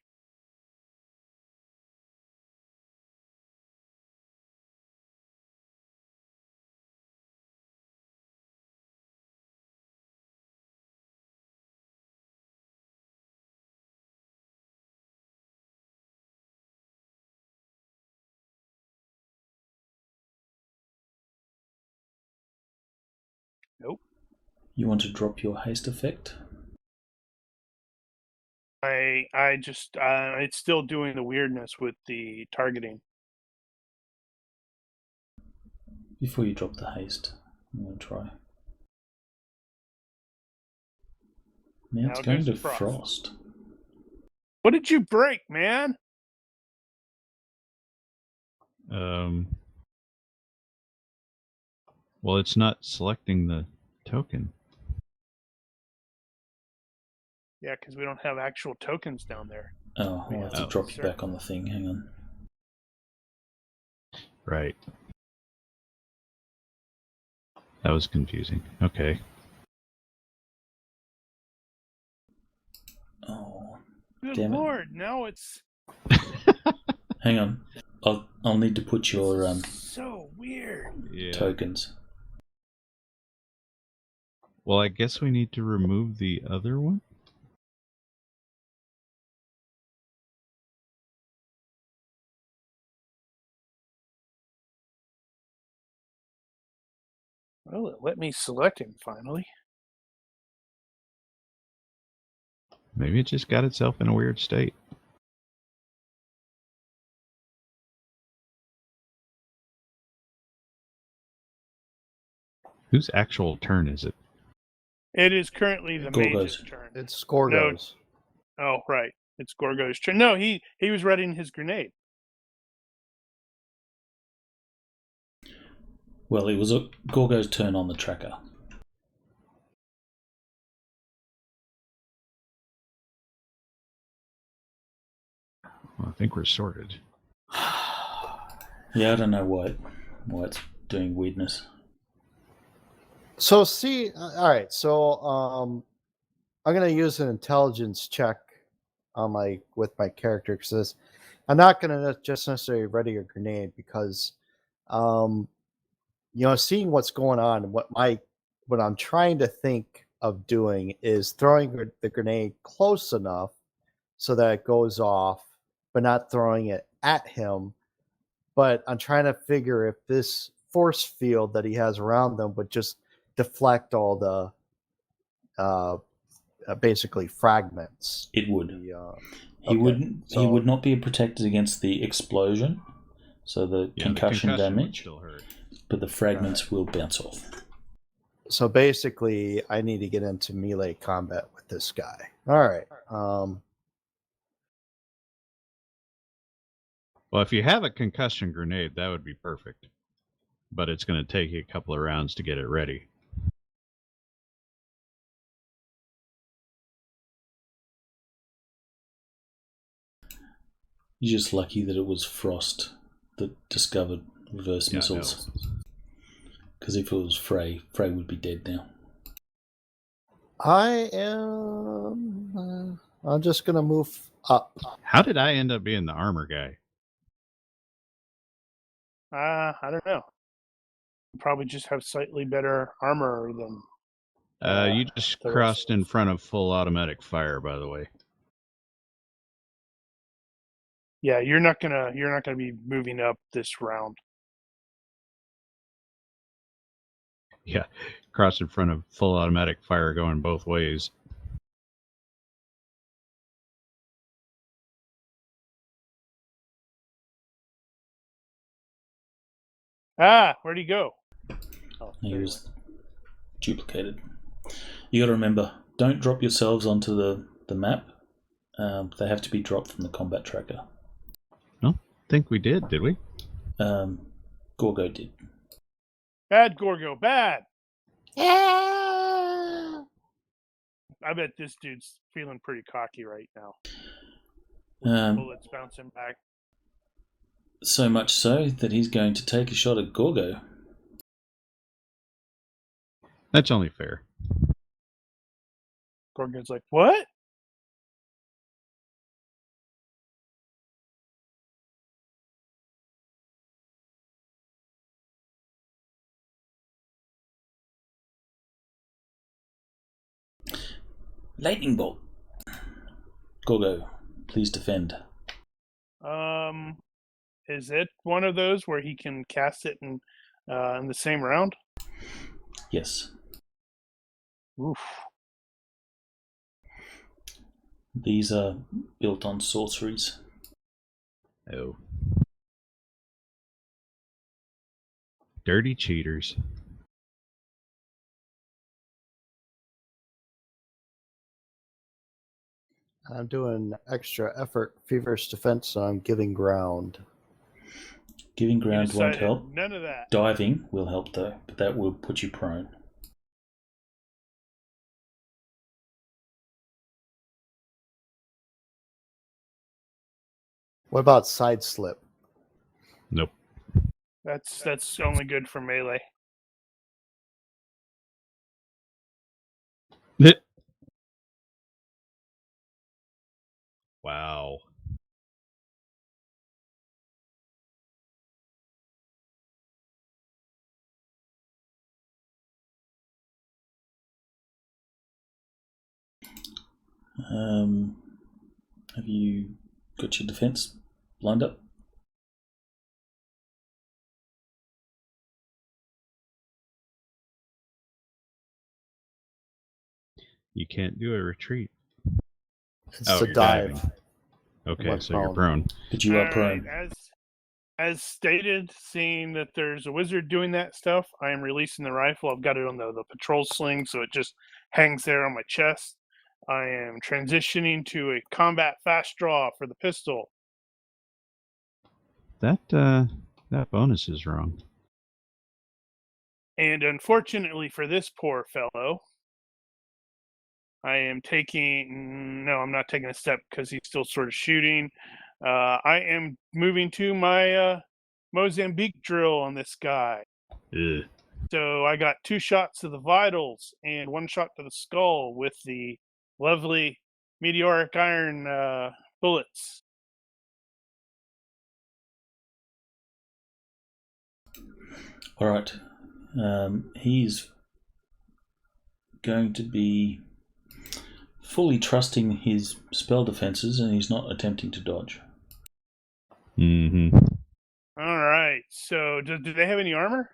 Nope. You want to drop your haste effect? I just it's still doing the weirdness with the targeting. Before you drop the haste, I'm going to try. Now it's going to Frost. What did you break, man? Well, it's not selecting the token. Yeah, because we don't have actual tokens down there. Oh, I'll have to drop you back on the thing. Hang on. Right. That was confusing. Okay. Oh, Good damn lord! Now it's Hang on. I'll need to put your so weird. tokens. Well, I guess we need to remove the other one. Well, it let me select him finally. Maybe it just got itself in a weird state. Whose actual turn is it? It is currently the mage's turn. It's Scorgo's. No. Oh, right. It's Gorgo's turn. No, he was readying his grenade. Well, it was Gorgo's turn on the tracker. Well, I think we're sorted. Yeah, I don't know why it's doing weirdness. So see, all right. So I'm gonna use an intelligence check on with my character because I'm not gonna just necessarily ready a grenade because, seeing what's going on, what I'm trying to think of doing is throwing the grenade close enough so that it goes off, but not throwing it at him. But I'm trying to figure if this force field that he has around them would just deflect all the basically fragments. It would. He would not be protected against the explosion, so the concussion would damage, still hurt. but the fragments will bounce off. So basically, I need to get into melee combat with this guy. All right. Well, if you have a concussion grenade, that would be perfect. But it's going to take you a couple of rounds to get it ready. You're just lucky that it was Frost that discovered reverse missiles. Because if it was Frey would be dead now. I am. I'm just going to move up. How did I end up being the armor guy? I don't know. You probably just have slightly better armor than. You just crossed in front of full automatic fire, by the way. Yeah, you're not gonna be moving up this round. Yeah, crossed in front of full automatic fire going both ways. Where'd he go? Oh, he was duplicated. You got to remember, don't drop yourselves onto the map. They have to be dropped from the combat tracker. No, think we did we? Gorgo did. Bad Gorgo, bad. Yeah. I bet this dude's feeling pretty cocky right now. Bullets bouncing back. So much so that he's going to take a shot at Gorgo. That's only fair. Gorgo's like, what? Lightning bolt. Gorgo, please defend. Is it one of those where he can cast it in the same round? Yes. Oof. These are built on sorceries. Oh. Dirty cheaters. I'm doing extra effort, feverish defense, so I'm giving ground. Giving ground won't help. None of that. Diving will help though, but that will put you prone. What about side slip? Nope. That's only good for melee. Wow. Have you got your defense lined up? You can't do a retreat. It's a you're dive. diving. Okay, so prone. you're prone. But you are prone. As stated, seeing that there's a wizard doing that stuff, I am releasing the rifle. I've got it on the patrol sling, so it just hangs there on my chest. I am transitioning to a combat fast draw for the pistol. That bonus is wrong. And unfortunately for this poor fellow, I am taking... No, I'm not taking a step because he's still sort of shooting. I am moving to my Mozambique drill on this guy. Ugh. So I got 2 shots to the vitals and 1 shot to the skull with the lovely meteoric iron bullets. All right. He's going to be fully trusting his spell defenses, and he's not attempting to dodge. Mm-hmm. All right. So do they have any armor?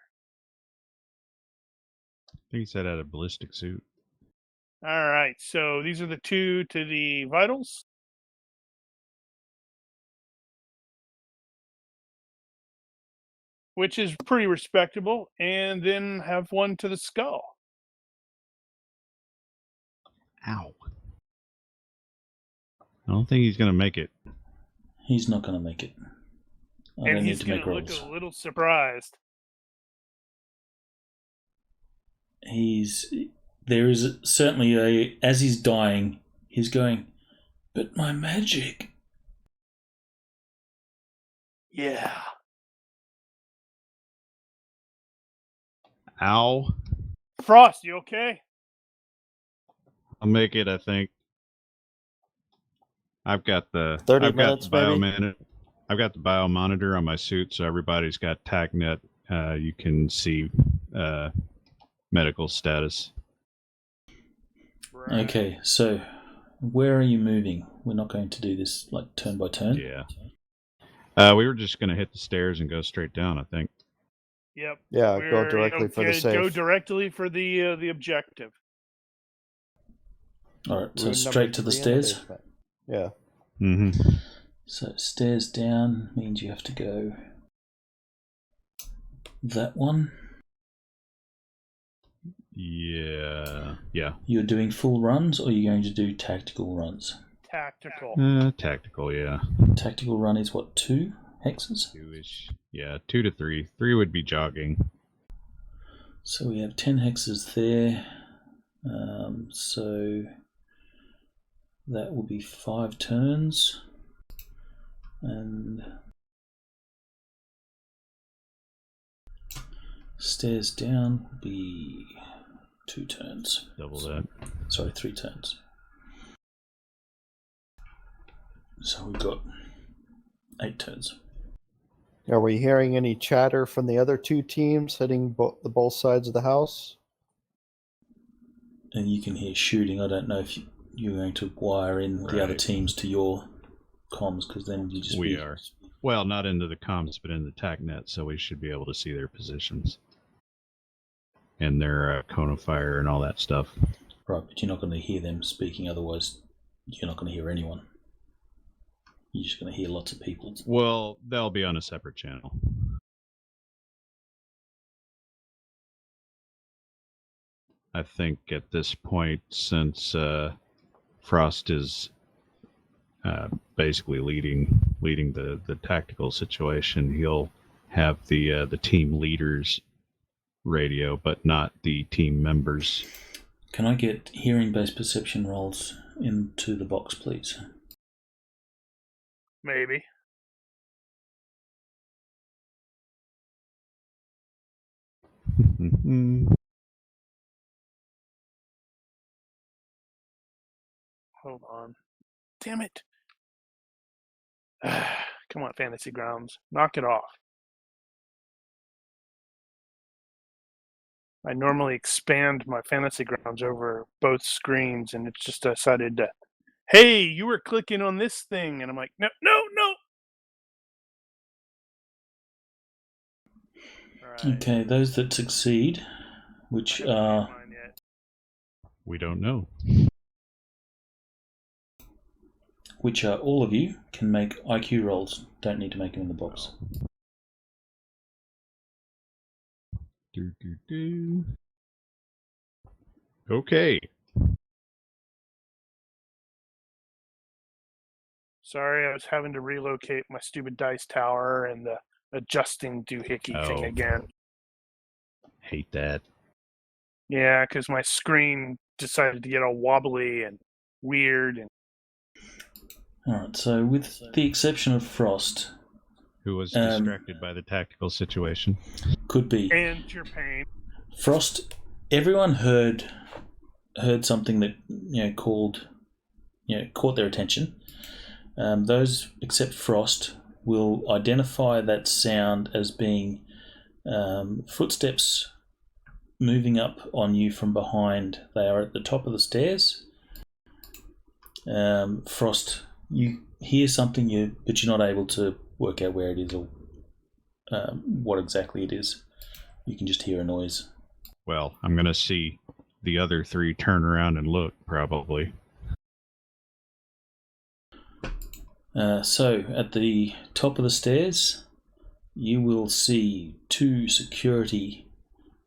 I think he said had a ballistic suit. All right. So these are the 2 to the vitals. Which is pretty respectable. And then have 1 to the skull. Ow. I don't think he's going to make it. He's not going to make it. I And don't he's need to going make to look rolls. a little surprised. There is certainly as he's dying, he's going, but my magic. Yeah. Ow. Frost, you okay? I'll make it, I think. I've got the 30 minutes, maybe? I've got the biomonitor on my suit, so everybody's got TACnet. You can see medical status. Right. Okay, so where are you moving? We're not going to do this like turn by turn. Yeah. We were just going to hit the stairs and go straight down, I think. Yep. Yeah, go directly for the safe. Go directly for the objective. All right, so Room straight number to the 3 in stairs. basement. Yeah. Mm-hmm. So stairs down means you have to go that one. Yeah. You're doing full runs, or you're going to do tactical runs? Tactical. Tactical, yeah. Tactical run is what, 2 hexes? 2-ish. Yeah, 2 to 3. 3 would be jogging. So we have 10 hexes there. So that will be 5 turns. And stairs down will be 2 turns. Double that. Sorry, 3 turns. So we've got 8 turns. Are we hearing any chatter from the other 2 teams hitting both sides of the house? And you can hear shooting. I don't know if you're going to wire in the other teams to your comms, because then you just... We are. Well, not into the comms, but in the TACnet, so we should be able to see their positions. And their cone of fire and all that stuff. Right, but you're not going to hear them speaking, otherwise you're not going to hear anyone. You're just going to hear lots of people. Well, they'll be on a separate channel. I think at this point, since Frost is basically leading the tactical situation, he'll have the team leaders radio, but not the team members. Can I get hearing-based perception rolls into the box, please? Maybe. Hold on. Damn it. Come on, Fantasy Grounds. Knock it off. I normally expand my Fantasy Grounds over both screens, and it's just decided to, hey, you were clicking on this thing. And I'm like, no. Right. Okay, those that succeed, which are... We don't know. Which are all of you, can make IQ rolls. Don't need to make them in the box. Okay. Sorry, I was having to relocate my stupid dice tower and the adjusting doohickey thing again. Hate that. Yeah, because my screen decided to get all wobbly and weird. And Alright, so with the exception of Frost, Who was distracted by the tactical situation? could be and your pain. Frost. Everyone heard something that caught their attention. Those except Frost will identify that sound as being footsteps moving up on you from behind. They are at the top of the stairs. Frost, you hear something, but you're not able to work out where it is or what exactly it is. You can just hear a noise. Well, I'm going to see the other three turn around and look, probably. So, at the top of the stairs, you will see two security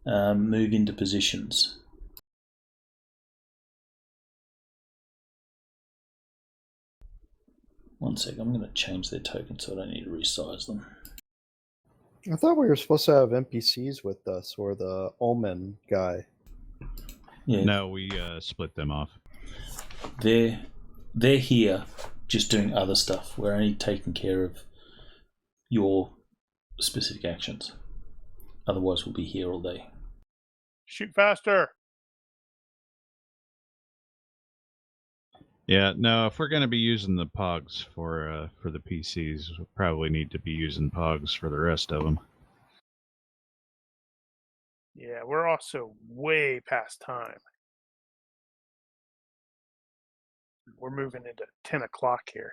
move into positions. One sec, I'm going to change their token so I don't need to resize them. I thought we were supposed to have NPCs with us, or the Omen guy. Yeah, No, we split them off. they're here just doing other stuff. We're only taking care of your specific actions. Otherwise, we'll be here all day. Shoot faster. Yeah, no, if we're going to be using the POGs for the PCs, we'll probably need to be using POGs for the rest of them. Yeah, we're also way past time. We're moving into 10 o'clock here.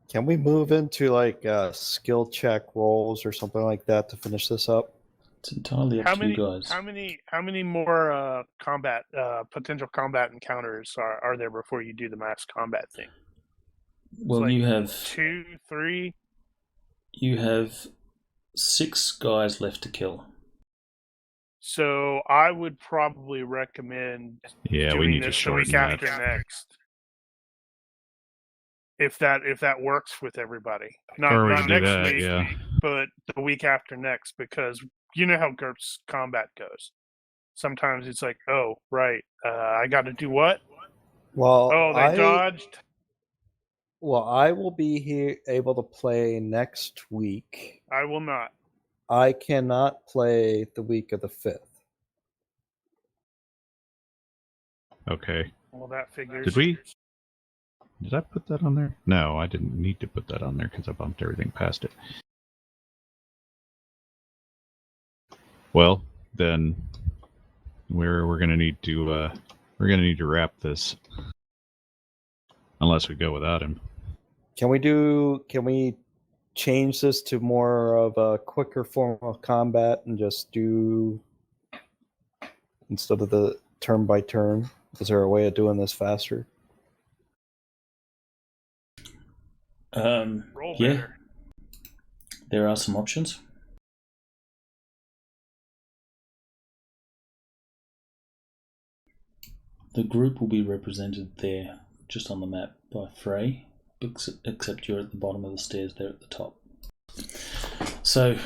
Can we move into like skill check rolls or something like that to finish this up? It's entirely up to you guys. How many more potential combat encounters are there before you do the mass combat thing? Well, like you have 2, 3. You have 6 guys left to kill. So I would probably recommend Yeah, we doing need to this the shorten week that. after next. If that works with everybody. Or we Not can do next that, week, yeah. but the week after next, because you know how GURPS combat goes. Sometimes it's like, oh, right, I got to do what? Well, Oh, they dodged. Well, I will be here able to play next week. I will not. I cannot play the week of the 5th. Okay. Well, that figures. Did I put that on there? No, I didn't need to put that on there because I bumped everything past it. Well, then we're gonna need to wrap this, unless we go without him. Can we change this to more of a quicker form of combat and just do instead of the turn by turn? Is there a way of doing this faster? Roll Yeah, better. there are some options. The group will be represented there, just on the map, by Frey, except you're at the bottom of the stairs, they're at the top. So,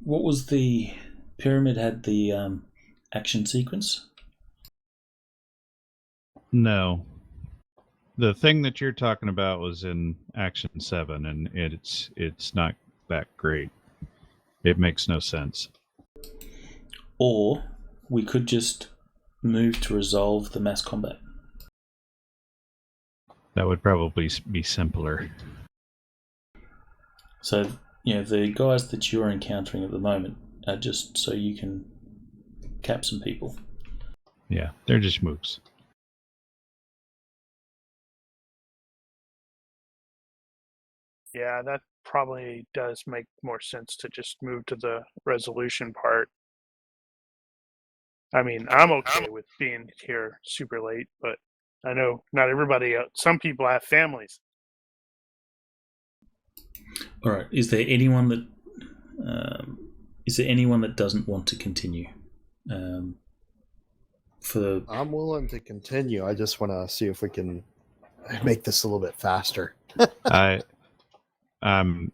what was the pyramid had the action sequence? No. The thing that you're talking about was in Action 7, and it's not that great. It makes no sense. Or we could just move to resolve the mass combat. That would probably be simpler. So, the guys that you're encountering at the moment are just so you can cap some people. Yeah, they're just mooks. Yeah, that probably does make more sense to just move to the resolution part. I mean, I'm okay with being here super late, but I know not everybody. Some people have families. All right. Is there anyone that doesn't want to continue? I'm willing to continue. I just want to see if we can make this a little bit faster. I'm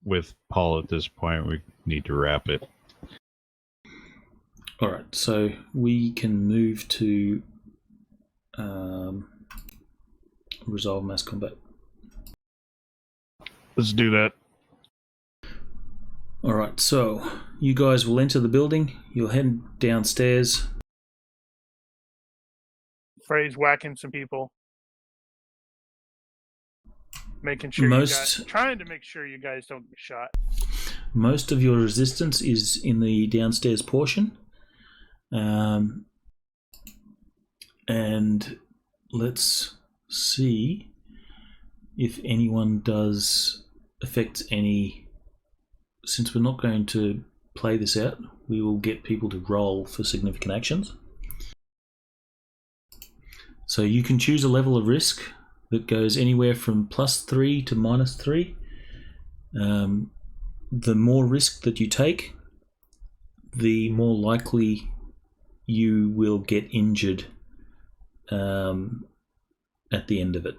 with Paul at this point. We need to wrap it. All right, so we can move to resolve mass combat. Let's do that. All right, so you guys will enter the building. You'll head downstairs. Frey's whacking some people, making sure trying to make sure you guys don't get shot. Most of your resistance is in the downstairs portion. And let's see if anyone affects any. Since we're not going to play this out, we will get people to roll for significant actions. So you can choose a level of risk that goes anywhere from +3 to -3. The more risk that you take, the more likely you will get injured at the end of it.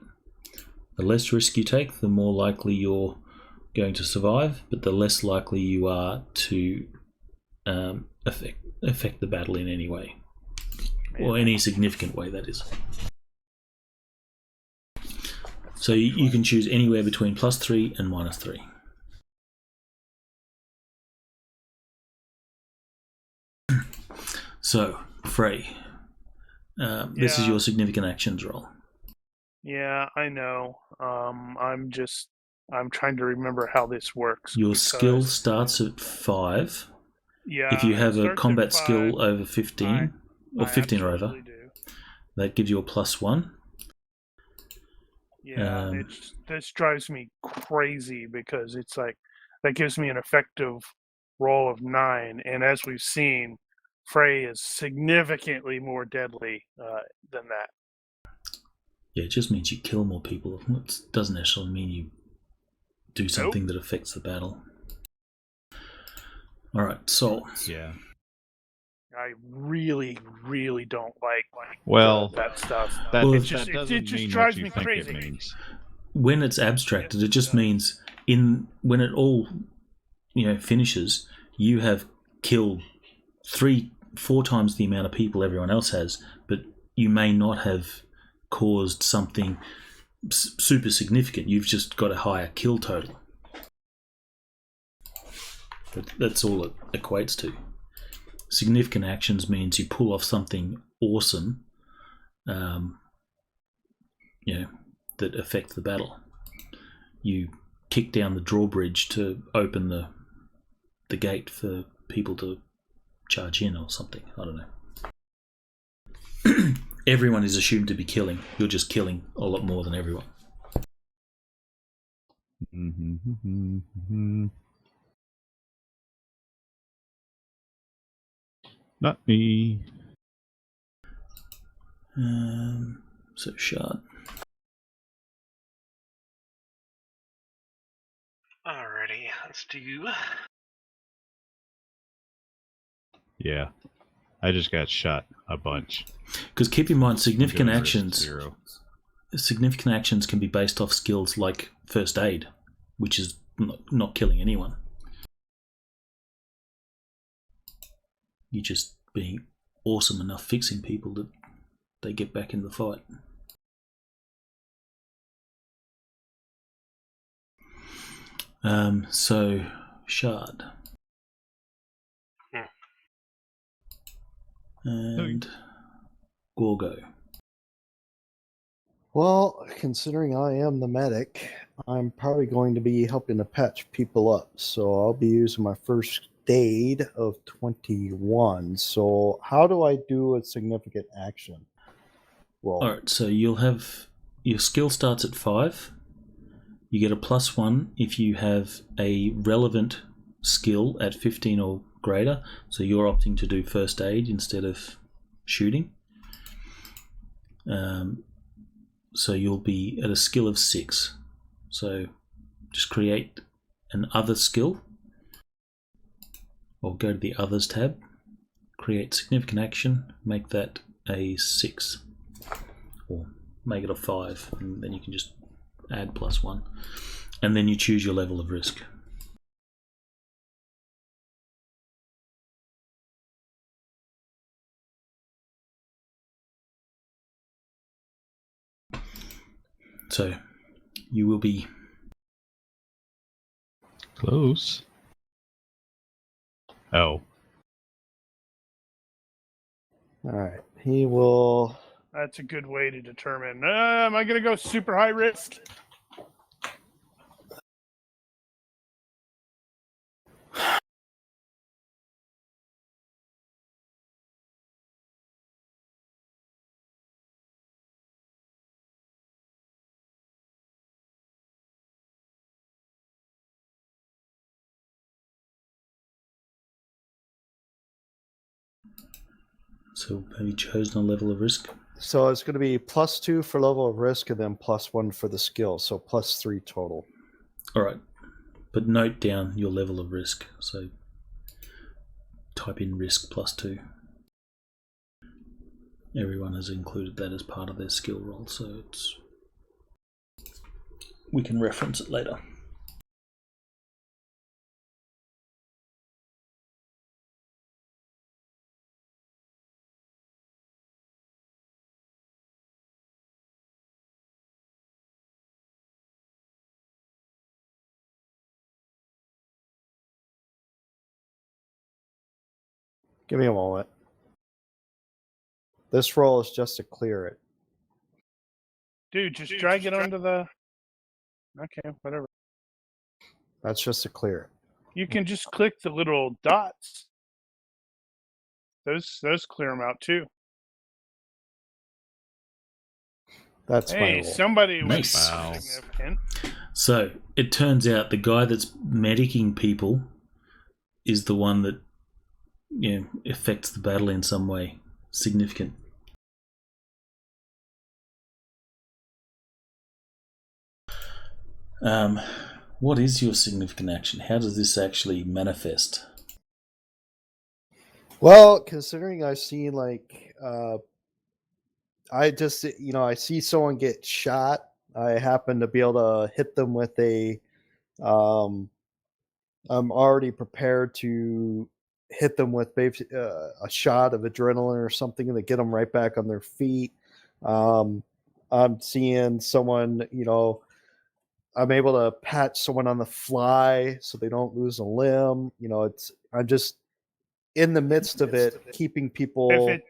The less risk you take, the more likely you're going to survive, but the less likely you are to affect the battle in any way, or any significant way, that is. So you can choose anywhere between +3 and -3. So, Frey, this is your significant actions roll. Yeah, I know. I'm trying to remember how this works. Your skill starts at 5. Yeah. If you have a combat 5, skill over 15, or 15 or over, that gives you a +1. Yeah, this drives me crazy because it's like that gives me an effective roll of 9, and as we've seen, Frey is significantly more deadly than that. Yeah, it just means you kill more people. It doesn't necessarily mean you do something that affects the battle. All right, Sol. Yeah. I really, really don't like that stuff. It just drives me crazy. It means. When it's abstracted, it just means when it all finishes, you have killed 3-4 times the amount of people everyone else has, but you may not have caused something super significant. You've just got a higher kill total. That's all it equates to. Significant actions means you pull off something awesome, that affects the battle. You kick down the drawbridge to open the gate for people to charge in or something. I don't know. Everyone is assumed to be killing. You're just killing a lot more than everyone. Not me. So Shard. Alrighty, let's do. Yeah, I just got shot a bunch. Because keep in mind, significant actions. 0. Significant actions can be based off skills like first aid, which is not killing anyone. You're just being awesome enough fixing people that they get back in the fight. So, Shard. And Gorgo. Well, considering I am the medic, I'm probably going to be helping to patch people up. So I'll be using my first aid of 21. So how do I do a significant action? Well, all right, so you'll have your skill starts at 5. You get a +1 if you have a relevant skill at 15 or greater. So you're opting to do first aid instead of shooting. So you'll be at a skill of 6. So just create an other skill, or go to the others tab, create significant action, make that a 6, or make it a 5, and then you can just add +1, and then you choose your level of risk. So you will be Close. Oh. All right. He will. That's a good way to determine. Am I going to go super high risk? So have you chosen a level of risk? So it's going to be +2 for level of risk, and then +1 for the skill. So +3 total. All right. But note down your level of risk. So type in risk +2. Everyone has included that as part of their skill roll, so we can reference it later. Give me a moment. This roll is just to clear it. Dude, just drag it onto the... Okay, whatever. That's just to clear it. You can just click the little dots. Those clear them out too. That's my Hey, roll. somebody Nice. was Wow. significant. So it turns out the guy that's medicing people is the one that affects the battle in some way. Significant. What is your significant action? How does this actually manifest? Well, considering I've seen I just I see someone get shot. I happen to be able to hit them with a. I'm already prepared to hit them with a shot of adrenaline or something to get them right back on their feet. I'm seeing someone, I'm able to pat someone on the fly so they don't lose a limb. I'm just in the midst of it, keeping people. If it,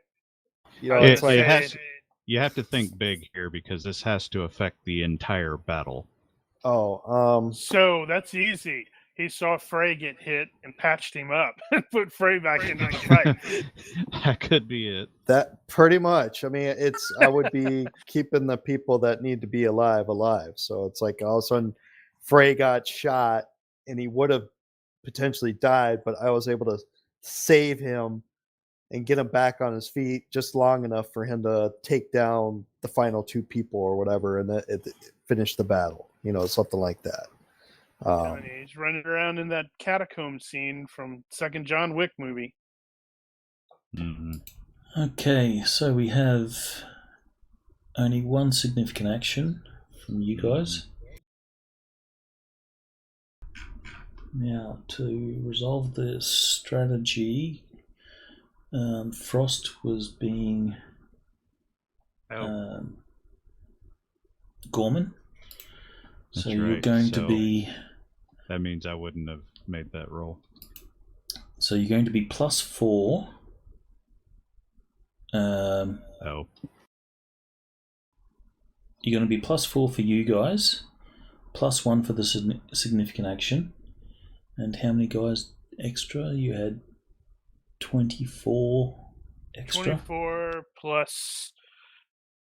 It's like You have to think big here because this has to affect the entire battle. so that's easy. He saw Frey get hit and patched him up and put Frey back into the fight. That could be it. That pretty much. I mean, I would be keeping the people that need to be alive. So it's like all of a sudden Frey got shot and he would have potentially died, but I was able to save him and get him back on his feet just long enough for him to take down the final two people or whatever, and it finish the battle. Something like that. He's running around in that catacomb scene from second John Wick movie. Mm-hmm. Okay, so we have only one significant action from you guys. Now, to resolve the strategy, Frost was being Gorman. So you're going to be... That means I wouldn't have made that roll. So you're going to be +4. You're going to be +4 for you guys, +1 for the significant action. And how many guys extra? You had 24 extra. 24 plus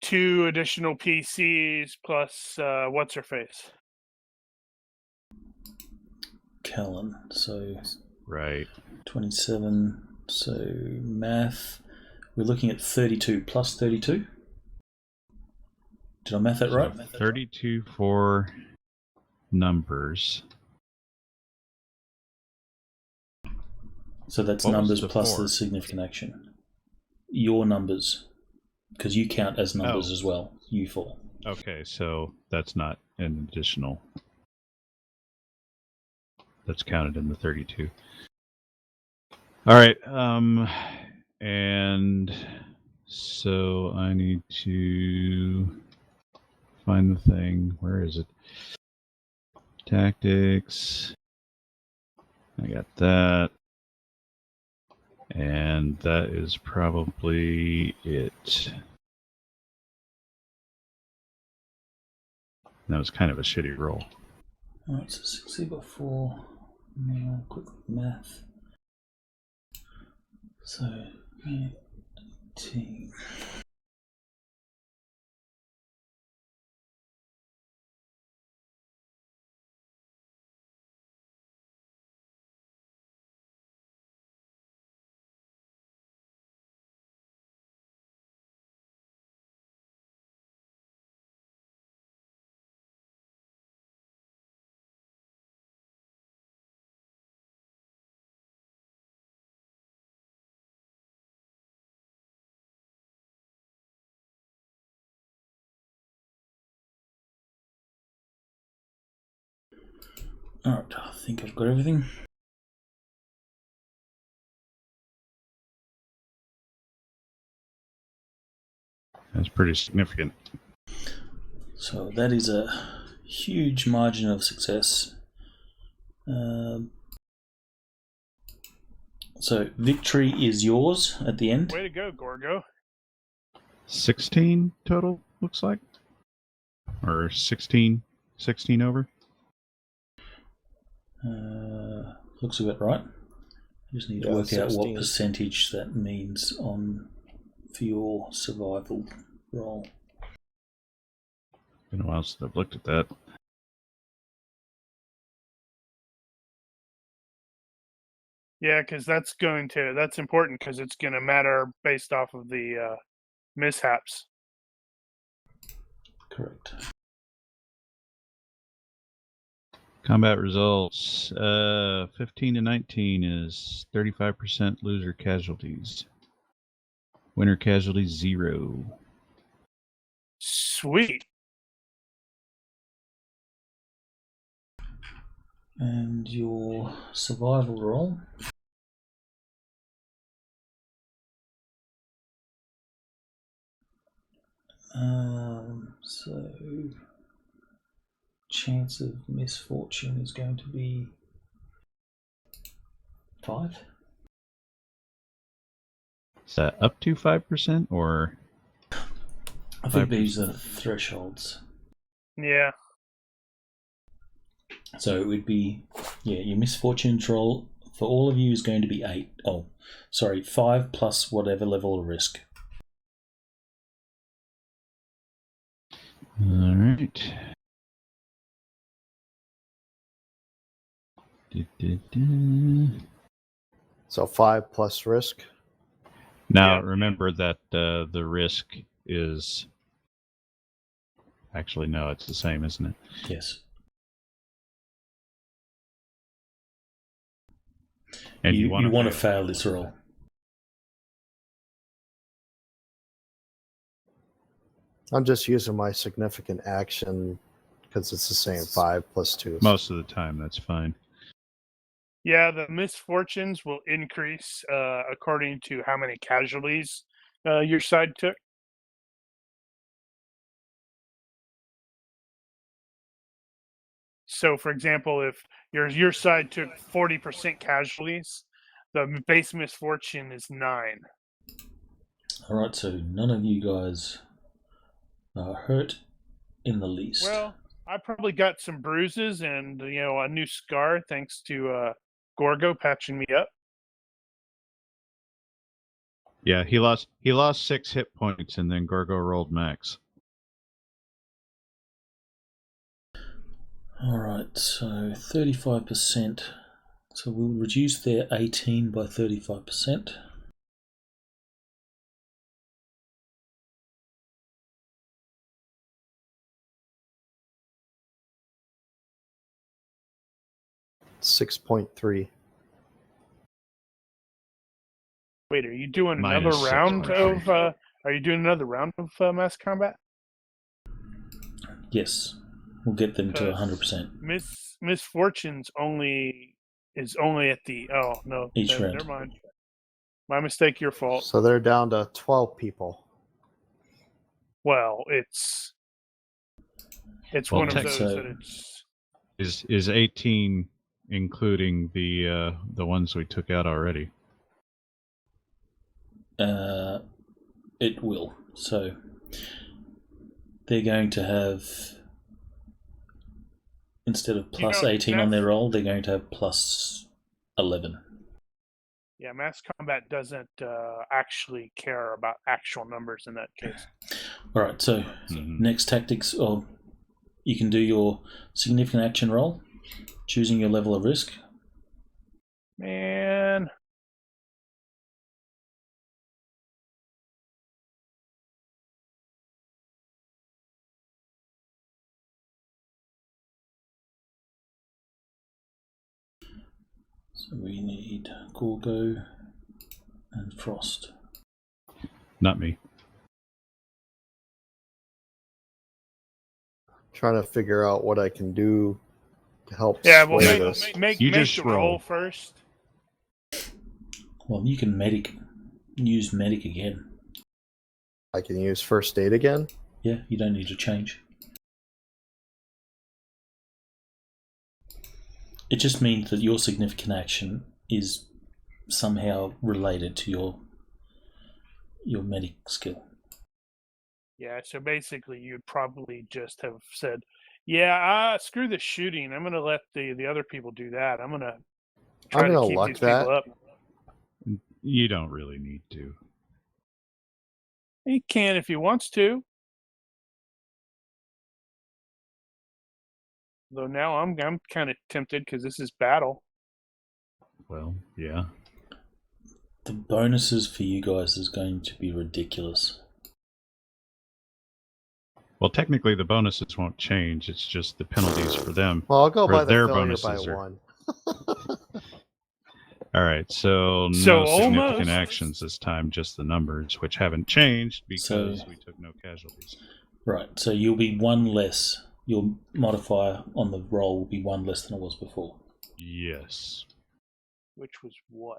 2 additional PCs plus what's her face? Callan. So right. 27. So math. We're looking at 32 plus 32. Did I math that right? 32 for numbers. So that's What numbers was plus the the significant action. Your numbers. Because you count as numbers as well. You 4. Okay, so that's not an additional. That's counted in the 32. All right. And so I need to find the thing. Where is it? Tactics. I got that. And that is probably it. That was kind of a shitty roll. Alright, so 60 by 4. Now, quick math. So, 18. Alright, I think I've got everything. That's pretty significant. So that is a huge margin of success. So victory is yours at the end. Way to go, Gorgo. 16 total, looks like. Or 16 over. Looks about right. Just need to Yeah, work out what 16. percentage that means for your survival roll. Been a while since I've looked at that. Yeah, because that's important because it's going to matter based off of the mishaps. Correct. Combat results. 15 to 19 is 35% loser casualties. Winner casualties 0. Sweet. And your survival roll. So chance of misfortune is going to be 5. Is that up to 5% or? I think 5%. these are thresholds. Yeah. So it would be, your misfortune roll for all of you is going to be 8. 5 plus whatever level of risk. All right. So 5 plus risk. Now Yeah. remember that the risk is actually no, it's the same, isn't it? Yes. And You want to fail this roll. I'm just using my significant action because it's the same 5 plus 2. Most of the time, that's fine. Yeah, the misfortunes will increase according to how many casualties your side took. So, for example, if your side took 40% casualties, the base misfortune is 9. Alright, so none of you guys are hurt in the least. Well, I probably got some bruises and a new scar thanks to Gorgo patching me up. Yeah, he lost 6 hit points, and then Gorgo rolled max. Alright, so 35%. So we'll reduce their 18 by 35%. $6.3. Wait, are you doing Minus another round 6.3. of? Are you doing another round of mass combat? Yes, we'll get them to 100%. Misfortunes is only at the no. Each round. Never mind. My mistake. Your fault. So they're down to 12 people. Well, it's It's Well, one of tech- those so- that it's. Is 18 including the ones we took out already? It will. So they're going to have, instead of plus 18 on their roll, they're going to have plus 11. Yeah, mass combat doesn't actually care about actual numbers in that case. All right. So next tactics, or you can do your significant action roll, choosing your level of risk. Man. So we need Gorgo and Frost. Not me. Trying to figure out what I can do to help Yeah, well, sway make, this. make, You make just the roll roll. first. Well, you can use medic again. I can use first aid again. Yeah, you don't need to change. It just means that your significant action is somehow related to your medic skill. Yeah, so basically you'd probably just have said, yeah, screw the shooting. I'm going to let the other people do that. I'm going to try I'm to gonna keep luck these that. people up. You don't really need to. He can if he wants to. Though now I'm kind of tempted because this is battle. Well, yeah. The bonuses for you guys is going to be ridiculous. Well, technically the bonuses won't change. It's just the penalties for them. Well, I'll go Or by the their failure by bonuses are- 1. All right, so So no significant almost. actions this time, just the numbers, which haven't changed because So- we took no casualties. Right, so you'll be one less. Your modifier on the roll will be one less than it was before. Yes. Which was what?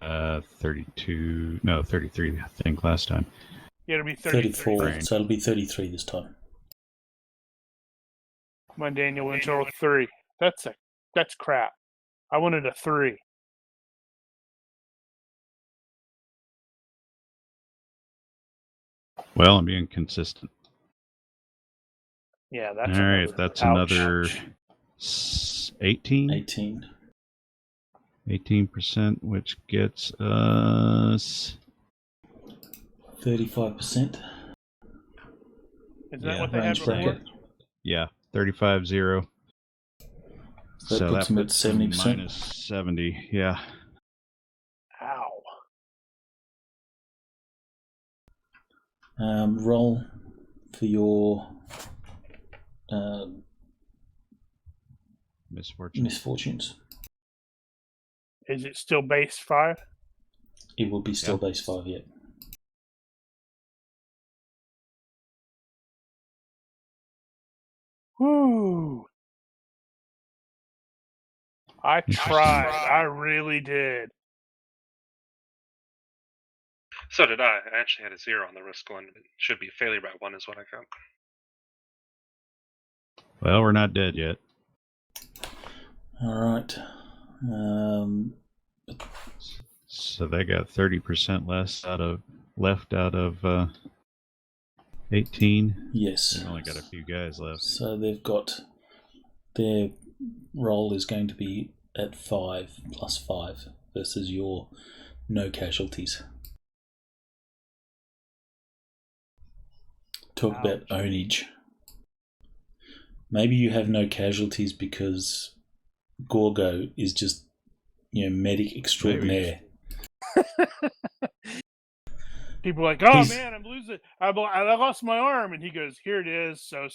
32. No, 33. I think last time. Yeah, it'll be 33. 34, Right. so it'll be 33 this time. Come on, Daniel Winchell, 3. That's crap. I wanted a 3. Well, I'm being consistent. Yeah, that's All right, another, that's ouch. another 18. 18. 18%, which gets us 35%. Isn't Yeah, that what they had range before? bracket. 35-0. So that puts them at puts them 70%. minus 70. Yeah. Ow. Roll for your misfortunes. Is it still base 5? It will be still Yeah. base 5 yet. Woo. I tried. I really did. So did I. I actually had a 0 on the risk one. It should be failure by 1 is what I got. Well, we're not dead yet. All right. So they got 30% left out of 18. Yes. We've only got a few guys left. So they've got their roll is going to be at 5 plus 5 versus your no casualties. Talk about ownage. Maybe you have no casualties because Gorgo is just, medic extraordinaire. People are like, oh He's- man, I'm losing. I lost my arm, and he goes, here it is. So.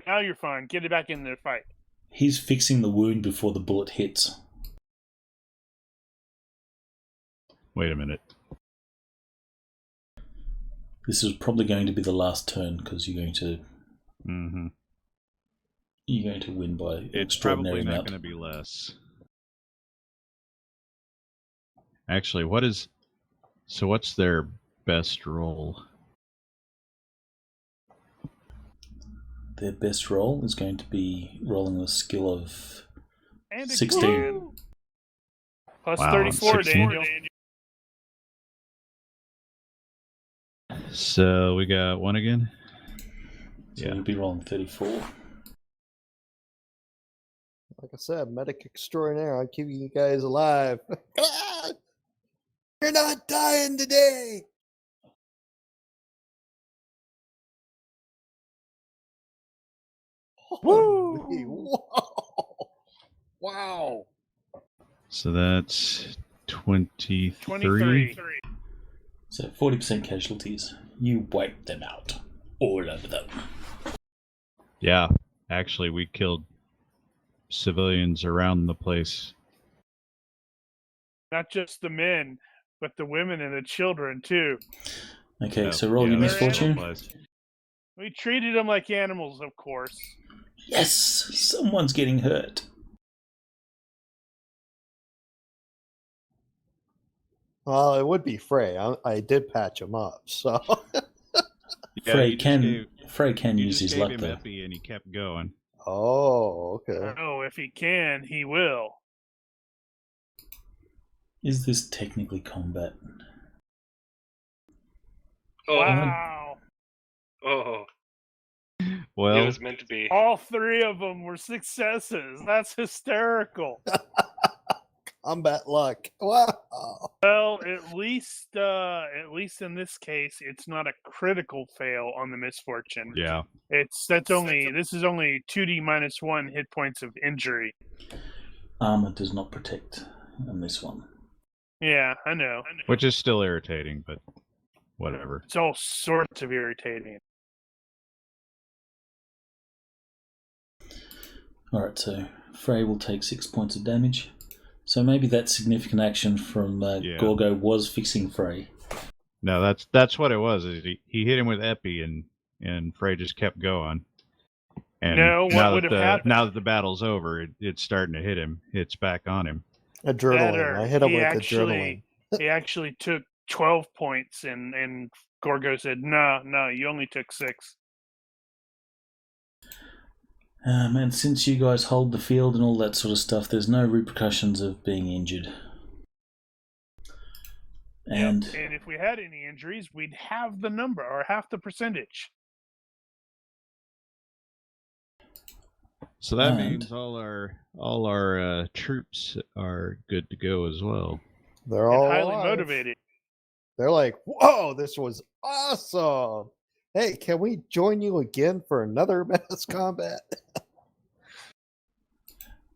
Now you're fine. Get it back in there, fight. He's fixing the wound before the bullet hits. Wait a minute. This is probably going to be the last turn because you're going to Mm-hmm. win by an It's extraordinary probably not amount. going to be less. Actually, what's their best roll? their best roll is going to be rolling a skill of And a 16. grand. Plus Wow, 34, 16. Daniel. So we got one again. So Yeah. you'll be rolling 34. Like I said, medic extraordinaire. I'm keeping you guys alive. You're not dying today. Woo! Holy, whoa. Wow. So that's 23. 23. So 40% casualties. You wipe them out. All of them. Yeah, actually, we killed civilians around the place. Not just the men, but the women and the children, too. Okay, Yeah, so roll your yeah, that's misfortune. well placed. We treated them like animals, of course. Yes! Someone's getting hurt. Well, it would be Frey. I did patch him up, so. Yeah, Frey you just gave- can You use just his gave luck him though. epi and he kept going. Oh, okay. Oh, if he can, he will. Is this technically combat? Oh, Wow. oh, it Well, was meant to be. All three of them were successes. That's hysterical. Combat luck. Wow. Well, at least in this case, it's not a critical fail on the misfortune. yeah. This is only 2d minus 1 hit points of injury. Armor does not protect on this one. Yeah, I know. Which is still irritating, but whatever. It's all sorts of irritating. Alright, so Frey will take 6 points of damage. So maybe that significant action from Gorgo was fixing Frey. No, that's what it was. Is he hit him with epi and Frey just kept going. And No, what now would that have happened? now that the battle's over, it's starting to hit him. It's back on him. Adrenaline. Better. I hit him He with actually- adrenaline. He actually took 12 points, and Gorgo said, no, you only took 6. And since you guys hold the field and all that sort of stuff, there's no repercussions of being injured. And Yep. And if we had any injuries, we'd have the number, or half the percentage. So that And- means all our troops are good to go as well. They're And all highly alive. motivated. They're like, whoa, this was awesome. Hey, can we join you again for another mass combat?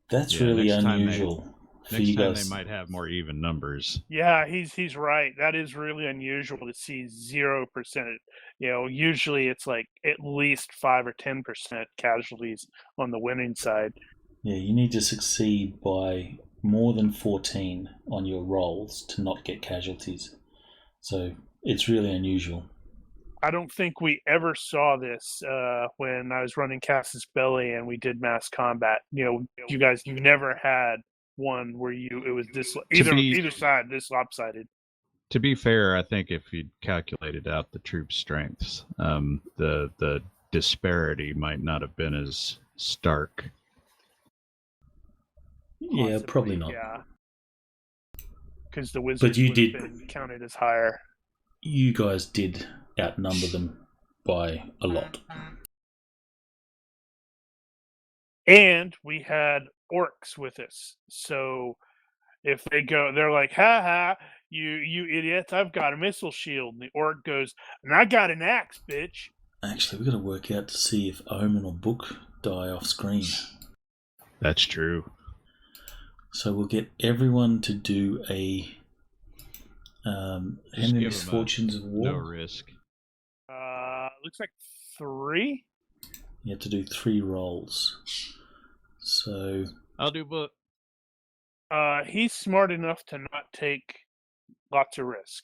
that's Yeah, really next time unusual for Next you time guys. they might have more even numbers. Yeah, he's right. That is really unusual to see 0%. Usually it's like at least 5 or 10% casualties on the winning side. Yeah, you need to succeed by more than 14 on your rolls to not get casualties. So it's really unusual. I don't think we ever saw this when I was running Casus Belli and we did mass combat. You guys never had one where it was this either side this lopsided. To be fair, I think if you'd calculated out the troop strengths, the disparity might not have been as stark. Yeah, Possibly, probably not. Yeah, because the wizards you would did- have been counted as higher. You guys did outnumber them by a lot. And we had orcs with us. So if they go, they're like, ha ha, you idiots, I've got a missile shield. And the orc goes, and I got an axe, bitch. Actually, we've got to work out to see if Omen or Book die off screen. That's true. So we'll get everyone to do a Just Henry give 'em Misfortunes of War. No risk. Looks like 3. You have to do 3 rolls. So I'll do book. He's smart enough to not take lots of risk.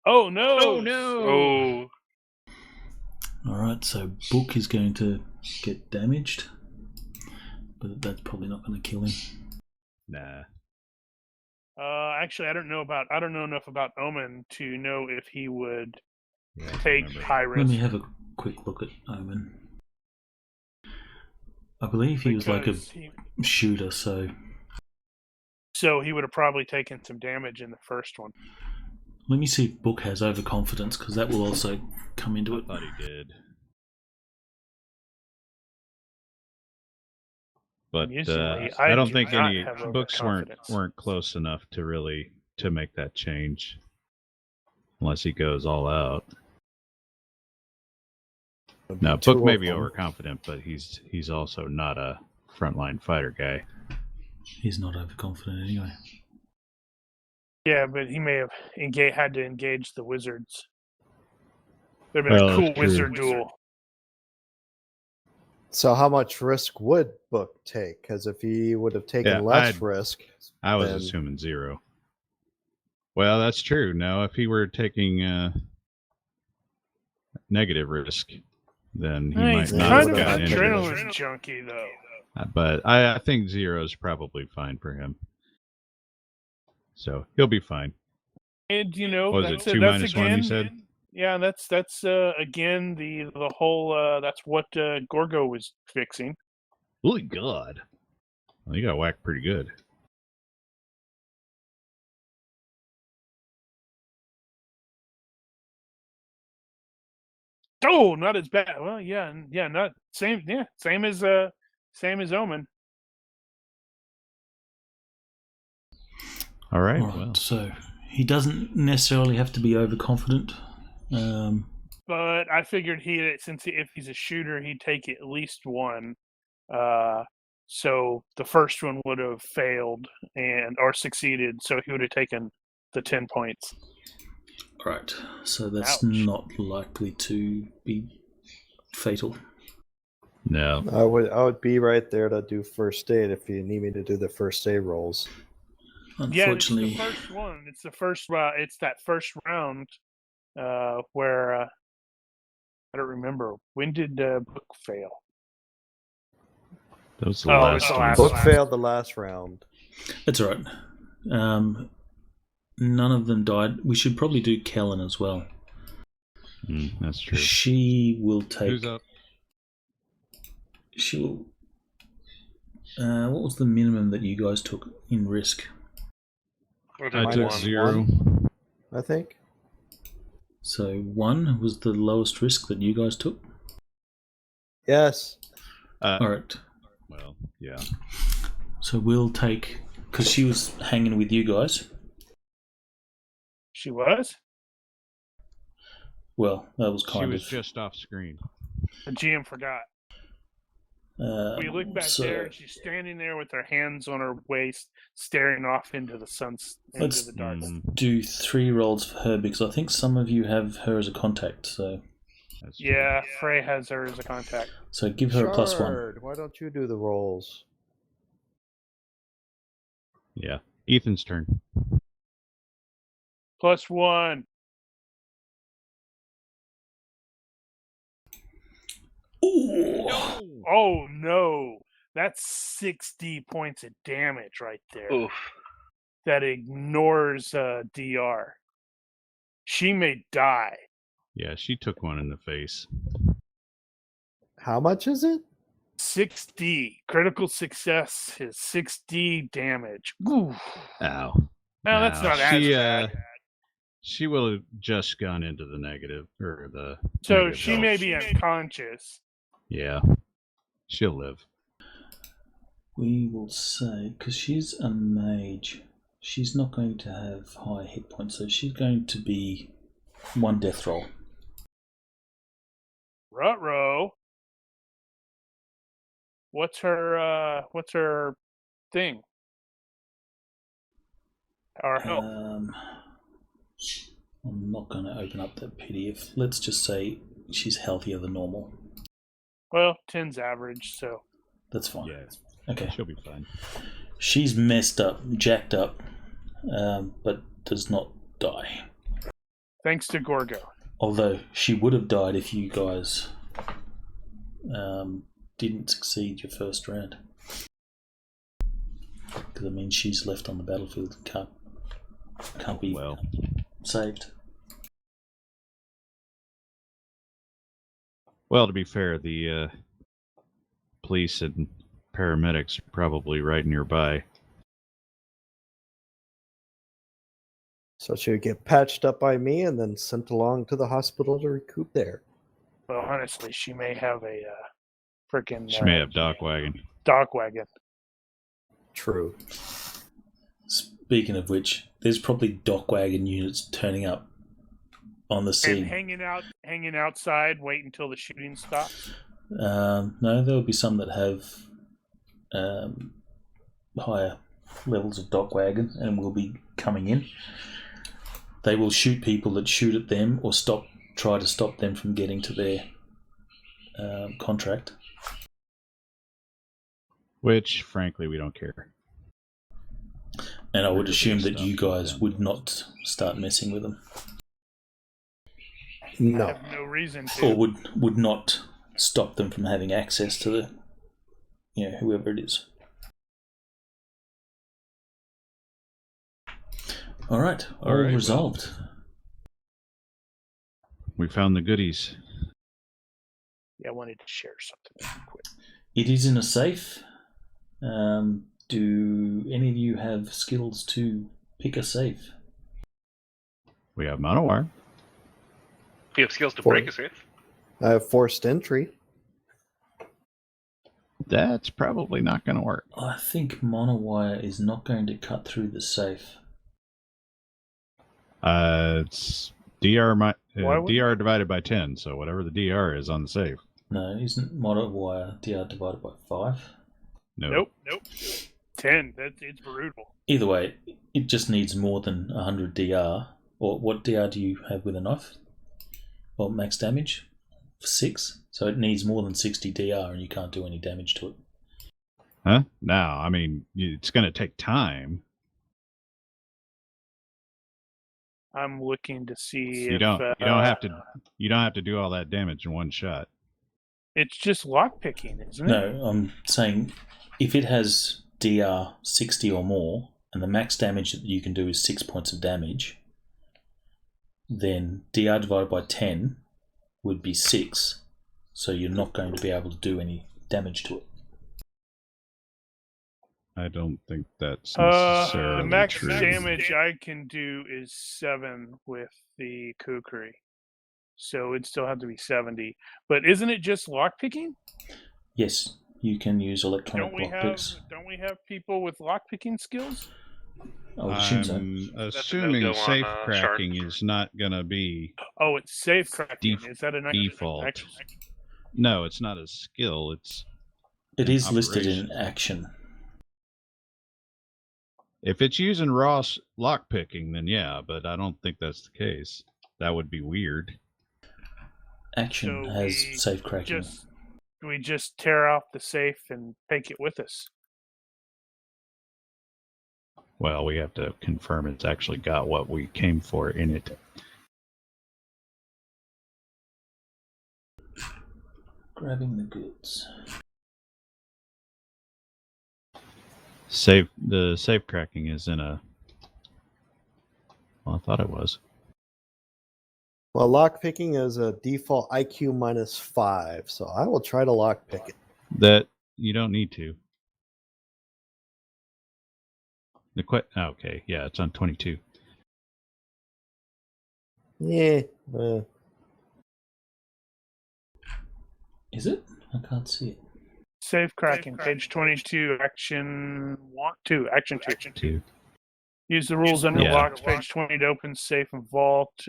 Oh no! Oh no! Oh, alright, so Book is going to get damaged. But that's probably not going to kill him. Nah. Actually, I don't know enough about Omen to know if he would Yeah, I don't take remember. high Let me risk. have a quick look at Omen. I believe he was like a because he- shooter, so so he would have probably taken some damage in the first one. let me see if Book has overconfidence, because that will also come into I it. thought he did. But Usually, I don't do think not any have books overconfidence. weren't close enough to really to make that change, unless he goes all out. Now, Two Book may of be them. overconfident, but he's also not a frontline fighter guy. He's not overconfident anyway. Yeah, but he may have had to engage the wizards. There'd been a Well, cool that's true. wizard duel. So how much risk would Book take? Because if he would have taken Yeah, less risk, I was then assuming 0. Well, that's true. Now, if he were taking negative risk, then he might He's Yeah, not kind have of gotten an into adrenaline this. junkie, though. But I think 0 is probably fine for him. So he'll be fine. And Was it that's 2 that's minus 1? You again, said. yeah, that's again the whole that's what Gorgo was fixing. Holy God! Well, you got whacked pretty good. Oh, not as bad. Well, yeah, not same. Yeah, same as Omen. All right. All right, Well, so he doesn't necessarily have to be overconfident. But I figured if he's a shooter, he'd take at least one. So the first one would have failed or succeeded, so he would have taken the 10 points. All right, so that's Ouch. not likely to be fatal. no. I would be right there to do first aid if you need me to do the first aid rolls. Unfortunately, Yeah, it's the first one. It's the first. It's that first round where I don't remember when did Book fail. That was the Oh, last it's the one. last Book one. failed the last round. that's all right. None of them died. We should probably do Kellen as well. That's true. She will take. Who's up? She will. What was the minimum that you guys took in risk? I Minus took 0. I think. So 1 was the lowest risk that you guys took. Yes. All right. Well, yeah. So we'll take, because she was hanging with you guys. She was. Well, that was She kind was of. just off screen. The GM forgot. We look back there, and she's standing there with her hands on her waist, staring off into the into the dark. Do 3 rolls for her, because I think some of you have her as a contact. So That's true. Yeah, Frey has her as a contact. so give her a +1. Shard, why don't you do the rolls? Yeah. Ethan's turn. +1. Ooh. Oh no, that's 60 points of damage right there. Oof. That ignores DR. She may die. Yeah, she took one in the face. How much is it? 6D. Critical success is 6D damage. Ooh. Ow. No, that's not as bad. She will have just gone into the negative or the. So negative she health. may be unconscious. Yeah, she'll live. We will say, because she's a mage, she's not going to have high hit points, so she's going to be 1 death roll. Ruh-roh. What's her thing? Our help. I'm not going to open up that PDF. Let's just say she's healthier than normal. Well, 10's average, so. That's fine. Yeah, Okay. she'll be fine. She's messed up, jacked up, but does not die. Thanks to Gorgo. Although she would have died if you guys didn't succeed your first round. Because, I mean, she's left on the battlefield and can't can't be Well, saved. well, to be fair, the police and paramedics are probably right nearby. So she'll get patched up by me and then sent along to the hospital to recoup there. Well, honestly, she may have a freaking She may have dock wagon. dock wagon. True. Speaking of which, there's probably dock wagon units turning up on the scene. And hanging outside, wait until the shooting stops. No, there'll be some that have higher levels of dock wagon and will be coming in. They will shoot people that shoot at them or try to stop them from getting to their contract. Which, frankly, we don't care. And I would We're assume just that you stuff guys with them. would not start messing with them, I No. have no reason to. or would not stop them from having access to the, whoever it is. All right, all right, resolved. We found the goodies. Yeah, I wanted to share something quick. It is in a safe. Do any of you have skills to pick a safe? We have monowire. Do you have skills to For- break a safe? I have forced entry. That's probably not going to work. I think monowire is not going to cut through the safe. It's DR Why would- DR divided by 10, so whatever the DR is on the safe. No, isn't monowire DR divided by 5? No. Nope. 10. It's brutal. Either way, it just needs more than 100 DR. Or what DR do you have with a knife? Well, max damage? 6? So it needs more than 60 DR and you can't do any damage to it. Huh? No, I mean, it's going to take time. I'm looking to see You if don't have to do all that damage in one shot. it's just lockpicking, isn't it? No, I'm saying if it has DR 60 or more, and the max damage that you can do is 6 points of damage, then DR divided by 10 would be 6, so you're not going to be able to do any damage to it. I don't think that's The necessarily max true. damage I can do is 7 with the kukri. So it'd still have to be 70. But isn't it just lockpicking? Yes, you can use electronic lockpicks. Don't we have people with lockpicking skills? I would assume so. I'm That's a assuming no-go on, safe Shark. cracking is not going to be... Oh, it's safe cracking. Is that an default. action? No, it's not a skill. It's It an is listed in operation. action. If it's using raw lockpicking, then yeah, but I don't think that's the case. That would be weird. Action So has we safe cracking. We just tear off the safe and take it with us. Well, we have to confirm it's actually got what we came for in it. Grabbing the goods. The safe cracking is in a... Well, I thought it was. Well, lockpicking is a default IQ -5, so I will try to lockpick it. That you don't need to. Okay, yeah, it's on 22. Yeah. Is it? I can't see it. Safe cracking, page 22, action 2. Action 2. 2. Use the rules under Yeah. locks, page 20 to open safe and vault.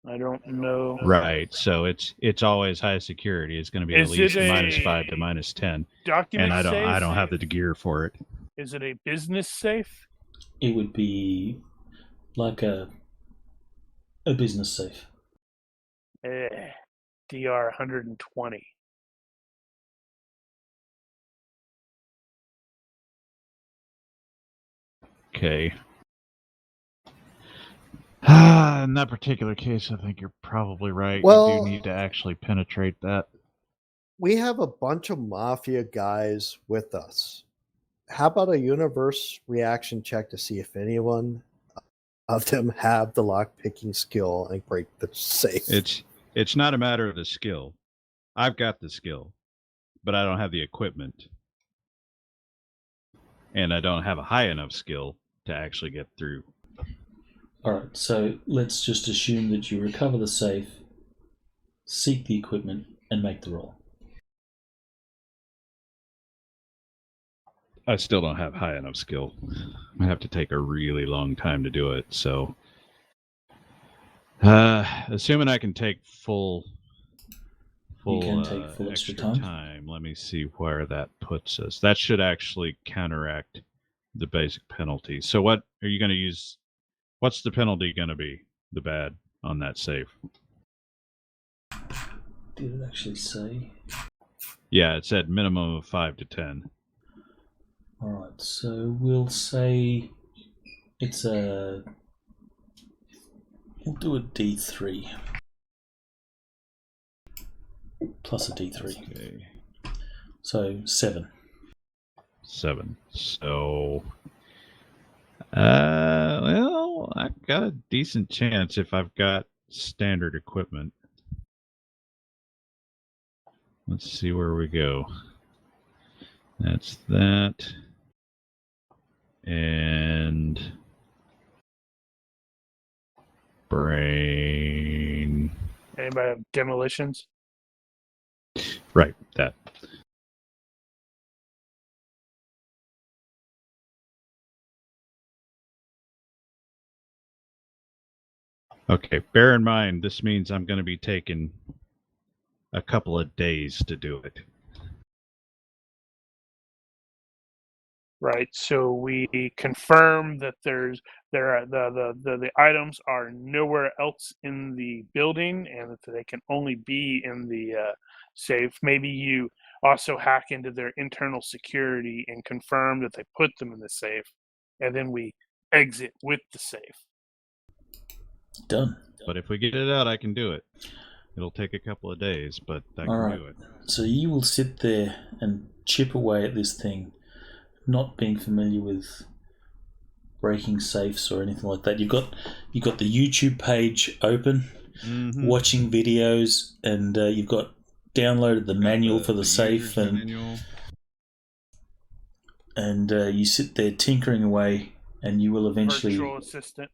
I don't know. Right, so it's always high security. It's going to be at Is least it a -5 to -10, Document and safe? I don't have the gear for it. Is it a business safe? It would be like a business safe. DR 120. Okay. In that particular case, I think you're probably right. Well- you do need to actually penetrate that. We have a bunch of mafia guys with us. how about a universe reaction check to see if anyone of them have the lock picking skill and break the safe? It's not a matter of the skill. I've got the skill, but I don't have the equipment. And I don't have a high enough skill to actually get through. Alright, so let's just assume that you recover the safe, seek the equipment, and make the roll. I still don't have high enough skill. I have to take a really long time to do it, so assuming I can take full You can take full extra time. Let me see where that puts us. That should actually counteract the basic penalty. So what are you going to use? What's the penalty going to be? The bad on that save? Did it actually say? Yeah, it said minimum of 5 to 10. Alright, so we'll say it's a... We'll do a D3. Plus a D3. Okay. So 7. 7. So, well, I've got a decent chance if I've got standard equipment. Let's see where we go. That's that. And brain. Anybody have demolitions? Right, that. Okay, bear in mind, this means I'm going to be taking a couple of days to do it. Right. So we confirm that the items are nowhere else in the building, and that they can only be in the safe. Maybe you also hack into their internal security and confirm that they put them in the safe, and then we exit with the safe. Done. But if we get it out, I can do it. It'll take a couple of days, but I can do it. So you will sit there and chip away at this thing, not being familiar with breaking safes or anything like that. You've got the YouTube page open, watching videos, and you've got downloaded the manual for the safe, and you sit there tinkering away, and you will eventually Virtual assistant.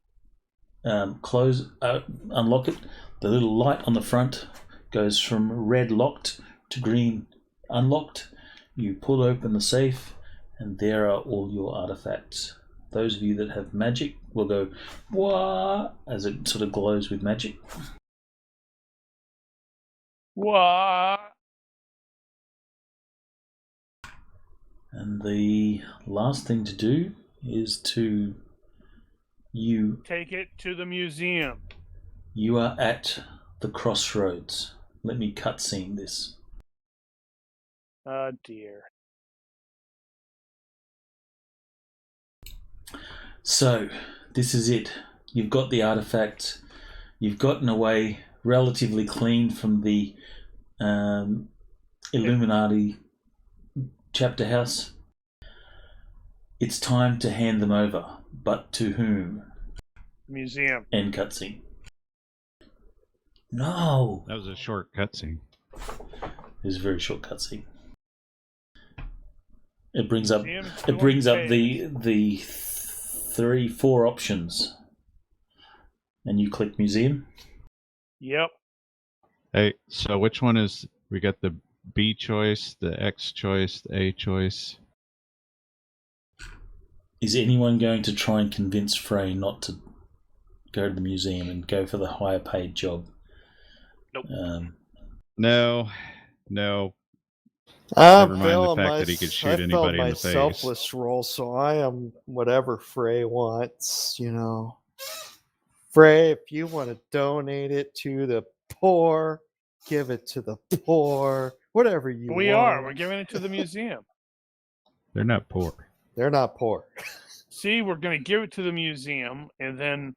unlock it. The little light on the front goes from red locked to green unlocked. You pull open the safe, and there are all your artifacts. Those of you that have magic will go wah as it sort of glows with magic. What? And the last thing to do is you Take it to the museum. You are at the crossroads. Let me cutscene this. Oh dear. So, this is it. You've got the artifacts. You've gotten away relatively clean from the Illuminati Chapterhouse. It's time to hand them over. But to whom? Museum. End cutscene. No! That was a short cutscene. It was a very short cutscene. It brings up the 4 options, and you click museum. Yep. Hey, so which one is, we got the B choice, the X choice, the A choice? Is anyone going to try and convince Frey not to go to the museum and go for the higher paid job? Nope. No. Never mind the fact that he could shoot anybody in the face. Selfless role, so I am whatever Frey wants, Frey, if you want to donate it to the poor, give it to the poor, whatever you want. We're giving it to the museum. They're not poor. They're not poor. See, we're going to give it to the museum, and then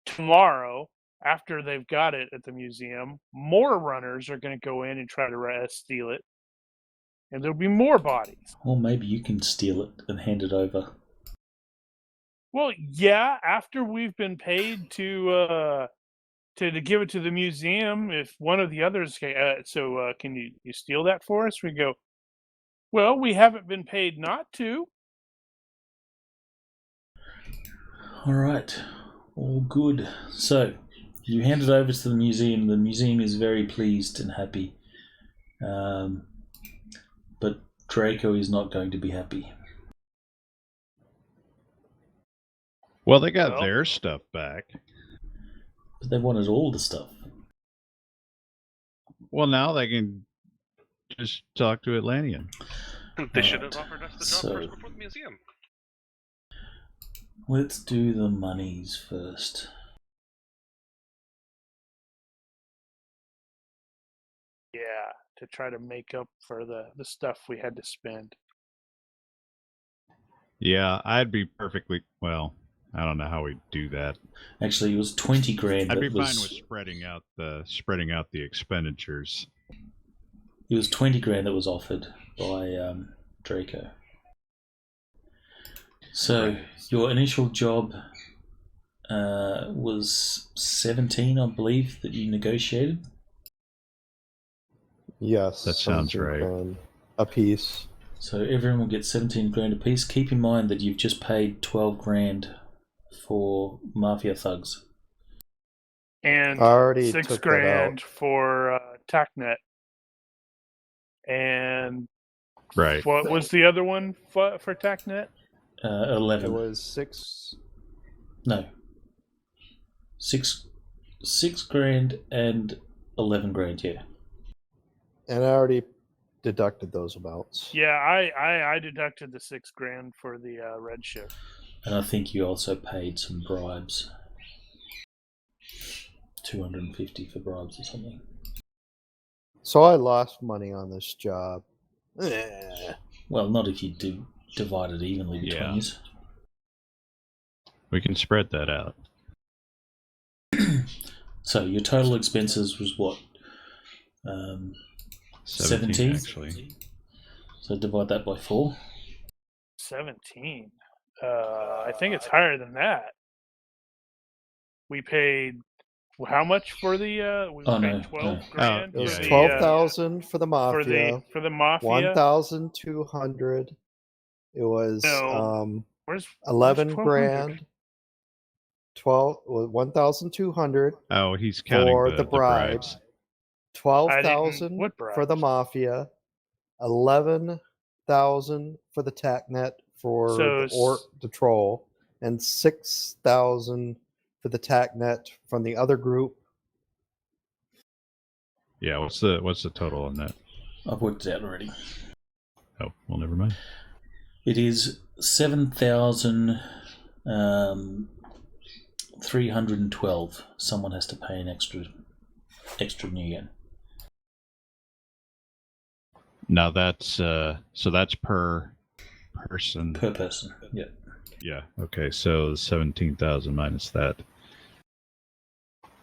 tomorrow, after they've got it at the museum, more runners are going to go in and try to steal it. and there'll be more bodies. Or maybe you can steal it and hand it over. Well, yeah, after we've been paid to give it to the museum, if one of the others can you steal that for us? We go, well, we haven't been paid not to. All right, all good. So you hand it over to the museum. The museum is very pleased and happy, but Draco is not going to be happy. Well, they got Well. their stuff back. But they wanted all the stuff. Well, now they can just talk to Atlantean. They should have Alright, offered us the job so- first before the museum. Let's do the monies first. Yeah, to try to make up for the stuff we had to spend. Yeah, I'd be perfectly well. I don't know how we do that. Actually, it was 20 grand. I'd that be was, fine with spreading out the expenditures. It was 20 grand that was offered by Draco. So your initial job was 17, I believe, that you negotiated. Yes, That sounds 17 right. grand a piece. So everyone will get 17 grand apiece. Keep in mind that you've just paid 12 grand for Mafia thugs. And I already 6 took that grand out. for TACnet. And Right. what was the other one for TACnet? 11. It was 6. No. 6 grand and 11 grand, yeah. And I already deducted those amounts. Yeah, I deducted the 6 grand for the red shift. And I think you also paid some bribes. 250 for bribes or something. So I lost money on this job. Eh. Well, not if you do divide it evenly between Yeah. us. We can spread that out. So your total expenses was what? 17? Actually. So divide that by 4. 17. I think it's higher than that. We paid how much for the? We Oh, paid no, 12 no. grand. It was Yeah, 12,000 for the mafia. for the mafia. 1,200. It was No. Where's 11 1200? grand. 1,200 Oh, he's counting for the the bribe. bribes. 12,000 What for the bribes? mafia. 11,000 for the TACnet for So the troll, and 6,000 for the TACnet from the other group. Yeah, what's the total on that? I've worked it out already. Oh, well, never mind. It is 7,312. Someone has to pay an extra new yen. Now that's so that's per person. Per person. Yeah. Yeah. Okay. So 17,000 minus that.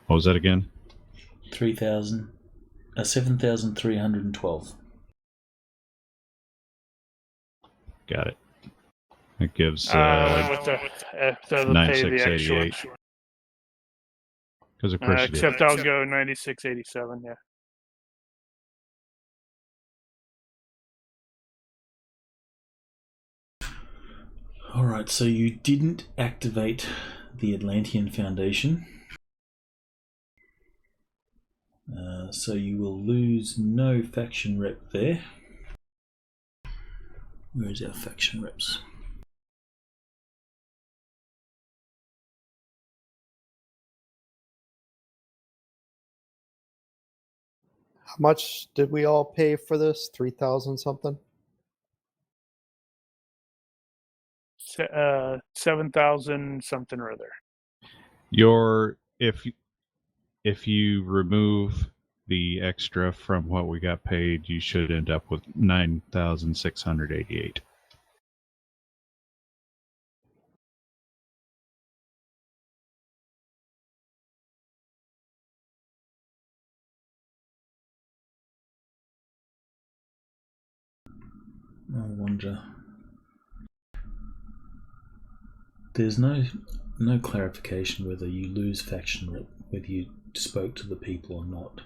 What was that again? 7,312. Got it. It gives I went with the pay the extra. 9688. Because of course you did. Except I'll go 9687. Yeah. Alright, so you didn't activate the Atlantean Foundation. So you will lose no faction rep there. Where is our faction reps? How much did we all pay for this? 3,000 something? 7,000 something or other. If you remove the extra from what we got paid, you should end up with 9,688. I wonder. There's no clarification whether you lose faction rep, whether you spoke to the people or not.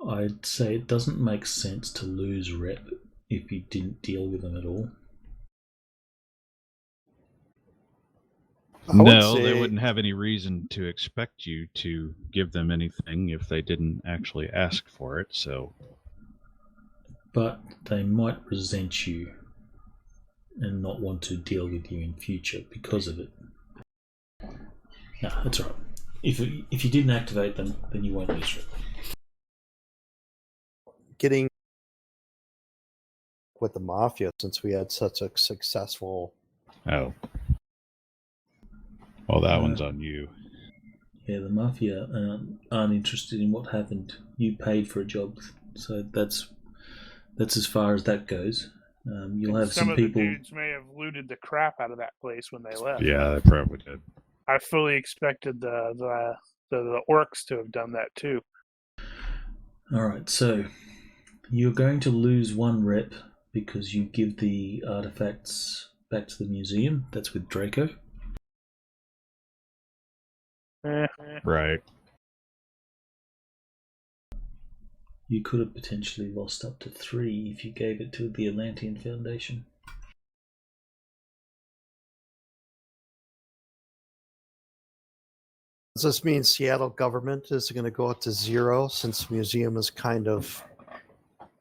I'd say it doesn't make sense to lose rep if you didn't deal with them at all. No, they wouldn't have any reason to expect you to give them anything if they didn't actually ask for it, so... But they might resent you and not want to deal with you in future because of it. No, that's all right. If you didn't activate them, then you won't lose it. Getting with the Mafia, since we had such a successful... Oh. Well, that one's on you. Yeah, the Mafia aren't interested in what happened. You paid for a job, so that's as far as that goes. You'll have some people... of the dudes may have looted the crap out of that place when they left. Yeah, they probably did. I fully expected the orcs to have done that too. Alright, so you're going to lose 1 rep because you give the artifacts back to the museum. That's with Draco. Right. You could have potentially lost up to 3 if you gave it to the Atlantean Foundation. Does this mean Seattle government is going to go up to 0 since museum is kind of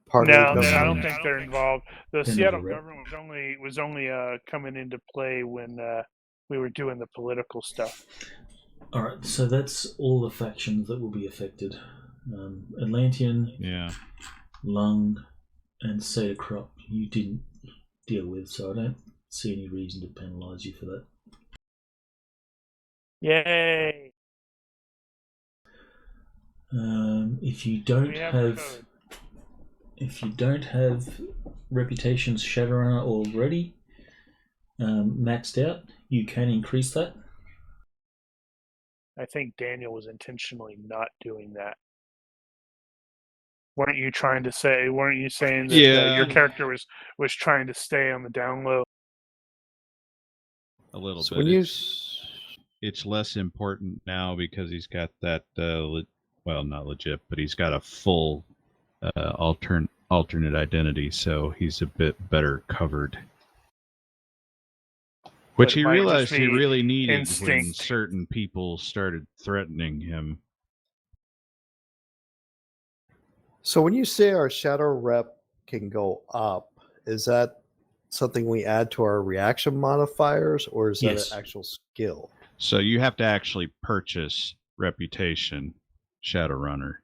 part of the government? I don't think they're involved. The They're Seattle not a rep. government was only coming into play when we were doing the political stuff. Alright, so that's all the factions that will be affected. Atlantean, Yeah. Lung, and Cedar Crop you didn't deal with, so I don't see any reason to penalise you for that. Yay! If you don't have reputations Shadowrunner already maxed out, you can increase that. I think Daniel was intentionally not doing that. Weren't you saying that your character was trying to stay on the down low? A little So bit. when It's less important now because he's got that, well, not legit, but he's got a full alternate identity, so he's a bit better covered. Which he realized he really needed when certain people started threatening him. So when you say our shadow rep can go up, is that something we add to our reaction modifiers, or is that an actual skill? So you have to actually purchase reputation Shadowrunner.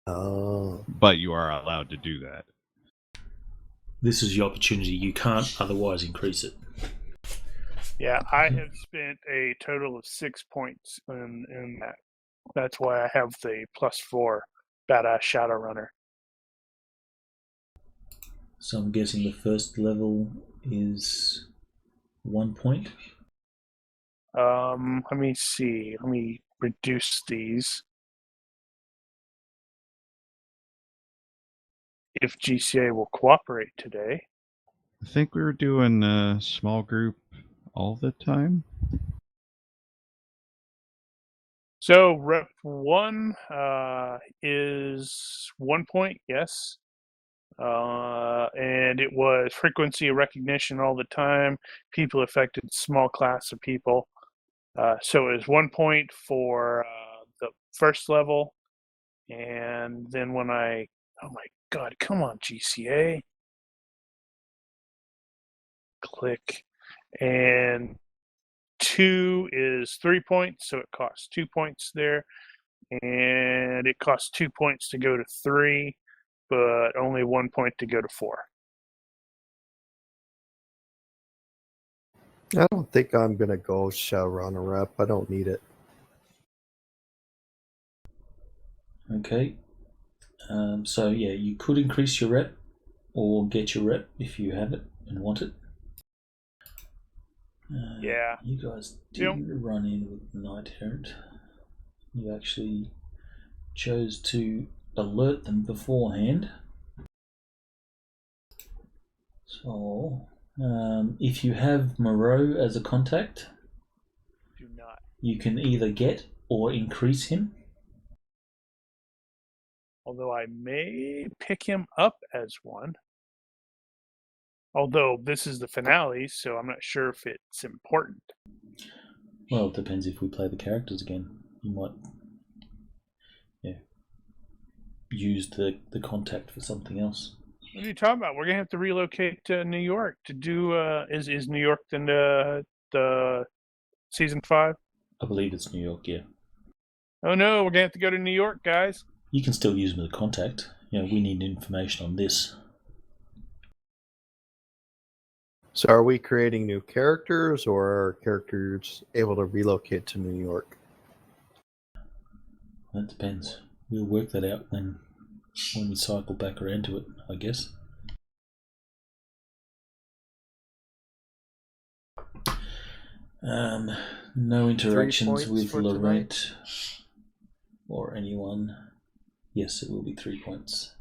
Oh. But you are allowed to do that. This is your opportunity. You can't otherwise increase it. Yeah, I have spent a total of 6 points in that. That's why I have the +4 badass Shadowrunner. So I'm guessing the first level is 1 point. Let me see. Let me reduce these. If GCA will cooperate today. I think we were doing a small group all the time. So rep 1 is 1 point, yes. And it was frequency of recognition all the time. People affected small class of people. So it was 1 point for the first level. And then when oh my God, come on, GCA. Click. And 2 is 3 points, so it costs 2 points there. And it costs 2 points to go to 3, but only 1 point to go to 4. I don't think I'm going to go Shadowrunner rep. I don't need it. Okay. So yeah, you could increase your rep or get your rep if you have it and want it. Yeah. You guys didn't run in with Night Errant. You actually chose to alert them beforehand. So, if you have Moreau as a contact, Do not. you can either get or increase him. Although I may pick him up as one. Although this is the finale, so I'm not sure if it's important. Well, it depends if we play the characters again. You might use the contact for something else. What are you talking about? We're gonna have to relocate to New York to do. Is New York the season 5? I believe it's New York, yeah. Oh no, we're gonna have to go to New York, guys. You can still use him as a contact. We need information on this. So are we creating new characters, or are characters able to relocate to New York? That depends. We'll work that out when we cycle back around to it, I guess. No interactions points with for Laurent or anyone. Yes, it will be 3 points.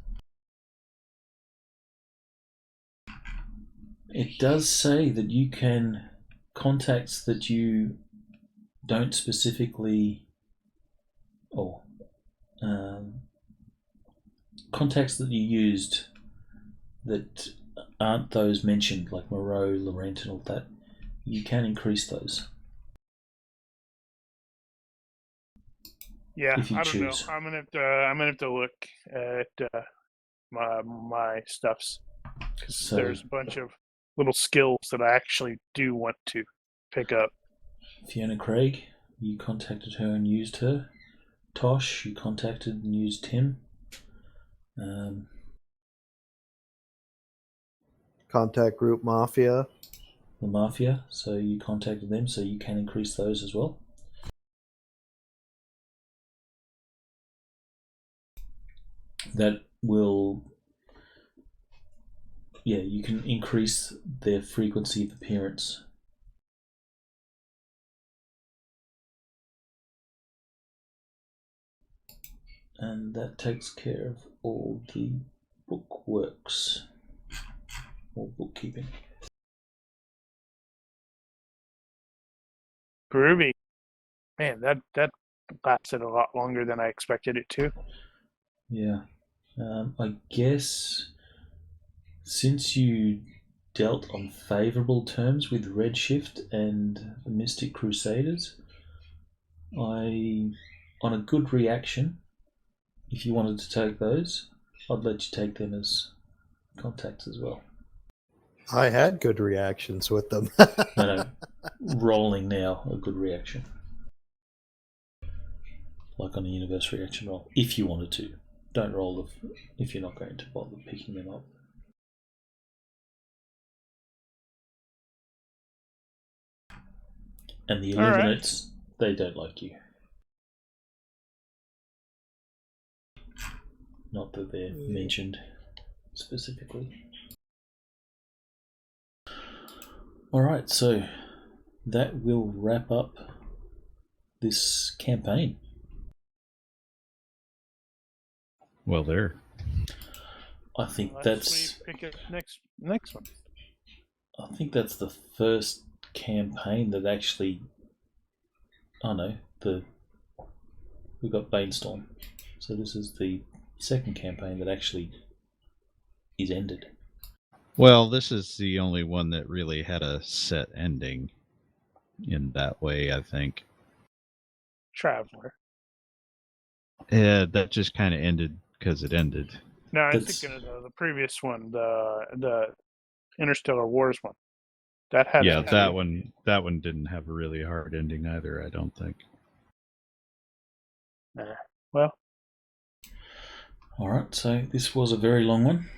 It does say that you can contacts that you don't specifically, contacts that you used that aren't those mentioned, like Moreau, Laurent, and all that. You can increase those. Yeah, If you I don't know. choose. I'm gonna have to look at my stuffs because So- there's a bunch of little skills that I actually do want to pick up. Fiona Craig, you contacted her and used her. Tosh, you contacted and used him. Contact group Mafia. The Mafia, so you contacted them, so you can increase those as well. That will, you can increase their frequency of appearance. And that takes care of all the bookworks or bookkeeping. Groovy, man. That lasted a lot longer than I expected it to. Yeah. I guess since you dealt on favourable terms with Redshift and the Mystic Crusaders, on a good reaction, if you wanted to take those, I'd let you take them as contacts as well. I had good reactions with them. No, rolling now, a good reaction. Like on a universe reaction roll, if you wanted to. Don't roll if you're not going to bother picking them up. And the All right. Illuminates, they don't like you. Not that they're mentioned specifically. Alright, so that will wrap up this campaign. Well, there. I think Let's pick up next one. I think that's the first campaign that actually. Oh no, we got Banestorm, so this is the second campaign that actually is ended. Well, this is the only one that really had a set ending in that way, I think. Traveler. Yeah, that just kind of ended because it ended. No, I'm That's- thinking of the previous one, the Interstellar Wars one. That had Yeah, a- that one didn't have a really hard ending either, I don't think. Well, Alright, so this was a very long one.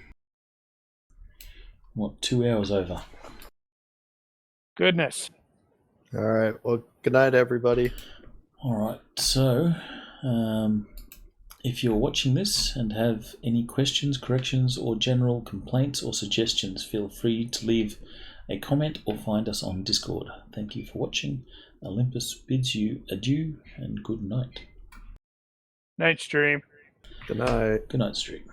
What, 2 hours over? goodness. All right. Well, good night, everybody. Alright, so if you're watching this and have any questions, corrections, or general complaints or suggestions, feel free to leave a comment or find us on Discord. Thank you for watching. Olympus bids you adieu and good night. Night stream. Good night. Good night, Street.